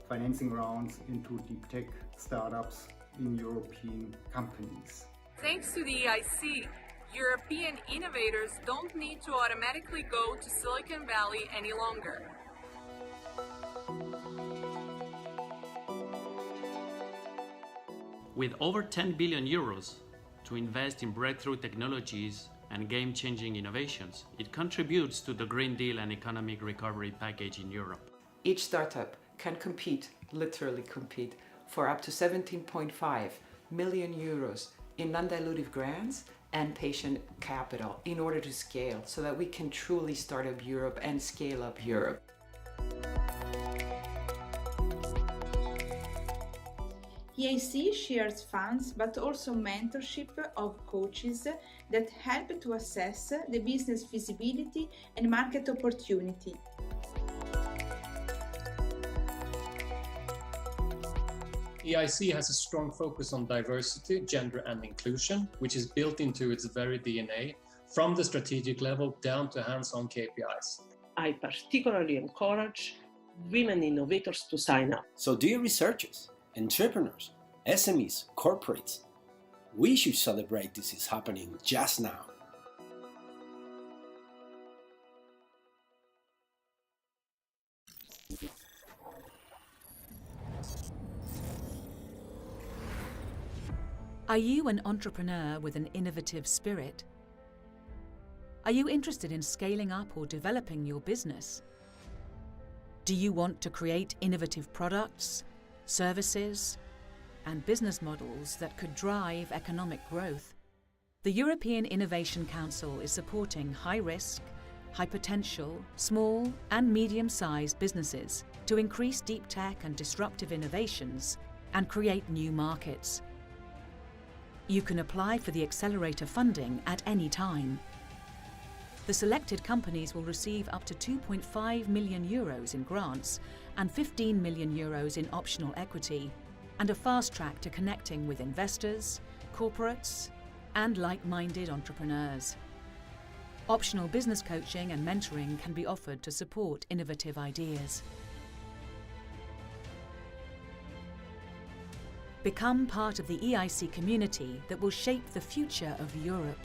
financing rounds into deep tech startups in European companies. Thanks to the EIC, European innovators don't need to automatically go to Silicon Valley any longer. With over 10 billion euros to invest in breakthrough technologies and game-changing innovations, it contributes to the Green Deal and economic recovery package in Europe. Each startup can compete, literally compete, for up to 17.5 million euros in non-dilutive grants and patient capital in order to scale so that we can truly start up Europe and scale up Europe. EIC shares funds but also mentorship of coaches that help to assess the business feasibility and market opportunity. EIC has a strong focus on diversity, gender and inclusion, which is built into its very DNA, from the strategic level down to hands-on KPIs. I particularly encourage women innovators to sign up. So dear researchers, entrepreneurs, SMEs, corporates, we should celebrate this is happening just now. Are you an entrepreneur with an innovative spirit? Are you interested in scaling up or developing your business? Do you want to create innovative products, services, and business models that could drive economic growth? The European Innovation Council is supporting high-risk, high-potential, small and medium-sized businesses to increase deep tech and disruptive innovations and create new markets. You can apply for the Accelerator funding at any time. The selected companies will receive up to 2.5 million euros in grants and 15 million euros in optional equity, and a fast track to connecting with investors, corporates, and like-minded entrepreneurs. Optional business coaching and mentoring can be offered to support innovative ideas. Become part of the EIC community that will shape the future of Europe.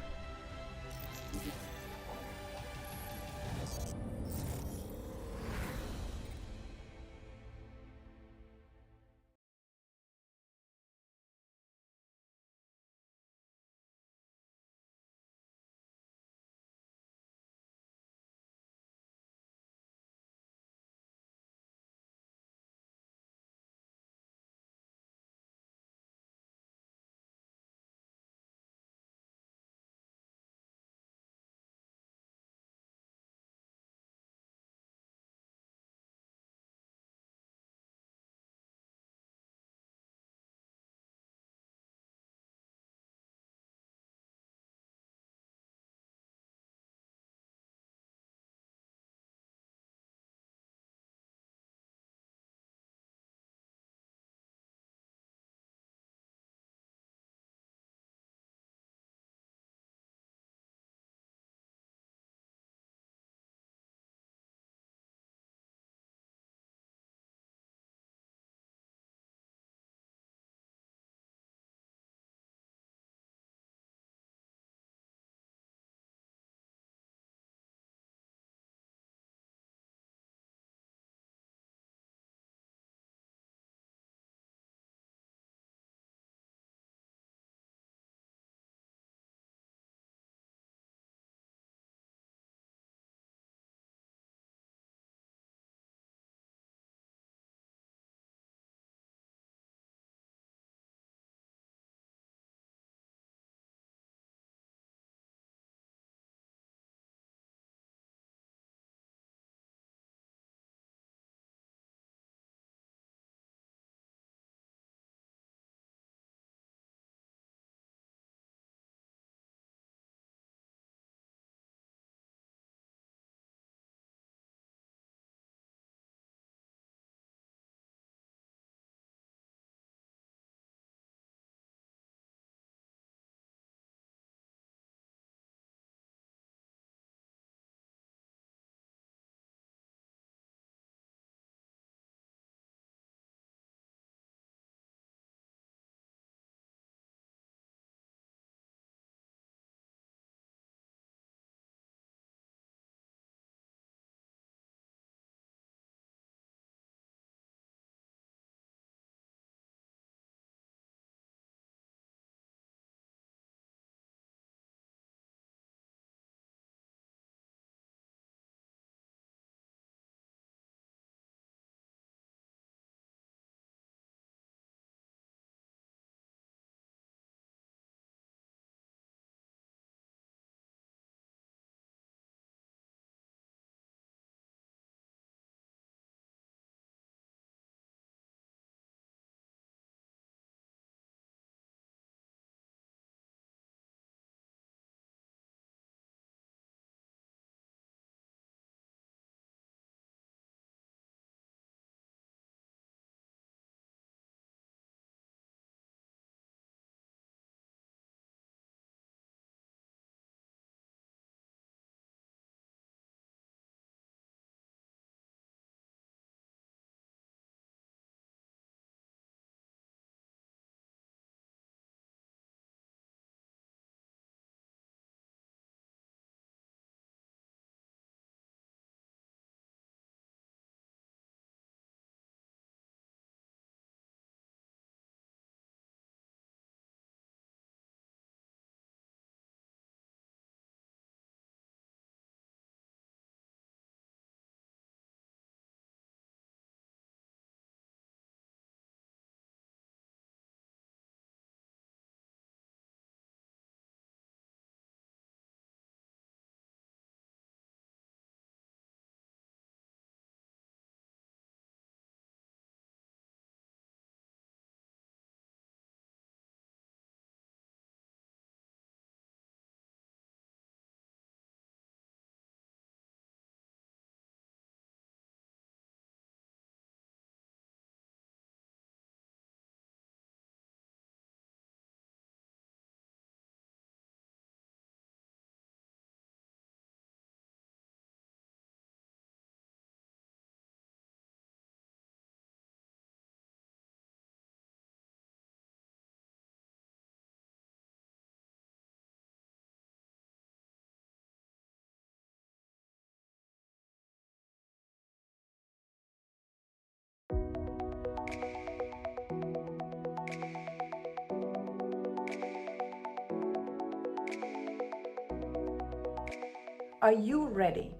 Are you ready?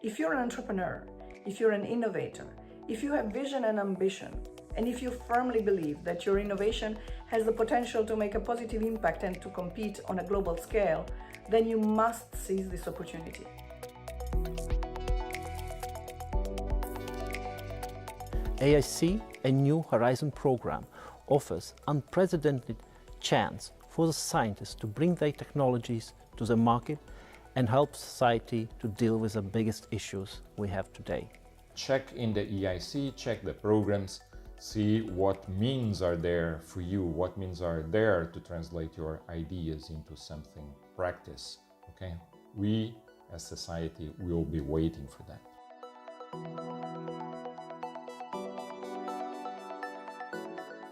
If you're an entrepreneur, if you're an innovator, if you have vision and ambition, and if you firmly believe that your innovation has the potential to make a positive impact and to compete on a global scale, then you must seize this opportunity. EIC, a New Horizon program, offers unprecedented chance for the scientists to bring their technologies to the market and help society to deal with the biggest issues we have today. Check in the EIC, check the programs, see what means are there for you, what means are there to translate your ideas into something practice. Okay? We as society will be waiting for that.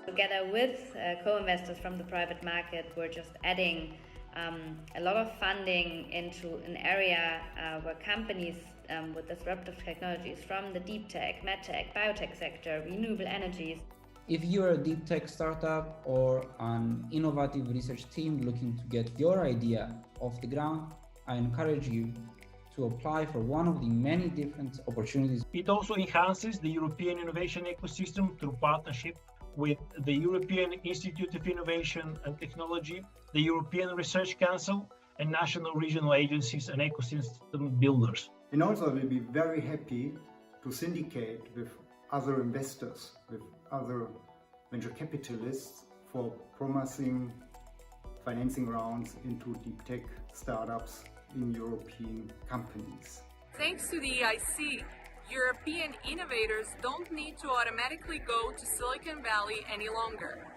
Together with co-investors from the private market, we're just adding a lot of funding into an area where companies with disruptive technologies from the deep tech, medtech, biotech sector, renewable energies. If you're a deep tech startup or an innovative research team looking to get your idea off the ground, I encourage you to apply for one of the many different opportunities. It also enhances the European innovation ecosystem through partnership with the European Institute of Innovation and Technology, the European Research Council, and national regional agencies and ecosystem builders. And also we'll be very happy to syndicate with other investors, with other venture capitalists for promising financing rounds into deep tech startups in European companies. Thanks to the EIC, European innovators don't need to automatically go to Silicon Valley any longer.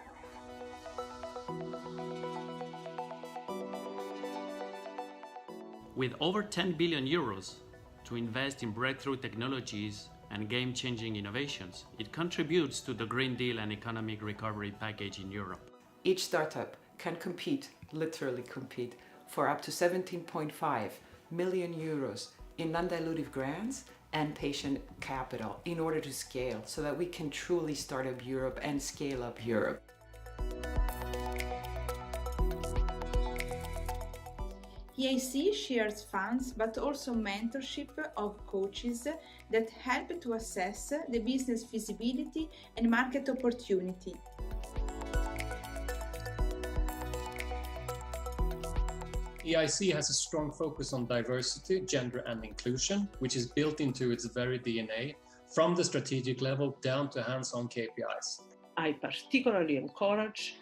With over 10 billion euros to invest in breakthrough technologies and game-changing innovations, it contributes to the Green Deal and economic recovery package in Europe. Each startup can compete, literally compete, for up to 17.5 million euros in non-dilutive grants and patient capital in order to scale so that we can truly start up Europe and scale up Europe. EIC shares funds but also mentorship of coaches that help to assess the business feasibility and market opportunity. EIC has a strong focus on diversity, gender and inclusion, which is built into its very DNA, from the strategic level down to hands-on KPIs. I particularly encourage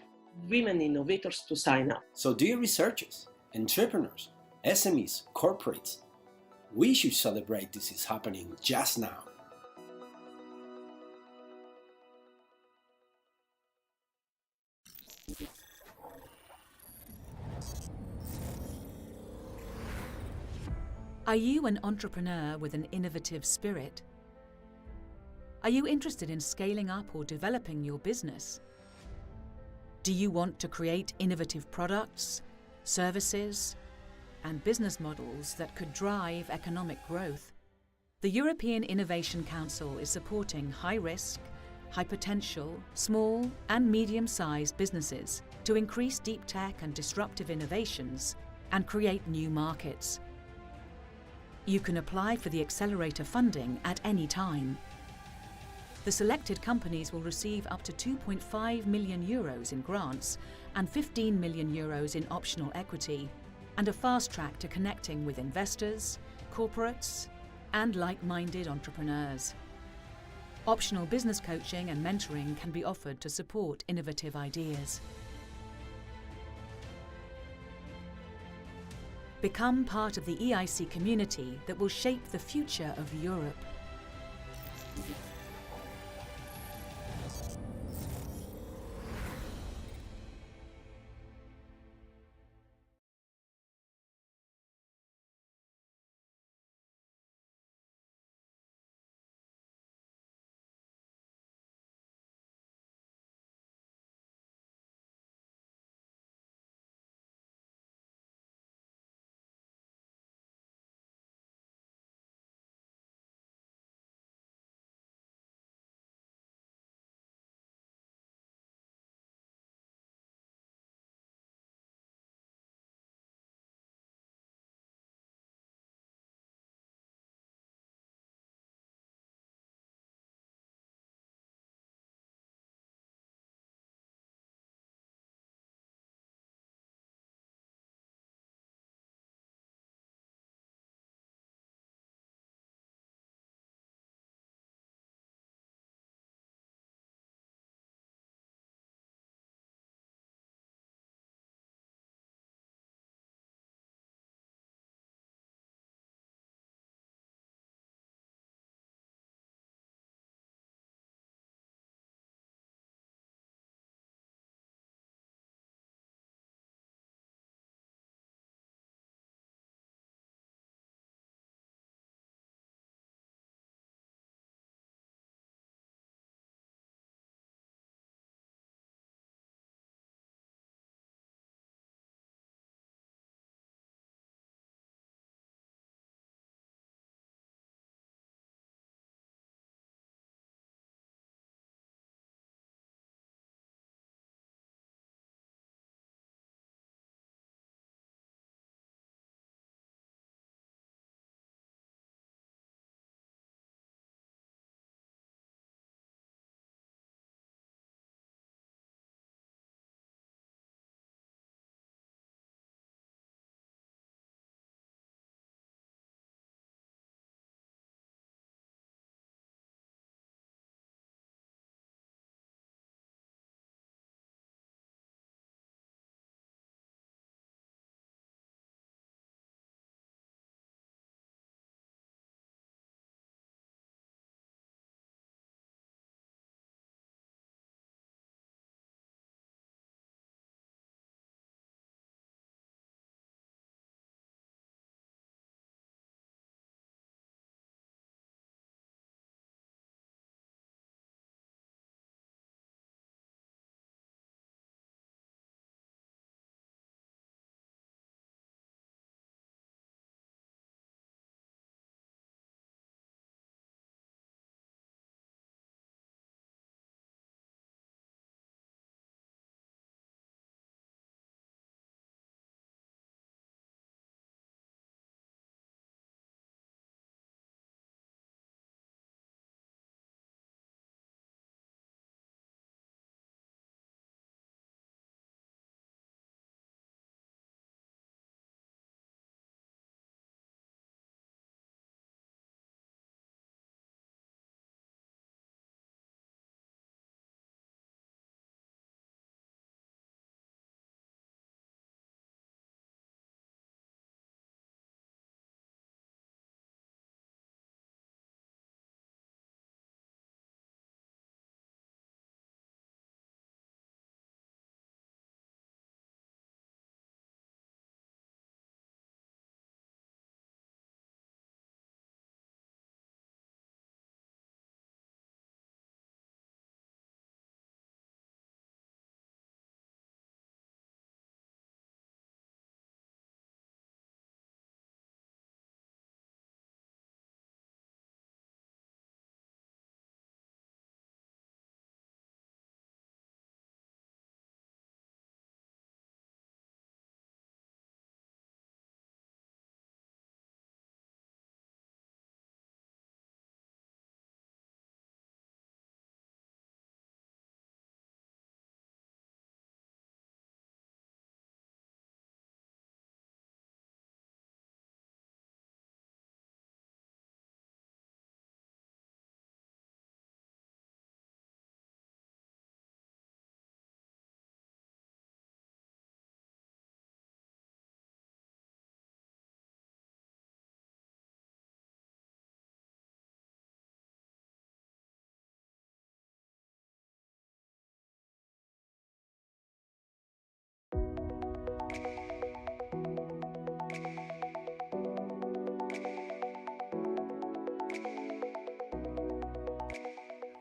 women innovators to sign up. So dear researchers, entrepreneurs, SMEs, corporates, we should celebrate this is happening just now. Are you an entrepreneur with an innovative spirit? Are you interested in scaling up or developing your business? Do you want to create innovative products, services, and business models that could drive economic growth? The European Innovation Council is supporting high-risk, high-potential, small and medium-sized businesses to increase deep tech and disruptive innovations and create new markets. You can apply for the Accelerator funding at any time. The selected companies will receive up to 2.5 million euros in grants and 15 million euros in optional equity, and a fast track to connecting with investors, corporates, and like-minded entrepreneurs. Optional business coaching and mentoring can be offered to support innovative ideas. Become part of the EIC community that will shape the future of Europe.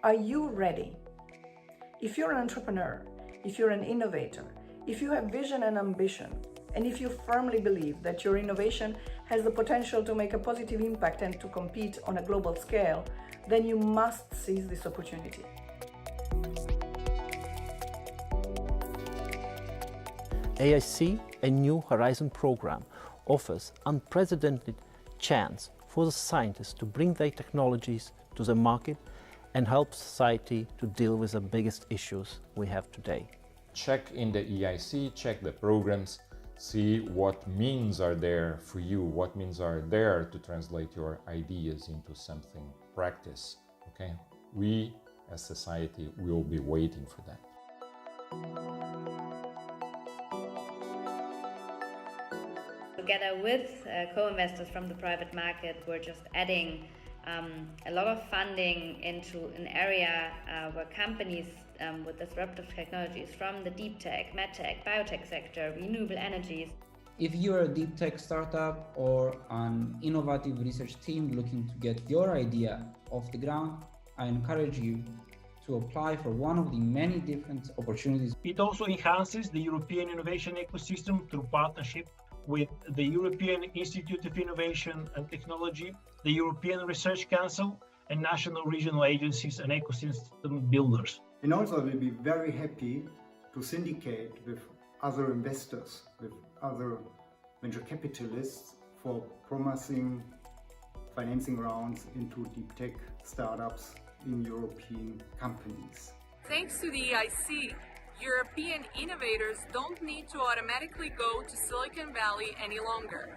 Are you ready? If you're an entrepreneur, if you're an innovator, if you have vision and ambition, and if you firmly believe that your innovation has the potential to make a positive impact and to compete on a global scale, then you must seize this opportunity. EIC, a New Horizon program, offers unprecedented chance for the scientists to bring their technologies to the market and help society to deal with the biggest issues we have today. Check in the EIC, check the programs, see what means are there for you, what means are there to translate your ideas into something practice. Okay? We as society will be waiting for that. Together with co-investors from the private market, we're just adding a lot of funding into an area where companies with disruptive technologies from the deep tech, medtech, biotech sector, renewable energies. If you're a deep tech startup or an innovative research team looking to get your idea off the ground, I encourage you to apply for one of the many different opportunities. It also enhances the European innovation ecosystem through partnership with the European Institute of Innovation and Technology, the European Research Council, and national regional agencies and ecosystem builders. And also we'll be very happy to syndicate with other investors, with other venture capitalists for promising financing rounds into deep tech startups in European companies. Thanks to the EIC, European innovators don't need to automatically go to Silicon Valley any longer.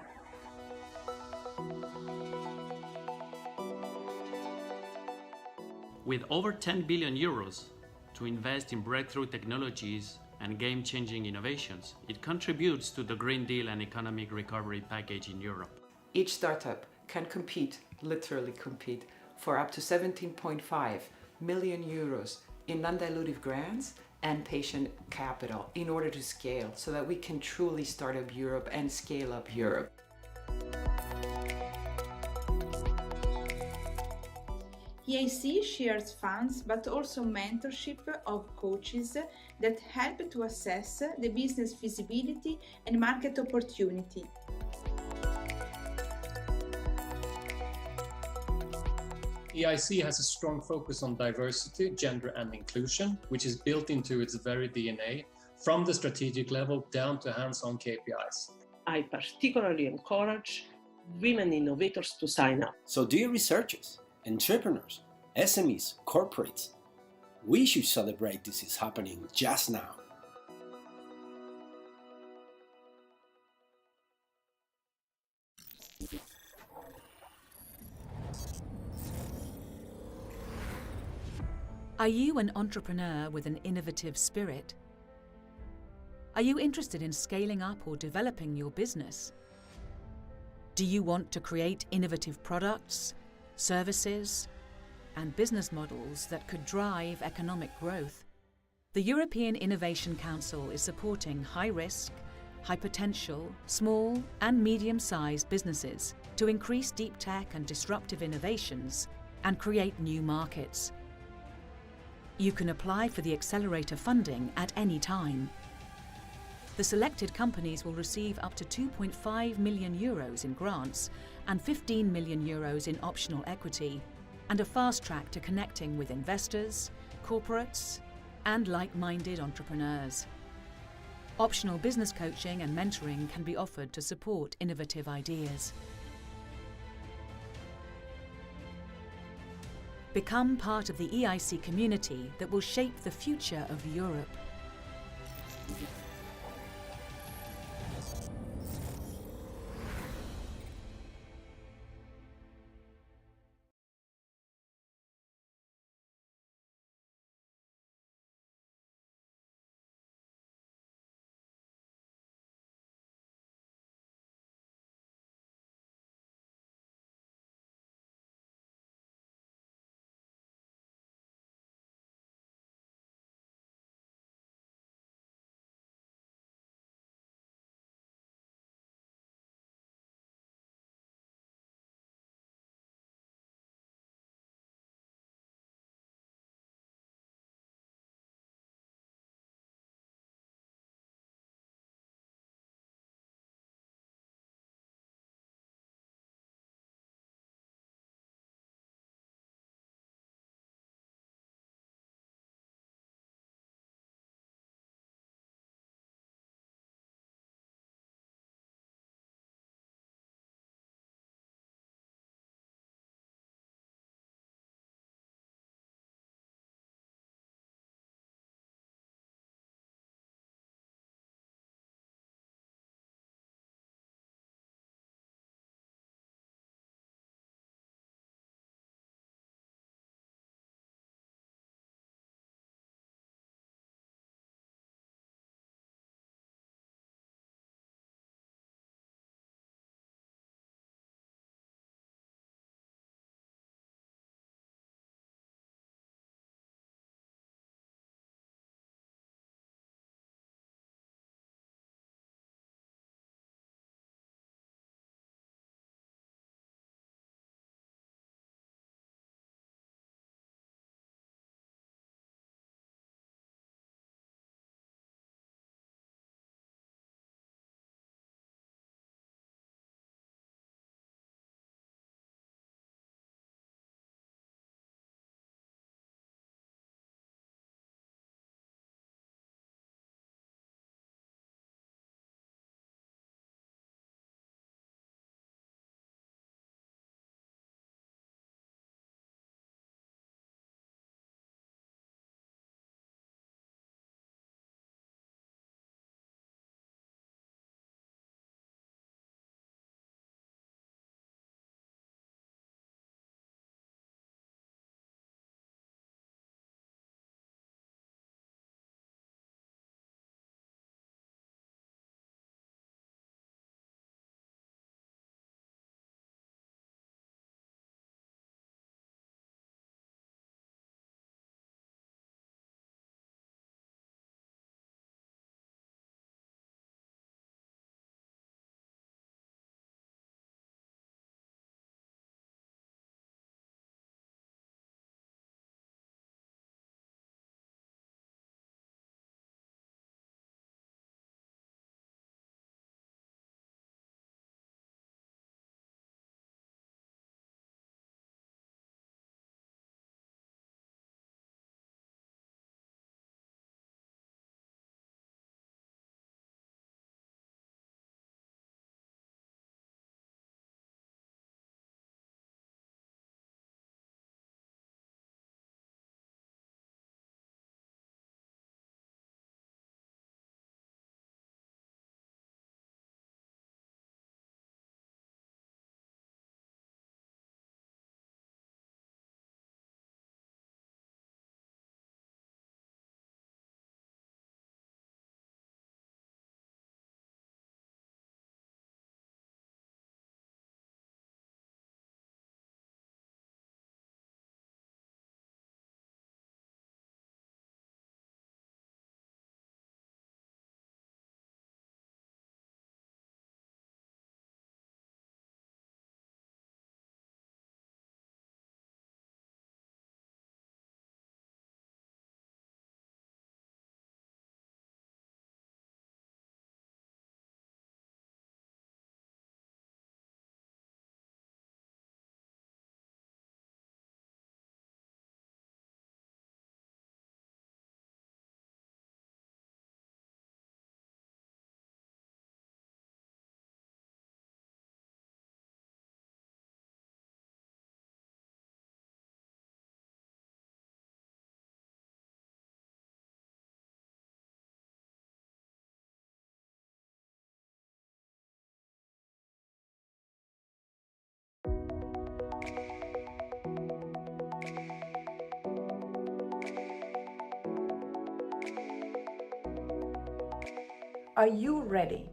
With over 10 billion euros to invest in breakthrough technologies and game-changing innovations, it contributes to the Green Deal and economic recovery package in Europe. Each startup can compete, literally compete, for up to 17.5 million euros in non-dilutive grants and patient capital in order to scale so that we can truly start up Europe and scale up Europe. EIC shares funds but also mentorship of coaches that help to assess the business feasibility and market opportunity. EIC has a strong focus on diversity, gender and inclusion, which is built into its very DNA, from the strategic level down to hands-on KPIs. I particularly encourage women innovators to sign up. So dear researchers, entrepreneurs, SMEs, corporates, we should celebrate this is happening just now. Are you an entrepreneur with an innovative spirit? Are you interested in scaling up or developing your business? Do you want to create innovative products, services, and business models that could drive economic growth? The European Innovation Council is supporting high-risk, high-potential, small and medium-sized businesses to increase deep tech and disruptive innovations and create new markets. You can apply for the Accelerator funding at any time. The selected companies will receive up to 2.5 million euros in grants and 15 million euros in optional equity, and a fast track to connecting with investors, corporates, and like-minded entrepreneurs. Optional business coaching and mentoring can be offered to support innovative ideas. Become part of the EIC community that will shape the future of Europe. Are you ready?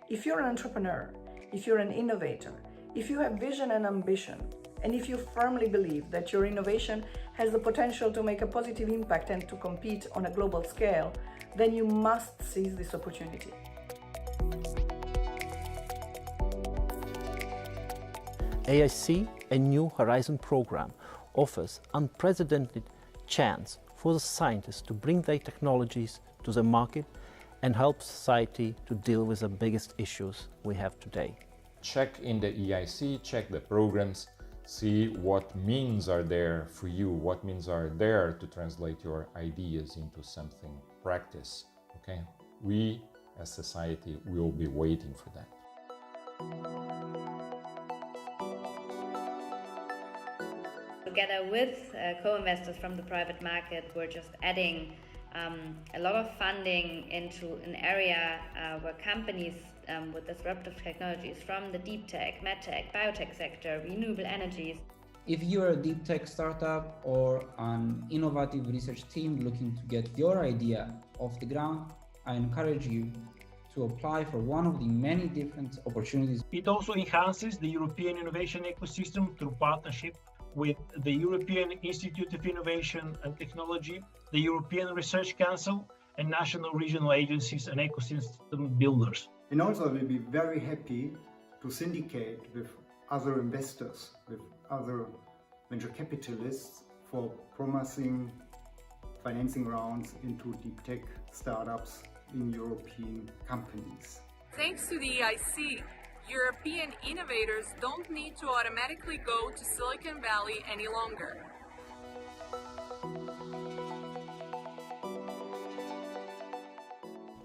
If you're an entrepreneur, if you're an innovator, if you have vision and ambition, and if you firmly believe that your innovation has the potential to make a positive impact and to compete on a global scale, then you must seize this opportunity. EIC, a New Horizon program, offers unprecedented chance for the scientists to bring their technologies to the market and help society to deal with the biggest issues we have today. Check in the EIC, check the programs, see what means are there for you, what means are there to translate your ideas into something practice. Okay? We as society will be waiting for that. Together with co-investors from the private market, we're just adding a lot of funding into an area where companies with disruptive technologies from the deep tech, medtech, biotech sector, renewable energies. If you're a deep tech startup or an innovative research team looking to get your idea off the ground, I encourage you to apply for one of the many different opportunities. It also enhances the European innovation ecosystem through partnership with the European Institute of Innovation and Technology, the European Research Council, and national regional agencies and ecosystem builders. And also we'll be very happy to syndicate with other investors, with other venture capitalists for promising financing rounds into deep tech startups in European companies. Thanks to the EIC, European innovators don't need to automatically go to Silicon Valley any longer.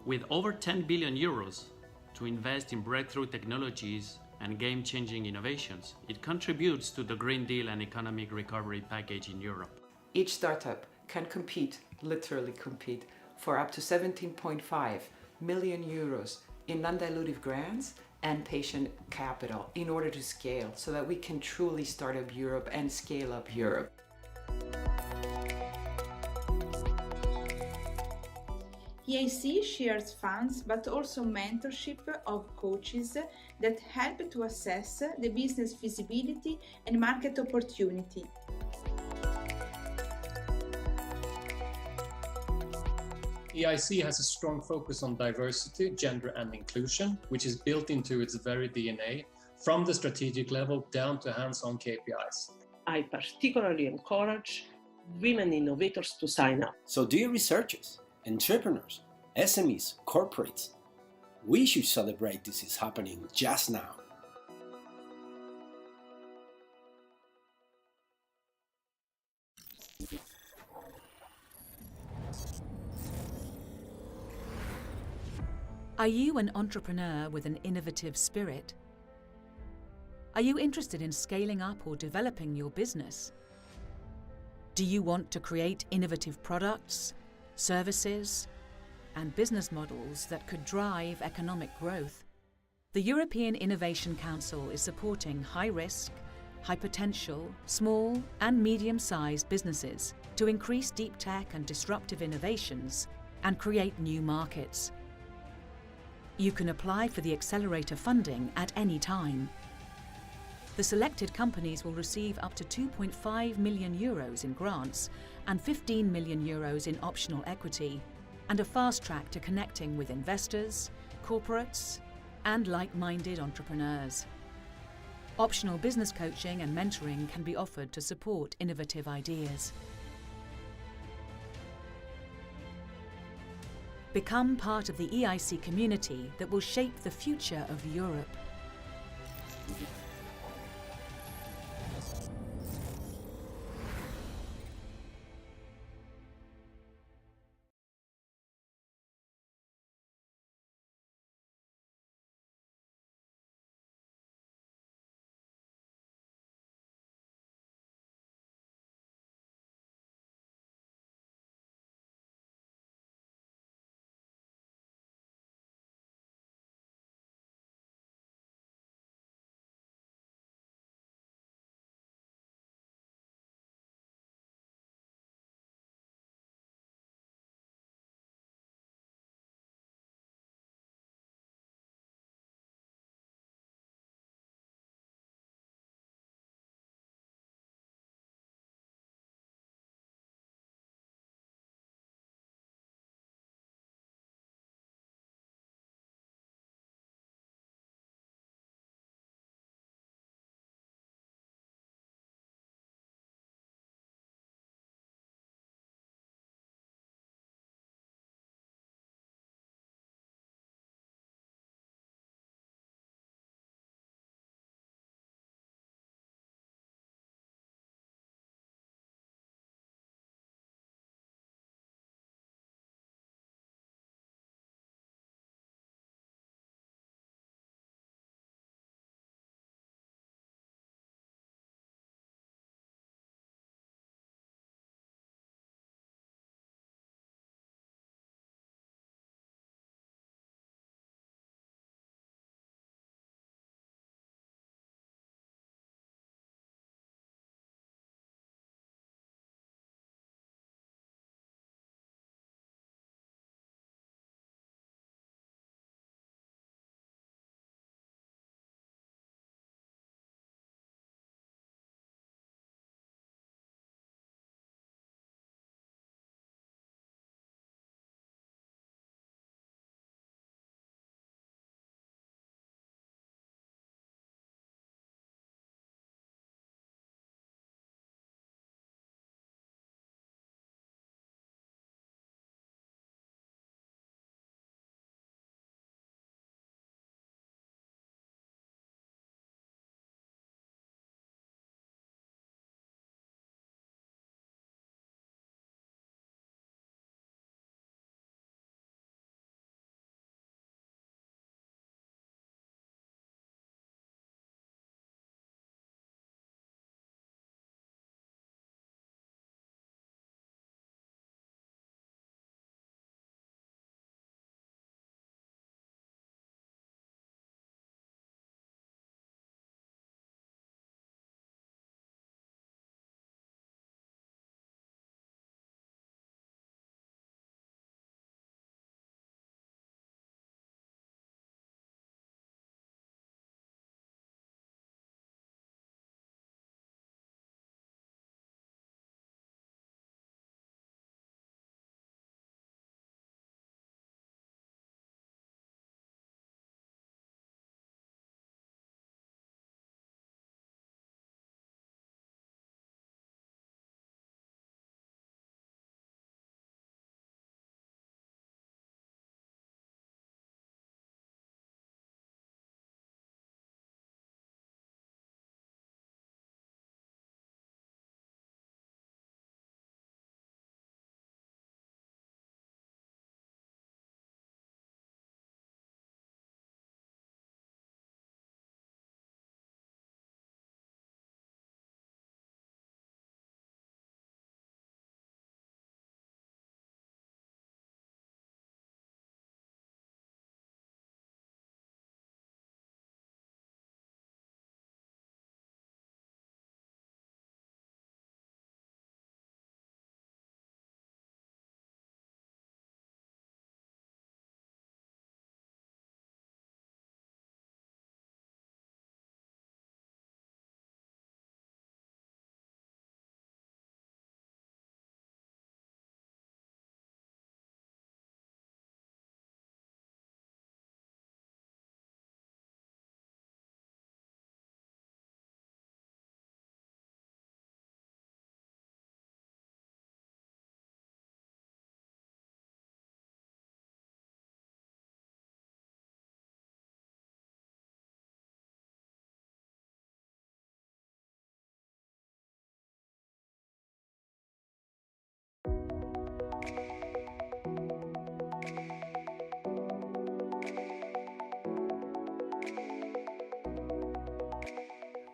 With over 10 billion euros to invest in breakthrough technologies and game-changing innovations, it contributes to the Green Deal and economic recovery package in Europe. Each startup can compete, literally compete, for up to 17.5 million euros in non-dilutive grants and patient capital in order to scale so that we can truly start up Europe and scale up Europe. EIC shares funds but also mentorship of coaches that help to assess the business feasibility and market opportunity. EIC has a strong focus on diversity, gender and inclusion, which is built into its very DNA, from the strategic level down to hands-on KPIs. I particularly encourage women innovators to sign up. So dear researchers, entrepreneurs, SMEs, corporates, we should celebrate this is happening just now. Are you an entrepreneur with an innovative spirit? Are you interested in scaling up or developing your business? Do you want to create innovative products, services, and business models that could drive economic growth? The European Innovation Council is supporting high-risk, high-potential, small and medium-sized businesses to increase deep tech and disruptive innovations and create new markets. You can apply for the Accelerator funding at any time. The selected companies will receive up to 2.5 million euros in grants and 15 million euros in optional equity, and a fast track to connecting with investors, corporates, and like-minded entrepreneurs. Optional business coaching and mentoring can be offered to support innovative ideas. Become part of the EIC community that will shape the future of Europe.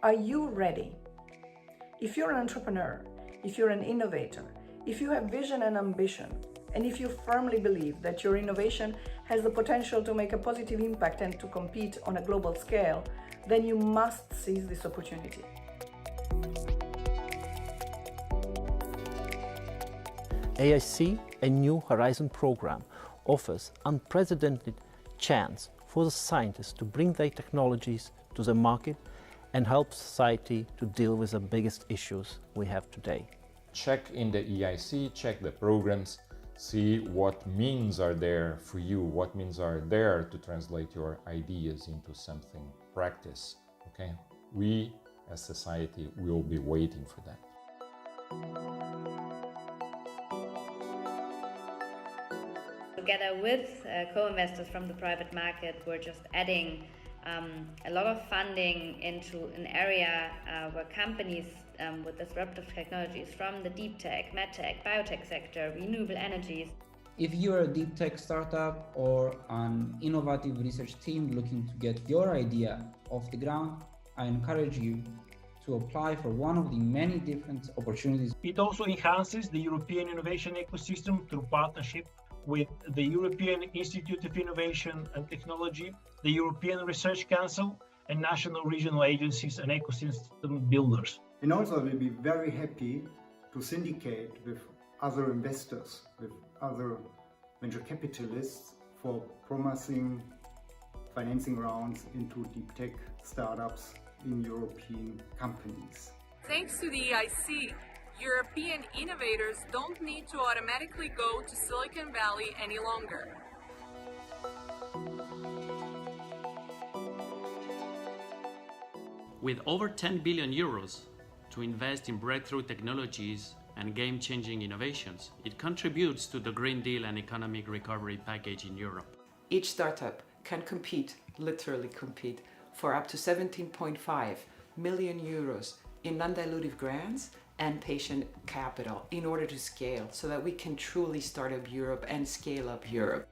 Are you ready? If you're an entrepreneur, if you're an innovator, if you have vision and ambition, and if you firmly believe that your innovation has the potential to make a positive impact and to compete on a global scale, then you must seize this opportunity. EIC, a New Horizon program, offers unprecedented chance for the scientists to bring their technologies to the market and help society to deal with the biggest issues we have today. Check in the EIC, check the programs, see what means are there for you, what means are there to translate your ideas into something practice. Okay? We as society will be waiting for that. Together with co-investors from the private market, we're just adding a lot of funding into an area where companies with disruptive technologies from the deep tech, medtech, biotech sector, renewable energies. If you're a deep tech startup or an innovative research team looking to get your idea off the ground, I encourage you to apply for one of the many different opportunities. It also enhances the European innovation ecosystem through partnership with the European Institute of Innovation and Technology, the European Research Council, and national regional agencies and ecosystem builders. And also we'll be very happy to syndicate with other investors, with other venture capitalists for promising financing rounds into deep tech startups in European companies. Thanks to the EIC, European innovators don't need to automatically go to Silicon Valley any longer. With over 10 billion euros to invest in breakthrough technologies and game-changing innovations, it contributes to the Green Deal and economic recovery package in Europe. Each startup can compete, literally compete, for up to 17.5 million euros in non-dilutive grants and patient capital in order to scale so that we can truly start up Europe and scale up Europe.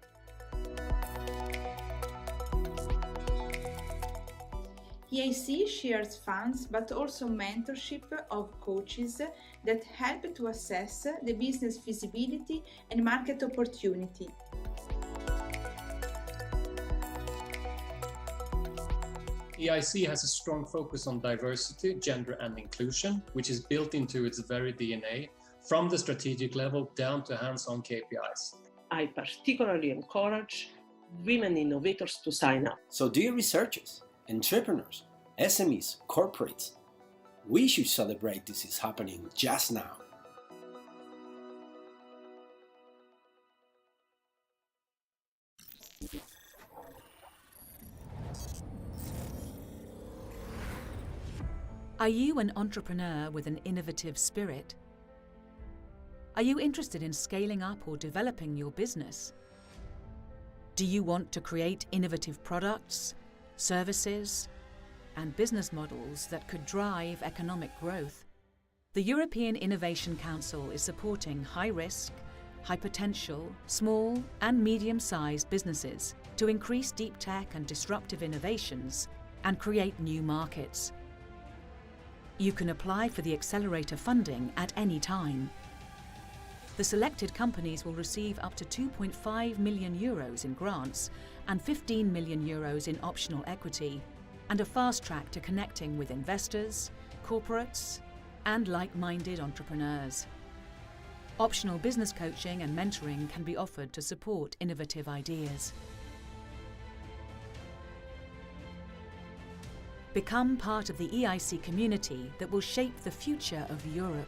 EIC shares funds but also mentorship of coaches that help to assess the business feasibility and market opportunity. EIC has a strong focus on diversity, gender and inclusion, which is built into its very DNA, from the strategic level down to hands-on KPIs. I particularly encourage women innovators to sign up. So dear researchers, entrepreneurs, SMEs, corporates, we should celebrate this is happening just now. Are you an entrepreneur with an innovative spirit? Are you interested in scaling up or developing your business? Do you want to create innovative products, services, and business models that could drive economic growth? The European Innovation Council is supporting high-risk, high-potential, small and medium-sized businesses to increase deep tech and disruptive innovations and create new markets. You can apply for the Accelerator funding at any time. The selected companies will receive up to 2.5 million euros in grants and 15 million euros in optional equity, and a fast track to connecting with investors, corporates, and like-minded entrepreneurs. Optional business coaching and mentoring can be offered to support innovative ideas. Become part of the EIC community that will shape the future of Europe.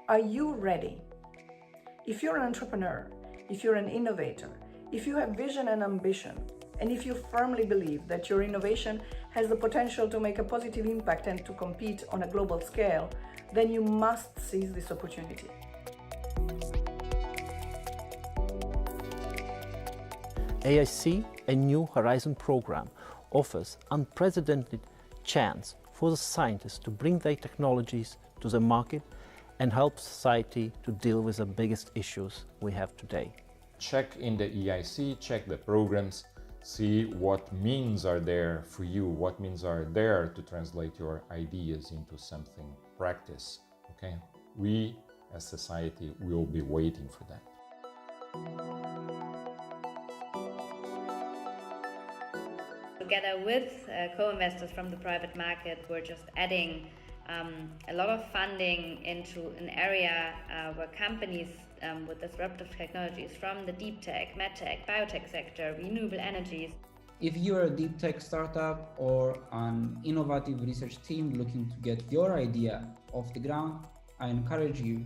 Are you ready? If you're an entrepreneur, if you're an innovator, if you have vision and ambition, and if you firmly believe that your innovation has the potential to make a positive impact and to compete on a global scale, then you must seize this opportunity. EIC, a New Horizon program, offers unprecedented chance for the scientists to bring their technologies to the market and help society to deal with the biggest issues we have today. Check in the EIC, check the programs, see what means are there for you, what means are there to translate your ideas into something practice. Okay? We as society will be waiting for that. Together with co-investors from the private market, we're just adding a lot of funding into an area where companies with disruptive technologies from the deep tech, medtech, biotech sector, renewable energies. If you're a deep tech startup or an innovative research team looking to get your idea off the ground, I encourage you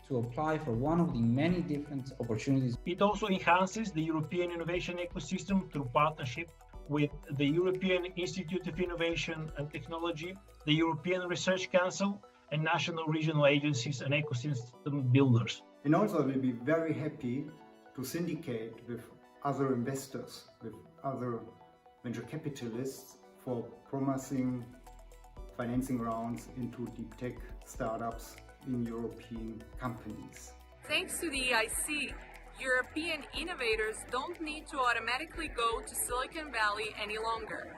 to apply for one of the many different opportunities. It also enhances the European innovation ecosystem through partnership with the European Institute of Innovation and Technology, the European Research Council, and national regional agencies and ecosystem builders. And also we'll be very happy to syndicate with other investors, with other venture capitalists for promising financing rounds into deep tech startups in European companies. Thanks to the EIC, European innovators don't need to automatically go to Silicon Valley any longer.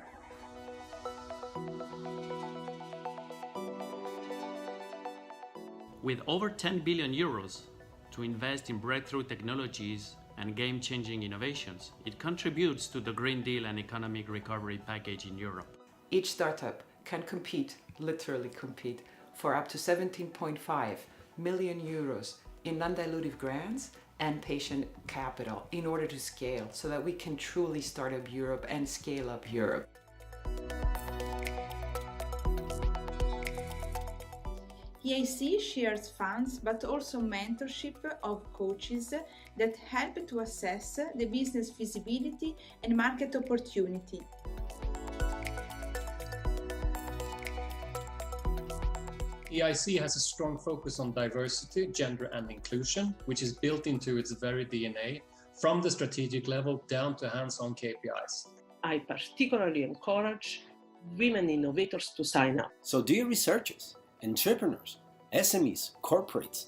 With over 10 billion euros to invest in breakthrough technologies and game-changing innovations, it contributes to the Green Deal and economic recovery package in Europe. Each startup can compete, literally compete, for up to 17.5 million euros in non-dilutive grants and patient capital in order to scale so that we can truly start up Europe and scale up Europe. EIC shares funds but also mentorship of coaches that help to assess the business feasibility and market opportunity. EIC has a strong focus on diversity, gender and inclusion, which is built into its very DNA, from the strategic level down to hands-on KPIs. I particularly encourage women innovators to sign up. So dear researchers, entrepreneurs, SMEs, corporates,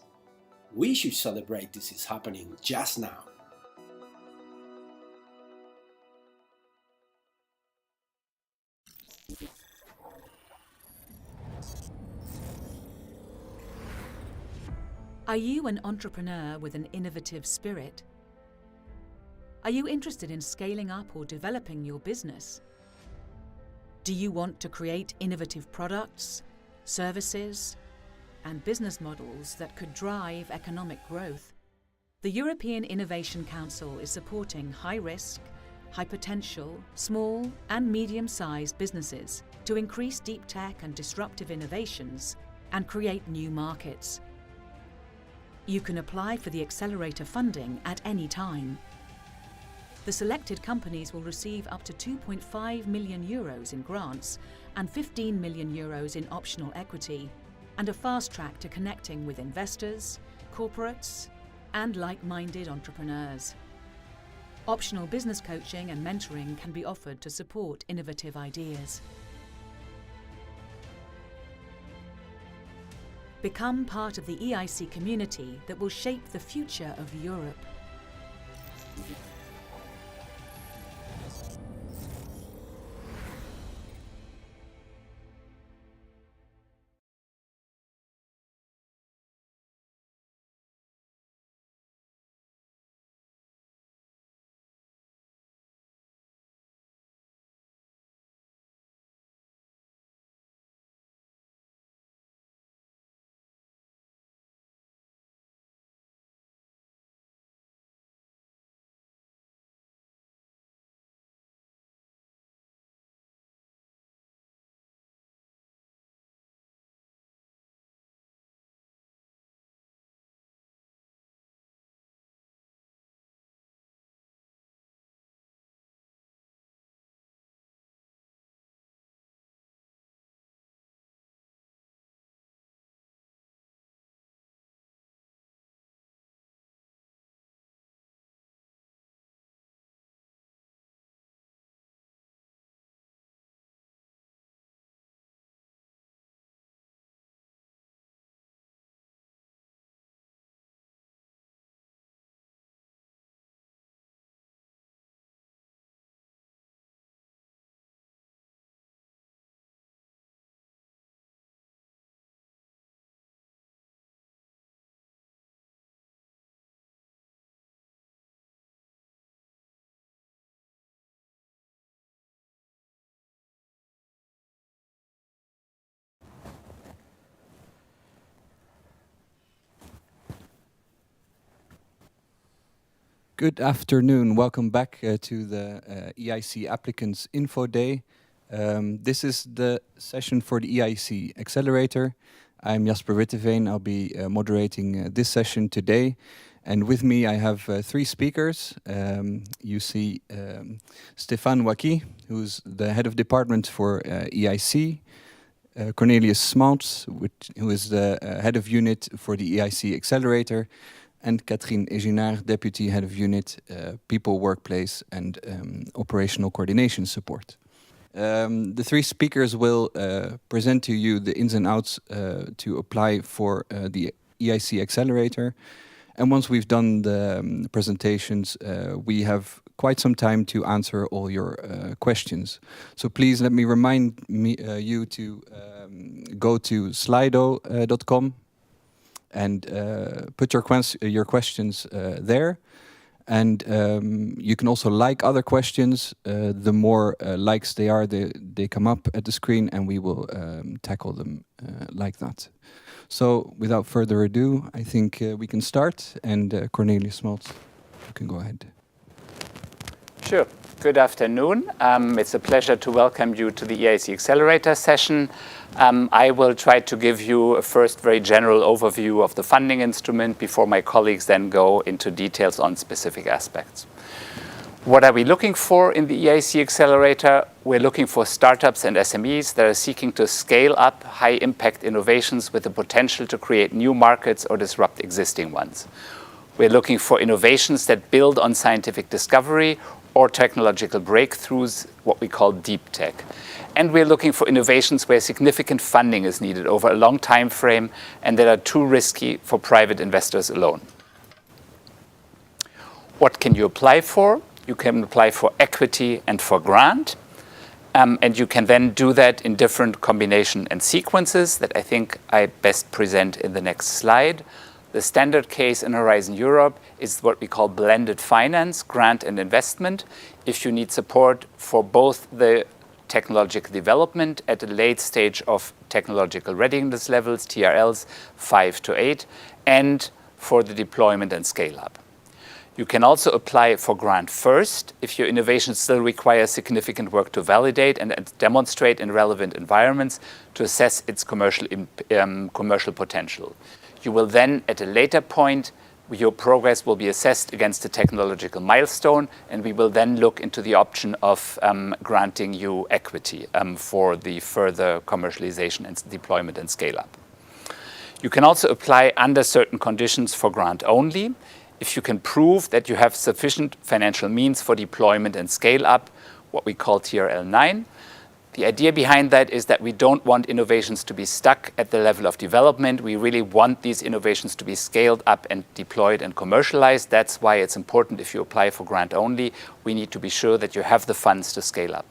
we should celebrate this is happening just now. Are you an entrepreneur with an innovative spirit? Are you interested in scaling up or developing your business? Do you want to create innovative products, services, and business models that could drive economic growth? The European Innovation Council is supporting high-risk, high-potential, small and medium-sized businesses to increase deep tech and disruptive innovations and create new markets. You can apply for the Accelerator funding at any time. The selected companies will receive up to 2.5 million euros in grants and 15 million euros in optional equity, and a fast track to connecting with investors, corporates, and like-minded entrepreneurs. Optional business coaching and mentoring can be offered to support innovative ideas. Become part of the EIC community that will shape the future of Europe. Good afternoon. Welcome back to the EIC Applicants Info Day. This is the session for the EIC Accelerator. I'm Jasper Witteveen. I'll be moderating this session today. And with me I have three speakers. You see Stéphane Wacky, who's the head of department for EIC. Cornelius Smaltz, who is the head of unit for the EIC Accelerator. And Catherine Eginard, Deputy Head of Unit, People, Workplace and Operational Coordination Support. The three speakers will present to you the ins and outs to apply for the EIC Accelerator. And once we've done the presentations, we have quite some time to answer all your questions. So please let me remind you to go to slido.com and put your questions there. And you can also like other questions. The more likes they are, they come up at the screen and we will tackle them like that. So without further ado, I think we can start. And Cornelius Smaltz, you can go ahead. Sure. Good afternoon. It's a pleasure to welcome you to the EIC Accelerator session. I will try to give you a first very general overview of the funding instrument before my colleagues then go into details on specific aspects. What are we looking for in the EIC Accelerator? We're looking for startups and SMEs that are seeking to scale up high-impact innovations with the potential to create new markets or disrupt existing ones. We're looking for innovations that build on scientific discovery or technological breakthroughs, what we call deep tech. And we're looking for innovations where significant funding is needed over a long time frame and that are too risky for private investors alone. What can you apply for? You can apply for equity and for grant. And you can then do that in different combination and sequences that I think I best present in the next slide. The standard case in Horizon Europe is what we call blended finance, grant and investment. If you need support for both the technological development at a late stage of technological readiness levels, TRLs 5 to 8, and for the deployment and scale up. You can also apply for grant first if your innovation still requires significant work to validate and demonstrate in relevant environments to assess its commercial potential. You will then, at a later point, your progress will be assessed against a technological milestone, and we will then look into the option of granting you equity for the further commercialization and deployment and scale up. You can also apply under certain conditions for grant only. If you can prove that you have sufficient financial means for deployment and scale up, what we call TRL 9. The idea behind that is that we don't want innovations to be stuck at the level of development. We really want these innovations to be scaled up and deployed and commercialized. That's why it's important if you apply for grant only, we need to be sure that you have the funds to scale up.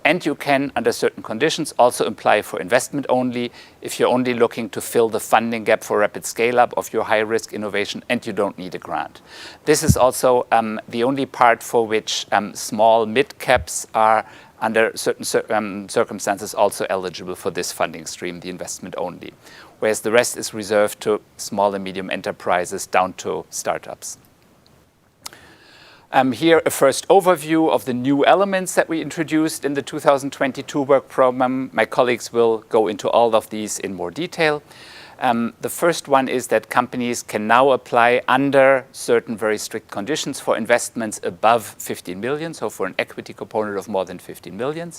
And you can, under certain conditions, also apply for investment only if you're only looking to fill the funding gap for rapid scale-up of your high-risk innovation and you don't need a grant. This is also the only part for which small mid-caps are, under certain circumstances, also eligible for this funding stream, the investment only, whereas the rest is reserved to small and medium enterprises down to startups. Here, a first overview of the new elements that we introduced in the 2022 work program. My colleagues will go into all of these in more detail. The first one is that companies can now apply under certain very strict conditions for investments above 15 million, so for an equity component of more than 15 million.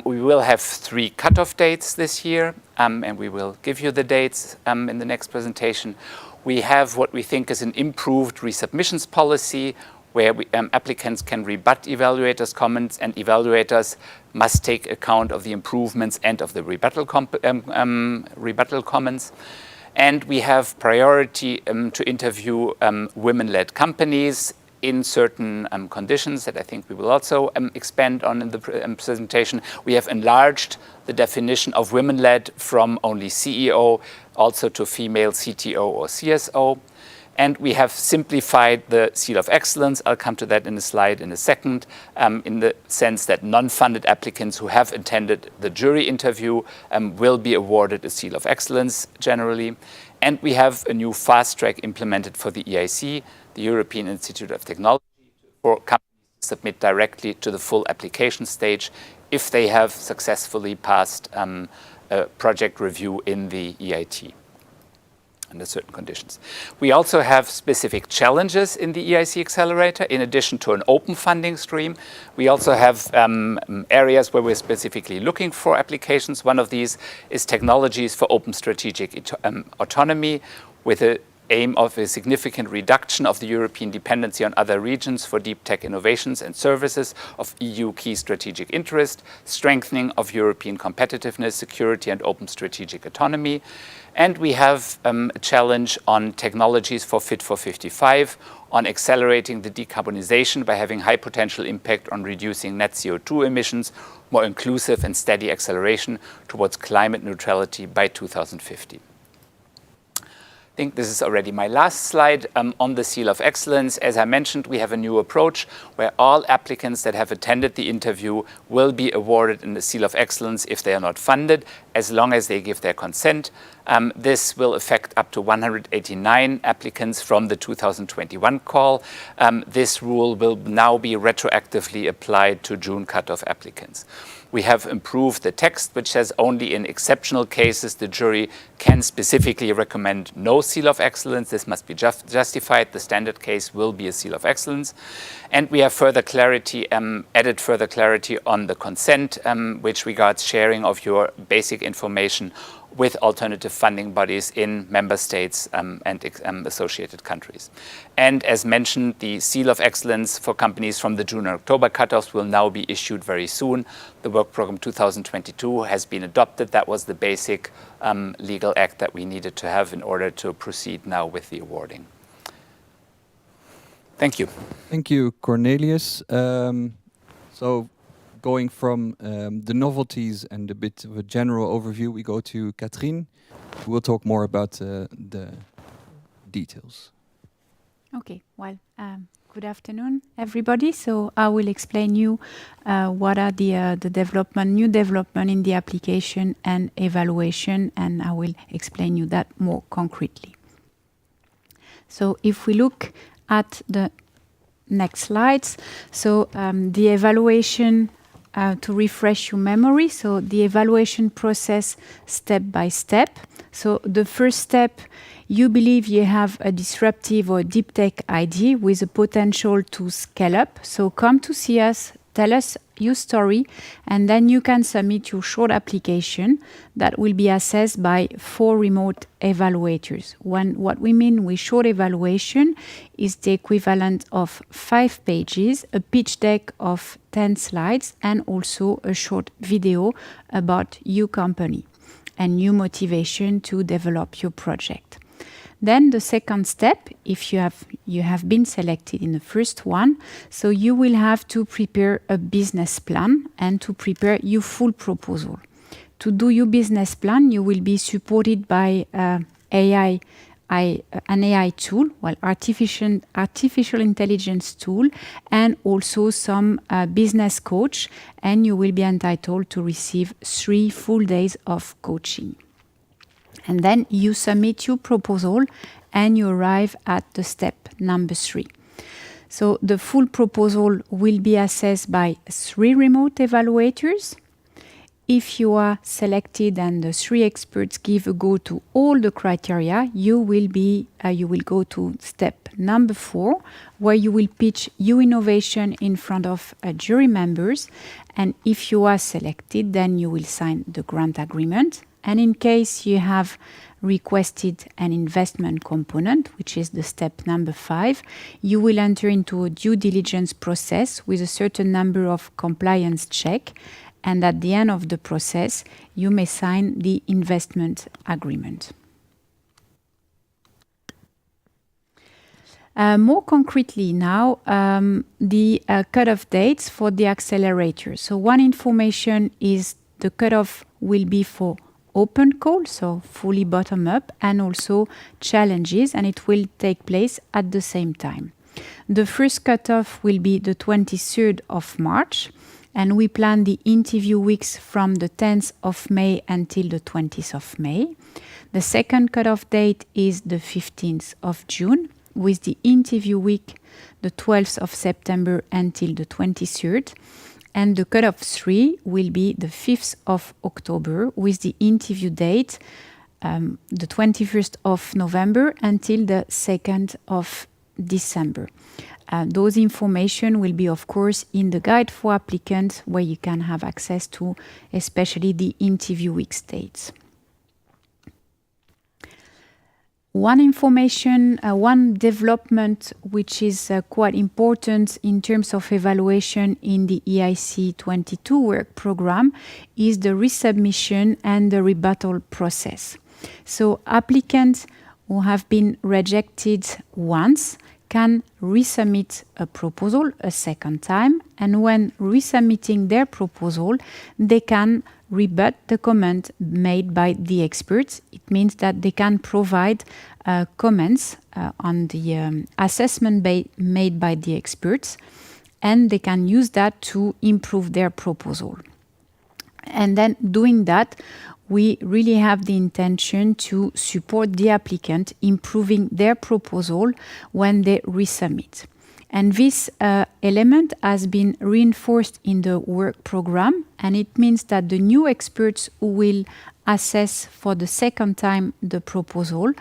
We will have 3 cutoff dates this year, and we will give you the dates in the next presentation. We have what we think is an improved resubmissions policy, where applicants can rebut evaluators' comments, and evaluators must take account of the improvements and of the rebuttal comments. And we have priority to interview women-led companies in certain conditions that I think we will also expand on in the presentation. We have enlarged the definition of women-led from only CEO also to female CTO or CSO. And we have simplified the Seal of Excellence. I'll come to that in a slide in a second, in the sense that non-funded applicants who have attended the jury interview will be awarded a Seal of Excellence generally. And we have a new fast track implemented for the EIC, the European Institute of Technology, for companies to submit directly to the full application stage if they have successfully passed a project review in the EIT under certain conditions. We also have specific challenges in the EIC Accelerator. In addition to an open funding stream, we also have areas where we're specifically looking for applications. One of these is technologies for open strategic autonomy, with the aim of a significant reduction of the European dependency on other regions for deep tech innovations and services of EU key strategic interest, strengthening of European competitiveness, security, and open strategic autonomy. And we have a challenge on technologies for Fit for 55, on accelerating the decarbonization by having high potential impact on reducing net CO2 emissions, more inclusive and steady acceleration towards climate neutrality by 2050. I think this is already my last slide on the Seal of Excellence. As I mentioned, we have a new approach where all applicants that have attended the interview will be awarded in the Seal of Excellence if they are not funded, as long as they give their consent. This will affect up to 189 applicants from the 2021 call. This rule will now be retroactively applied to June cutoff applicants. We have improved the text, which says only in exceptional cases the jury can specifically recommend no Seal of Excellence. This must be justified. The standard case will be a Seal of Excellence. And we have further clarity, added further clarity on the consent, which regards sharing of your basic information with alternative funding bodies in member states and associated countries. And as mentioned, the Seal of Excellence for companies from the June and October cutoffs will now be issued very soon. The Work Programme 2022 has been adopted. That was the basic legal act that we needed to have in order to proceed now with the awarding. Thank you. Thank you, Cornelius. So going from the novelties and a bit of a general overview, we go to Katrien, who will talk more about the details. Okay, well, good afternoon, everybody. So I will explain you what are the new development in the application and evaluation, and I will explain you that more concretely. So if we look at the next slides, so the evaluation, to refresh your memory, so the evaluation process step by step. So the first step, you believe you have a disruptive or deep tech idea with a potential to scale up. So come to see us, tell us your story, and then you can submit your short application that will be assessed by 4 remote evaluators. What we mean with short evaluation is the equivalent of 5 pages, a pitch deck of 10 slides, and also a short video about your company and your motivation to develop your project. Then the second step, if you have been selected in the first one, so you will have to prepare a business plan and to prepare your full proposal. To do your business plan, you will be supported by an AI tool, well, artificial intelligence tool, and also some business coach, and you will be entitled to receive 3 full days of coaching. And then you submit your proposal and you arrive at the step number 3. So the full proposal will be assessed by 3 remote evaluators. If you are selected and the 3 experts give a go to all the criteria, you will go to step number 4, where you will pitch your innovation in front of jury members. And if you are selected, then you will sign the grant agreement. And in case you have requested an investment component, which is the step number 5, you will enter into a due diligence process with a certain number of compliance checks, and at the end of the process, you may sign the investment agreement. More concretely now, the cutoff dates for the accelerator. So one information is the cutoff will be for open call, so fully bottom up, and also challenges, and it will take place at the same time. The first cutoff will be the 23rd of March, and we plan the interview weeks from the 10th of May until the 20th of May. The second cutoff date is the 15th of June, with the interview week the 12th of September until the 23rd. And the cutoff 3 will be the 5th of October, with the interview date the 21st of November until the 2nd of December. Those information will be, of course, in the guide for applicants, where you can have access to especially the interview week dates. One development which is quite important in terms of evaluation in the EIC 22 work program is the resubmission and the rebuttal process. So applicants who have been rejected once can resubmit a proposal a second time, and when resubmitting their proposal, they can rebut the comment made by the experts. It means that they can provide comments on the assessment made by the experts, and they can use that to improve their proposal. And then doing that, we really have the intention to support the applicant improving their proposal when they resubmit. And this element has been reinforced in the work program, and it means that the new experts who will assess for the second time the proposal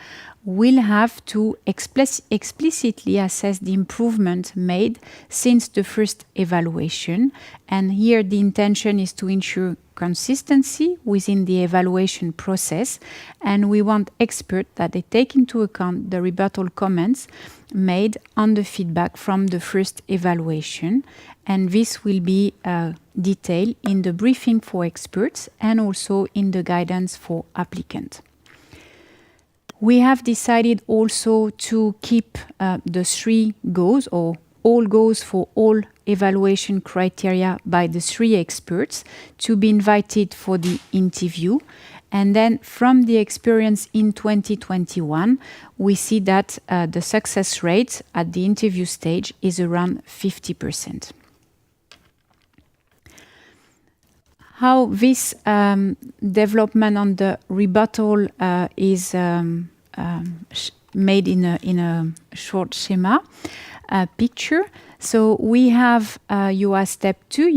will have to explicitly assess the improvement made since the first evaluation. And here the intention is to ensure consistency within the evaluation process, and we want experts that they take into account the rebuttal comments made on the feedback from the first evaluation, and this will be detailed in the briefing for experts and also in the guidance for applicants. We have decided also to keep the 3 goals, or all goals for all evaluation criteria by the 3 experts, to be invited for the interview. And then from the experience in 2021, we see that the success rate at the interview stage is around 50%. How this development on the rebuttal is made in a short schema picture. So we have you are step 2,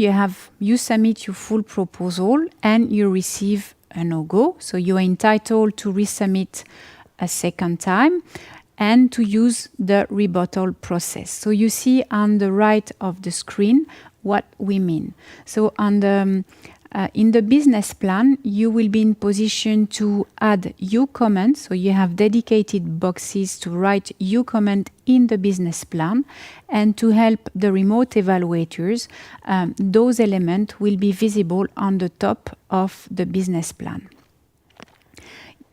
you submit your full proposal and you receive a no-go. So you are entitled to resubmit a second time and to use the rebuttal process. So you see on the right of the screen what we mean. So on the in the business plan, you will be in position to add your comments. So you have dedicated boxes to write your comment in the business plan, and to help the remote evaluators, those elements will be visible on the top of the business plan.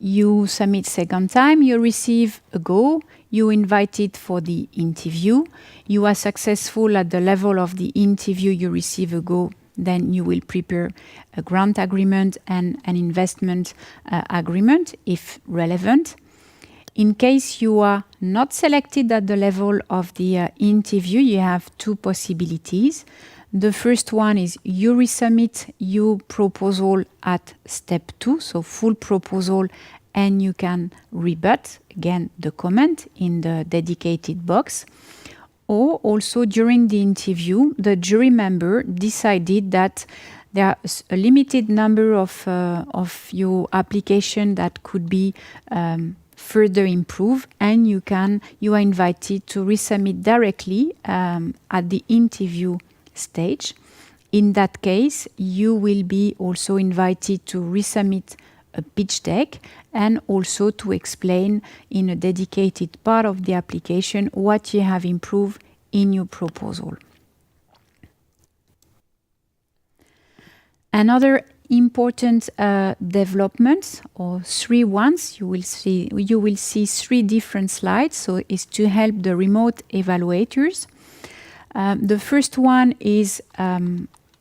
You submit second time, you receive a go, you invited for the interview, you are successful at the level of the interview, you receive a go, then you will prepare a grant agreement and an investment agreement if relevant. In case you are not selected at the level of the interview, you have 2 possibilities. The first one is you resubmit your proposal at step 2, so full proposal, and you can rebut again the comment in the dedicated box. Or also during the interview, the jury member decided that there is a limited number of your application that could be further improved, and you are invited to resubmit directly at the interview stage. In that case, you will be also invited to resubmit a pitch deck and also to explain in a dedicated part of the application what you have improved in your proposal. Another important development, or 3 ones, you will see 3 different slides, so is to help the remote evaluators. The first one is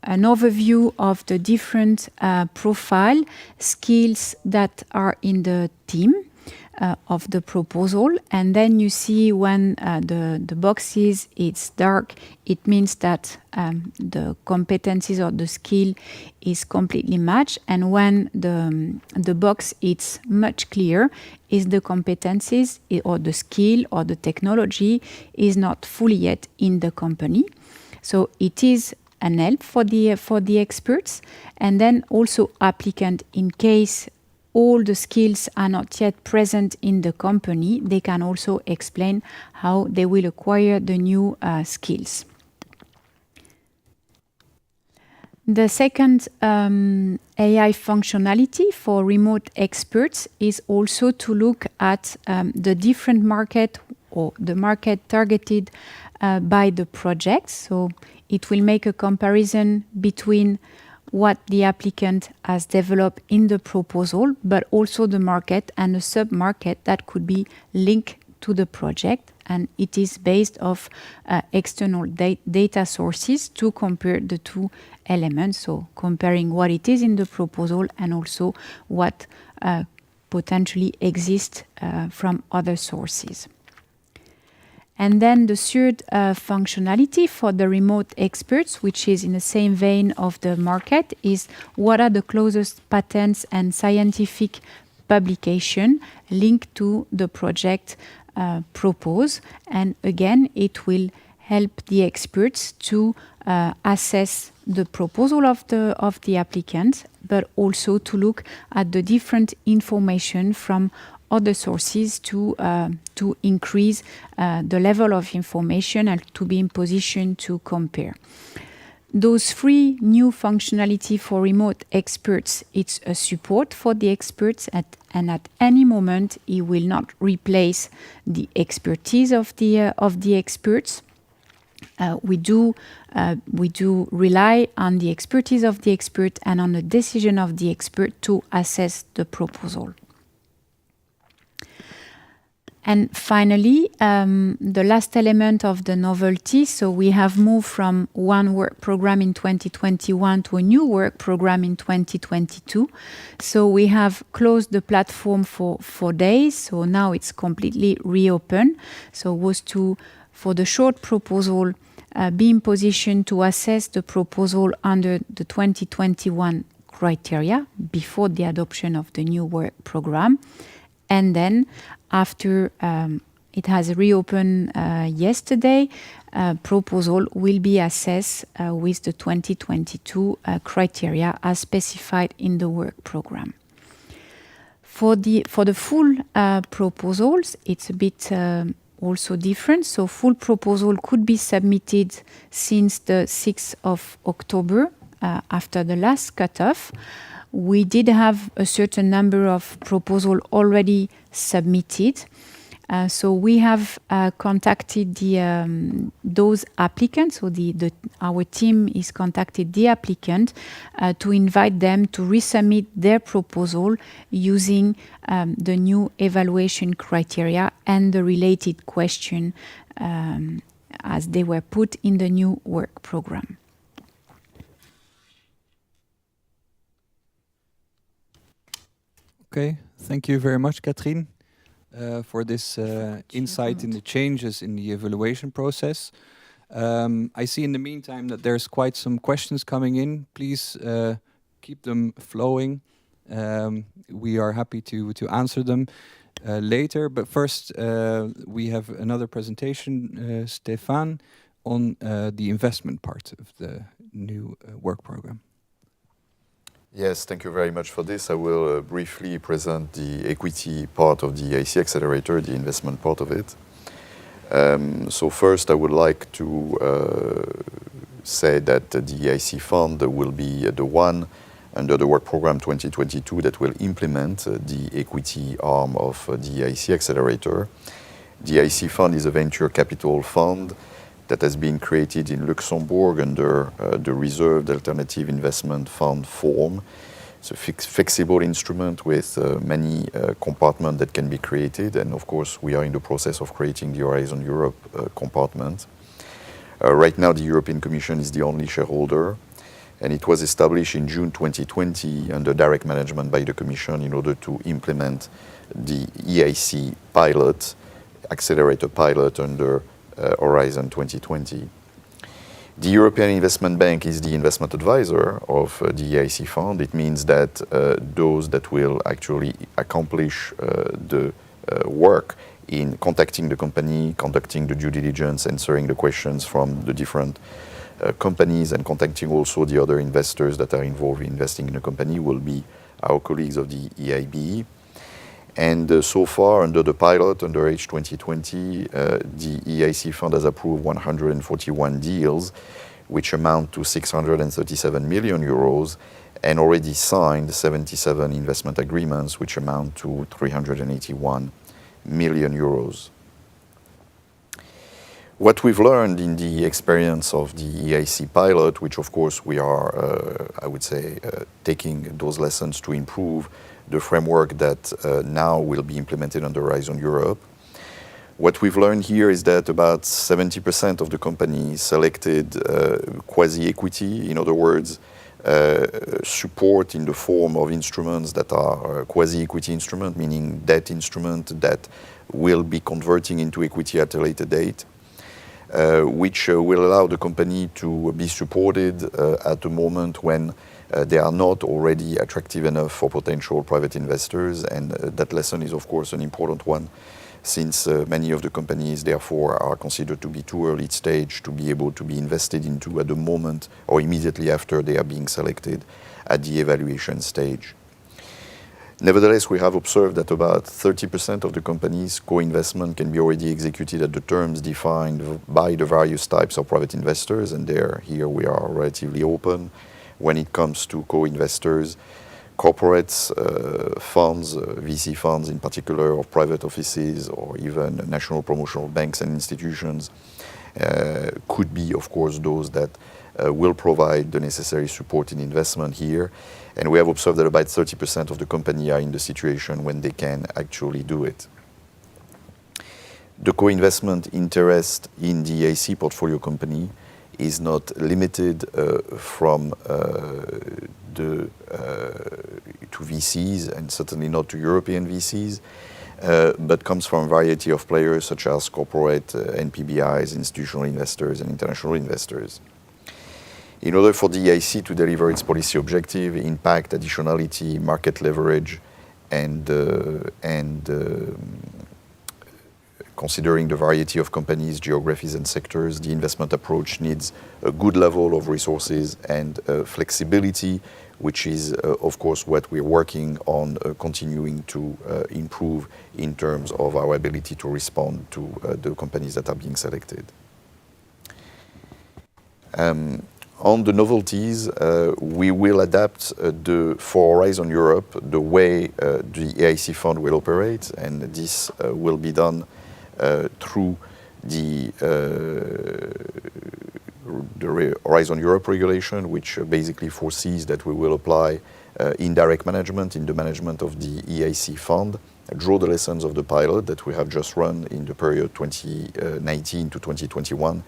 an overview of the different profile skills that are in the team of the proposal, and then you see when the boxes it's dark, it means that the competencies or the skill is completely matched, and when the box it's much clearer, is the competencies or the skill or the technology is not fully yet in the company. So it is an help for the experts, and then also applicant, in case all the skills are not yet present in the company, they can also explain how they will acquire the new skills. The second AI functionality for remote experts is also to look at the different market or the market targeted by the project. So it will make a comparison between what the applicant has developed in the proposal, but also the market and the sub-market that could be linked to the project. And it is based off external data sources to compare the two elements. So comparing what it is in the proposal and also what potentially exists from other sources. And then the third functionality for the remote experts, which is in the same vein of the market, is what are the closest patents and scientific publication linked to the project proposed. And again, it will help the experts to assess the proposal of the applicant, but also to look at the different information from other sources to increase the level of information and to be in position to compare. Those three new functionality for remote experts, it's a support for the experts and at any moment it will not replace the expertise of the experts. We do rely on the expertise of the expert and on the decision of the expert to assess the proposal. And finally, the last element of the novelty, so we have moved from one work program in 2021 to a new work program in 2022. So we have closed the platform for 4 days, so now it's completely reopened. So it was for the short proposal, be in position to assess the proposal under the 2021 criteria before the adoption of the new work program. And then after it has reopened yesterday, proposal will be assessed with the 2022 criteria as specified in the work program. For the full proposals, it's a bit also different. So full proposal could be submitted since the 6th of October after the last cutoff. We did have a certain number of proposals already submitted. So we have contacted those applicants. So our team is contacted the applicant to invite them to resubmit their proposal using the new evaluation criteria and the related question as they were put in the new work program. Okay, thank you very much, Katrien, for this insight in the changes in the evaluation process. I see in the meantime that there's quite some questions coming in. Please keep them flowing. We are happy to answer them later. But first, we have another presentation, Stefan, on the investment part of the new work program. Yes, thank you very much for this. I will briefly present the equity part of the EIC Accelerator, the investment part of it. So first, I would like to say that the EIC fund will be the one under the Work Programme 2022 that will implement the equity arm of the EIC Accelerator. The EIC fund is a venture capital fund that has been created in Luxembourg under the Reserved Alternative Investment Fund form. It's a flexible instrument with many compartments that can be created, and of course we are in the process of creating the Horizon Europe compartment. Right now the European Commission is the only shareholder, and it was established in June 2020 under direct management by the Commission in order to implement the EIC pilot, accelerator pilot under Horizon 2020. The European Investment Bank is the investment advisor of the EIC fund. It means that those that will actually accomplish the work in contacting the company, conducting the due diligence, answering the questions from the different companies, and contacting also the other investors that are involved in investing in the company will be our colleagues of the EIB. And so far, under the pilot, under H2020, the EIC fund has approved 141 deals, which amount to 637 million euros, and already signed 77 investment agreements, which amount to 381 million euros. What we've learned in the experience of the EIC pilot, which of course we are, I would say, taking those lessons to improve the framework that now will be implemented under Horizon Europe. What we've learned here is that about 70% of the companies selected quasi-equity, in other words, support in the form of instruments that are quasi-equity instrument, meaning debt instrument that will be converting into equity at a later date, which will allow the company to be supported at a moment when they are not already attractive enough for potential private investors. And that lesson is, of course, an important one, since many of the companies, therefore, are considered to be too early stage to be able to be invested into at the moment or immediately after they are being selected at the evaluation stage. Nevertheless, we have observed that about 30% of the companies' co-investment can be already executed at the terms defined by the various types of private investors, and here we are relatively open when it comes to co-investors, corporates, funds, VC funds in particular, or private offices, or even national promotional banks and institutions, could be, of course, those that will provide the necessary support in investment here. And we have observed that about 30% of the company are in the situation when they can actually do it. The co-investment interest in the EIC portfolio company is not limited to VCs, and certainly not to European VCs, but comes from a variety of players such as corporate NPBIs, institutional investors, and international investors. In order for the EIC to deliver its policy objective, impact, additionality, market leverage, and considering the variety of companies, geographies, and sectors, the investment approach needs a good level of resources and flexibility, which is, of course, what we're working on continuing to improve in terms of our ability to respond to the companies that are being selected. On the novelties, we will adapt for Horizon Europe the way the EIC fund will operate, and this will be done through the Horizon Europe regulation, which basically foresees that we will apply indirect management in the management of the EIC fund, draw the lessons of the pilot that we have just run in the period 2019 to 2021,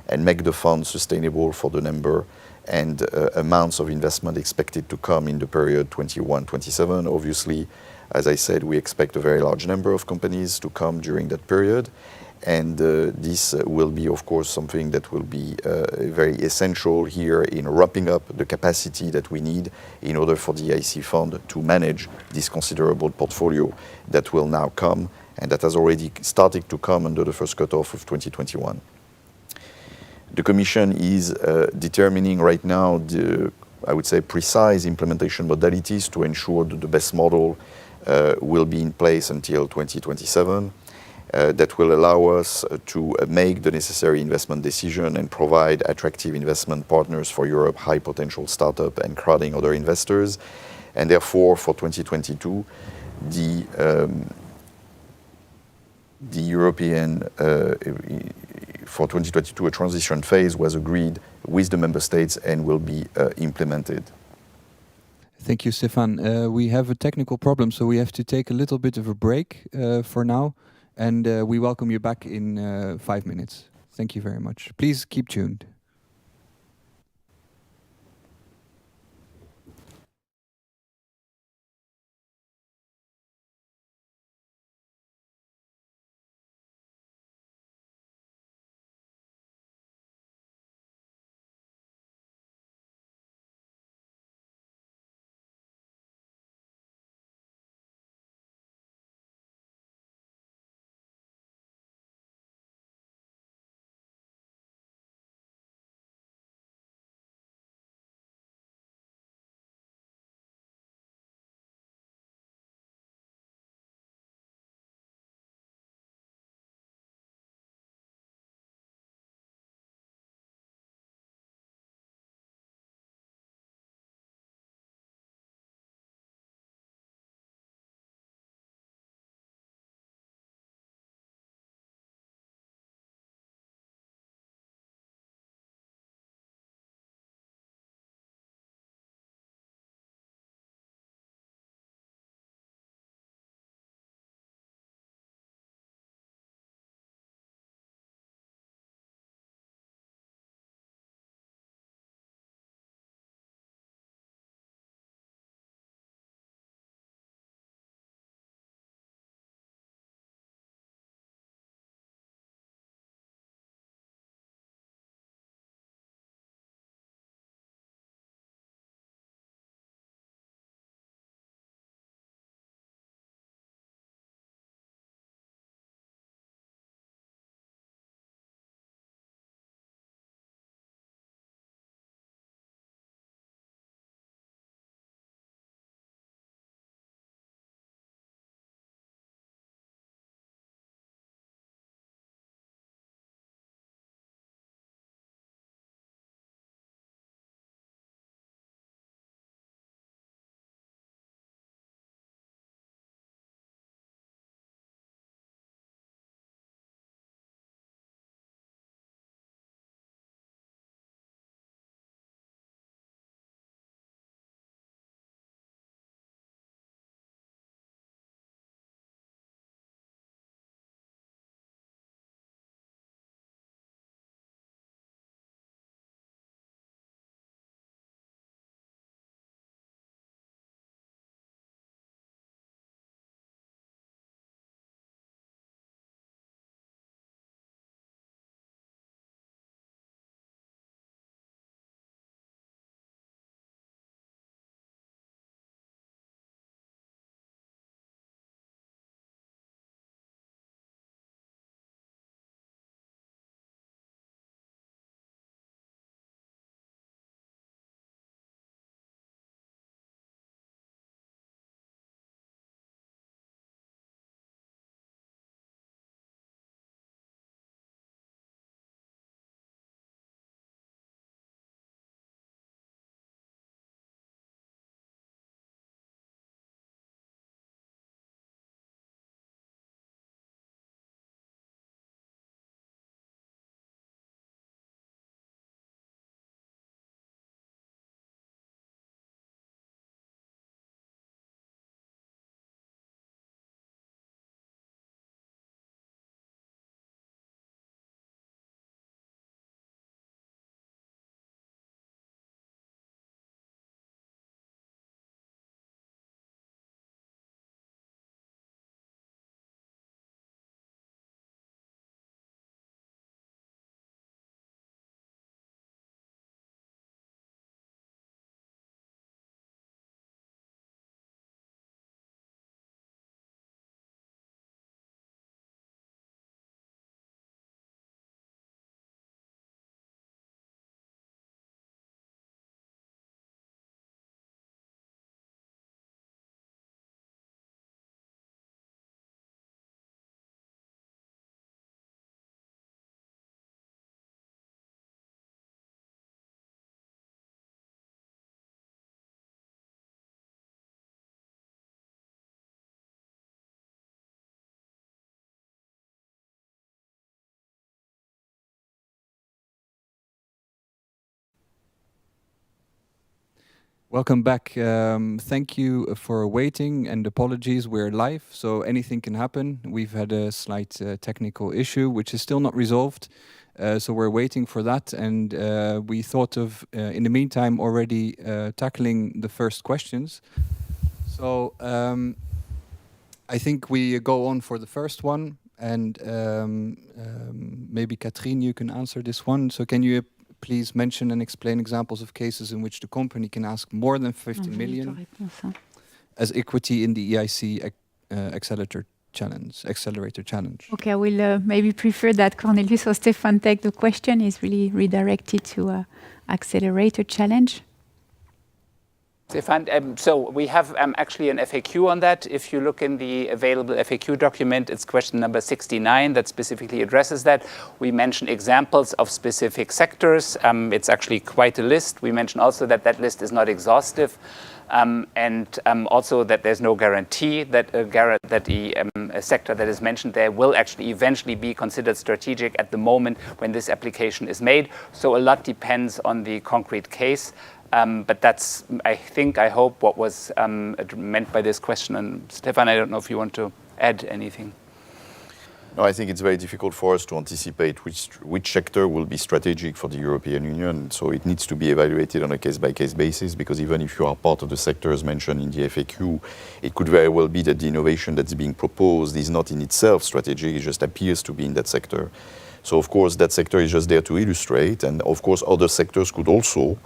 and make the fund sustainable for the number and amounts of investment expected to come in the period 21-27. Obviously, as I said, we expect a very large number of companies to come during that period, and this will be, of course, something that will be very essential here in wrapping up the capacity that we need in order for the EIC fund to manage this considerable portfolio that will now come and that has already started to come under the first cutoff of 2021. The Commission is determining right now the, I would say, precise implementation modalities to ensure that the best model will be in place until 2027. That will allow us to make the necessary investment decision and provide attractive investment partners for Europe, high potential startup and crowding other investors. And therefore, for 2022, the European, for 2022, a transition phase was agreed with the member states and will be implemented. Thank you, Stéphane. We have a technical problem, so we have to take a little bit of a break for now, and we welcome you back in 5 minutes. Thank you very much. Please keep tuned. Welcome back. Thank you for waiting and apologies. We're live, so anything can happen. We've had a slight technical issue, which is still not resolved. So we're waiting for that. And we thought of, in the meantime, already tackling the first questions. So I think we go on for the first one. And maybe Katrien, you can answer this one. So can you please mention and explain examples of cases in which the company can ask more than 50 million as equity in the EIC Accelerator Challenge? Okay, I will maybe prefer that Cornelius or Stefan take the question. Is really redirected to Accelerator Challenge. Stefan, so we have actually an FAQ on that. If you look in the available FAQ document, it's question number 69 that specifically addresses that. We mention examples of specific sectors. It's actually quite a list. We mention also that that list is not exhaustive. And also that there's no guarantee that a sector that is mentioned there will actually eventually be considered strategic at the moment when this application is made. So a lot depends on the concrete case. But that's, I hope, what was meant by this question. And Stefan, I don't know if you want to add anything. No, I think it's very difficult for us to anticipate which sector will be strategic for the European Union. So it needs to be evaluated on a case-by-case basis, because even if you are part of the sectors mentioned in the FAQ, it could very well be that the innovation that's being proposed is not in itself strategic, it just appears to be in that sector. So of course that sector is just there to illustrate, and of course other sectors could also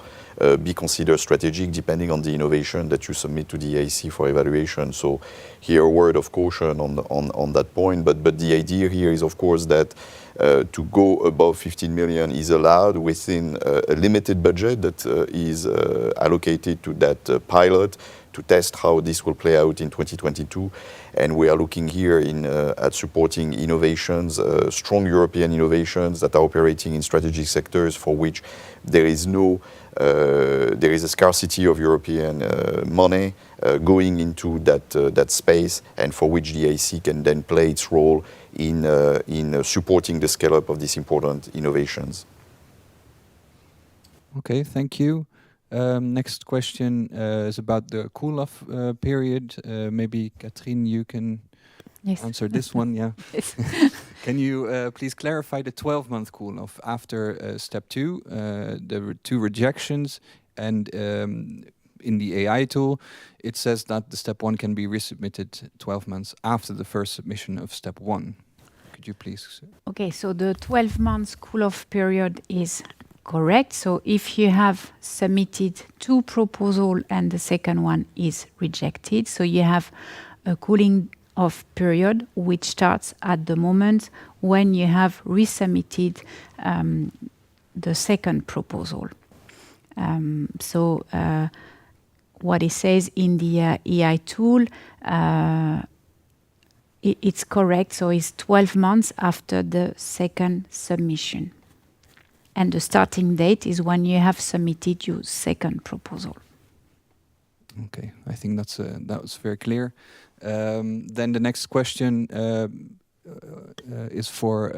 be considered strategic depending on the innovation that you submit to the EIC for evaluation. So here a word of caution on that point, but the idea here is of course that to go above 15 million is allowed within a limited budget that is allocated to that pilot to test how this will play out in 2022. And we are looking here at supporting innovations, strong European innovations that are operating in strategic sectors for which there is a scarcity of European money going into that space, and for which the EIC can then play its role in supporting the scale-up of these important innovations. Okay, thank you. Next question is about the cool-off period. Maybe Katrien, you can answer this one. Yeah. Yes. Can you please clarify the 12-month cool-off after step 2? There were 2 rejections, and in the AI tool, it says that the step 1 can be resubmitted 12 months after the first submission of step 1. Could you please? Okay, so the 12 months cool-off period is correct. So if you have submitted 2 proposals and the second one is rejected, so you have a cooling off period which starts at the moment when you have resubmitted the second proposal. What it says in the EI tool, it's correct. So it's 12 months after the second submission. And the starting date is when you have submitted your second proposal. Okay, I think that was very clear. Then the next question is for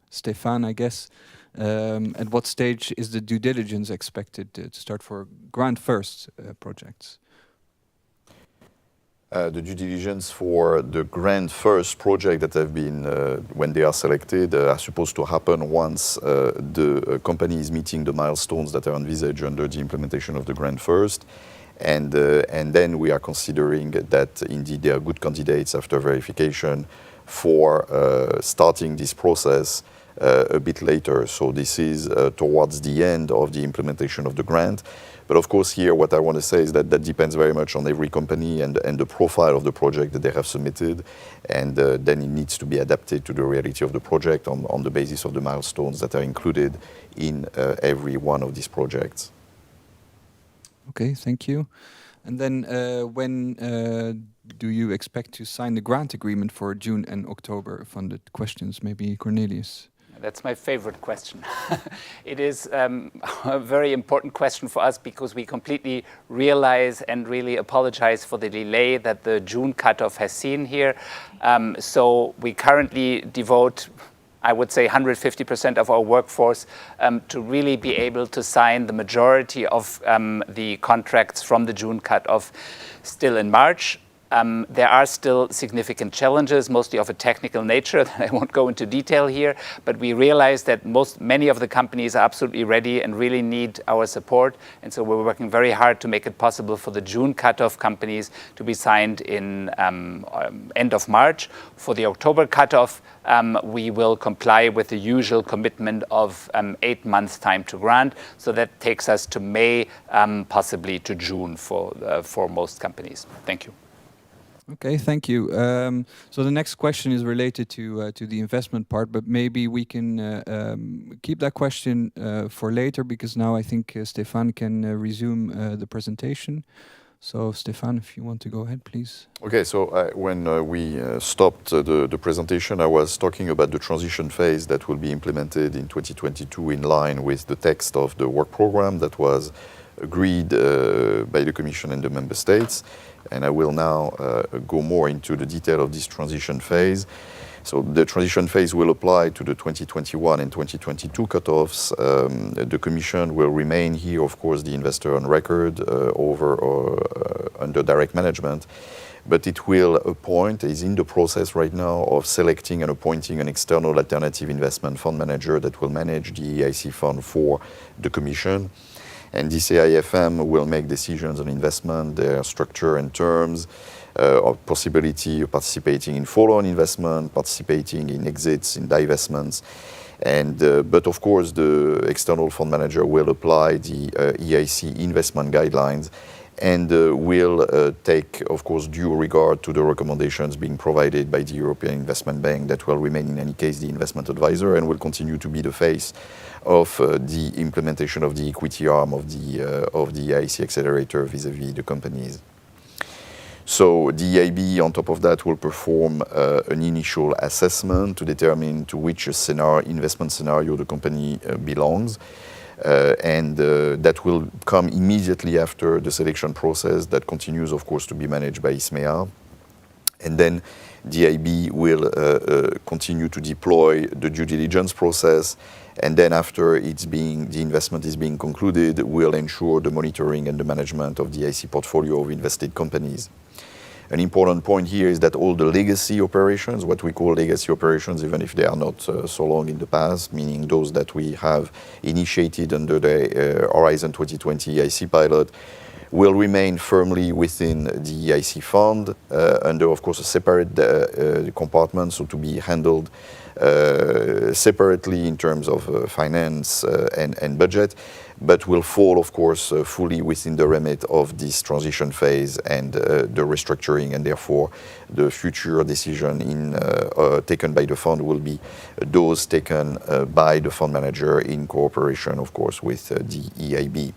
Stefan, I guess. At what stage is the due diligence expected to start for grant first projects? The due diligence for the grant first project that have been, when they are selected, are supposed to happen once the company is meeting the milestones that are envisaged under the implementation of the grant first. And then we are considering that indeed they are good candidates after verification for starting this process a bit later. So this is towards the end of the implementation of the grant. But of course here what I want to say is that that depends very much on every company and the profile of the project that they have submitted. And then it needs to be adapted to the reality of the project on the basis of the milestones that are included in every one of these projects. Okay, thank you. And then when do you expect to sign the grant agreement for June and October funded questions? Maybe Cornelius. That's my favorite question. It is a very important question for us because we completely realize and really apologize for the delay that the June cutoff has seen here. So we currently devote I would say 150% of our workforce to really be able to sign the majority of the contracts from the June cutoff still in March. There are still significant challenges, mostly of a technical nature that I won't go into detail here, but we realize that many of the companies are absolutely ready and really need our support. And so we're working very hard to make it possible for the June cutoff companies to be signed in end of March. For the October cutoff, we will comply with the usual commitment of 8 months time to grant. So that takes us to May, possibly to June for most companies. Thank you. Okay, thank you. So the next question is related to the investment part, but maybe we can keep that question for later, because now I think Stefan can resume the presentation. So Stefan, if you want to go ahead, please. Okay, so when we stopped the presentation, I was talking about the transition phase that will be implemented in 2022 in line with the text of the work program that was agreed by the Commission and the Member States. And I will now go more into the detail of this transition phase. So the transition phase will apply to the 2021 and 2022 cutoffs. The Commission will remain here, of course, the investor on record under direct management, but it will appoint, is in the process right now of selecting and appointing an external alternative investment fund manager that will manage the EIC fund for the Commission. And this AIFM will make decisions on investment, their structure and terms, of possibility of participating in follow-on investment, participating in exits, in divestments. And, but of course, the external fund manager will apply the EIC investment guidelines and will take, of course, due regard to the recommendations being provided by the European Investment Bank that will remain, in any case, the investment advisor and will continue to be the face of the implementation of the equity arm of the EIC Accelerator vis-à-vis the companies. So the EIB, on top of that, will perform an initial assessment to determine to which investment scenario the company belongs. And that will come immediately after the selection process that continues, of course, to be managed by ISMEA. And then the EIB will continue to deploy the due diligence process. And then after the investment is being concluded, we'll ensure the monitoring and the management of the EIC portfolio of invested companies. An important point here is that all the legacy operations, what we call legacy operations, even if they are not so long in the past, meaning those that we have initiated under the Horizon 2020 EIC pilot, will remain firmly within the EIC fund under, of course, a separate compartment, so to be handled separately in terms of finance and budget, but will fall, of course, fully within the remit of this transition phase and the restructuring, and therefore the future decision taken by the fund will be those taken by the fund manager in cooperation, of course, with the EIB.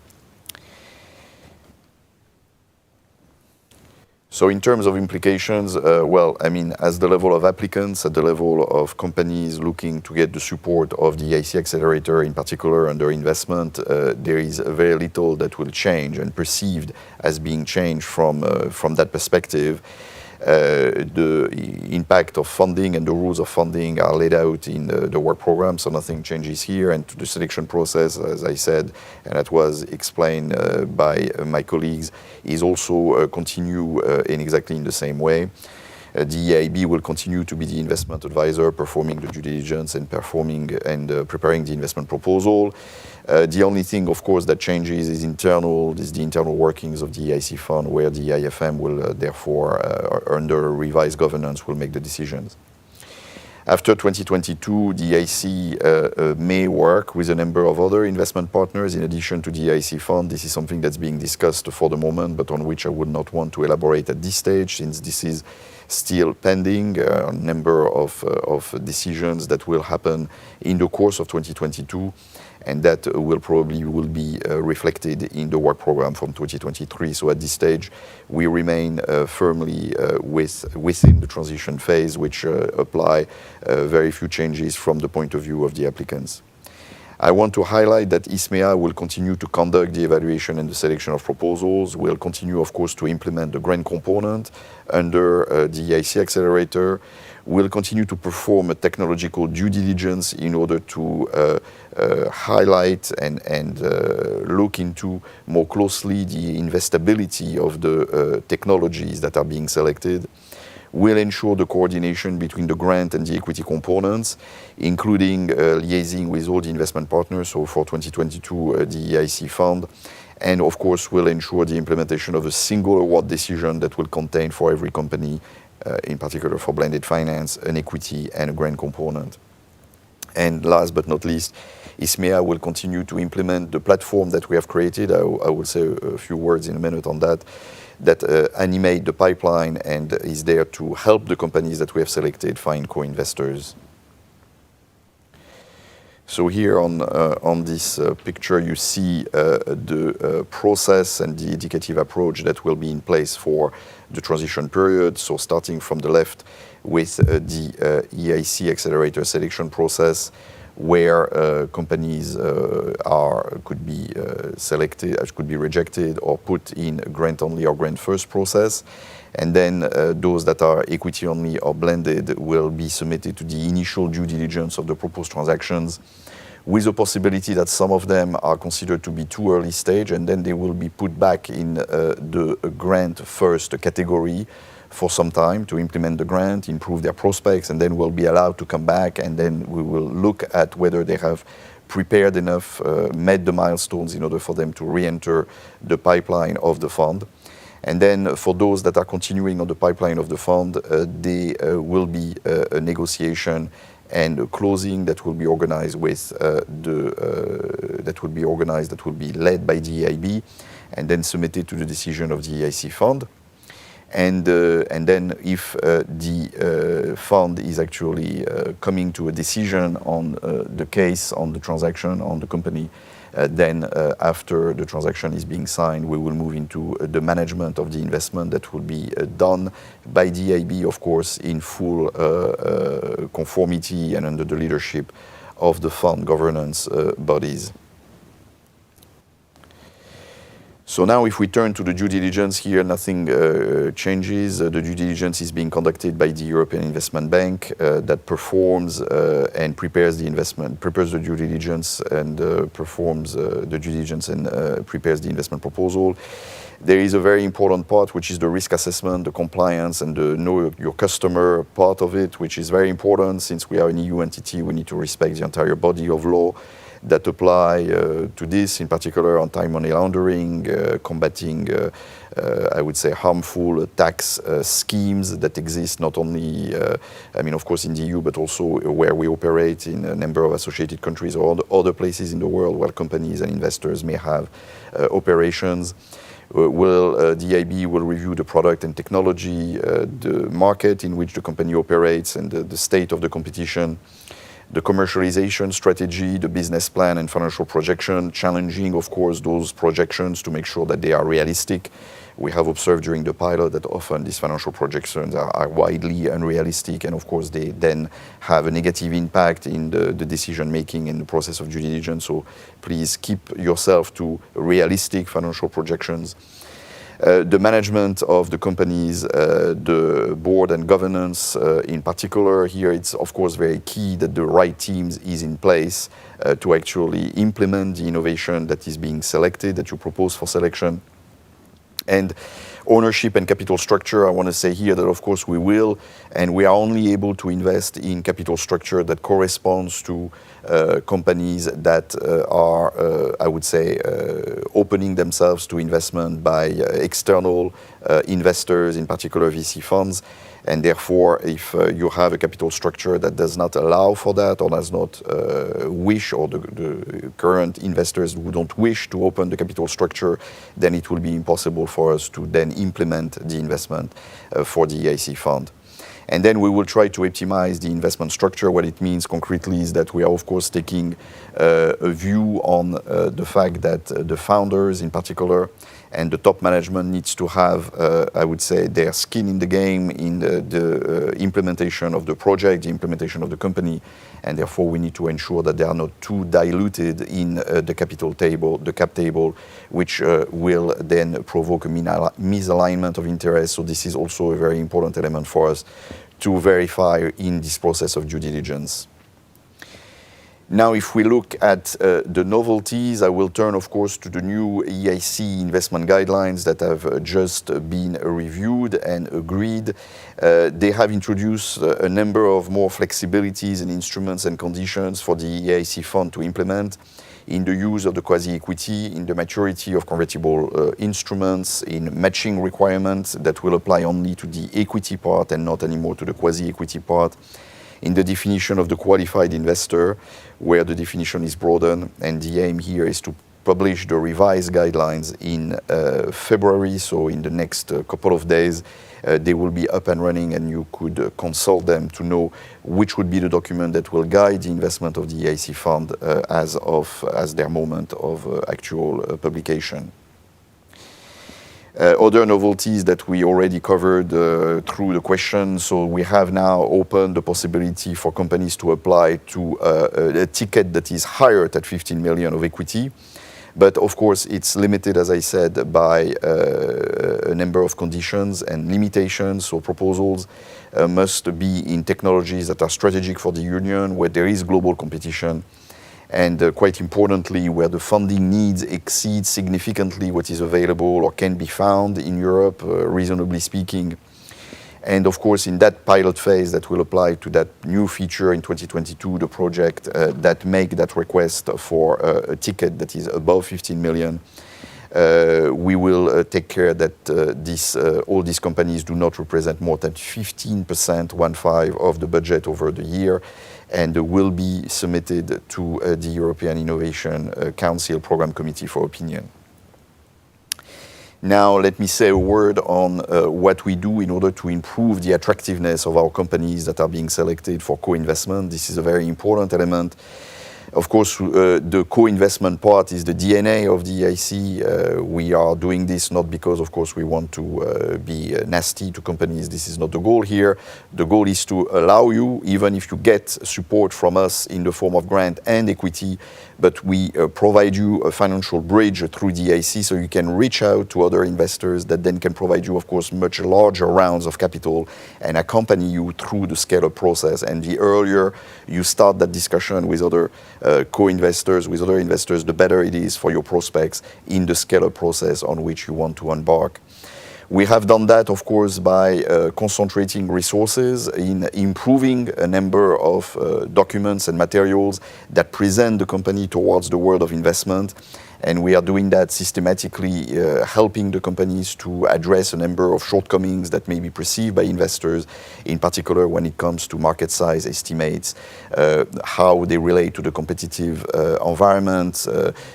So in terms of implications, well, I mean, as the level of applicants, at the level of companies looking to get the support of the EIC Accelerator, in particular under investment, there is very little that will change and perceived as being changed from that perspective. The impact of funding and the rules of funding are laid out in the work program, so nothing changes here. And to the selection process, as I said, and that was explained by my colleagues, is also continue exactly in the same way. The EIB will continue to be the investment advisor, performing the due diligence and preparing the investment proposal. The only thing, of course, that changes is the internal workings of the EIC fund, where the IFM will therefore, under revised governance, will make the decisions. After 2022, the EIC may work with a number of other investment partners in addition to the EIC fund. This is something that's being discussed for the moment, but on which I would not want to elaborate at this stage, since this is still pending. A number of decisions that will happen in the course of 2022, and that will be reflected in the work program from 2023. So at this stage, we remain firmly within the transition phase, which apply very few changes from the point of view of the applicants. I want to highlight that ISMEA will continue to conduct the evaluation and the selection of proposals. We'll continue, of course, to implement the grant component under the EIC Accelerator. We'll continue to perform a technological due diligence in order to highlight and look into more closely the investability of the technologies that are being selected. Will ensure the coordination between the grant and the equity components, including liaising with all the investment partners, so for 2022, the EIC fund, and of course will ensure the implementation of a single award decision that will contain for every company, in particular for blended finance, an equity and a grant component. And last but not least, ISMEA will continue to implement the platform that we have created. I will say a few words in a minute on that animate the pipeline and is there to help the companies that we have selected find co-investors. So here on this picture, you see the process and the indicative approach that will be in place for the transition period. So starting from the left with the EIC Accelerator selection process, where companies could be selected, could be rejected or put in grant only or grant first process. And then those that are equity only or blended will be submitted to the initial due diligence of the proposed transactions, with the possibility that some of them are considered to be too early stage, and then they will be put back in the grant first category for some time to implement the grant, improve their prospects, and then will be allowed to come back, and then we will look at whether they have prepared enough, met the milestones in order for them to re-enter the pipeline of the fund. And then for those that are continuing on the pipeline of the fund, there will be a negotiation and a closing that will be organized with that will be led by the EIB and then submitted to the decision of the EIC fund. And then if the fund is actually coming to a decision on the case, on the transaction, on the company, then after the transaction is being signed, we will move into the management of the investment that will be done by the EIB, of course, in full conformity and under the leadership of the fund governance bodies. So now if we turn to the due diligence here, nothing changes. The due diligence is being conducted by the European Investment Bank that performs and prepares the due diligence and performs the due diligence and prepares the investment proposal. There is a very important part, which is the risk assessment, the compliance, and the know your customer part of it, which is very important. Since we are an EU entity, we need to respect the entire body of law that apply to this, in particular anti-money laundering, combating, I would say, harmful tax schemes that exist not only, of course, in the EU, but also where we operate in a number of associated countries or other places in the world where companies and investors may have operations. The EIB will review the product and technology, the market in which the company operates, and the state of the competition, the commercialization strategy, the business plan and financial projection, challenging, of course, those projections to make sure that they are realistic. We have observed during the pilot that often these financial projections are widely unrealistic, and of course they then have a negative impact in the decision-making in the process of due diligence. So please keep yourself to realistic financial projections. The management of the companies, the board and governance in particular. Here it's of course very key that the right teams is in place to actually implement the innovation that is being selected, that you propose for selection. And ownership and capital structure, I want to say here that of course we will, and we are only able to invest in capital structure that corresponds to companies that are, I would say, opening themselves to investment by external investors, in particular VC funds. And therefore, if you have a capital structure that does not allow for that or does not wish, or the current investors who don't wish to open the capital structure, then it will be impossible for us to then implement the investment for the EIC fund. And then we will try to optimize the investment structure. What it means concretely is that we are, of course, taking a view on the fact that the founders in particular and the top management needs to have, I would say, their skin in the game in the implementation of the project, the implementation of the company, and therefore we need to ensure that they are not too diluted in the capital table, the cap table, which will then provoke a misalignment of interest. So this is also a very important element for us to verify in this process of due diligence. Now, if we look at the novelties, I will turn, of course, to the new EIC investment guidelines that have just been reviewed and agreed. They have introduced a number of more flexibilities and instruments and conditions for the EIC fund to implement in the use of the quasi-equity, in the maturity of convertible instruments, in matching requirements that will apply only to the equity part and not anymore to the quasi-equity part, in the definition of the qualified investor, where the definition is broadened, and the aim here is to publish the revised guidelines in February, so in the next couple of days. They will be up and running, and you could consult them to know which would be the document that will guide the investment of the EIC fund as their moment of actual publication. Other novelties that we already covered through the question. So we have now opened the possibility for companies to apply to a ticket that is higher at 15 million of equity. But of course, it's limited, as I said, by a number of conditions and limitations. So proposals must be in technologies that are strategic for the Union, where there is global competition, and quite importantly, where the funding needs exceed significantly what is available or can be found in Europe, reasonably speaking. And of course, in that pilot phase that will apply to that new feature in 2022, the project that make that request for a ticket that is above 15 million, we will take care that all these companies do not represent more than 15%, 1/5 of the budget over the year, and will be submitted to the European Innovation Council Programme Committee for opinion. Now, let me say a word on what we do in order to improve the attractiveness of our companies that are being selected for co-investment. This is a very important element. Of course, the co-investment part is the DNA of the EIC. We are doing this not because, of course, we want to be nasty to companies. This is not the goal here. The goal is to allow you, even if you get support from us in the form of grant and equity, but we provide you a financial bridge through the EIC so you can reach out to other investors that then can provide you, of course, much larger rounds of capital and accompany you through the scale-up process. And the earlier you start that discussion with other co-investors, with other investors, the better it is for your prospects in the scale-up process on which you want to embark. We have done that, of course, by concentrating resources in improving a number of documents and materials that present the company towards the world of investment. And we are doing that systematically, helping the companies to address a number of shortcomings that may be perceived by investors, in particular when it comes to market size estimates, how they relate to the competitive environment,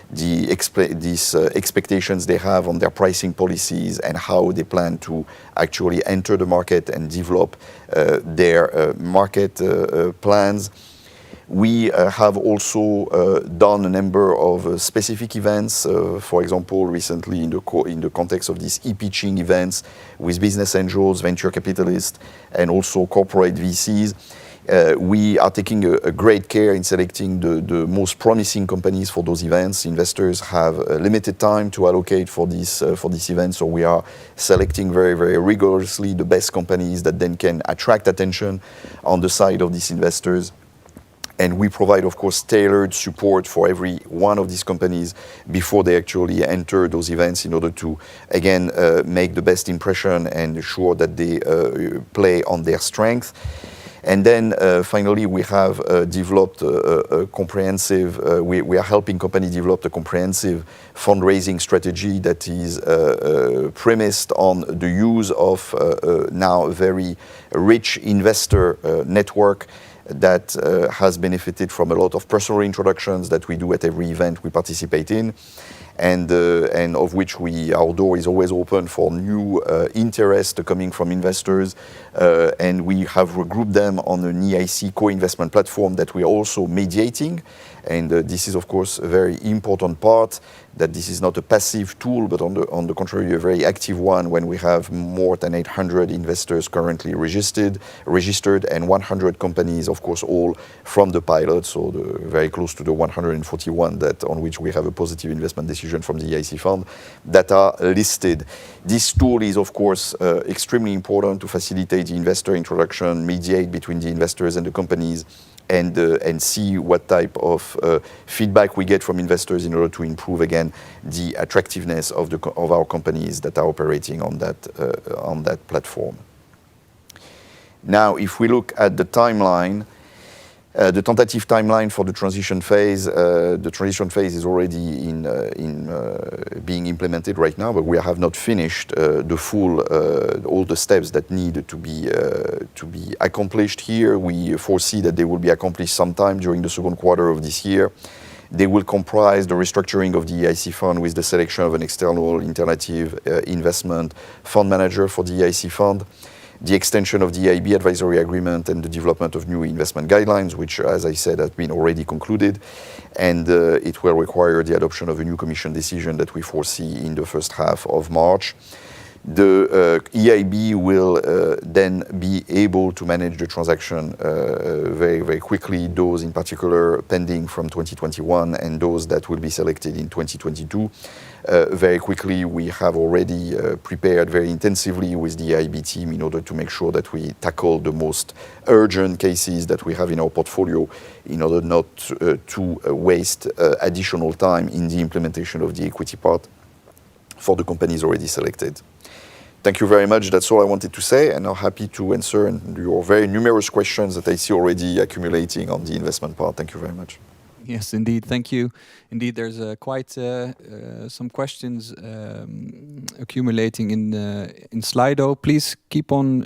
these expectations they have on their pricing policies, and how they plan to actually enter the market and develop their market plans. We have also done a number of specific events, for example, recently in the context of these e-pitching events with business angels, venture capitalists, and also corporate VCs. We are taking a great care in selecting the most promising companies for those events. Investors have a limited time to allocate for this event, so we are selecting very, very rigorously the best companies that then can attract attention on the side of these investors. And we provide, of course, tailored support for every one of these companies before they actually enter those events in order to, again, make the best impression and ensure that they play on their strength. And then finally, we have developed a comprehensive, we are helping companies develop a comprehensive fundraising strategy that is premised on the use of now a very rich investor network that has benefited from a lot of personal introductions that we do at every event we participate in. and of which our door is always open for new interest coming from investors, and we have regrouped them on an EIC co-investment platform that we are also mediating. And this is, of course, a very important part, that this is not a passive tool, but on the contrary, a very active one, when we have more than 800 investors currently registered, and 100 companies, of course, all from the pilot, so very close to the 141 on which we have a positive investment decision from the EIC fund, that are listed. This tool is, of course, extremely important to facilitate the investor introduction, mediate between the investors and the companies, and see what type of feedback we get from investors in order to improve again the attractiveness of our companies that are operating on that platform. Now, if we look at the timeline, the tentative timeline for the transition phase is already being implemented right now, but we have not finished all the steps that need to be accomplished here. We foresee that they will be accomplished sometime during the second quarter of this year. They will comprise the restructuring of the EIC fund with the selection of an external alternative investment fund manager for the EIC fund, the extension of the EIB advisory agreement, and the development of new investment guidelines, which, as I said, have been already concluded. And it will require the adoption of a new commission decision that we foresee in the first half of March. The EIB will then be able to manage the transaction very, very quickly, those in particular pending from 2021 and those that will be selected in 2022. Very quickly, we have already prepared very intensively with the EIB team in order to make sure that we tackle the most urgent cases that we have in our portfolio in order not to waste additional time in the implementation of the equity part for the companies already selected. Thank you very much. That's all I wanted to say, and I'm happy to answer your very numerous questions that I see already accumulating on the investment part. Thank you very much. Yes, indeed. Thank you. Indeed, there's quite some questions accumulating in Slido. Please keep on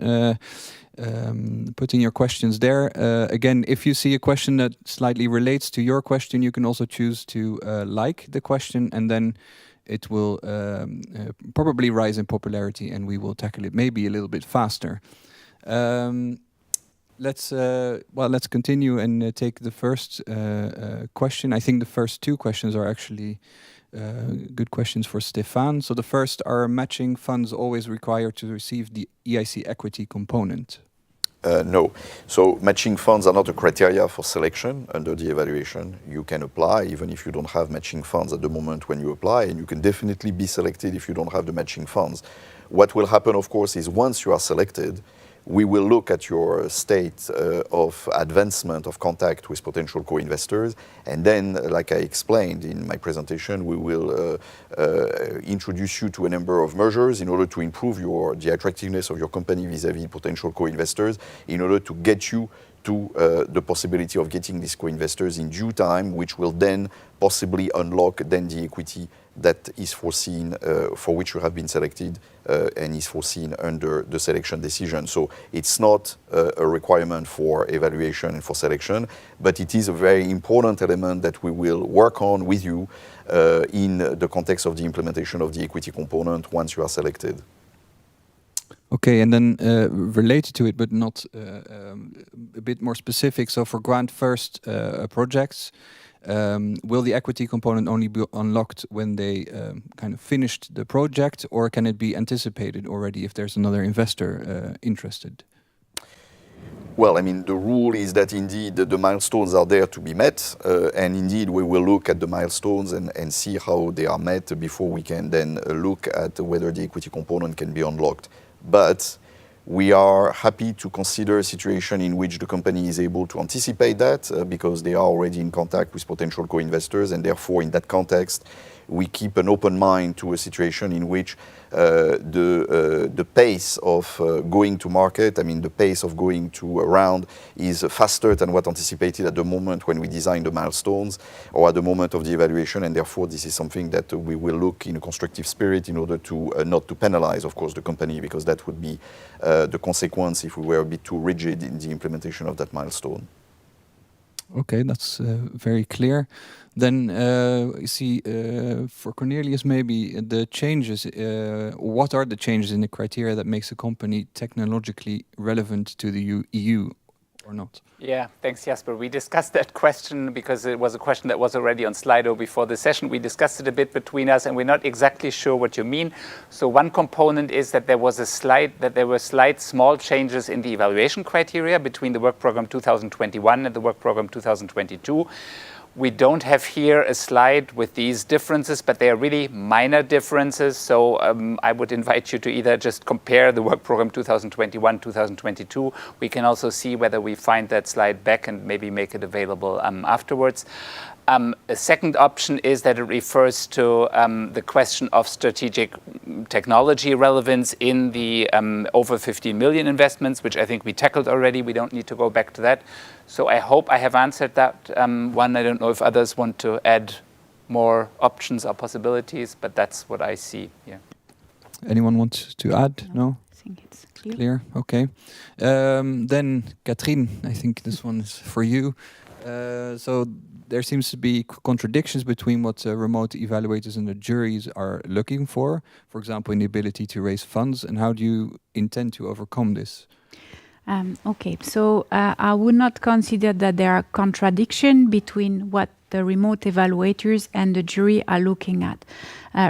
putting your questions there. Again, if you see a question that slightly relates to your question, you can also choose to like the question, and then it will probably rise in popularity, and we will tackle it maybe a little bit faster. Let's continue and take the first question. I think the first two questions are actually good questions for Stéphane. So the first, are matching funds always required to receive the EIC equity component? No. So matching funds are not a criteria for selection under the evaluation. You can apply even if you don't have matching funds at the moment when you apply, and you can definitely be selected if you don't have the matching funds. What will happen, of course, is once you are selected, we will look at your state of advancement of contact with potential co-investors, and then, like I explained in my presentation, we will introduce you to a number of measures in order to improve the attractiveness of your company vis-à-vis potential co-investors, in order to get you to the possibility of getting these co-investors in due time, which will then possibly unlock then the equity that is foreseen, for which you have been selected, and is foreseen under the selection decision. So it's not a requirement for evaluation and for selection, but it is a very important element that we will work on with you in the context of the implementation of the equity component once you are selected. Okay, and then related to it, but not a bit more specific. So for grant first projects, will the equity component only be unlocked when they kind of finished the project, or can it be anticipated already if there's another investor interested? Well, I mean, the rule is that indeed the milestones are there to be met, and indeed we will look at the milestones and see how they are met before we can then look at whether the equity component can be unlocked. But we are happy to consider a situation in which the company is able to anticipate that because they are already in contact with potential co-investors, and therefore in that context we keep an open mind to a situation in which the pace of going to market, I mean the pace of going to a round, is faster than what anticipated at the moment when we design the milestones or at the moment of the evaluation, and therefore this is something that we will look in a constructive spirit in order to not to penalize, of course, the company, because that would be the consequence if we were a bit too rigid in the implementation of that milestone. Okay, that's very clear. Then you see, for Cornelius, maybe the changes. What are the changes in the criteria that makes a company technologically relevant to the EU or not? Yeah, thanks, Jasper. We discussed that question because it was a question that was already on Slido before the session. We discussed it a bit between us, and we're not exactly sure what you mean. So one component is that there were slight small changes in the evaluation criteria between the Work Programme 2021 and the Work Programme 2022. We don't have here a slide with these differences, but they are really minor differences. So I would invite you to either just compare the Work Programme 2021, 2022. We can also see whether we find that slide back and maybe make it available afterwards. A second option is that it refers to the question of strategic technology relevance in the over 15 million investments, which I think we tackled already. We don't need to go back to that. So I hope I have answered that one. I don't know if others want to add more options or possibilities, but that's what I see here. Anyone want to add? No? I think it's clear. Clear, okay. Then, Katrien, I think this one is for you. So there seems to be contradictions between what remote evaluators and the juries are looking for example, in the ability to raise funds, and how do you intend to overcome this? Okay, so I would not consider that there are contradiction between what the remote evaluators and the jury are looking at.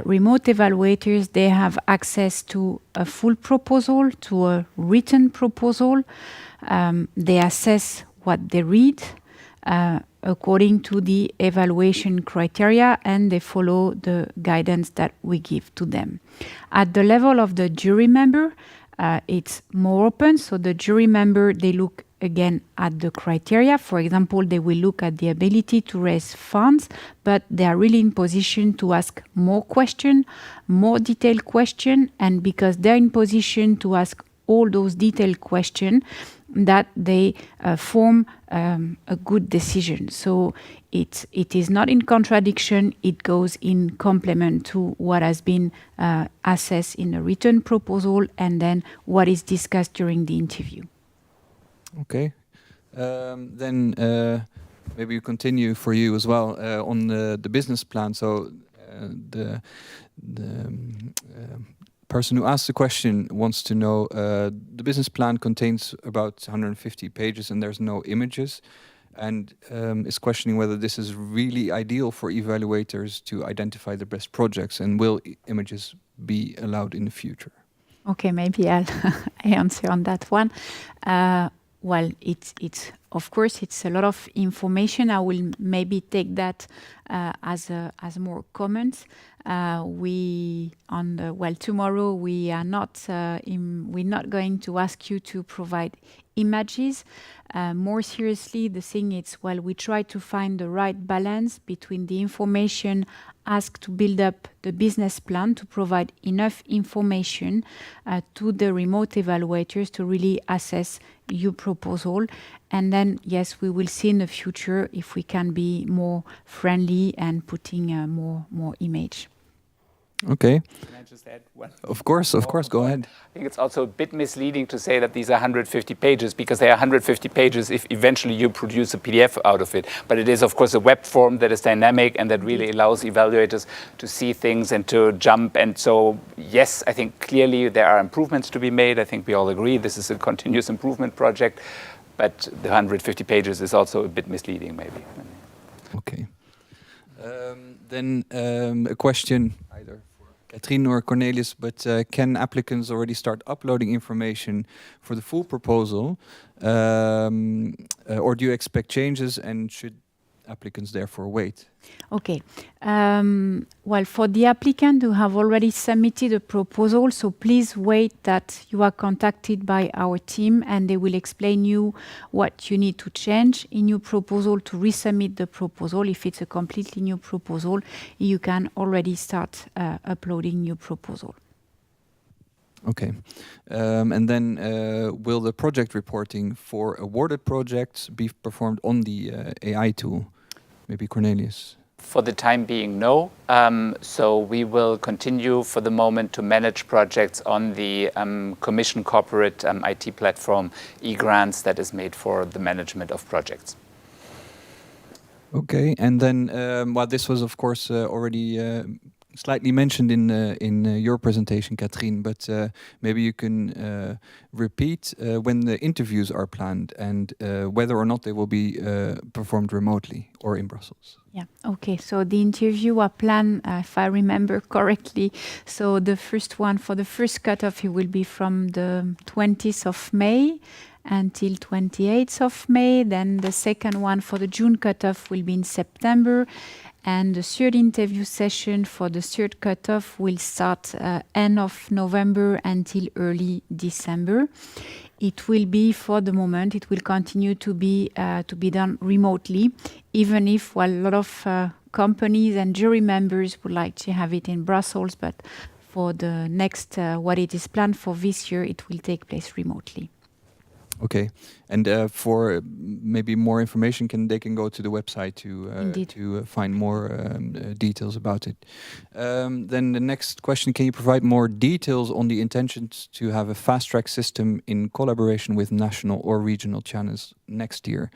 Remote evaluators, they have access to a full proposal, to a written proposal. They assess what they read according to the evaluation criteria, and they follow the guidance that we give to them. At the level of the jury member, it's more open. So the jury member, they look again at the criteria. For example, they will look at the ability to raise funds, but they are really in position to ask more questions, more detailed questions, and because they're in position to ask all those detailed questions, that they form a good decision. So it is not in contradiction, it goes in complement to what has been assessed in the written proposal and then what is discussed during the interview. Okay. Then maybe you continue for you as well on the business plan. So the person who asked the question wants to know, the business plan contains about 150 pages and there's no images, and is questioning whether this is really ideal for evaluators to identify the best projects, and will images be allowed in the future? Okay, maybe I'll answer on that one. Well, it's of course it's a lot of information. I will maybe take that as more comments. Tomorrow we are not we're not going to ask you to provide images. More seriously, the thing is, we try to find the right balance between the information asked to build up the business plan, to provide enough information to the remote evaluators to really assess your proposal. And then, yes, we will see in the future if we can be more friendly and putting more image. Okay. Can I just add one? Of course, go ahead. I think it's also a bit misleading to say that these are 150 pages, because they are 150 pages if eventually you produce a PDF out of it. But it is, of course, a web form that is dynamic and that really allows evaluators to see things and to jump. And so, yes, I think clearly there are improvements to be made. I think we all agree this is a continuous improvement project, but the 150 pages is also a bit misleading, maybe. Okay. Then a question either Katrien or Cornelius, but can applicants already start uploading information for the full proposal, or do you expect changes, and should applicants therefore wait? Okay. For the applicant who have already submitted a proposal, so please wait that you are contacted by our team and they will explain you what you need to change in your proposal to resubmit the proposal. If it's a completely new proposal, you can already start uploading your proposal. Okay. And then will the project reporting for awarded projects be performed on the AI tool? Maybe Cornelius. For the time being, no. So we will continue for the moment to manage projects on the Commission corporate IT platform, eGrants, that is made for the management of projects. Okay, and then well, this was of course already slightly mentioned in your presentation, Catherine, but maybe you can repeat when the interviews are planned and whether or not they will be performed remotely or in Brussels. Yeah, okay, so the interview are planned, if I remember correctly. So the first one, for the first cutoff, it will be from the 20th of May until 28th of May. Then the second one for the June cutoff will be in September. And the third interview session for the third cutoff will start end of November until early December. It will be, for the moment, it will continue to be done remotely, even if a lot of companies and jury members would like to have it in Brussels. But for the next, what it is planned for this year, it will take place remotely. Okay, and for maybe more information, they can go to the website to find more details about it. Then the next question: can you provide more details on the intentions to have a fast track system in collaboration with national or regional channels next year?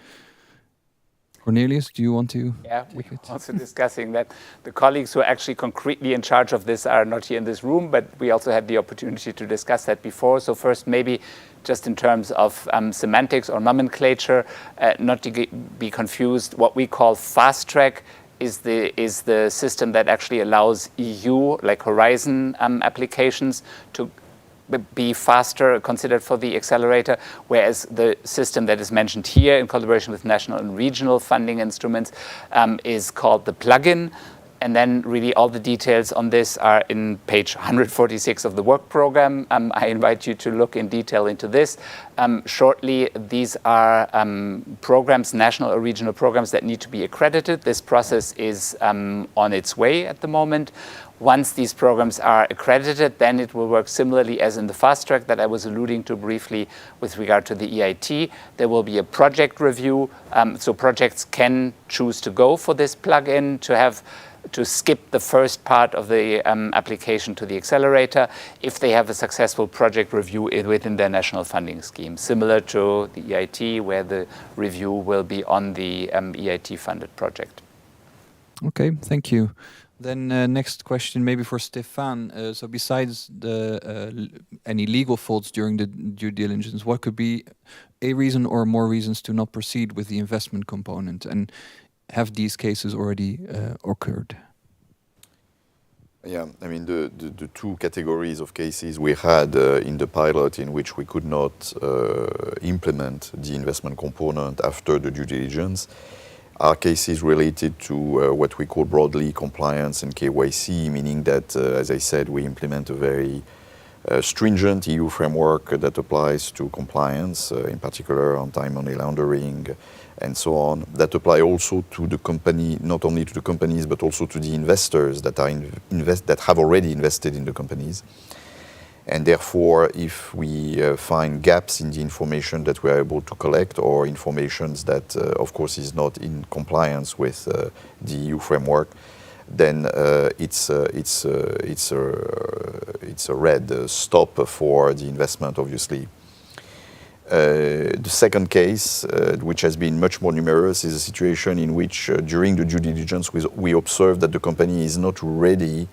Cornelius, do you want to? Yeah, we were also discussing that. The colleagues who are actually concretely in charge of this are not here in this room, but we also had the opportunity to discuss that before. So first, maybe just in terms of semantics or nomenclature, not to be confused, what we call fast track is the system that actually allows EU, like Horizon applications, to be faster considered for the accelerator, whereas the system that is mentioned here in collaboration with national and regional funding instruments is called the plugin. And then really all the details on this are in page 146 of the work program. I invite you to look in detail into this. Shortly, these are programs, national or regional programs that need to be accredited. This process is on its way at the moment. Once these programs are accredited, then it will work similarly as in the fast track that I was alluding to briefly with regard to the EIT. There will be a project review, so projects can choose to go for this plugin, to skip the first part of the application to the accelerator if they have a successful project review within their national funding scheme, similar to the EIT, where the review will be on the EIT-funded project. Okay, thank you. Then next question, maybe for Stefan. So besides any legal faults during the due diligence, what could be a reason or more reasons to not proceed with the investment component? And have these cases already occurred? Yeah, I mean, the two categories of cases we had in the pilot in which we could not implement the investment component after the due diligence are cases related to what we call broadly compliance and KYC, meaning that, as I said, we implement a very stringent EU framework that applies to compliance, in particular on anti-money laundering and so on, that apply also to the company, not only to the companies, but also to the investors that are that have already invested in the companies. And therefore, if we find gaps in the information that we are able to collect, or information that, of course, is not in compliance with the EU framework, then it's a red stop for the investment, obviously. The second case, which has been much more numerous, is a situation in which during the due diligence we observed that the company is not ready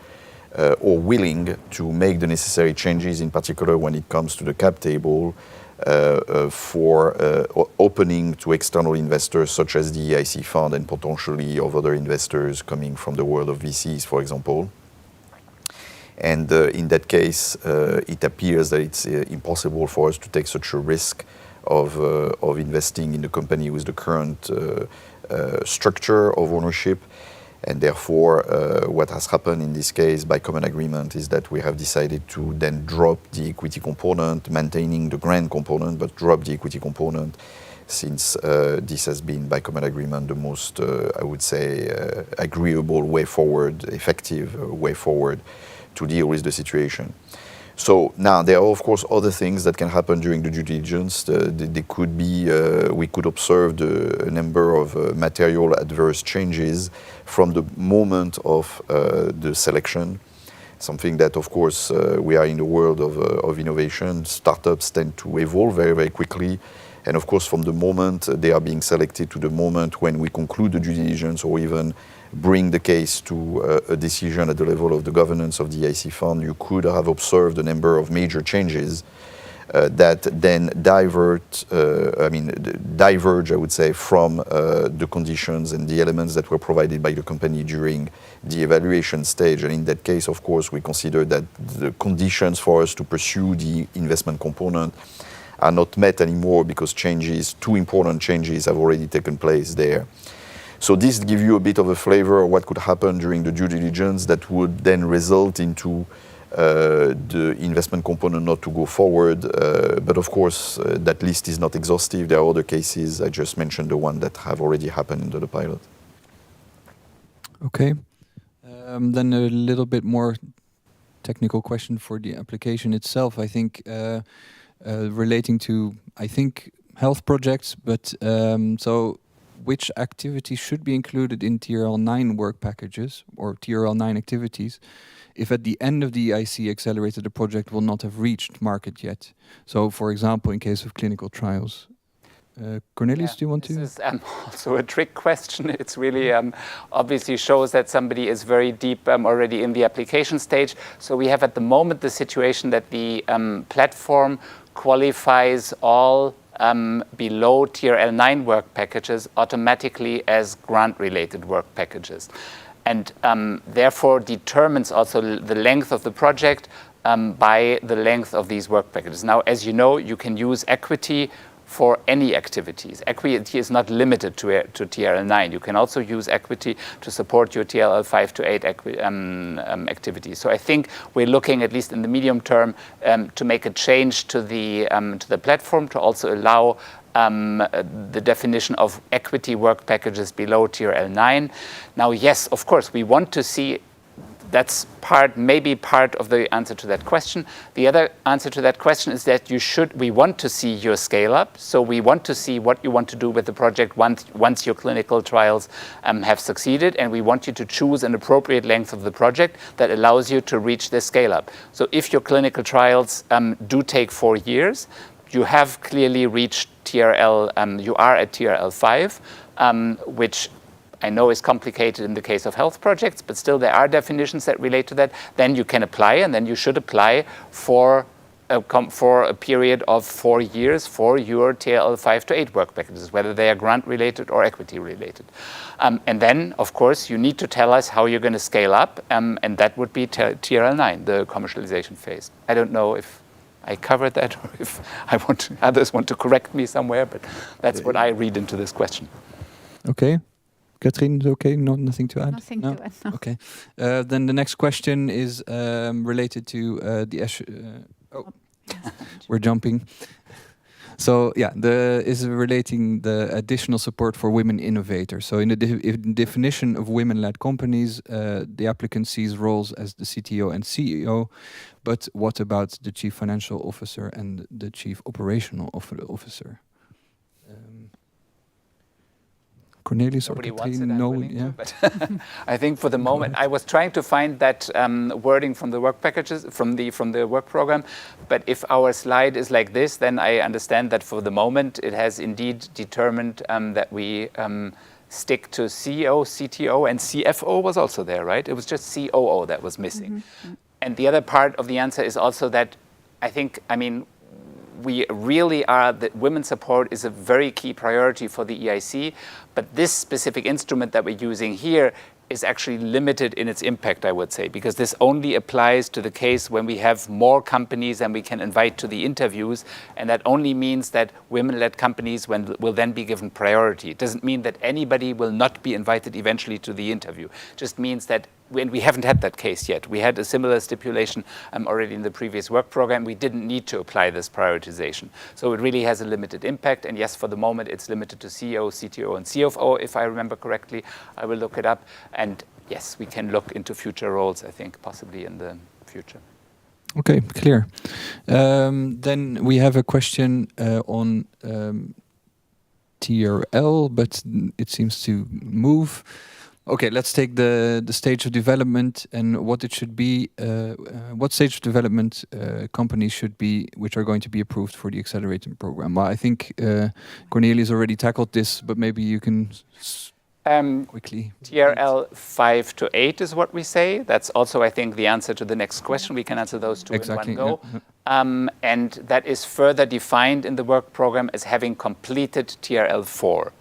or willing to make the necessary changes, in particular when it comes to the cap table for opening to external investors such as the EIC fund and potentially of other investors coming from the world of VCs, for example. And in that case, it appears that it's impossible for us to take such a risk of investing in the company with the current structure of ownership. And therefore, what has happened in this case by common agreement is that we have decided to then drop the equity component, maintaining the grant component, but drop the equity component, since this has been by common agreement the most, I would say, agreeable way forward, effective way forward to deal with the situation. So now there are of course other things that can happen during the due diligence. They could be, we could observe a number of material adverse changes from the moment of the selection. Something that of course we are in the world of innovation. Startups tend to evolve very, very quickly. And of course, from the moment they are being selected to the moment when we conclude the due diligence or even bring the case to a decision at the level of the governance of the EIC fund, you could have observed a number of major changes that then diverge, I would say, from the conditions and the elements that were provided by the company during the evaluation stage. And in that case, of course, we consider that the conditions for us to pursue the investment component are not met anymore because two important changes have already taken place there. So this gives you a bit of a flavor of what could happen during the due diligence that would then result into the investment component not to go forward. But of course, that list is not exhaustive. There are other cases. I just mentioned the one that have already happened into the pilot. Okay. Then a little bit more technical question for the application itself. I think relating to, health projects, but so which activities should be included in TRL9 work packages or TRL9 activities if at the end of the EIC Accelerator the project will not have reached market yet? So, for example, in case of clinical trials. Cornelius, do you want to? This is also a trick question. It's really obviously shows that somebody is very deep already in the application stage. So we have at the moment the situation that the platform qualifies all below TRL9 work packages automatically as grant-related work packages. And therefore determines also the length of the project by the length of these work packages. Now, as you know, you can use equity for any activities. Equity is not limited to TRL9. You can also use equity to support your TRL 5 to 8 activities. So I think we're looking, at least in the medium term, to make a change to the platform to also allow the definition of equity work packages below TRL9. Now, yes, of course, we want to see. That's maybe part of the answer to that question. The other answer to that question is that we want to see your scale up. So we want to see what you want to do with the project once your clinical trials have succeeded. And we want you to choose an appropriate length of the project that allows you to reach the scale up. So if your clinical trials do take 4 years, you have clearly reached TRL, you are at TRL 5, which I know is complicated in the case of health projects, but still there are definitions that relate to that. Then you can apply, and then you should apply for a period of 4 years for your TRL 5 to 8 work packages, whether they are grant-related or equity-related. And then, of course, you need to tell us how you're going to scale up, and that would be TRL 9, the commercialization phase. I don't know if I covered that or if others want to correct me somewhere, but that's what I read into this question. Okay. Catherine, is okay? Nothing to add? Nothing to add, no. Okay. Then the next question is related to the... we're jumping. So yeah, is relating the additional support for women innovators. So in the definition of women-led companies, the applicant sees roles as the CTO and CEO, but what about the Chief Financial Officer and the Chief Operational Officer? Cornelius or Catherine? But I think for the moment, I was trying to find that wording from the work packages, from the work program. But if our slide is like this, then I understand that for the moment, it has indeed determined that we stick to CEO, CTO, and CFO was also there, right? It was just COO that was missing. Mm-hmm. And the other part of the answer is also that we really are that women's support is a very key priority for the EIC, but this specific instrument that we're using here is actually limited in its impact, I would say, because this only applies to the case when we have more companies than we can invite to the interviews, and that only means that women-led companies will then be given priority. It doesn't mean that anybody will not be invited eventually to the interview. It just means that we haven't had that case yet. We had a similar stipulation already in the previous work program. We didn't need to apply this prioritization. So it really has a limited impact. And yes, for the moment, it's limited to CEO, CTO, and CFO, if I remember correctly. I will look it up. And yes, we can look into future roles, I think, possibly in the future. Okay, clear. Then we have a question on TRL, but it seems to move. Okay, let's take the stage of development and what it should be. What stage of development companies should be, which are going to be approved for the accelerator program? Well, I think Cornelius already tackled this, but maybe you can quickly. TRL 5 to 8 is what we say. That's also, I think, the answer to the next question. We can answer those two Exactly, in one go. yeah. And that is further defined in the work program as having completed TRL 4.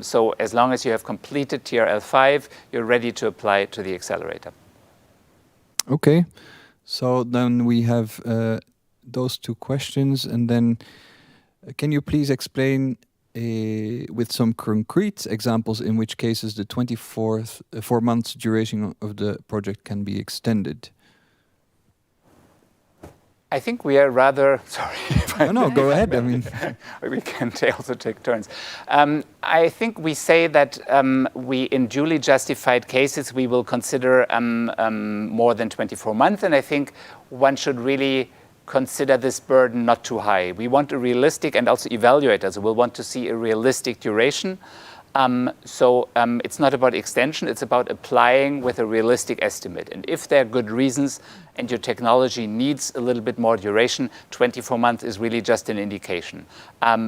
So as long as you have completed TRL 5, you're ready to apply to the accelerator. Okay, so then we have those two questions, and then can you please explain with some concrete examples in which cases the 4 months duration of the project can be extended? I think we are rather, sorry. No, go ahead. I mean, we can also take turns. I think we say that we, in duly justified cases, we will consider more than 24 months. And I think one should really consider this burden not too high. We want a realistic, and also evaluators will want to see a realistic duration. It's not about extension, it's about applying with a realistic estimate. And if there are good reasons and your technology needs a little bit more duration, 24 months is really just an indication.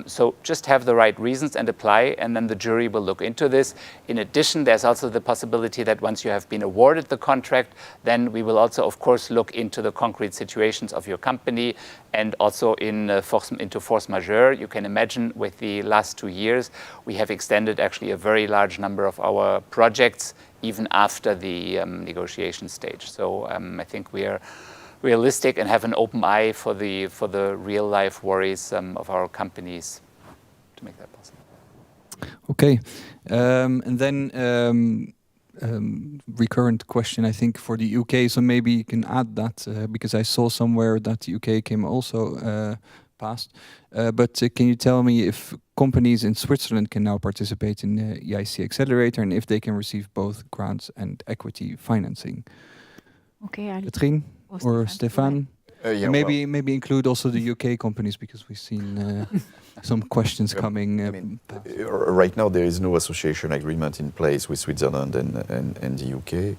So just have the right reasons and apply, and then the jury will look into this. In addition, there's also the possibility that once you have been awarded the contract, then we will also, of course, look into the concrete situations of your company and also into force majeure. You can imagine with the last 2 years, we have extended actually a very large number of our projects even after the negotiation stage. So I think we are realistic and have an open eye for the real life worries of our companies to make that possible. Okay, and then recurrent question, I think, for the UK. So maybe you can add that because I saw somewhere that the UK came also past. But can you tell me if companies in Switzerland can now participate in the EIC Accelerator and if they can receive both grants and equity financing? Okay, Katrien or Stefan? Yeah, maybe include also the UK companies because we've seen some questions coming. Right now there is no association agreement in place with Switzerland and the UK.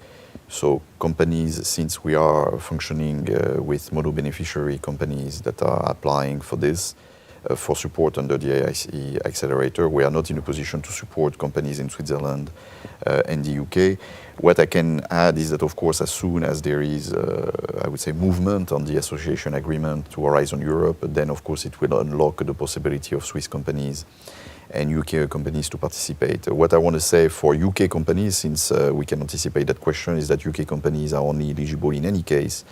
So companies, since we are functioning with mono-beneficiary companies that are applying for this, for support under the EIC Accelerator, we are not in a position to support companies in Switzerland and the UK. What I can add is that, of course, as soon as there is, I would say, movement on the association agreement to Horizon Europe, then, of course, it will unlock the possibility of Swiss companies and UK companies to participate. What I want to say for UK companies, since we can anticipate that question, is that UK companies are only eligible in any case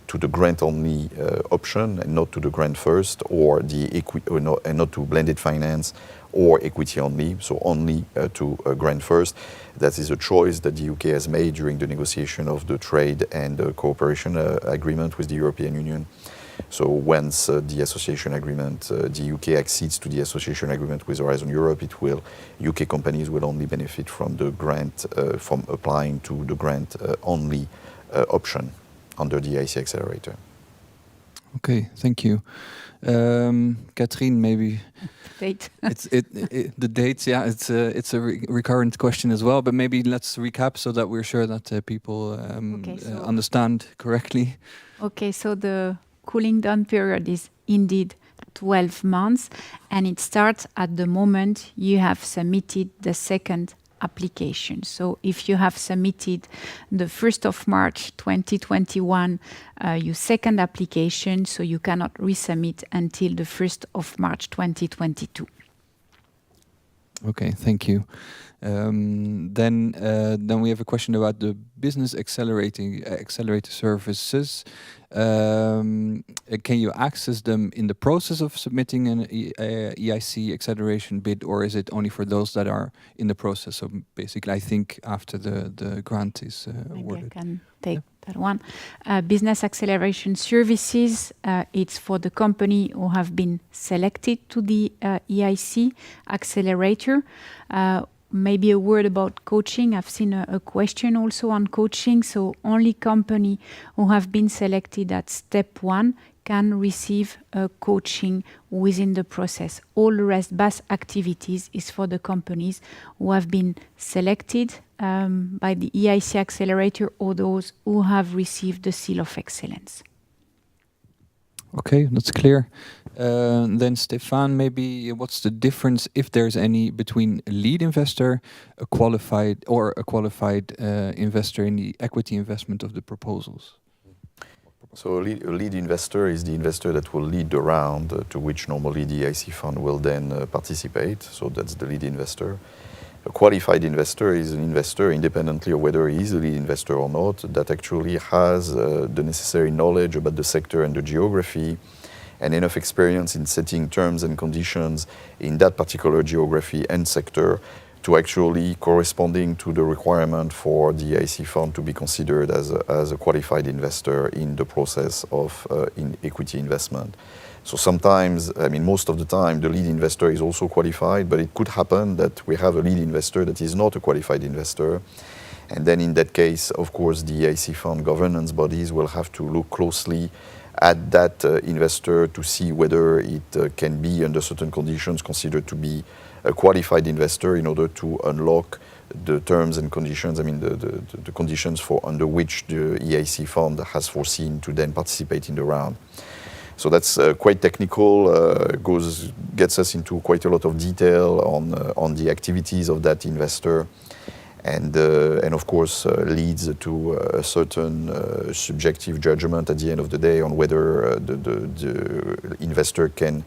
to the grant-only option and not to the grant first or and not to blended finance or equity only, so only to grant first. That is a choice that the UK has made during the negotiation of the trade and cooperation agreement with the European Union. So once the association agreement, the UK accedes to the association agreement with Horizon Europe, UK companies will only benefit from the grant, from applying to the grant only option under the EIC Accelerator. Okay, thank you. Katrien, maybe. Date. The dates, yeah, it's a recurrent question as well, but maybe let's recap so that we're sure that people understand correctly. Okay, so the cooling down period is indeed 12 months, and it starts at the moment you have submitted the second application. So if you have submitted the 1st of March 2021 your second application, so you cannot resubmit until the 1st of March 2022. Okay, thank you. Then we have a question about the business accelerator services. Can you access them in the process of submitting an EIC acceleration bid, or is it only for those that are in the process? So basically, I think after the grant is awarded. Maybe I can take that one. Business acceleration services, it's for the company who have been selected to the EIC Accelerator. Maybe a word about coaching. I've seen a question also on coaching. So only company who have been selected at step 1 can receive coaching within the process. All the rest, BAS activities is for the companies who have been selected by the EIC Accelerator or those who have received the Seal of Excellence. Okay, that's clear. Then Stefan, maybe what's the difference, if there's any, between a lead investor, a qualified investor in the equity investment of the proposals? So a lead investor is the investor that will lead the round to which normally the EIC fund will then participate. So that's the lead investor. A qualified investor is an investor, independently of whether he is a lead investor or not, that actually has the necessary knowledge about the sector and the geography and enough experience in setting terms and conditions in that particular geography and sector to actually corresponding to the requirement for the EIC fund to be considered as a qualified investor in the process of in equity investment. So sometimes, I mean, most of the time, the lead investor is also qualified, but it could happen that we have a lead investor that is not a qualified investor. And then in that case, of course, the EIC fund governance bodies will have to look closely at that investor to see whether it can be, under certain conditions, considered to be a qualified investor in order to unlock the terms and conditions, I mean, the conditions under which the EIC fund has foreseen to then participate in the round. So that's quite technical, gets us into quite a lot of detail on the activities of that investor, and of course leads to a certain subjective judgment at the end of the day on whether the investor can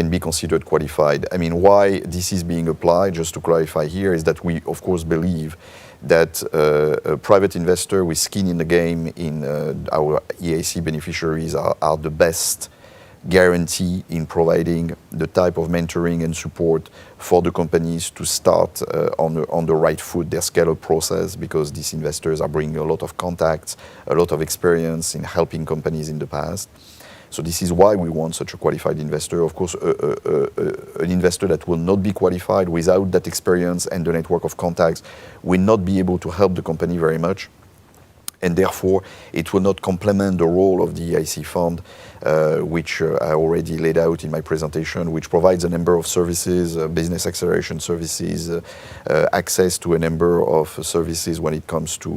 be considered qualified. I mean, why this is being applied, just to clarify here, is that we of course believe that a private investor with skin in the game in our EIC beneficiaries are the best guarantee in providing the type of mentoring and support for the companies to start on the right foot their scale-up process, because these investors are bringing a lot of contacts, a lot of experience in helping companies in the past. So this is why we want such a qualified investor. Of course, an investor that will not be qualified without that experience and the network of contacts will not be able to help the company very much. And therefore, it will not complement the role of the EIC fund, which I already laid out in my presentation, which provides a number of services, business acceleration services, access to a number of services when it comes to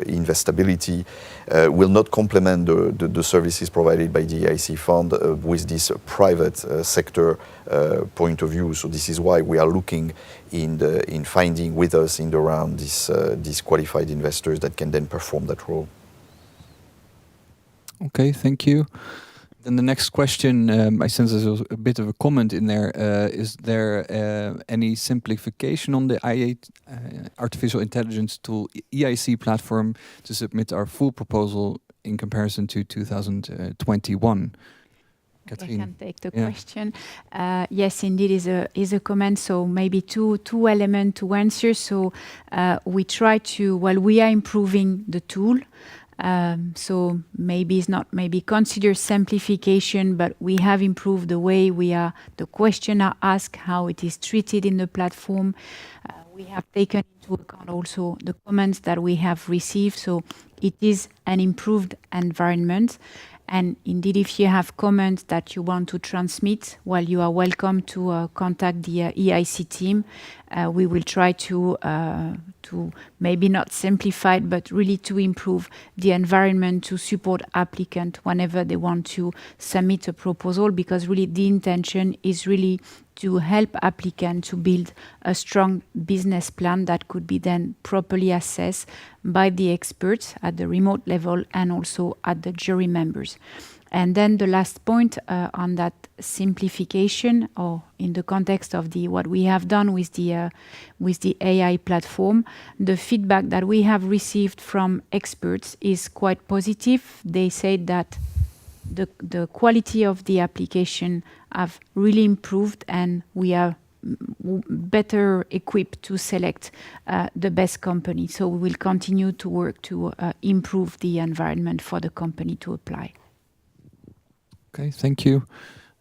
investability, will not complement the services provided by the EIC fund with this private sector point of view. So this is why we are looking in finding with us in the round these qualified investors that can then perform that role. Okay, thank you. Then the next question, I sense there's a bit of a comment in there. Is there any simplification on the artificial intelligence tool EIC platform to submit our full proposal in comparison to 2021? I can take the question. Yes, indeed, is a comment. So maybe two elements to answer. So we try to, we are improving the tool. So maybe it's not consider simplification, but we have improved the way the question are asked, how it is treated in the platform. We have taken into account also the comments that we have received. So it is an improved environment. And indeed, if you have comments that you want to transmit, you are welcome to contact the EIC team. We will try to maybe not simplify it, but really to improve the environment to support applicants whenever they want to submit a proposal, because really the intention is really to help applicants to build a strong business plan that could be then properly assessed by the experts at the remote level and also at the jury members. And then the last point on that simplification, or in the context of what we have done with the AI platform, the feedback that we have received from experts is quite positive. They said that the quality of the application have really improved, and we are better equipped to select the best company. So we will continue to work to improve the environment for the company to apply. Okay, thank you.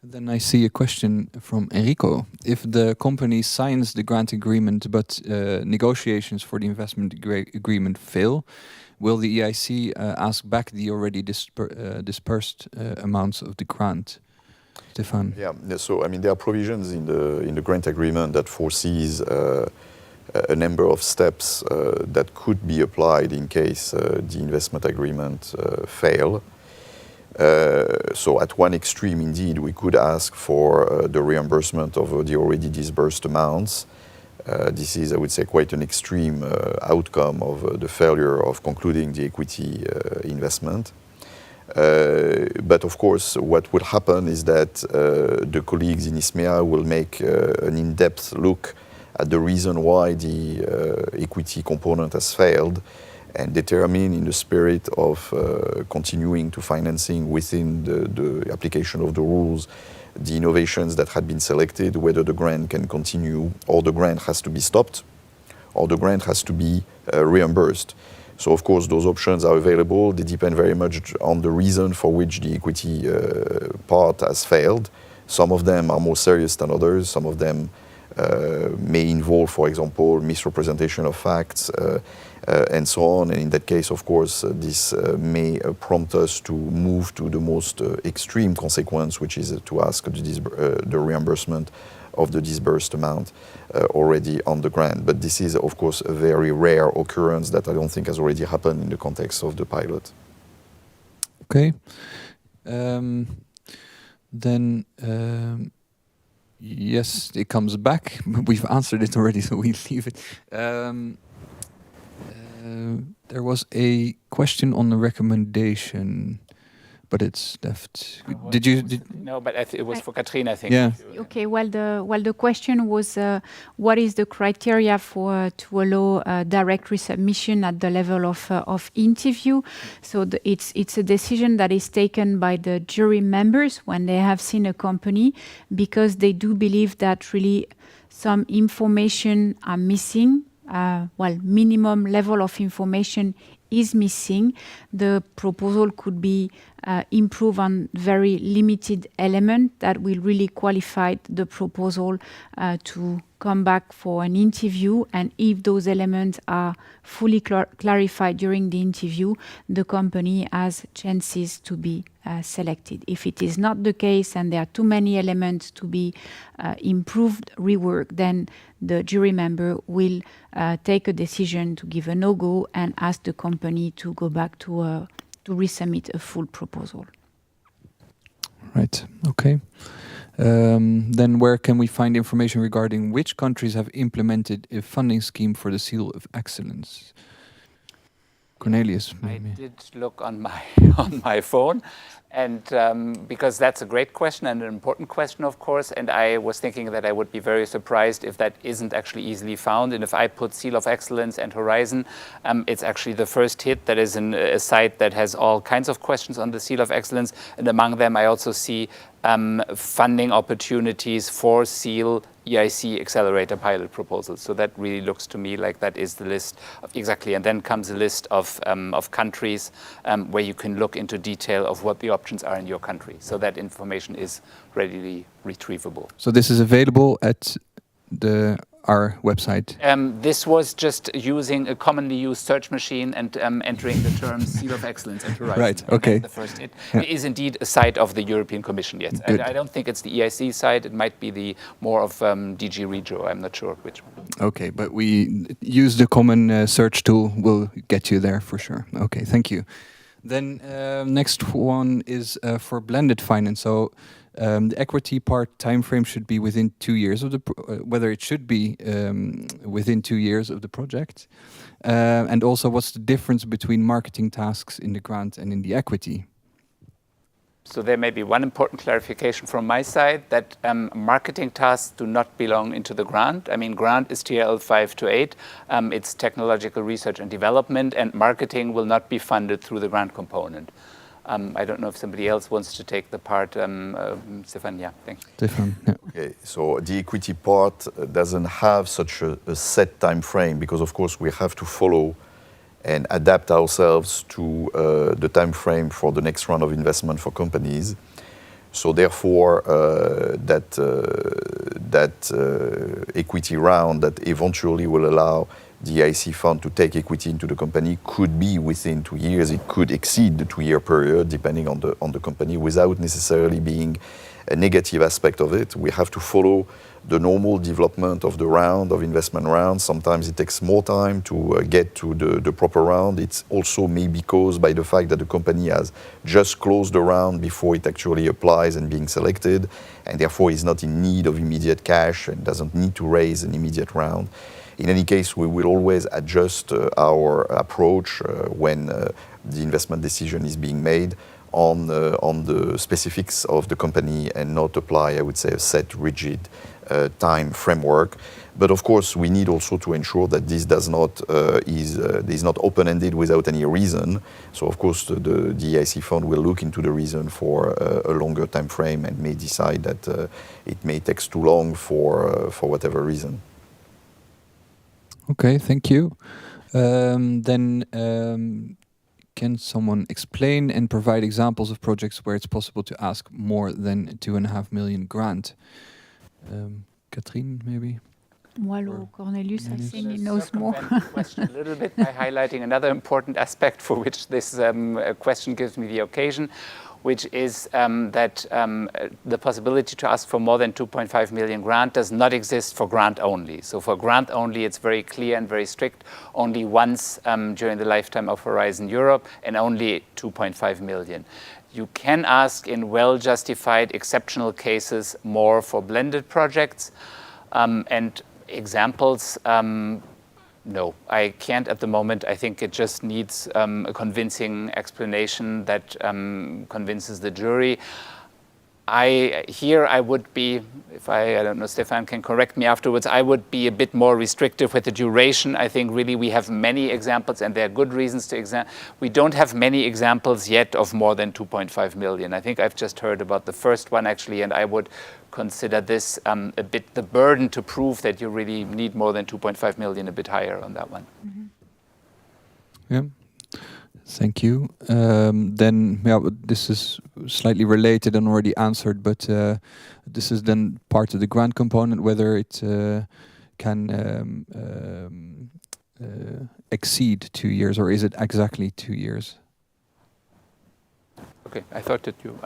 Then I see a question from Enrico. If the company signs the grant agreement, but negotiations for the investment agreement fail, will the EIC ask back the already dispersed amounts of the grant? Stefan? Yeah, so I mean, there are provisions in the grant agreement that foresees a number of steps that could be applied in case the investment agreement fail. So at one extreme, indeed, we could ask for the reimbursement of the already disbursed amounts. This is, I would say, quite an extreme outcome of the failure of concluding the equity investment. But of course, what will happen is that the colleagues in ISMEA will make an in-depth look at the reason why the equity component has failed and determine, in the spirit of continuing to financing within the application of the rules, the innovations that had been selected, whether the grant can continue or the grant has to be stopped or the grant has to be reimbursed. So of course those options are available. They depend very much on the reason for which the equity part has failed. Some of them are more serious than others. Some of them may involve, for example, misrepresentation of facts and so on. And in that case, of course, this may prompt us to move to the most extreme consequence, which is to ask the reimbursement of the disbursed amount already on the grant. But this is, of course, a very rare occurrence that I don't think has already happened in the context of the pilot. Okay. Yes, it comes back. We've answered it already, so we leave it. There was a question on the recommendation, but it's left. No, but it was for Katrine, I think. Yeah. Okay. Well, the question was, what is the criteria for to allow direct resubmission at the level of interview? So it's a decision that is taken by the jury members when they have seen a company, because they do believe that really some information are missing. Minimum level of information is missing. The proposal could be improved on very limited element that will really qualify the proposal to come back for an interview. And if those elements are fully clarified during the interview, the company has chances to be selected. If it is not the case and there are too many elements to be improved, reworked, then the jury member will take a decision to give a no-go and ask the company to go back to resubmit a full proposal. Right. Okay. Then where can we find information regarding which countries have implemented a funding scheme for the Seal of Excellence? Cornelius. I did look on my phone, and because that's a great question and an important question, of course, and I was thinking that I would be very surprised if that isn't actually easily found. And if I put Seal of Excellence and Horizon, it's actually the first hit that is a site that has all kinds of questions on the Seal of Excellence, and among them I also see funding opportunities for SEAL EIC Accelerator pilot proposals. So that really looks to me like that is the list exactly. And then comes a list of countries where you can look into detail of what the options are in your country. So that information is readily retrievable. So this is available at our website? This was just using a commonly used search machine and entering the terms Seal of Excellence and Horizon. Right, okay. The first hit. It is indeed a site of the European Commission, yes. I don't think it's the EIC site. It might be the more of DG Regio. I'm not sure which one. Okay, but we use the common search tool. We'll get you there for sure. Okay, thank you. Then next one is for blended finance. So the equity part time frame should be within 2 years of the whether it should be within 2 years of the project, and also what's the difference between marketing tasks in the grant and in the equity? So there may be one important clarification from my side that marketing tasks do not belong into the grant. I mean, grant is TRL 5 to 8. It's technological research and development, and marketing will not be funded through the grant component. I don't know if somebody else wants to take the part. Stefan, yeah, thank you. Stefan, yeah. Okay, so the equity part doesn't have such a set time frame because, of course, we have to follow and adapt ourselves to the time frame for the next round of investment for companies. So therefore, that equity round that eventually will allow the EIC fund to take equity into the company could be within 2 years. It could exceed the 2-year period, depending on the company, without necessarily being a negative aspect of it. We have to follow the normal development of the round, of investment rounds. Sometimes it takes more time to get to the proper round. It's also maybe caused by the fact that the company has just closed the round before it actually applies and being selected, and therefore is not in need of immediate cash and doesn't need to raise an immediate round. In any case, we will always adjust our approach when the investment decision is being made on the specifics of the company and not apply, I would say, a set rigid time framework. But of course, we need also to ensure that this is not open-ended without any reason. So of course, the EIC fund will look into the reason for a longer time frame and may decide that it may take too long for whatever reason. Okay, thank you. Can someone explain and provide examples of projects where it's possible to ask more than 2.5 million grant? Catherine, maybe? Well, Cornelius, I think he knows more. The question a little bit by highlighting another important aspect for which this question gives me the occasion, which is that the possibility to ask for more than 2.5 million grant does not exist for grant only. So for grant only, it's very clear and very strict, only once during the lifetime of Horizon Europe, and only 2.5 million. You can ask in well-justified exceptional cases more for blended projects, and examples, no, I can't at the moment. I think it just needs a convincing explanation that convinces the jury. I would be, I don't know, Stefan can correct me afterwards, I would be a bit more restrictive with the duration. I think really we have many examples, and there are good reasons to examine. We don't have many examples yet of more than 2.5 million. I think I've just heard about the first one actually, and I would consider this a bit the burden to prove that you really need more than 2.5 million a bit higher on that one. Mm-hmm. Yeah. Thank you. This is slightly related and already answered, but this is then part of the grant component, whether it can exceed 2 years, or is it exactly 2 years? Okay, I thought that you...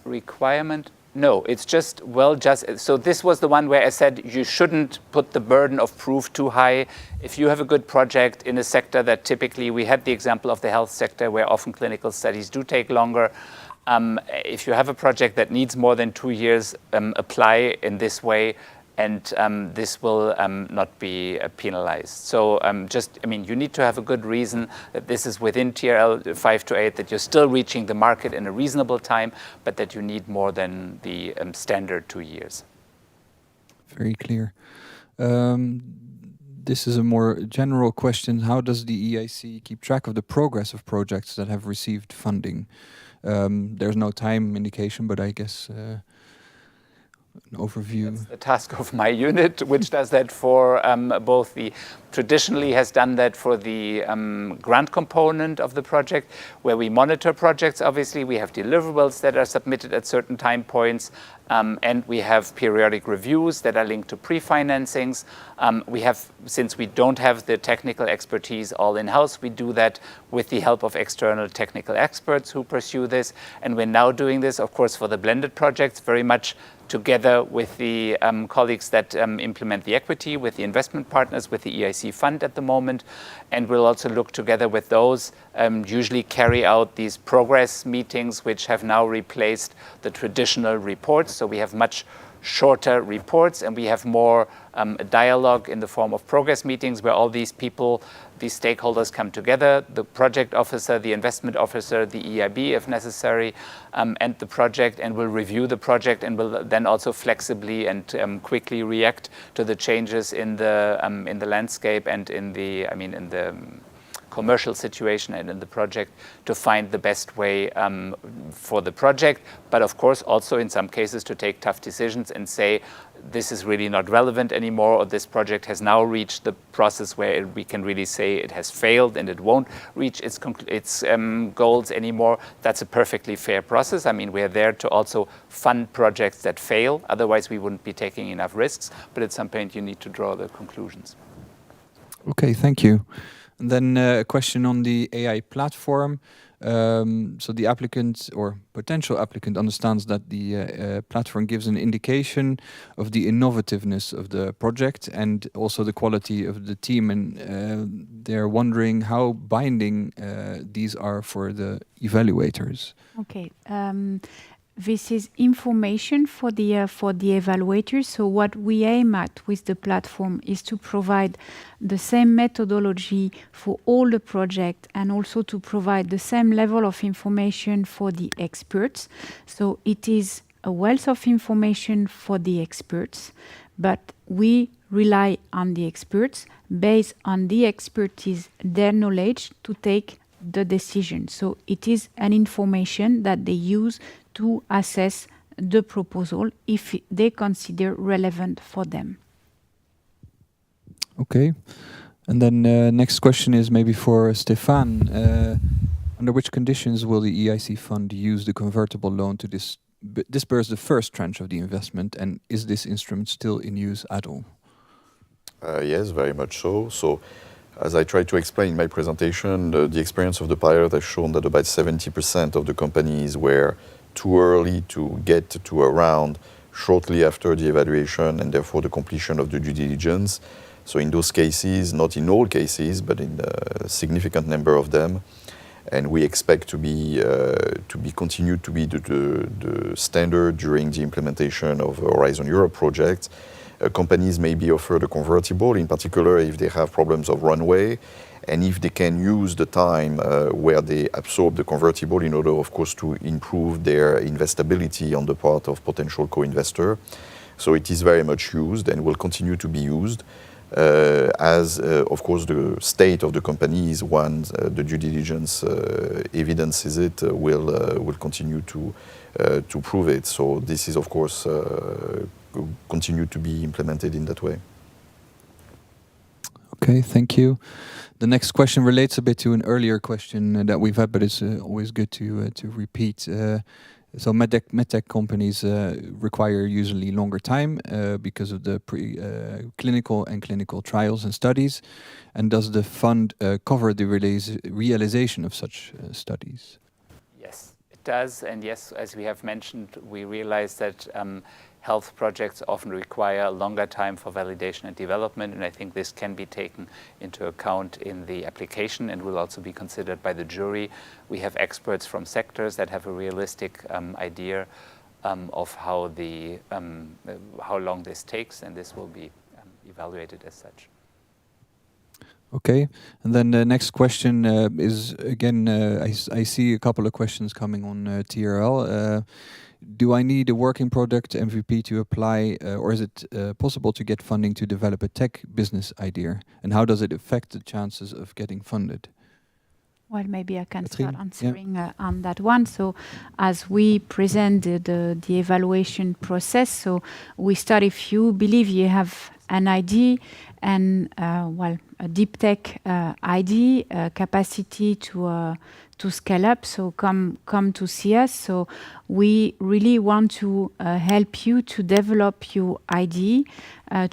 requirement... No, it's just so this was the one where I said you shouldn't put the burden of proof too high. If you have a good project in a sector that typically, we had the example of the health sector where often clinical studies do take longer. If you have a project that needs more than 2 years, apply in this way, and this will not be penalized. So you need to have a good reason that this is within TRL 5 to 8, that you're still reaching the market in a reasonable time, but that you need more than the standard 2 years. Very clear. This is a more general question. How does the EIC keep track of the progress of projects that have received funding? There's no time indication, but I guess... an overview. That's the task of my unit, which does that for both traditionally has done that for the grant component of the project, where we monitor projects. Obviously, we have deliverables that are submitted at certain time points, and we have periodic reviews that are linked to pre-financings. Since we don't have the technical expertise all in-house, we do that with the help of external technical experts who pursue this. And we're now doing this, of course, for the blended projects, very much together with the colleagues that implement the equity, with the investment partners, with the EIC fund at the moment. And we'll also look together with those, usually carry out these progress meetings, which have now replaced the traditional reports. So we have much shorter reports, and we have more dialogue in the form of progress meetings where all these people, these stakeholders come together, the project officer, the investment officer, the EIB if necessary, and the project, and will review the project, and will then also flexibly and quickly react to the changes in the landscape and in the commercial situation and in the project to find the best way for the project. But of course, also in some cases to take tough decisions and say, this is really not relevant anymore, or this project has now reached the process where we can really say it has failed and it won't reach its goals anymore. That's a perfectly fair process. I mean, we're there to also fund projects that fail. Otherwise, we wouldn't be taking enough risks. But at some point, you need to draw the conclusions. Okay, thank you. And then a question on the AI platform. So the applicant or potential applicant understands that the platform gives an indication of the innovativeness of the project and also the quality of the team. And they're wondering how binding these are for the evaluators. Okay. This is information for the evaluators. So what we aim at with the platform is to provide the same methodology for all the project and also to provide the same level of information for the experts. So it is a wealth of information for the experts, but we rely on the experts based on the expertise, their knowledge to take the decision. So it is an information that they use to assess the proposal if they consider relevant for them. Okay. And then next question is maybe for Stefan. Under which conditions will the EIC fund use the convertible loan to disburse the first tranche of the investment? And is this instrument still in use at all? Yes, very much so. So, as I tried to explain in my presentation, the experience of the pilot has shown that about 70% of the companies were too early to get to a round shortly after the evaluation and therefore the completion of the due diligence. So in those cases, not in all cases, but in a significant number of them, and we expect to be continued to be the standard during the implementation of Horizon Europe project. Companies may be offered a convertible, in particular if they have problems of runway, and if they can use the time where they absorb the convertible in order, of course, to improve their investability on the part of potential co-investor. So it is very much used and will continue to be used as, of course, the state of the company is once the due diligence evidences it, will continue to prove it. So this is, of course, continue to be implemented in that way. Okay, thank you. The next question relates a bit to an earlier question that we've had, but it's always good to repeat. So medtech companies require usually longer time because of the clinical and clinical trials and studies. And does the fund cover the realization of such studies? Yes, it does. And yes, as we have mentioned, we realize that health projects often require a longer time for validation and development, and I think this can be taken into account in the application and will also be considered by the jury. We have experts from sectors that have a realistic idea of how long this takes, and this will be evaluated as such. Okay, and then the next question is, again, I see a couple of questions coming on TRL. Do I need a working product MVP to apply, or is it possible to get funding to develop a tech business idea? And how does it affect the chances of getting funded? Well, maybe I can start answering on that one. So as we presented the evaluation process, so we start if you believe you have an idea and, a deep tech idea, capacity to scale up, so come to see us. So we really want to help you to develop your idea,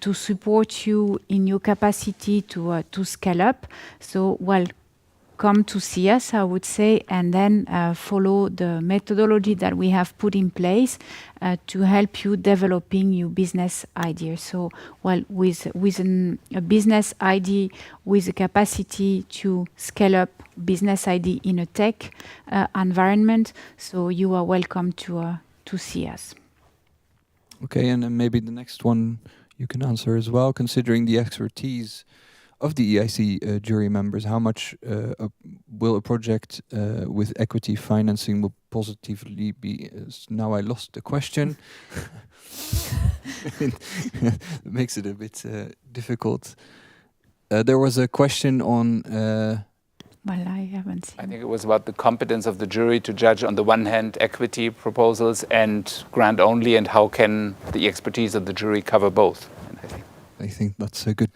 to support you in your capacity to scale up. So, come to see us, I would say, and then follow the methodology that we have put in place to help you developing your business idea. So, with a business idea, with the capacity to scale up business idea in a tech environment, so you are welcome to see us. Okay, and then maybe the next one you can answer as well, considering the expertise of the EIC jury members, how much will a project with equity financing will positively be? Now I lost the question. It makes it a bit difficult. There was a question on... I haven't seen. I think it was about the competence of the jury to judge, on the one hand, equity proposals and grant only, and how can the expertise of the jury cover both? I think that's a good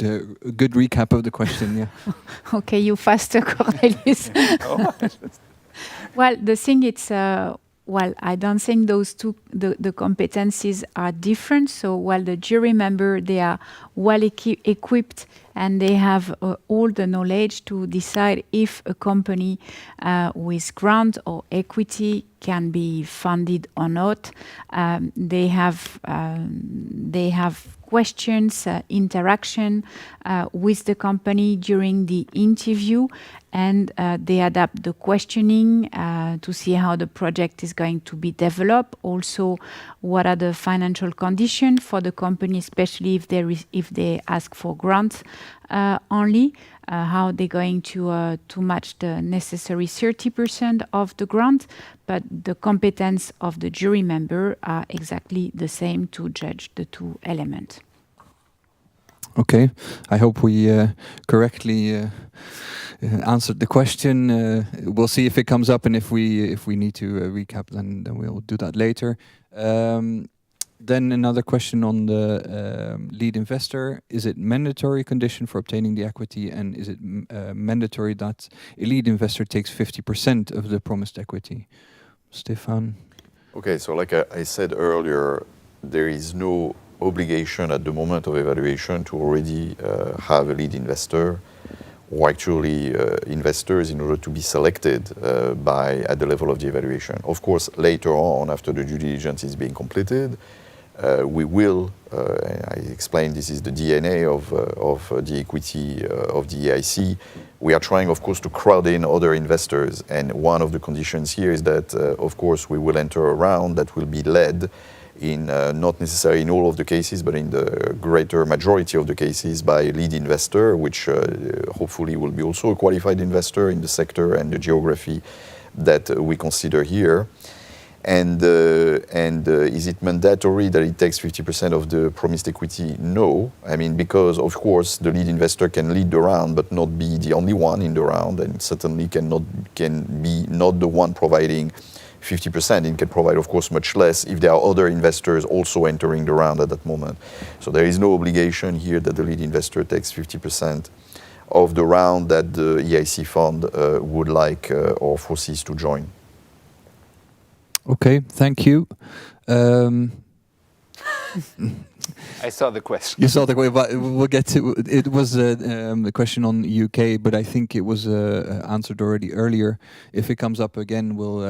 recap of the question, yeah. Okay, you faster, Cornelius. Well, the thing it's, I don't think those two, the competencies are different. So while the jury member, they are well equipped and they have all the knowledge to decide if a company with grant or equity can be funded or not. They have questions, interaction with the company during the interview, and they adapt the questioning to see how the project is going to be developed. Also, what are the financial conditions for the company, especially if they ask for grants only. How they're going to match the necessary 30% of the grant, but the competence of the jury member are exactly the same to judge the two elements. Okay, I hope we correctly answered the question. We'll see if it comes up, and if we need to recap, then we'll do that later. Then another question on the lead investor. Is it mandatory condition for obtaining the equity, and is it mandatory that a lead investor takes 50% of the promised equity? Stefan? Okay, so like I said earlier, there is no obligation at the moment of evaluation to already have a lead investor, or actually investors, in order to be selected at the level of the evaluation. Of course, later on, after the due diligence is being completed, we will, I explained this is the DNA of the equity of the EIC. We are trying, of course, to crowd in other investors, and one of the conditions here is that, of course, we will enter a round that will be led in, not necessarily in all of the cases, but in the greater majority of the cases, by a lead investor, which hopefully will be also a qualified investor in the sector and the geography that we consider here. And is it mandatory that it takes 50% of the promised equity? No. I mean, because of course the lead investor can lead the round, but not be the only one in the round, and certainly can be not the one providing 50%. It can provide, of course, much less if there are other investors also entering the round at that moment. So there is no obligation here that the lead investor takes 50% of the round that the EIC fund would like or foresees to join. Okay, thank you. I saw the question. You saw the question, but we'll get to it. Was a question on UK, but I think it was answered already earlier. If it comes up again, we'll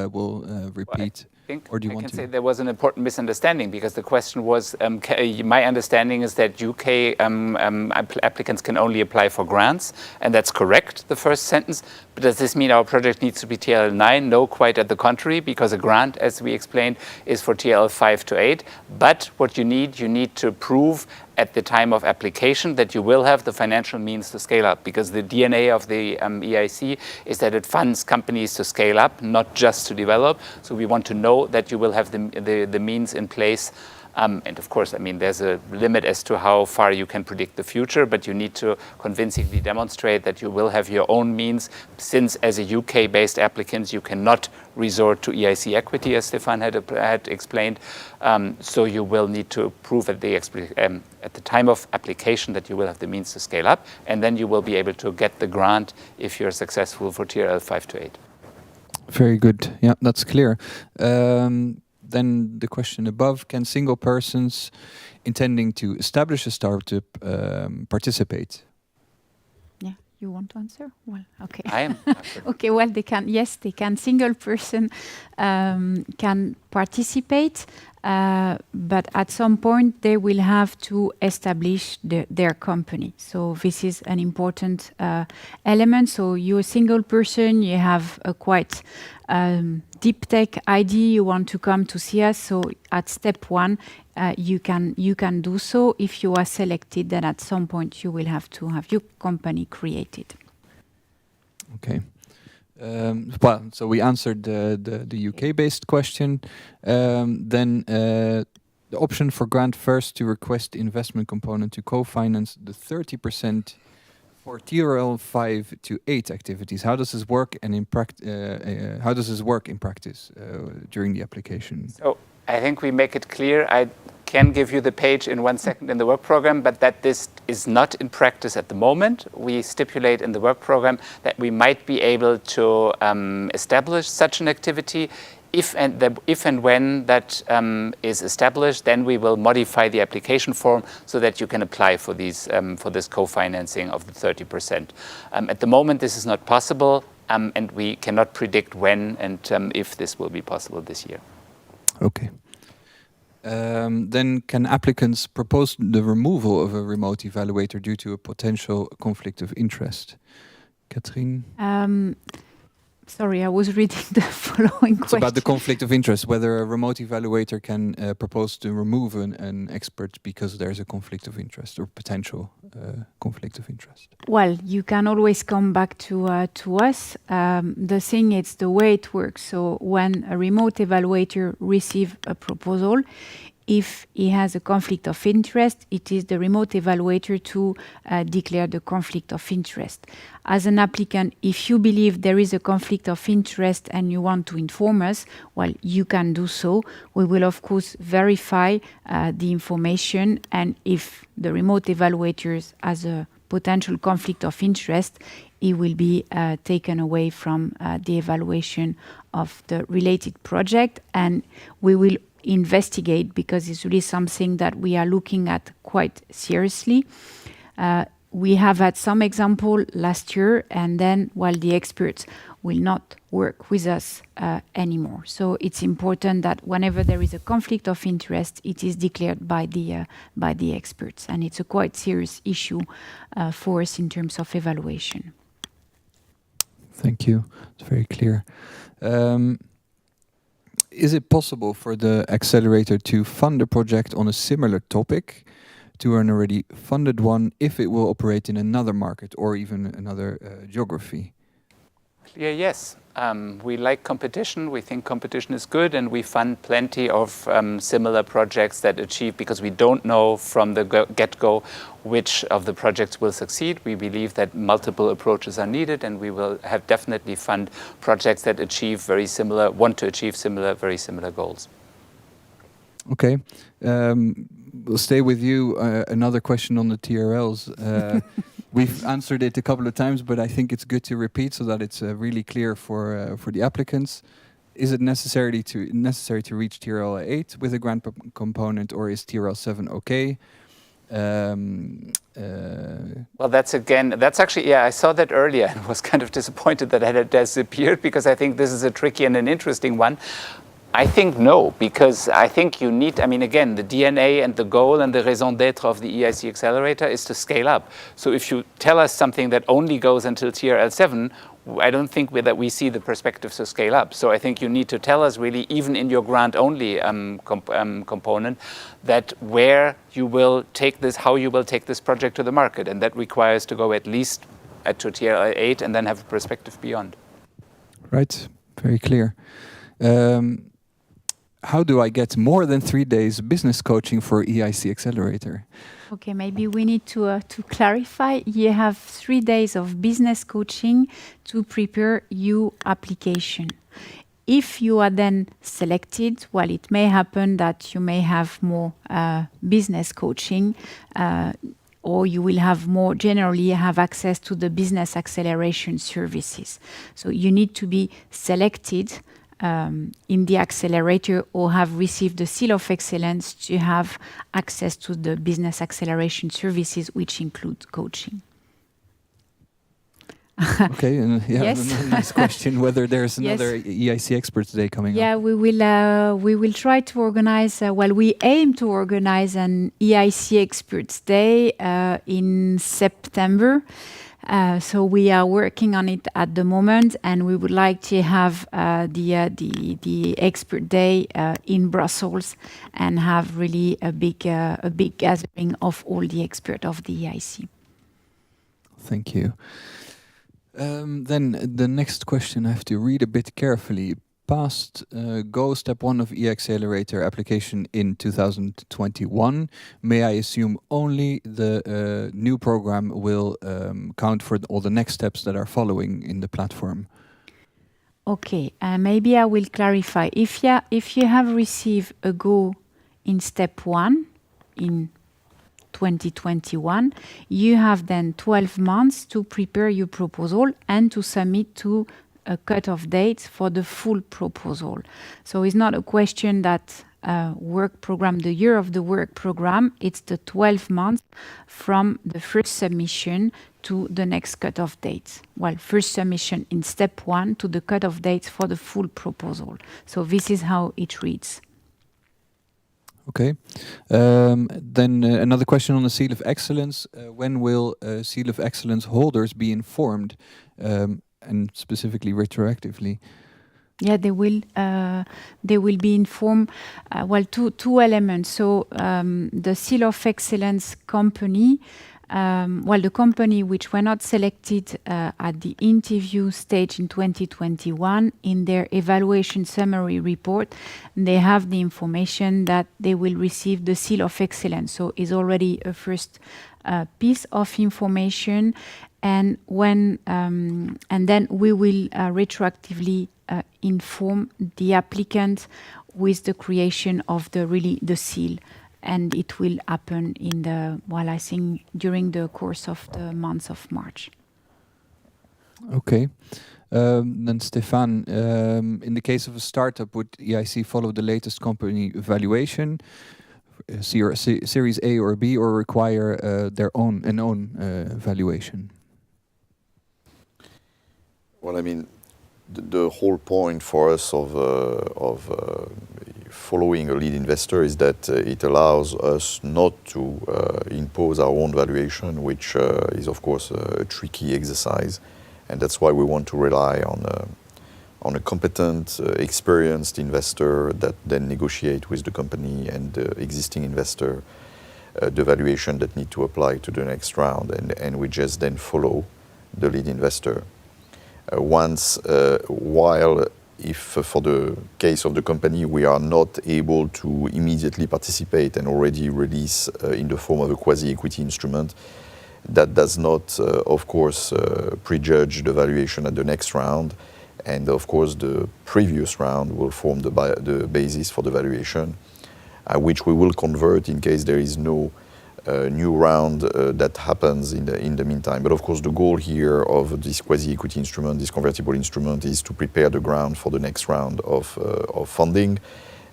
repeat. Or do you want to? I can say there was an important misunderstanding, because the question was, my understanding is that UK applicants can only apply for grants, and that's correct, the first sentence. But does this mean our project needs to be TRL9? No, quite at the contrary, because a grant, as we explained, is for TRL5 to 8. But what you need to prove at the time of application that you will have the financial means to scale up, because the DNA of the EIC is that it funds companies to scale up, not just to develop. So we want to know that you will have the means in place. And of course, I mean, there's a limit as to how far you can predict the future, but you need to convincingly demonstrate that you will have your own means, since as a UK-based applicant, you cannot resort to EIC equity, as Stefan had explained. So you will need to prove at the time of application that you will have the means to scale up, and then you will be able to get the grant if you're successful for TRL 5 to 8. Very good. Yeah, that's clear. Then the question above, can single persons intending to establish a startup participate? Yeah, you want to answer? Well, okay. I am. Okay, well, they can. Yes, they can. Single person can participate, but at some point they will have to establish their company. So this is an important element. So you're a single person, you have a quite deep tech idea, you want to come to see us. So at step 1, you can do so. If you are selected, then at some point you will have to have your company created. Okay. Well, so we answered the UK-based question. Then the option for grant first to request investment component to co-finance the 30% for TRL 5 to 8 activities. How does this work, and how does this work in practice during the application? So I think we make it clear. I can give you the page in 1 second in the work program, but that this is not in practice at the moment. We stipulate in the work program that we might be able to establish such an activity if and when that is established, then we will modify the application form so that you can apply for these for this co-financing of the 30%. At the moment, this is not possible, and we cannot predict when and if this will be possible this year. Okay. Then can applicants propose the removal of a remote evaluator due to a potential conflict of interest? Catherine? Sorry, I was reading the following question. It's about the conflict of interest, whether a remote evaluator can propose to remove an expert because there's a conflict of interest or potential conflict of interest. Well, you can always come back to us. The thing is the way it works. So when a remote evaluator receives a proposal, if he has a conflict of interest, it is the remote evaluator to declare the conflict of interest. As an applicant, if you believe there is a conflict of interest and you want to inform us, well, you can do so. We will, of course, verify the information, and if the remote evaluator has a potential conflict of interest, it will be taken away from the evaluation of the related project, and we will investigate, because it's really something that we are looking at quite seriously. We have had some example last year, and then while the experts will not work with us anymore. So it's important that whenever there is a conflict of interest, it is declared by the experts, and it's a quite serious issue for us in terms of evaluation. Thank you. It's very clear. Is it possible for the accelerator to fund a project on a similar topic to an already funded one if it will operate in another market or even another geography? Yeah, yes. We like competition. We think competition is good, and we fund plenty of similar projects that achieve, because we don't know from the get-go which of the projects will succeed. We believe that multiple approaches are needed, and we will have definitely fund projects that want to achieve very similar goals. Okay. We'll stay with you. Another question on the TRLs. We've answered it a couple of times, but I think it's good to repeat so that it's really clear for the applicants. Is it necessary to reach TRL 8 with a grant component, or is TRL 7 okay? Well, that's actually, I saw that earlier and was kind of disappointed that it had disappeared, because I think this is a tricky and an interesting one. I think no, because I think you need, again, the DNA and the goal and the raison d'etre of the EIC Accelerator is to scale up. So if you tell us something that only goes until TRL 7, I don't think that we see the perspective to scale up. So I think you need to tell us really, even in your grant-only component, that where you will take this, how you will take this project to the market. And that requires to go at least to TRL 8 and then have a perspective beyond. Right, very clear. How do I get more than 3 days business coaching for EIC Accelerator? Okay, maybe we need to clarify. You have 3 days of business coaching to prepare your application. If you are then selected, well, it may happen that you may have more business coaching, or you will have more generally have access to the business acceleration services. So you need to be selected in the accelerator or have received the seal of excellence to have access to the business acceleration services, which include coaching. Okay, and yes. Another nice question, whether there's another EIC Experts Day coming up. Yeah, we will try to organize, we aim to organize an EIC Experts Day in September. So we are working on it at the moment, and we would like to have the Expert Day in Brussels and have really a big gathering of all the experts of the EIC. Thank you. Then the next question I have to read a bit carefully. Passed Go Step 1 of E-Accelerator application in 2021. May I assume only the new program will count for all the next steps that are following in the platform? Okay, maybe I will clarify. If you have received a Go in Step 1 in 2021, you have then 12 months to prepare your proposal and to submit to a cut-off date for the full proposal. So it's not a question that work program, the year of the work program, it's the 12 months from the first submission to the next cut-off date. Well, first submission in step 1 to the cut-off date for the full proposal. So this is how it reads. Okay. Then another question on the Seal of Excellence. When will Seal of Excellence holders be informed, and specifically retroactively? Yeah, they will be informed. Well, two elements. So the Seal of Excellence company, the company which were not selected at the interview stage in 2021, in their evaluation summary report, they have the information that they will receive the Seal of Excellence. So it's already a first piece of information, and when and then we will retroactively inform the applicant with the creation of the seal, and it will happen I think during the course of the month of March. Okay. Then Stefan, in the case of a startup, would EIC follow the latest company evaluation, Series A or B, or require their own evaluation? Well, I mean, the whole point for us of following a lead investor is that it allows us not to impose our own valuation, which is of course a tricky exercise, and that's why we want to rely on a competent, experienced investor that then negotiate with the company and the existing investor the valuation that need to apply to the next round, and we just then follow the lead investor. While if for the case of the company we are not able to immediately participate and already release in the form of a quasi-equity instrument, that does not, of course, prejudge the valuation at the next round, and of course the previous round will form the basis for the valuation, which we will convert in case there is no new round that happens in the meantime. But of course the goal here of this quasi-equity instrument, this convertible instrument, is to prepare the ground for the next round of funding,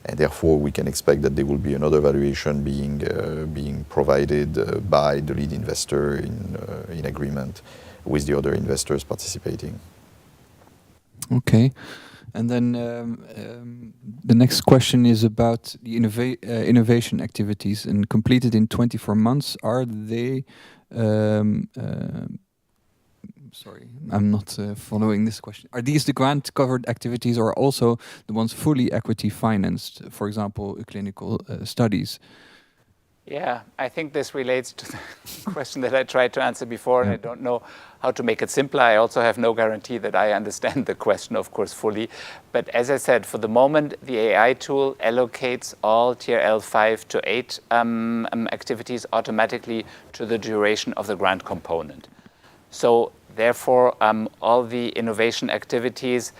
and therefore we can expect that there will be another valuation being provided by the lead investor in agreement with the other investors participating. Okay. And then the next question is about the innovation activities, and completed in 24 months. Are they, sorry, I'm not following this question. Are these the grant covered activities, or also the ones fully equity financed, for example, clinical studies? Yeah, I think this relates to the question that I tried to answer before, and I don't know how to make it simpler. I also have no guarantee that I understand the question, of course, fully. But as I said, for the moment, the AI tool allocates all TRL 5 to 8 activities automatically to the duration of the grant component. So therefore, all the innovation activities,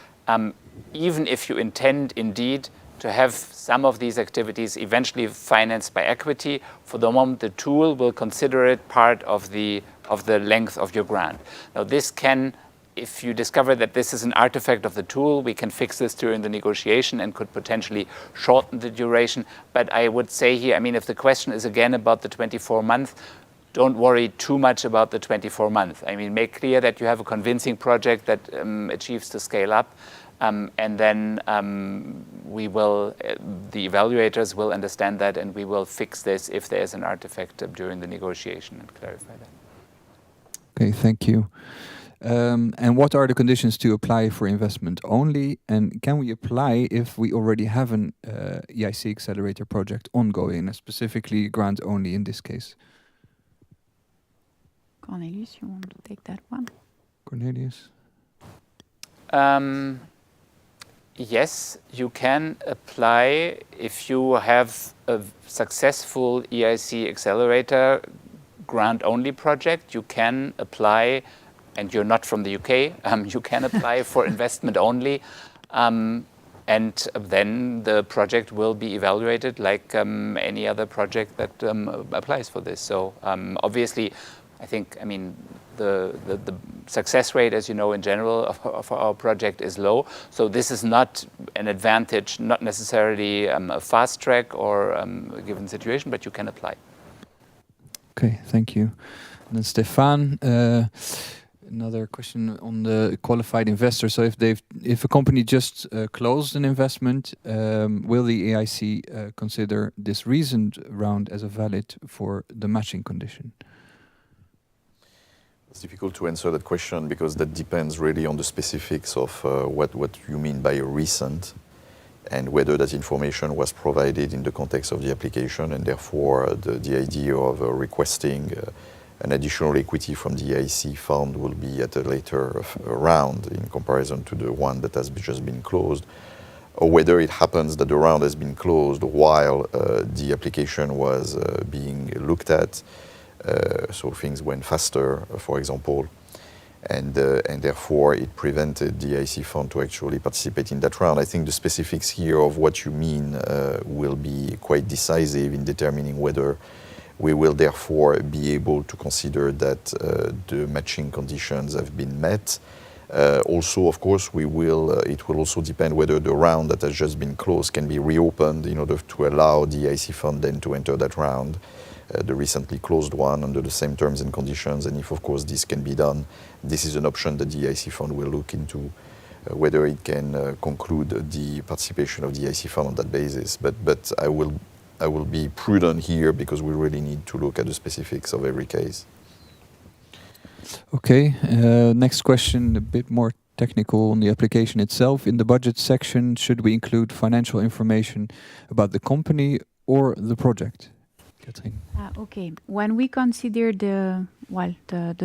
even if you intend indeed to have some of these activities eventually financed by equity, for the moment the tool will consider it part of the length of your grant. Now this can, if you discover that this is an artifact of the tool, we can fix this during the negotiation and could potentially shorten the duration. But I would say here, I mean, if the question is again about the 24 months, don't worry too much about the 24 months. I mean, make clear that you have a convincing project that achieves the scale up. And then the evaluators will understand that, and we will fix this if there is an artifact during the negotiation and clarify that. Okay, thank you. And what are the conditions to apply for investment only? And can we apply if we already have an EIC Accelerator project ongoing, specifically grant only in this case? Cornelius, you want to take that one? Cornelius? Yes, you can apply if you have a successful EIC Accelerator grant-only project. You can apply, and you're not from the UK, you can apply for investment only, and then the project will be evaluated like any other project that applies for this. So obviously, I think, I mean, the success rate, as you know, in general of our project is low. So this is not an advantage, not necessarily a fast track or a given situation, but you can apply. Okay, thank you. And then Stefan, another question on the qualified investor. So if a company just closed an investment, will the EIC consider this recent round as a valid for the matching condition? It's difficult to answer that question because that depends really on the specifics of what you mean by a recent and whether that information was provided in the context of the application, and therefore the idea of requesting an additional equity from the EIC fund will be at a later round in comparison to the one that has just been closed, or whether it happens that the round has been closed while the application was being looked at. So things went faster, for example, and therefore it prevented the EIC fund to actually participate in that round. I think the specifics here of what you mean will be quite decisive in determining whether we will therefore be able to consider that the matching conditions have been met. Also, of course, it will also depend whether the round that has just been closed can be reopened in order to allow the EIC fund then to enter that round. The recently closed one under the same terms and conditions, and if of course this can be done, this is an option that the EIC fund will look into, whether it can conclude the participation of the EIC fund on that basis. But I will be prudent here because we really need to look at the specifics of every case. Okay, next question, a bit more technical on the application itself. In the budget section, should we include financial information about the company or the project? Okay, when we consider the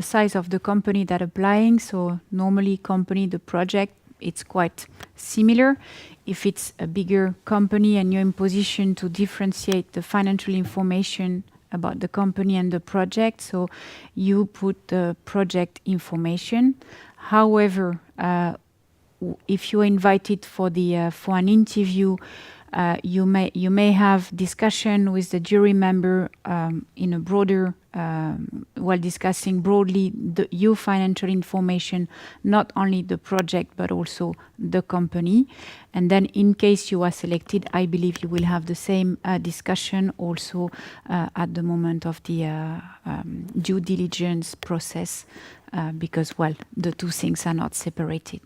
size of the company that applying, so normally company, the project, it's quite similar. If it's a bigger company and you're in position to differentiate the financial information about the company and the project, so you put the project information. However, if you're invited for an interview, you may have discussion with the jury member in a broader, while discussing broadly your financial information, not only the project but also the company. And then, in case you are selected, I believe you will have the same discussion also at the moment of the due diligence process, because the two things are not separated.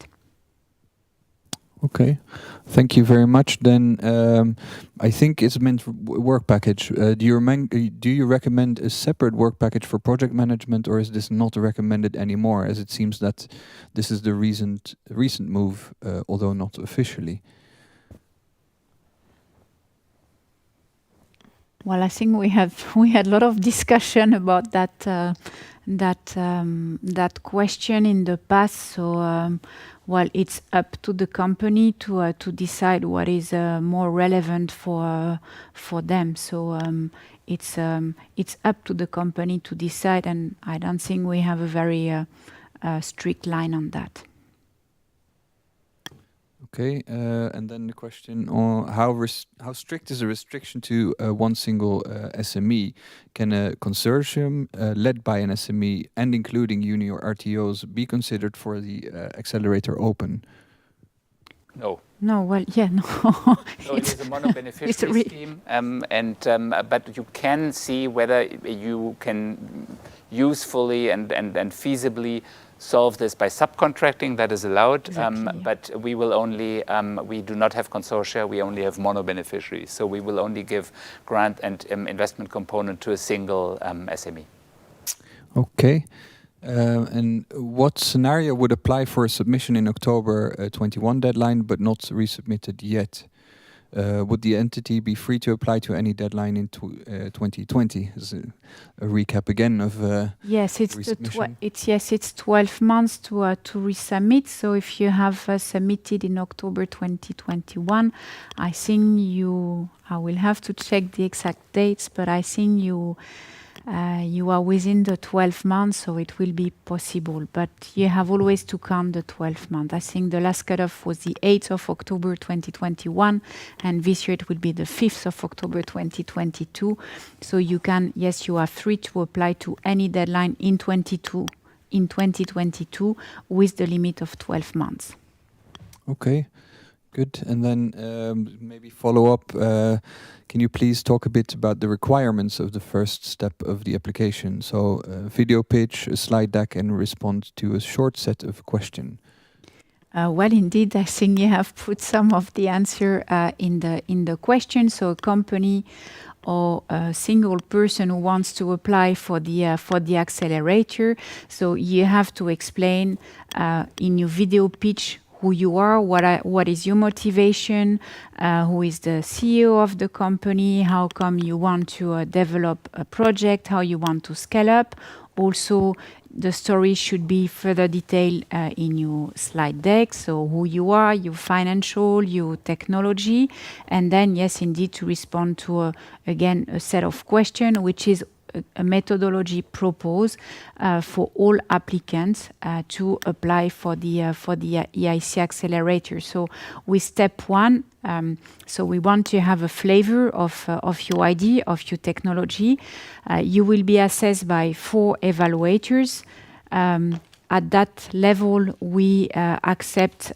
Okay, thank you very much. Then I think it's meant for work package. Do you recommend a separate work package for project management, or is this not recommended anymore? As it seems that this is the recent move, although not officially. Well, I think we had a lot of discussion about that question in the past. So. It's up to the company to decide what is more relevant for them. So it's up to the company to decide, and I don't think we have a very strict line on that. Okay, and then the question on how strict is the restriction to one single SME? Can a consortium led by an SME and including uni or RTOs be considered for the accelerator open? No. No, no. So it is a mono-beneficiary scheme, but you can see whether you can usefully and feasibly solve this by subcontracting. That is allowed, exactly. But we will only, we do not have consortia, we only have mono-beneficiaries. So we will only give grant and investment component to a single SME. Okay. And what scenario would apply for a submission in October 21 deadline, but not resubmitted yet? Would the entity be free to apply to any deadline in 2020? As a recap again of yes, it's 12 months to resubmit. So if you have submitted in October 2021, I think I will have to check the exact dates, but I think you are within the 12 months, so it will be possible. But you have always to count the 12 months. I think the last cutoff was the 8th of October 2021, and this year it will be the 5th of October 2022. So you can, yes, you are free to apply to any deadline in 2022 with the limit of 12 months. Okay, good. And then maybe follow up. Can you please talk a bit about the requirements of the first step of the application? So video pitch, a slide deck, and respond to a short set of questions. Well, indeed, I think you have put some of the answer in the question. So a company or a single person who wants to apply for the accelerator. So you have to explain in your video pitch who you are, what is your motivation, who is the CEO of the company, how come you want to develop a project, how you want to scale up. Also, the story should be further detailed in your slide deck. So who you are, your financial, your technology, and then yes, indeed, to respond to again a set of questions, which is a methodology proposed for all applicants to apply for the EIC Accelerator. So with step 1, so we want to have a flavor of your idea, of your technology. You will be assessed by 4 evaluators. At that level, we accept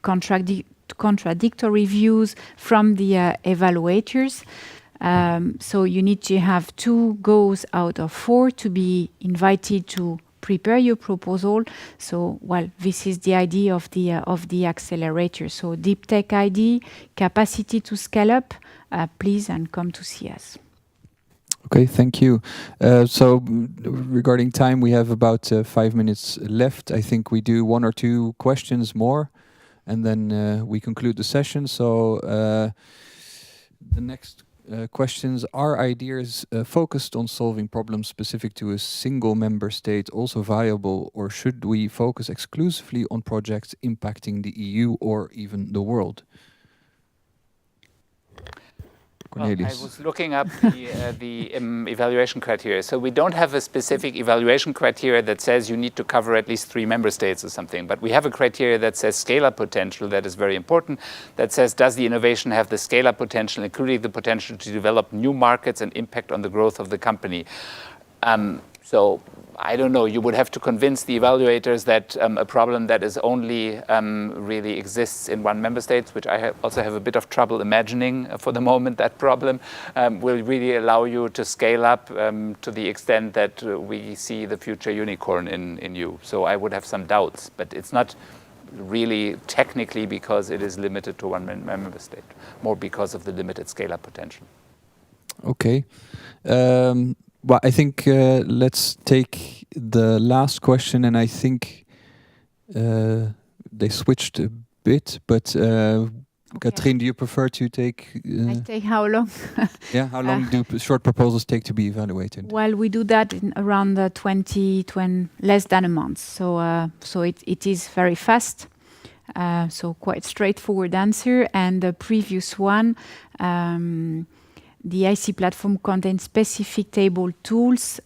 contradictory views from the evaluators. So you need to have 2 goes out of 4 to be invited to prepare your proposal. So, well, this is the idea of the accelerator. So deep tech idea, capacity to scale up, please and come to see us. Okay, thank you. So regarding time, we have about 5 minutes left. I think we do 1 or 2 questions more, and then we conclude the session. So the next questions: are ideas focused on solving problems specific to a single member state also viable, or should we focus exclusively on projects impacting the EU or even the world? Cornelius. Well, I was looking up the evaluation criteria. So we don't have a specific evaluation criteria that says you need to cover at least 3 member states or something. But we have a criteria that says scale-up potential. That is very important. That says, does the innovation have the scale-up potential, including the potential to develop new markets and impact on the growth of the company? So I don't know, you would have to convince the evaluators that a problem that is only really exists in 1 member state, which I also have a bit of trouble imagining for the moment, that problem, will really allow you to scale up to the extent that we see the future unicorn in you. So I would have some doubts, but it's not really technically because it is limited to 1 member state, more because of the limited scale-up potential. Okay. Well, I think let's take the last question, and I think they switched a bit, but okay. Katrien, do you prefer to take... I take how long? Yeah, how long do short proposals take to be evaluated? Well, we do that in around 20, less than a month, so it is very fast. So quite straightforward answer. And the previous one, the EIC platform contains specific table tools.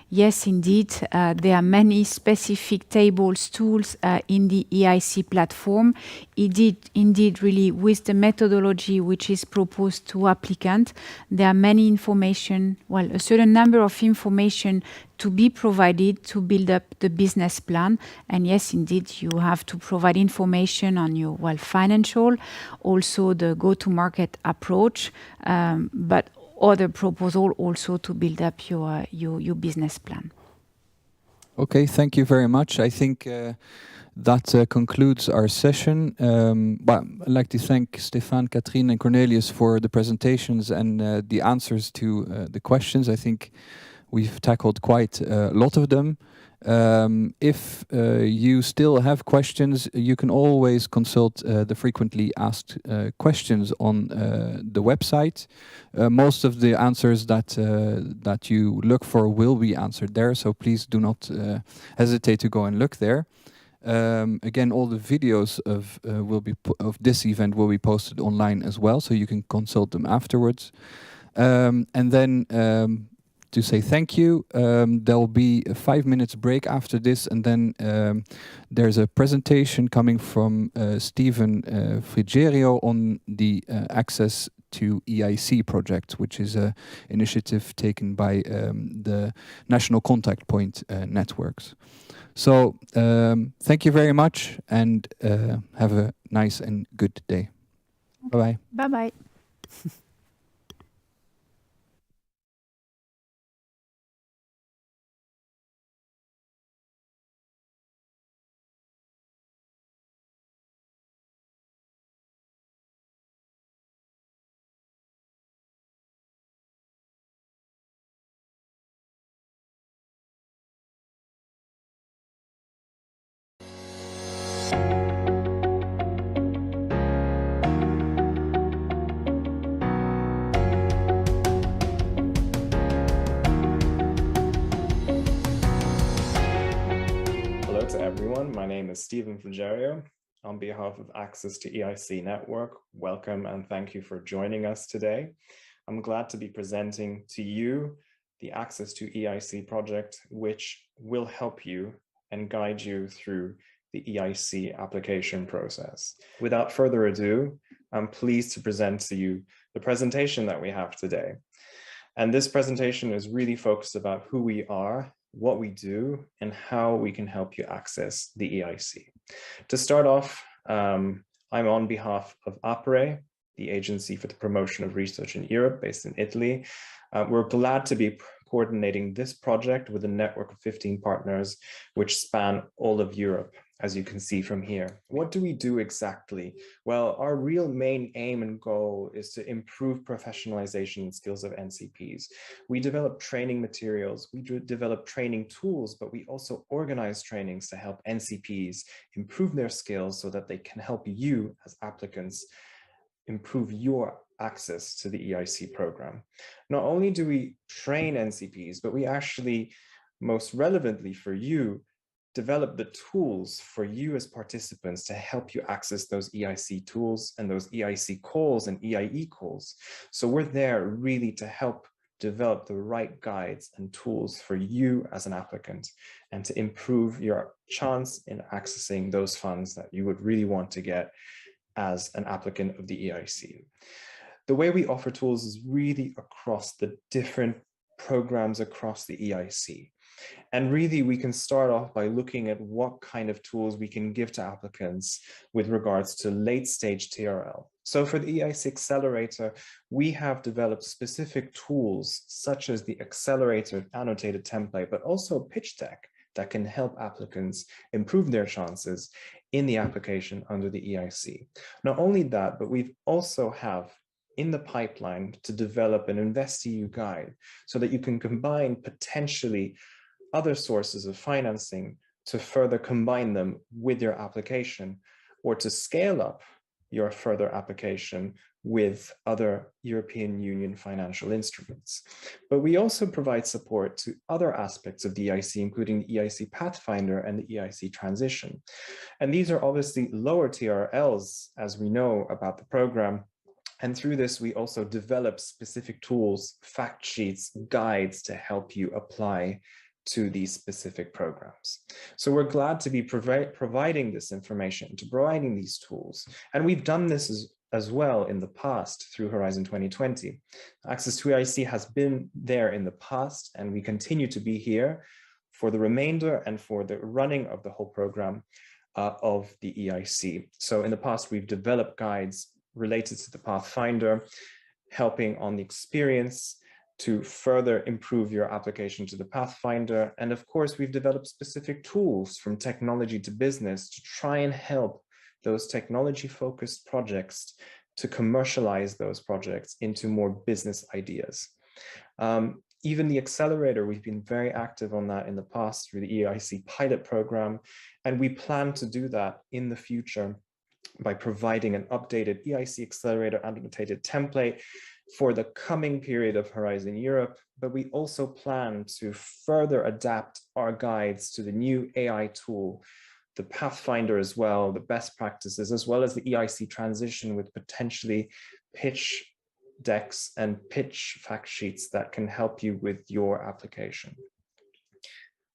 Yes, indeed, there are many specific tables tools in the EIC platform. Indeed, really, with the methodology which is proposed to applicant, there are many information, well, a certain number of information to be provided to build up the business plan. And yes, indeed, you have to provide information on your, well, financial, also the go-to-market approach, but other proposal also to build up your business plan. Okay, thank you very much. I think that concludes our session. Well, I'd like to thank Stefan, Katrien, and Cornelius for the presentations and the answers to the questions. I think we've tackled quite a lot of them. If you still have questions, you can always consult the frequently asked questions on the website. Most of the answers that you look for will be answered there, so please do not hesitate to go and look there. Again, all the videos of this event will be posted online as well, so you can consult them afterwards. And then to say thank you, there'll be a 5 minutes break after this, and then there's a presentation coming from Stephen Frigerio on the Access to EIC project, which is an initiative taken by the National Contact Point networks. So thank you very much, and have a nice and good day. Bye-bye. Bye-bye. Hello to everyone. My name is Stephen Frigerio. On behalf of Access to EIC Network, welcome and thank you for joining us today. I'm glad to be presenting to you the Access to EIC project, which will help you and guide you through the EIC application process. Without further ado, I'm pleased to present to you the presentation that we have today. And this presentation is really focused about who we are, what we do, and how we can help you access the EIC. To start off, I'm on behalf of APRE, the Agency for the Promotion of Research in Europe, based in Italy. We're glad to be coordinating this project with a network of 15 partners, which span all of Europe, as you can see from here. What do we do exactly? Well, our real main aim and goal is to improve professionalization and skills of NCPs. We develop training materials, we develop training tools, but we also organize trainings to help NCPs improve their skills so that they can help you as applicants improve your access to the EIC program. Not only do we train NCPs, but we actually, most relevantly for you, develop the tools for you as participants to help you access those EIC tools and those EIC calls and EIE calls. So we're there really to help develop the right guides and tools for you as an applicant and to improve your chance in accessing those funds that you would really want to get as an applicant of the EIC. The way we offer tools is really across the different programs across the EIC. And really, we can start off by looking at what kind of tools we can give to applicants with regards to late stage TRL. So for the EIC Accelerator, we have developed specific tools such as the Accelerator annotated template, but also a pitch deck that can help applicants improve their chances in the application under the EIC. Not only that, but we've also have in the pipeline to develop an InvestEU guide so that you can combine potentially other sources of financing to further combine them with your application or to scale up your further application with other European Union financial instruments. But we also provide support to other aspects of the EIC, including the EIC Pathfinder and the EIC Transition. And these are obviously lower TRLs, as we know about the program. And through this, we also develop specific tools, fact sheets, guides to help you apply to these specific programs. So we're glad to be providing this information, to providing these tools. And we've done this as well in the past through Horizon 2020. Access to EIC has been there in the past, and we continue to be here for the remainder and for the running of the whole program of the EIC. So in the past, we've developed guides related to the Pathfinder, helping on the experience to further improve your application to the Pathfinder. And of course, we've developed specific tools from technology to business to try and help those technology-focused projects to commercialize those projects into more business ideas. Even the Accelerator, we've been very active on that in the past through the EIC pilot program, and we plan to do that in the future by providing an updated EIC Accelerator annotated template for the coming period of Horizon Europe, but we also plan to further adapt our guides to the new AI tool, the Pathfinder as well, the best practices, as well as the EIC Transition with potentially pitch decks and pitch fact sheets that can help you with your application.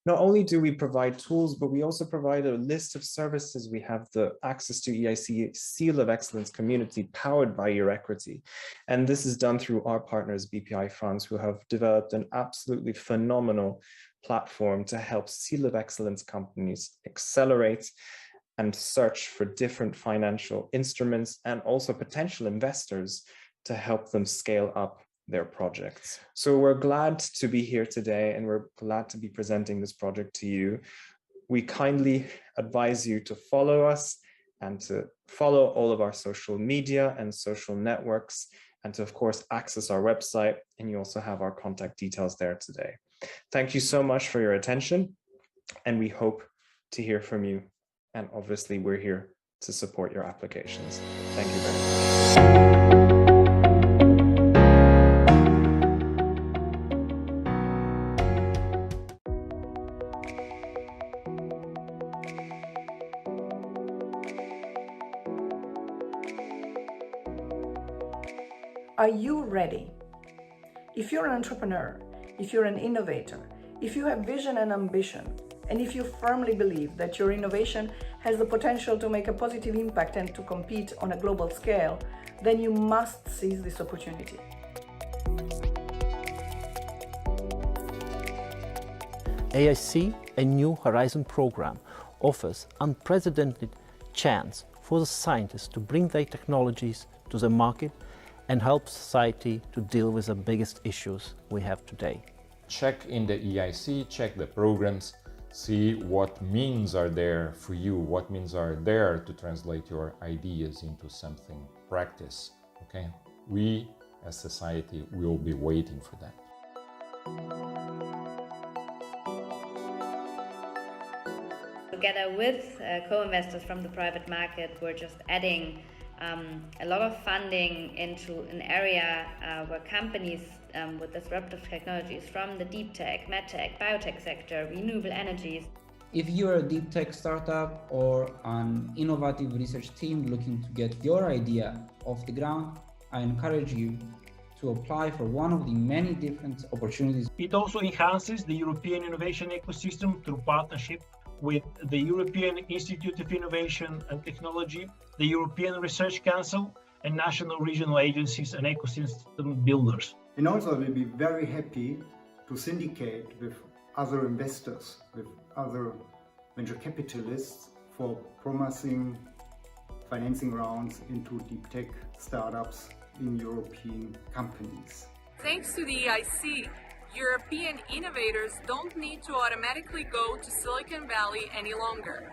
Not only do we provide tools, but we also provide a list of services. We have the Access to EIC Seal of Excellence community powered by Your Equity. And this is done through our partners, BPI Funds, who have developed an absolutely phenomenal platform to help Seal of Excellence companies accelerate and search for different financial instruments and also potential investors to help them scale up their projects. So we're glad to be here today, and we're glad to be presenting this project to you. We kindly advise you to follow us and to follow all of our social media and social networks, and to, of course, access our website. And you also have our contact details there today. Thank you so much for your attention, and we hope to hear from you. And obviously, we're here to support your applications. Thank you very much. Are you ready? If you're an entrepreneur, if you're an innovator, if you have vision and ambition, and if you firmly believe that your innovation has the potential to make a positive impact and to compete on a global scale, then you must seize this opportunity. EIC, a New Horizon program, offers unprecedented chance for the scientists to bring their technologies to the market and help society to deal with the biggest issues we have today. Check in the EIC, check the programs, see what means are there for you, what means are there to translate your ideas into something practice. Okay? We as society will be waiting for that. Together with co-investors from the private market, we're just adding a lot of funding into an area where companies with disruptive technologies from the deep tech, medtech, biotech sector, renewable energies. If you're a deep tech startup or an innovative research team looking to get your idea off the ground, I encourage you to apply for one of the many different opportunities. It also enhances the European innovation ecosystem through partnership with the European Institute of Innovation and Technology, the European Research Council, and national regional agencies and ecosystem builders. And also we'll be very happy to syndicate with other investors, with other venture capitalists for promising financing rounds into deep tech startups in European companies. Thanks to the EIC, European innovators don't need to automatically go to Silicon Valley any longer.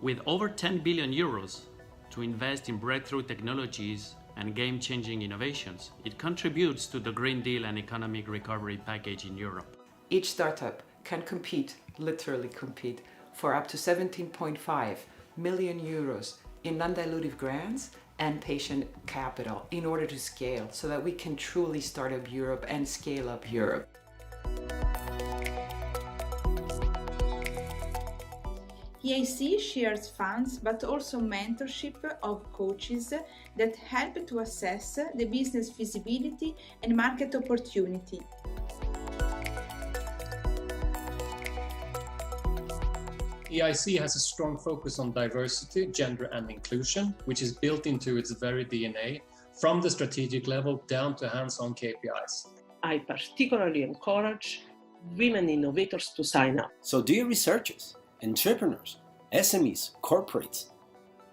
With over 10 billion euros to invest in breakthrough technologies and game-changing innovations, it contributes to the Green Deal and economic recovery package in Europe. Each startup can compete, literally compete, for up to 17.5 million euros in non-dilutive grants and patient capital in order to scale so that we can truly start up Europe and scale up Europe. EIC shares funds but also mentorship of coaches that help to assess the business feasibility and market opportunity. EIC has a strong focus on diversity, gender and inclusion, which is built into its very DNA, from the strategic level down to hands-on KPIs. I particularly encourage women innovators to sign up. So dear researchers, entrepreneurs, SMEs, corporates,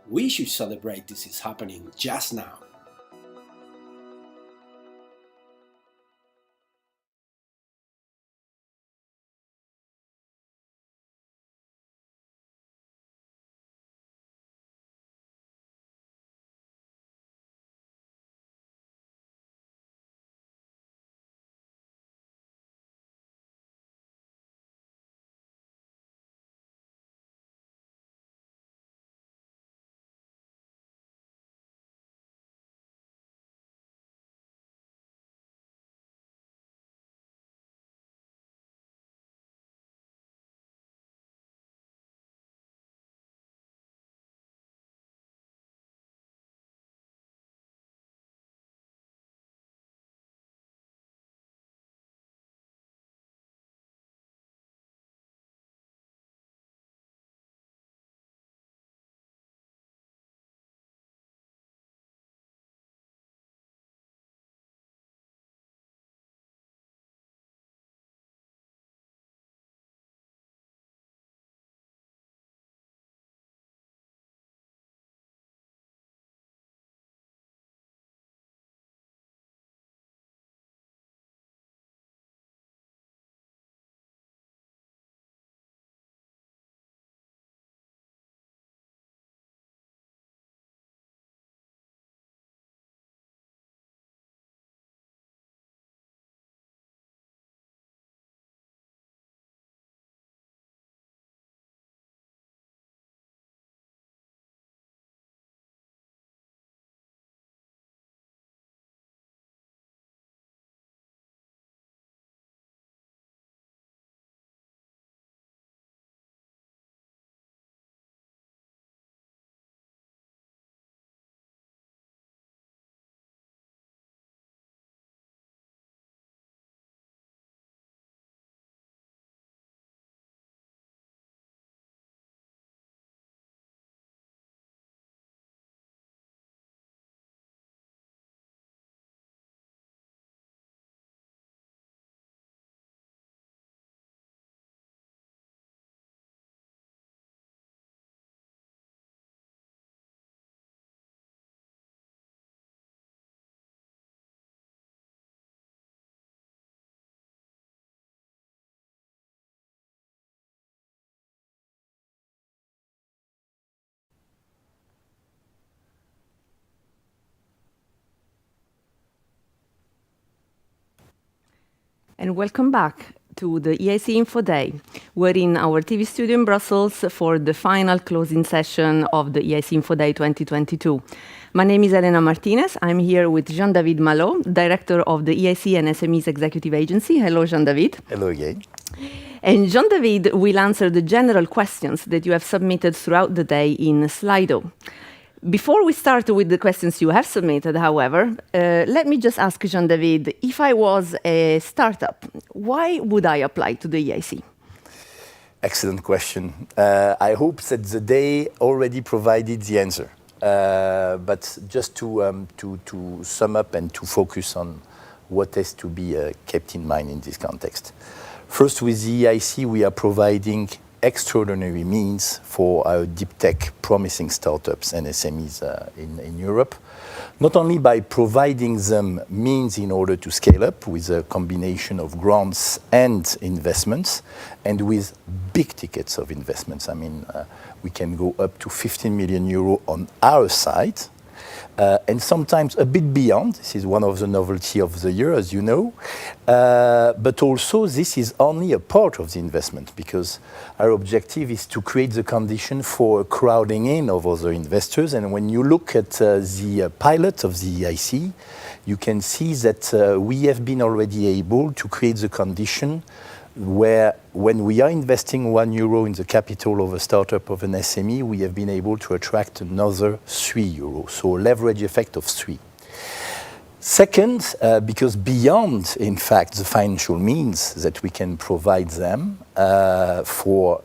we should celebrate this is happening just now. And welcome back to the EIC Info Day. We're in our TV studio in Brussels for the final closing session of the EIC Info Day 2022. My name is Elena Martinez. I'm here with Jean-David Malot, Director of the EIC and SMEs Executive Agency. Hello, Jean-David. Hello again. And Jean-David will answer the general questions that you have submitted throughout the day in Slido. Before we start with the questions you have submitted, however, let me just ask Jean-David, if I was a startup, why would I apply to the EIC? Excellent question. I hope that the day already provided the answer. But just to sum up and to focus on what has to be kept in mind in this context. First, with the EIC, we are providing extraordinary means for our deep tech promising startups and SMEs in Europe, not only by providing them means in order to scale up with a combination of grants and investments, and with big tickets of investments. I mean, we can go up to 15 million euro on our side, and sometimes a bit beyond. This is one of the novelty of the year, as you know. But also, this is only a part of the investment, because our objective is to create the condition for crowding in of other investors. And when you look at the pilot of the EIC, you can see that we have been already able to create the condition where when we are investing €1 in the capital of a startup of an SME, we have been able to attract another €3, so a leverage effect of 3. Second, because beyond, in fact, the financial means that we can provide them for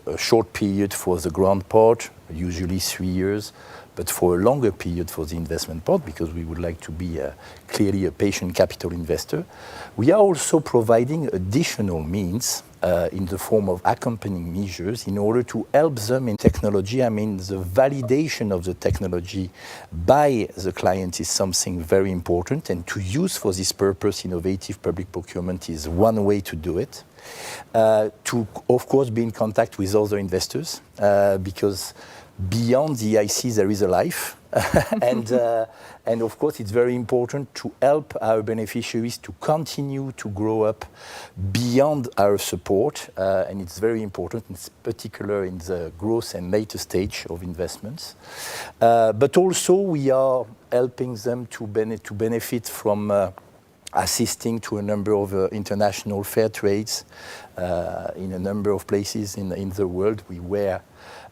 a short period for the grant part, usually 3 years, but for a longer period for the investment part, because we would like to be clearly a patient capital investor, we are also providing additional means in the form of accompanying measures in order to help them in technology. I mean, the validation of the technology by the client is something very important, and to use for this purpose innovative public procurement is one way to do it. To, of course, be in contact with other investors, because beyond the EIC there is a life. And of course, it's very important to help our beneficiaries to continue to grow up beyond our support. And it's very important, in particular in the growth and later stage of investments. But also, we are helping them to benefit from assisting to a number of international fair trades in a number of places in the world. We were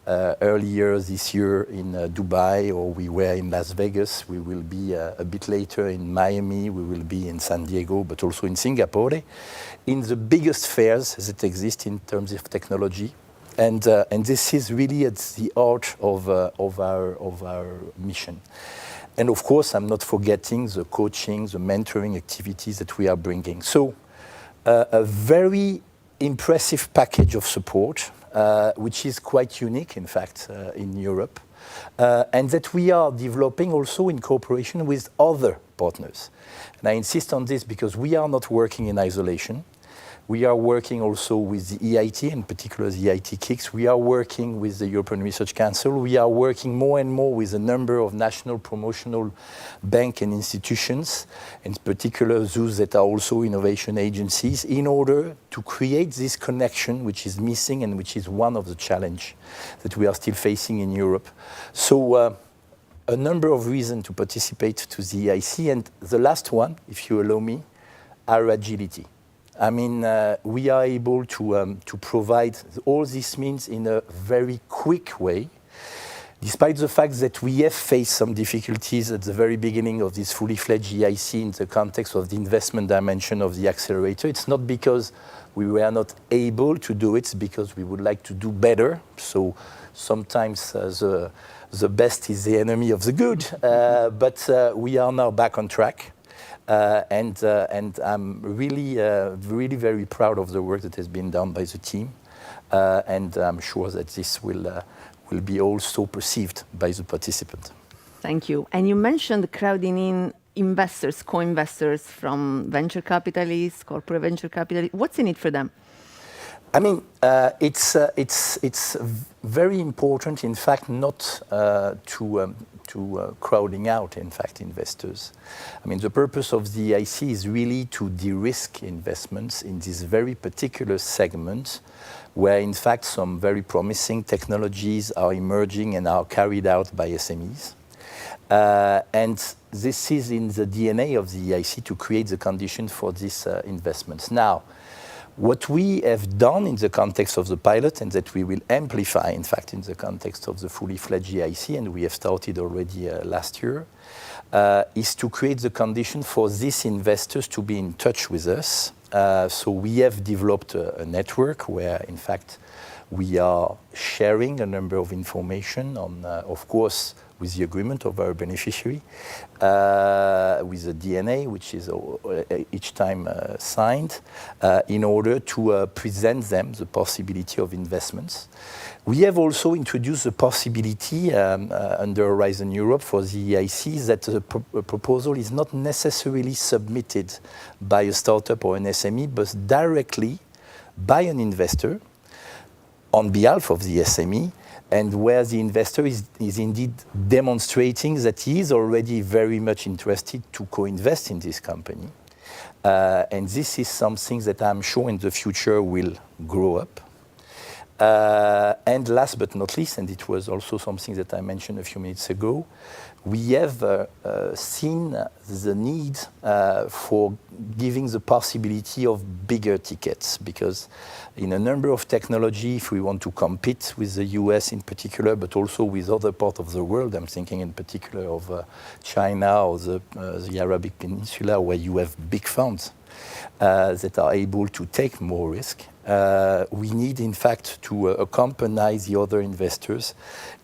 earlier this year in Dubai, or we were in Las Vegas. We will be a bit later in Miami. We will be in San Diego, but also in Singapore, in the biggest fairs that exist in terms of technology. And this is really at the heart of our mission. And of course, I'm not forgetting the coaching, the mentoring activities that we are bringing. So a very impressive package of support, which is quite unique, in fact, in Europe, and that we are developing also in cooperation with other partners. And I insist on this because we are not working in isolation. We are working also with the EIT, in particular the EIT KICS. We are working with the European Research Council. We are working more and more with a number of national promotional bank and institutions, in particular those that are also innovation agencies, in order to create this connection which is missing and which is one of the challenges that we are still facing in Europe. So a number of reasons to participate to the EIC. And the last one, if you allow me, our agility. I mean, we are able to provide all these means in a very quick way, despite the fact that we have faced some difficulties at the very beginning of this fully fledged EIC in the context of the investment dimension of the accelerator. It's not because we were not able to do it, it's because we would like to do better. So sometimes the best is the enemy of the good, but we are now back on track. And I'm really very proud of the work that has been done by the team, and I'm sure that this will be also perceived by the participant. Thank you. And you mentioned crowding in investors, co-investors from venture capitalists, corporate venture capitalists. What's in it for them? I mean, it's very important, in fact, not crowding out, in fact, investors. I mean, the purpose of the EIC is really to de-risk investments in this very particular segment where, in fact, some very promising technologies are emerging and are carried out by SMEs. And this is in the DNA of the EIC to create the conditions for these investments. Now, what we have done in the context of the pilot, and that we will amplify, in fact, in the context of the fully fledged EIC, and we have started already last year, is to create the condition for these investors to be in touch with us. So we have developed a network where, in fact, we are sharing a number of information on, of course, with the agreement of our beneficiary, with the DNA, which is each time signed, in order to present them the possibility of investments. We have also introduced the possibility under Horizon Europe for the EIC that a proposal is not necessarily submitted by a startup or an SME, but directly by an investor on behalf of the SME, and where the investor is indeed demonstrating that he is already very much interested to co-invest in this company. And this is something that I'm sure in the future will grow up. And last but not least, and it was also something that I mentioned a few minutes ago, we have seen the need for giving the possibility of bigger tickets, because in a number of technology, if we want to compete with the US in particular, but also with other parts of the world, I'm thinking in particular of China or the Arabic Peninsula, where you have big funds that are able to take more risk. We need, in fact, to accompany the other investors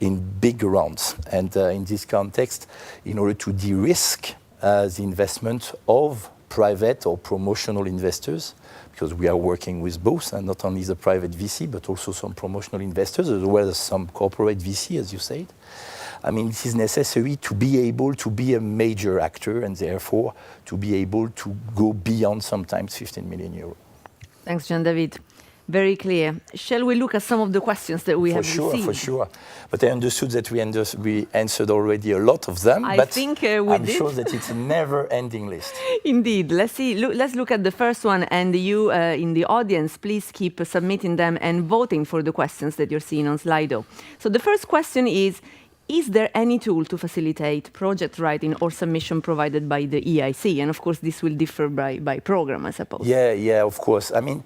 in big rounds. And in this context, in order to de-risk the investment of private or promotional investors, because we are working with both, and not only the private VC, but also some promotional investors, as well as some corporate VC, as you said. I mean, it is necessary to be able to be a major actor and therefore to be able to go beyond sometimes 15 million euros. Thanks, Jean-David. Very clear. Shall we look at some of the questions that we have received? For sure. But I understood that we answered already a lot of them. I think we did. I'm sure that it's a never-ending list. Indeed. Let's see. Let's look at the first one. And you in the audience, please keep submitting them and voting for the questions that you're seeing on Slido. So the first question is there any tool to facilitate project writing or submission provided by the EIC? And of course, this will differ by program, I suppose. Yeah, of course. I mean,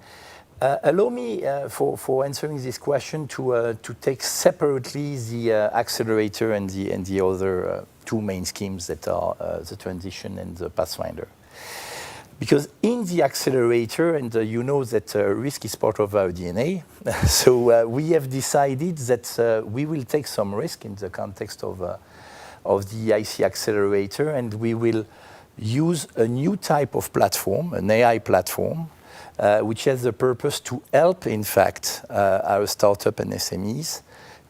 allow me, for answering this question, to take separately the Accelerator and the other two main schemes that are the Transition and the Pathfinder. Because in the Accelerator, and you know that risk is part of our DNA, so we have decided that we will take some risk in the context of the EIC Accelerator, and we will use a new type of platform, an AI platform, which has the purpose to help, in fact, our startup and SMEs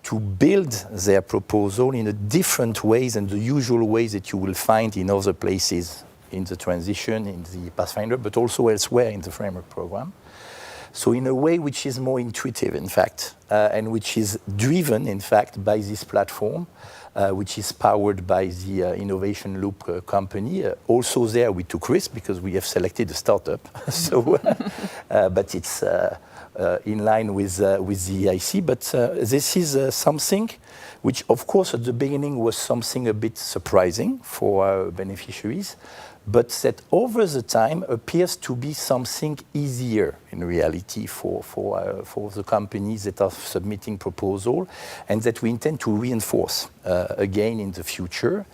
to build their proposal in a different ways than the usual ways that you will find in other places in the Transition, in the Pathfinder, but also elsewhere in the framework program. So in a way which is more intuitive, in fact, and which is driven, in fact, by this platform, which is powered by the Innovation Loop company. Also there we took risk because we have selected a startup. So, but it's in line with the EIC. But this is something which, of course, at the beginning was something a bit surprising for our beneficiaries, but that over the time appears to be something easier in reality for the companies that are submitting proposal, and that we intend to reinforce again in the future.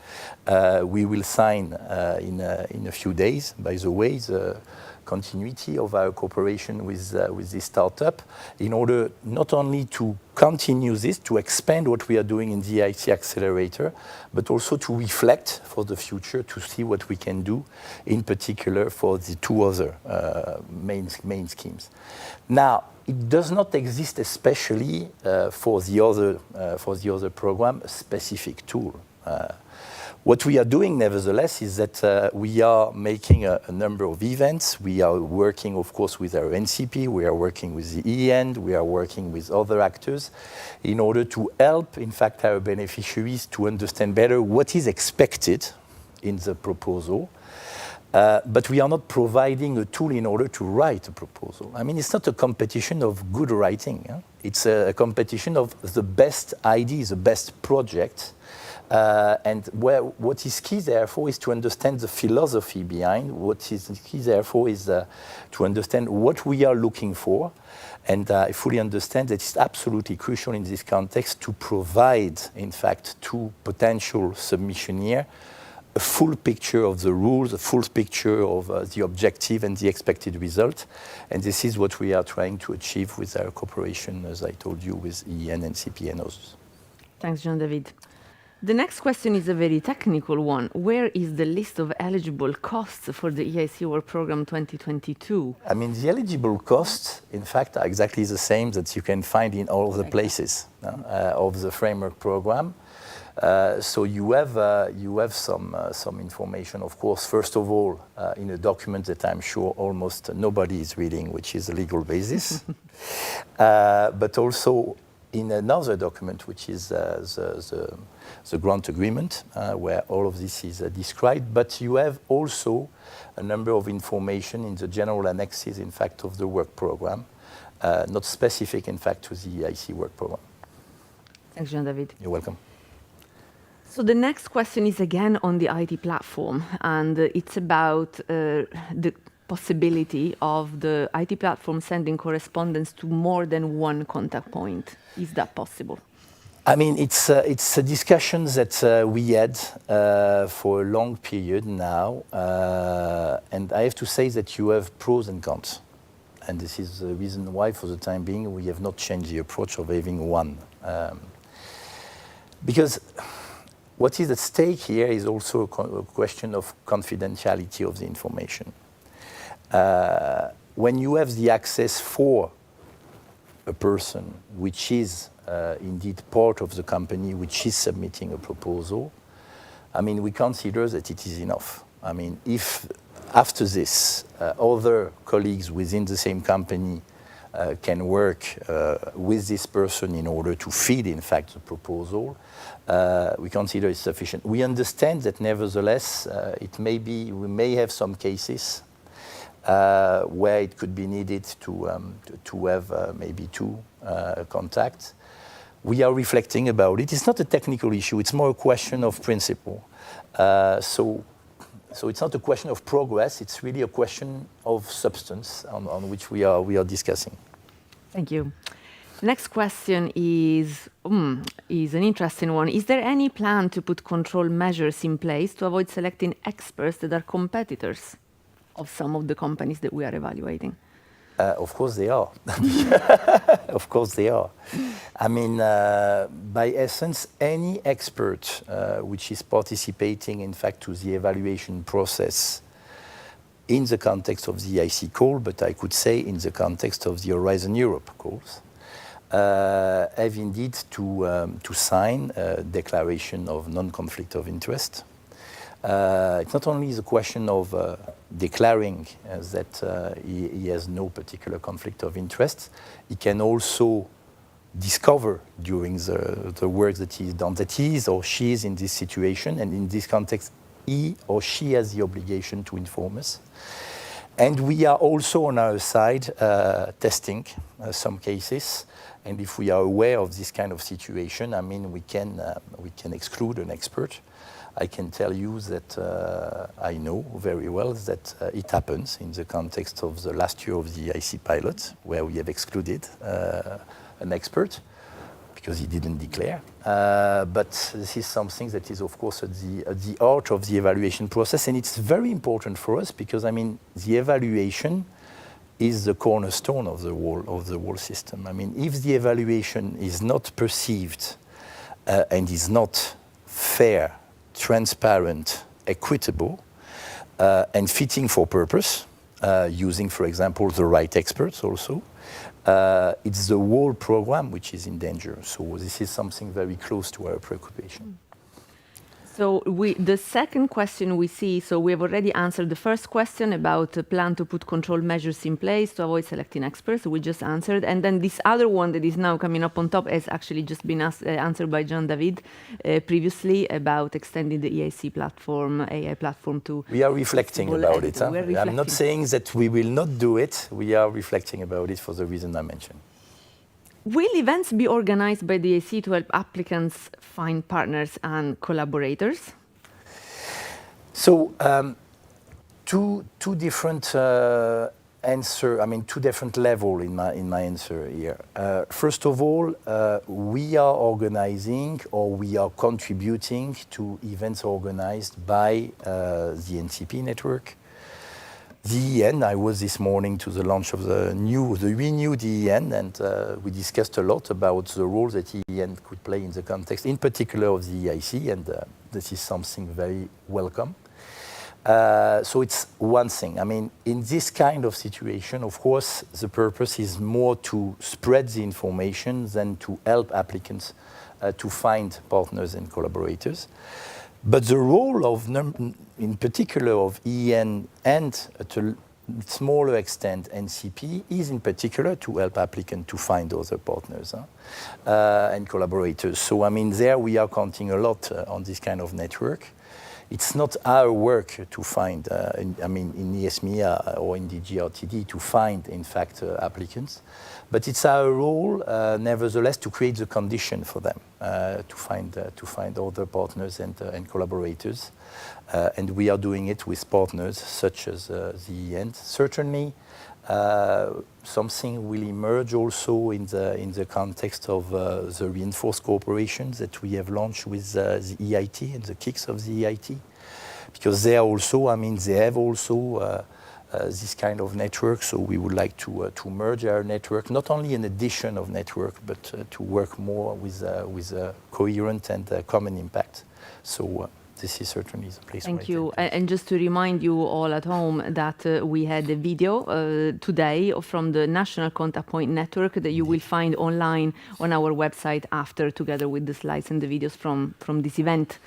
We will sign in a few days, by the way, the continuity of our cooperation with this startup, in order not only to continue this, to expand what we are doing in the EIC Accelerator, but also to reflect for the future, to see what we can do, in particular for the two other main schemes. Now, it does not exist, especially for the other program, a specific tool. What we are doing, nevertheless, is that we are making a number of events. We are working, of course, with our NCP. We are working with the EN. We are working with other actors in order to help, in fact, our beneficiaries to understand better what is expected in the proposal. But we are not providing a tool in order to write a proposal. I mean, it's not a competition of good writing. It's a competition of the best ideas, the best project. And what is key, therefore, is to understand the philosophy behind. What is key, therefore, is to understand what we are looking for. And I fully understand that it's absolutely crucial in this context to provide, in fact, to potential submissionaires a full picture of the rules, a full picture of the objective and the expected result. And this is what we are trying to achieve with our cooperation, as I told you, with EN, NCP, and others. Thanks, Jean-David. The next question is a very technical one. Where is the list of eligible costs for the EIC Work Programme 2022? I mean, the eligible costs, in fact, are exactly the same that you can find in all of the places of the framework program. So you have some information, of course, first of all, in a document that I'm sure almost nobody is reading, which is a legal basis, but also in another document, which is the grant agreement, where all of this is described. But you have also a number of information in the general annexes, in fact, of the work program, not specific, in fact, to the EIC work program. Thanks, Jean-David. You're welcome. So the next question is again on the IT platform, and it's about the possibility of the IT platform sending correspondence to more than one contact point. Is that possible? I mean, it's a discussion that we had for a long period now, and I have to say that you have pros and cons. And this is the reason why, for the time being, we have not changed the approach of having one. Because what is at stake here is also a question of confidentiality of the information. When you have the access for a person which is indeed part of the company which is submitting a proposal, I mean, we consider that it is enough. I mean, if after this, other colleagues within the same company can work with this person in order to feed, in fact, the proposal, we consider it sufficient. We understand that, nevertheless, we may have some cases where it could be needed to have maybe two contacts. We are reflecting about it. It's not a technical issue. It's more a question of principle. So it's not a question of progress. It's really a question of substance on which we are discussing. Thank you. Next question is an interesting one. Is there any plan to put control measures in place to avoid selecting experts that are competitors of some of the companies that we are evaluating? Of course they are. Of course they are. I mean, by essence, any expert which is participating, in fact, to the evaluation process in the context of the EIC call, but I could say in the context of the Horizon Europe calls, have indeed to sign a declaration of non-conflict of interest. It's not only the question of declaring that he has no particular conflict of interest, he can also discover during the work that he's done that he is or she is in this situation, and in this context, he or she has the obligation to inform us. And we are also on our side testing some cases, and if we are aware of this kind of situation, I mean, we can exclude an expert. I can tell you that I know very well that it happens in the context of the last year of the EIC pilot, where we have excluded an expert because he didn't declare. But this is something that is, of course, at the heart of the evaluation process, and it's very important for us because, I mean, the evaluation is the cornerstone of the whole system. I mean, if the evaluation is not perceived and is not fair, transparent, equitable, and fitting for purpose, using, for example, the right experts also, it's the whole program which is in danger. So this is something very close to our preoccupation. So the second question we see, so we have already answered the first question about the plan to put control measures in place to avoid selecting experts. We just answered. And then this other one that is now coming up on top has actually just been answered by Jean David previously about extending the EIC platform, AI platform to... We are reflecting about it. Huh? I'm not saying that we will not do it. We are reflecting about it for the reason I mentioned. Will events be organized by the EIC to help applicants find partners and collaborators? So, two different answer. I mean, two different level in my answer here. First of all, we are organizing or we are contributing to events organized by the NCP network. The EN, I was this morning to the launch of the renewed EN, and we discussed a lot about the role that EN could play in the context, in particular of the EIC, and this is something very welcome. So it's one thing. I mean, in this kind of situation, of course, the purpose is more to spread the information than to help applicants to find partners and collaborators. But the role of, in particular, of EN and to a smaller extent NCP is in particular to help applicants to find other partners and collaborators. So, I mean, there we are counting a lot on this kind of network. It's not our work to find, in ESMEA or in DGRTD to find, in fact, applicants. But it's our role, nevertheless, to create the condition for them to find other partners and collaborators. And we are doing it with partners such as the EN. Certainly, something will emerge also in the context of the reinforced cooperation that we have launched with the EIT and the kicks of the EIT. Because they are also, I mean, they have also this kind of network, so we would like to merge our network, not only an addition of network, but to work more with a coherent and common impact. So this is certainly the place. Thank you. And just to remind you all at home that we had a video today from the National Contact Point Network that you will find online on our website after, together with the slides and the videos from this event.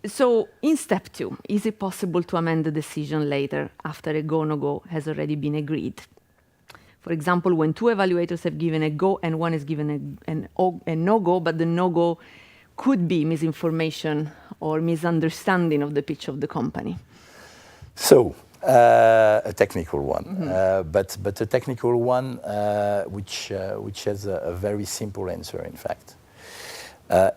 So in step 2, is it possible to amend the decision later after a go, no-go has already been agreed? For example, when 2 evaluators have given a go and one has given a no-go, but the no-go could be misinformation or misunderstanding of the pitch of the company. So, a technical one, but a technical one which has a very simple answer, in fact.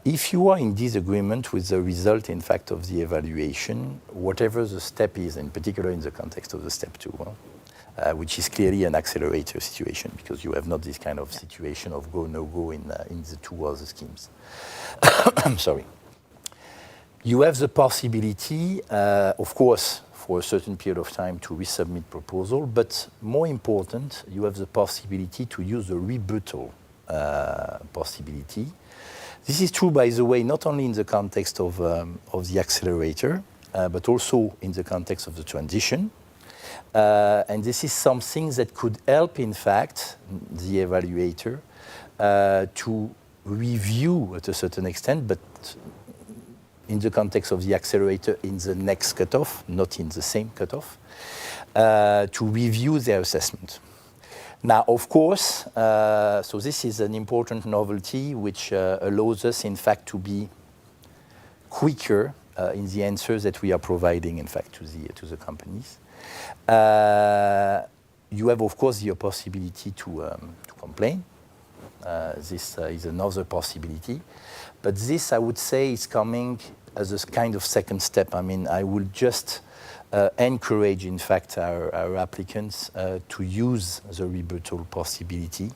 If you are in disagreement with the result, in fact, of the evaluation, whatever the step is, in particular in the context of the step 2, which is clearly an accelerator situation, because you have not this kind of situation of go, no-go in the 2 other schemes. I'm sorry. You have the possibility, of course, for a certain period of time to resubmit proposal, but more important, you have the possibility to use the rebuttal possibility. This is true, by the way, not only in the context of the accelerator, but also in the context of the transition. And this is something that could help, in fact, the evaluator to review at a certain extent, but in the context of the accelerator in the next cutoff, not in the same cutoff, to review their assessment. Now, of course, so this is an important novelty which allows us, in fact, to be quicker in the answers that we are providing, in fact, to the companies. You have, of course, the possibility to complain. This is another possibility. But this, I would say, is coming as a kind of second step. I mean, I will just encourage, in fact, our applicants to use the rebuttal possibility.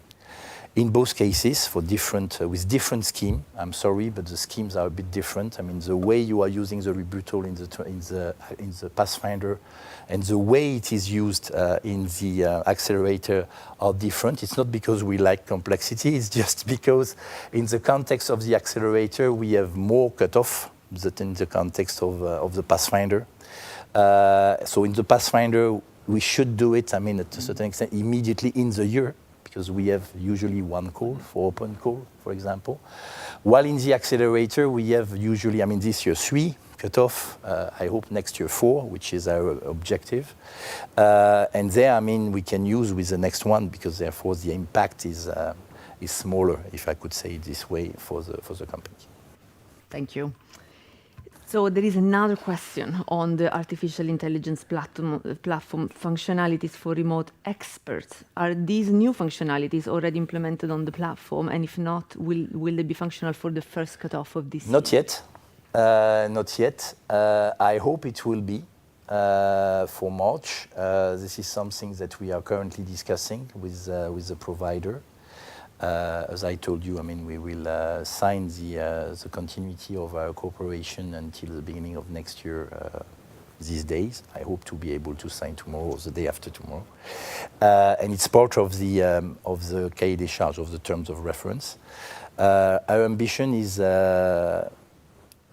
In both cases, for with different scheme. I'm sorry, but the schemes are a bit different. I mean, the way you are using the rebuttal in the Pathfinder and the way it is used in the accelerator are different. It's not because we like complexity. It's just because in the context of the accelerator, we have more cutoff than in the context of the Pathfinder. So in the Pathfinder, we should do it, I mean, at a certain extent, immediately in the year, because we have usually one call for open call, for example. While in the accelerator, we have usually, this year 3 cutoff, I hope next year 4, which is our objective. And there, we can use with the next one, because therefore the impact is smaller, if I could say it this way, for the company. Thank you. So there is another question on the artificial intelligence platform functionalities for remote experts. Are these new functionalities already implemented on the platform? And if not, will they be functional for the first cutoff of this Not year? yet. Not yet. I hope it will be for March. This is something that we are currently discussing with the provider. As I told you, we will sign the continuity of our cooperation until the beginning of next year. These days, I hope to be able to sign tomorrow or the day after tomorrow, and it's part of the cahier des charges, of the terms of reference. Our ambition is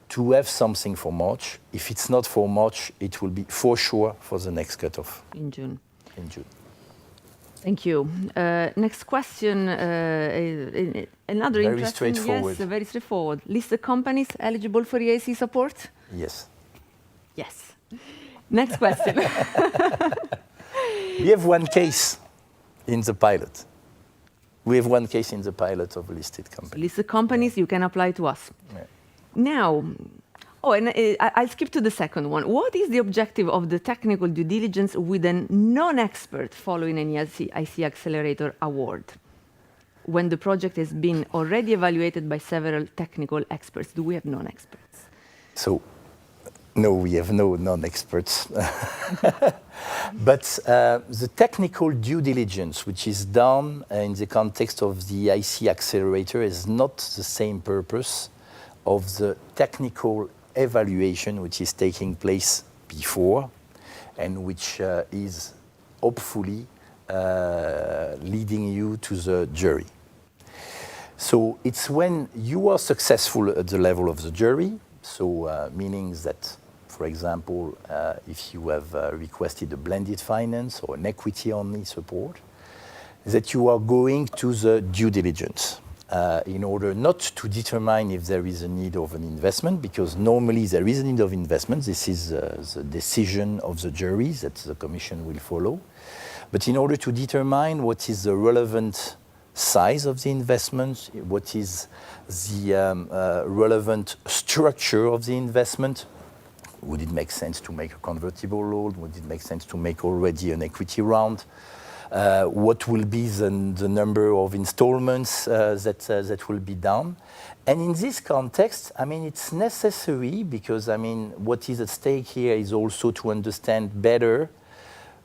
to have something for March. If it's not for March, it will be for sure for the next cutoff. In June. In June. Thank you. Next question, another very interesting, straightforward. Yes, very straightforward. List the companies eligible for EIC support? Yes. Yes. Next question. We have one case in the pilot. We have one case in the pilot of a listed company. List the companies, you can apply to us. Yeah. Now, I'll skip to the second one. What is the objective of the technical due diligence with a non-expert following an EIC Accelerator award, when the project has been already evaluated by several technical experts? Do we have non-experts? So, no, we have no non-experts. But the technical due diligence, which is done in the context of the EIC Accelerator, is not the same purpose of the technical evaluation which is taking place before, and which is hopefully leading you to the jury. So it's when you are successful at the level of the jury, so meaning that, for example, if you have requested a blended finance or an equity-only support, that you are going to the due diligence. In order not to determine if there is a need of an investment, because normally there is a need of investment. This is the decision of the jury that the Commission will follow. But in order to determine what is the relevant size of the investment, what is the relevant structure of the investment, would it make sense to make a convertible loan? Would it make sense to make already an equity round? What will be the number of installments that will be done? And in this context, it's necessary because, what is at stake here is also to understand better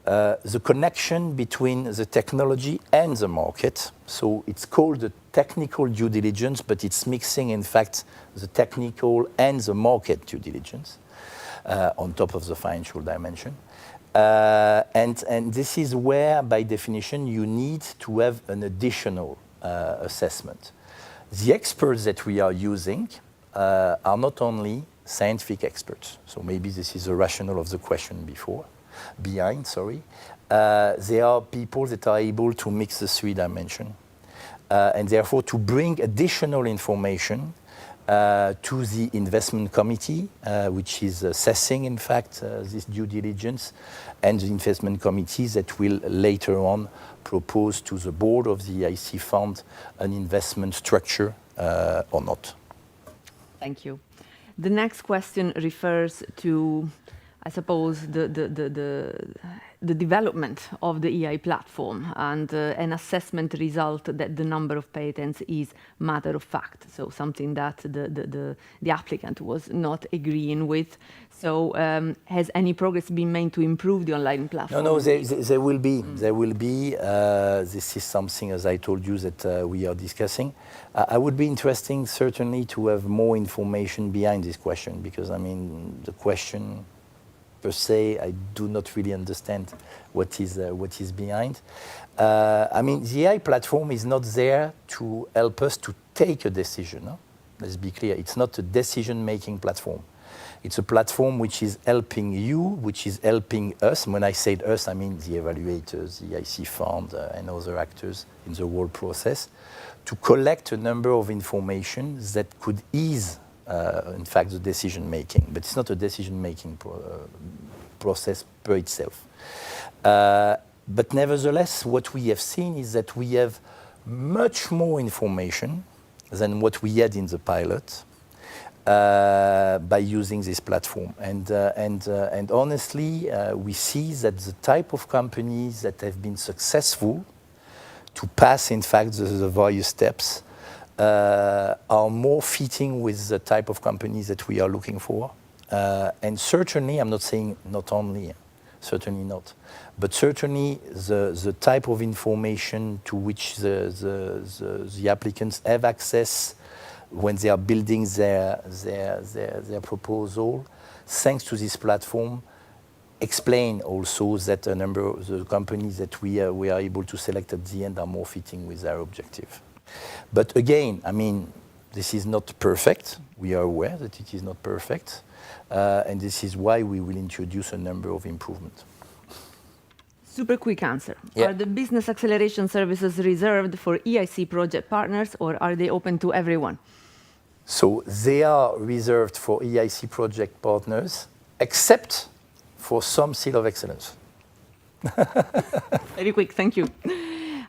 the connection between the technology and the market. So it's called the technical due diligence, but it's mixing, in fact, the technical and the market due diligence on top of the financial dimension. And this is where, by definition, you need to have an additional assessment. The experts that we are using are not only scientific experts, so maybe this is the rationale of the question behind. They are people that are able to mix the 3 dimensions, and therefore to bring additional information to the investment committee, which is assessing, in fact, this due diligence, and the investment committee that will later on propose to the board of the EIC fund an investment structure or not. Thank you. The next question refers to, I suppose, the development of the EI platform and an assessment result that the number of patents is matter of fact, so something that the applicant was not agreeing with. So has any progress been made to improve the online platform? No, there will be. There will be. This is something, as I told you, that we are discussing. I would be interesting, certainly, to have more information behind this question, because, the question per se, I do not really understand what is behind. The AI platform is not there to help us to take a decision. No? Let's be clear. It's not a decision-making platform. It's a platform which is helping you, which is helping us. When I say us, I mean the evaluators, the EIC fund, and other actors in the whole process, to collect a number of information that could ease, in fact, the decision-making. But it's not a decision-making process per itself. But nevertheless, what we have seen is that we have much more information than what we had in the pilot by using this platform. And honestly, we see that the type of companies that have been successful to pass, in fact, the various steps are more fitting with the type of companies that we are looking for. And certainly, I'm not saying not only, certainly not, but certainly the type of information to which the applicants have access when they are building their proposal, thanks to this platform, explain also that a number of the companies that we are able to select at the end are more fitting with our objective. But again, I mean, this is not perfect. We are aware that it is not perfect. And this is why we will introduce a number of improvements. Super quick answer. Yeah. Are the business acceleration services reserved for EIC project partners, or are they open to everyone? So they are reserved for EIC project partners, except for some seal of excellence. Very quick, thank you.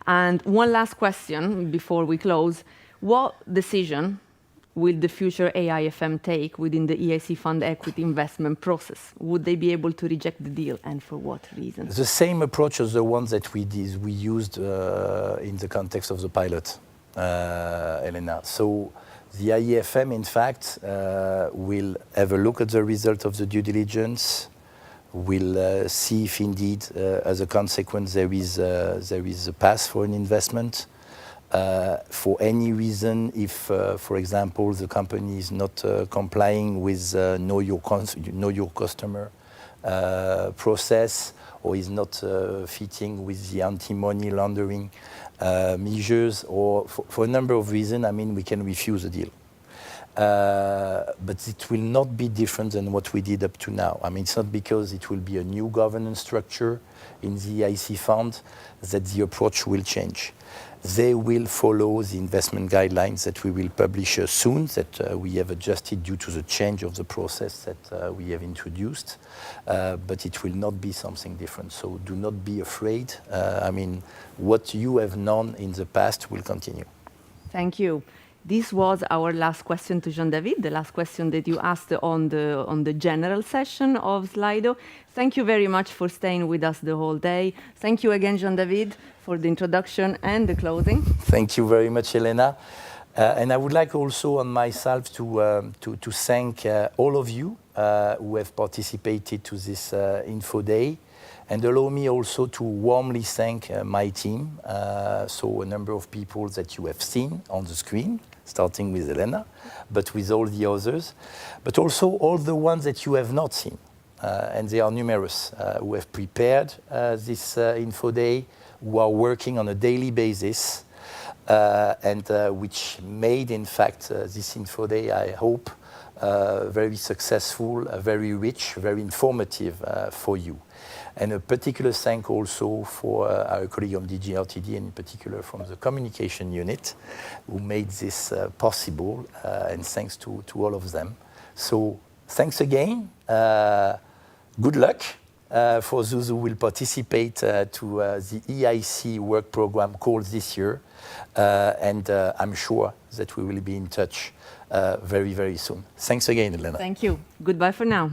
And one last question before we close. What decision will the future AIFM take within the EIC fund equity investment process? Would they be able to reject the deal, and for what reasons? The same approach as the ones that we used in the context of the pilot, Elena. So the AIFM, in fact, will have a look at the result of the due diligence, will see if indeed, as a consequence, there is a path for an investment. For any reason, if, for example, the company is not complying with know your customer process, or is not fitting with the anti-money laundering measures, or for a number of reasons, I mean, we can refuse a deal. But it will not be different than what we did up to now. I mean, it's not because it will be a new governance structure in the EIC fund that the approach will change. They will follow the investment guidelines that we will publish soon, that we have adjusted due to the change of the process that we have introduced. But it will not be something different. So do not be afraid. I mean, what you have known in the past will continue. Thank you. This was our last question to Jean-David, the last question that you asked on the general session of Slido. Thank you very much for staying with us the whole day. Thank you again, Jean-David, for the introduction and the closing. Thank you very much, Elena. And I would like also on myself to thank all of you who have participated to this Info Day. And allow me also to warmly thank my team, so a number of people that you have seen on the screen, starting with Elena, but with all the others, but also all the ones that you have not seen, and they are numerous, who have prepared this Info Day, who are working on a daily basis, and which made, in fact, this Info Day, I hope, very successful, very rich, very informative for you. And a particular thank also for our colleague on DG LTD, and in particular from the communication unit, who made this possible, and thanks to all of them. So thanks again. Good luck for those who will participate to the EIC Work Programme call this year. And I'm sure that we will be in touch very, very soon. Thanks again, Elena. Thank you. Goodbye for now.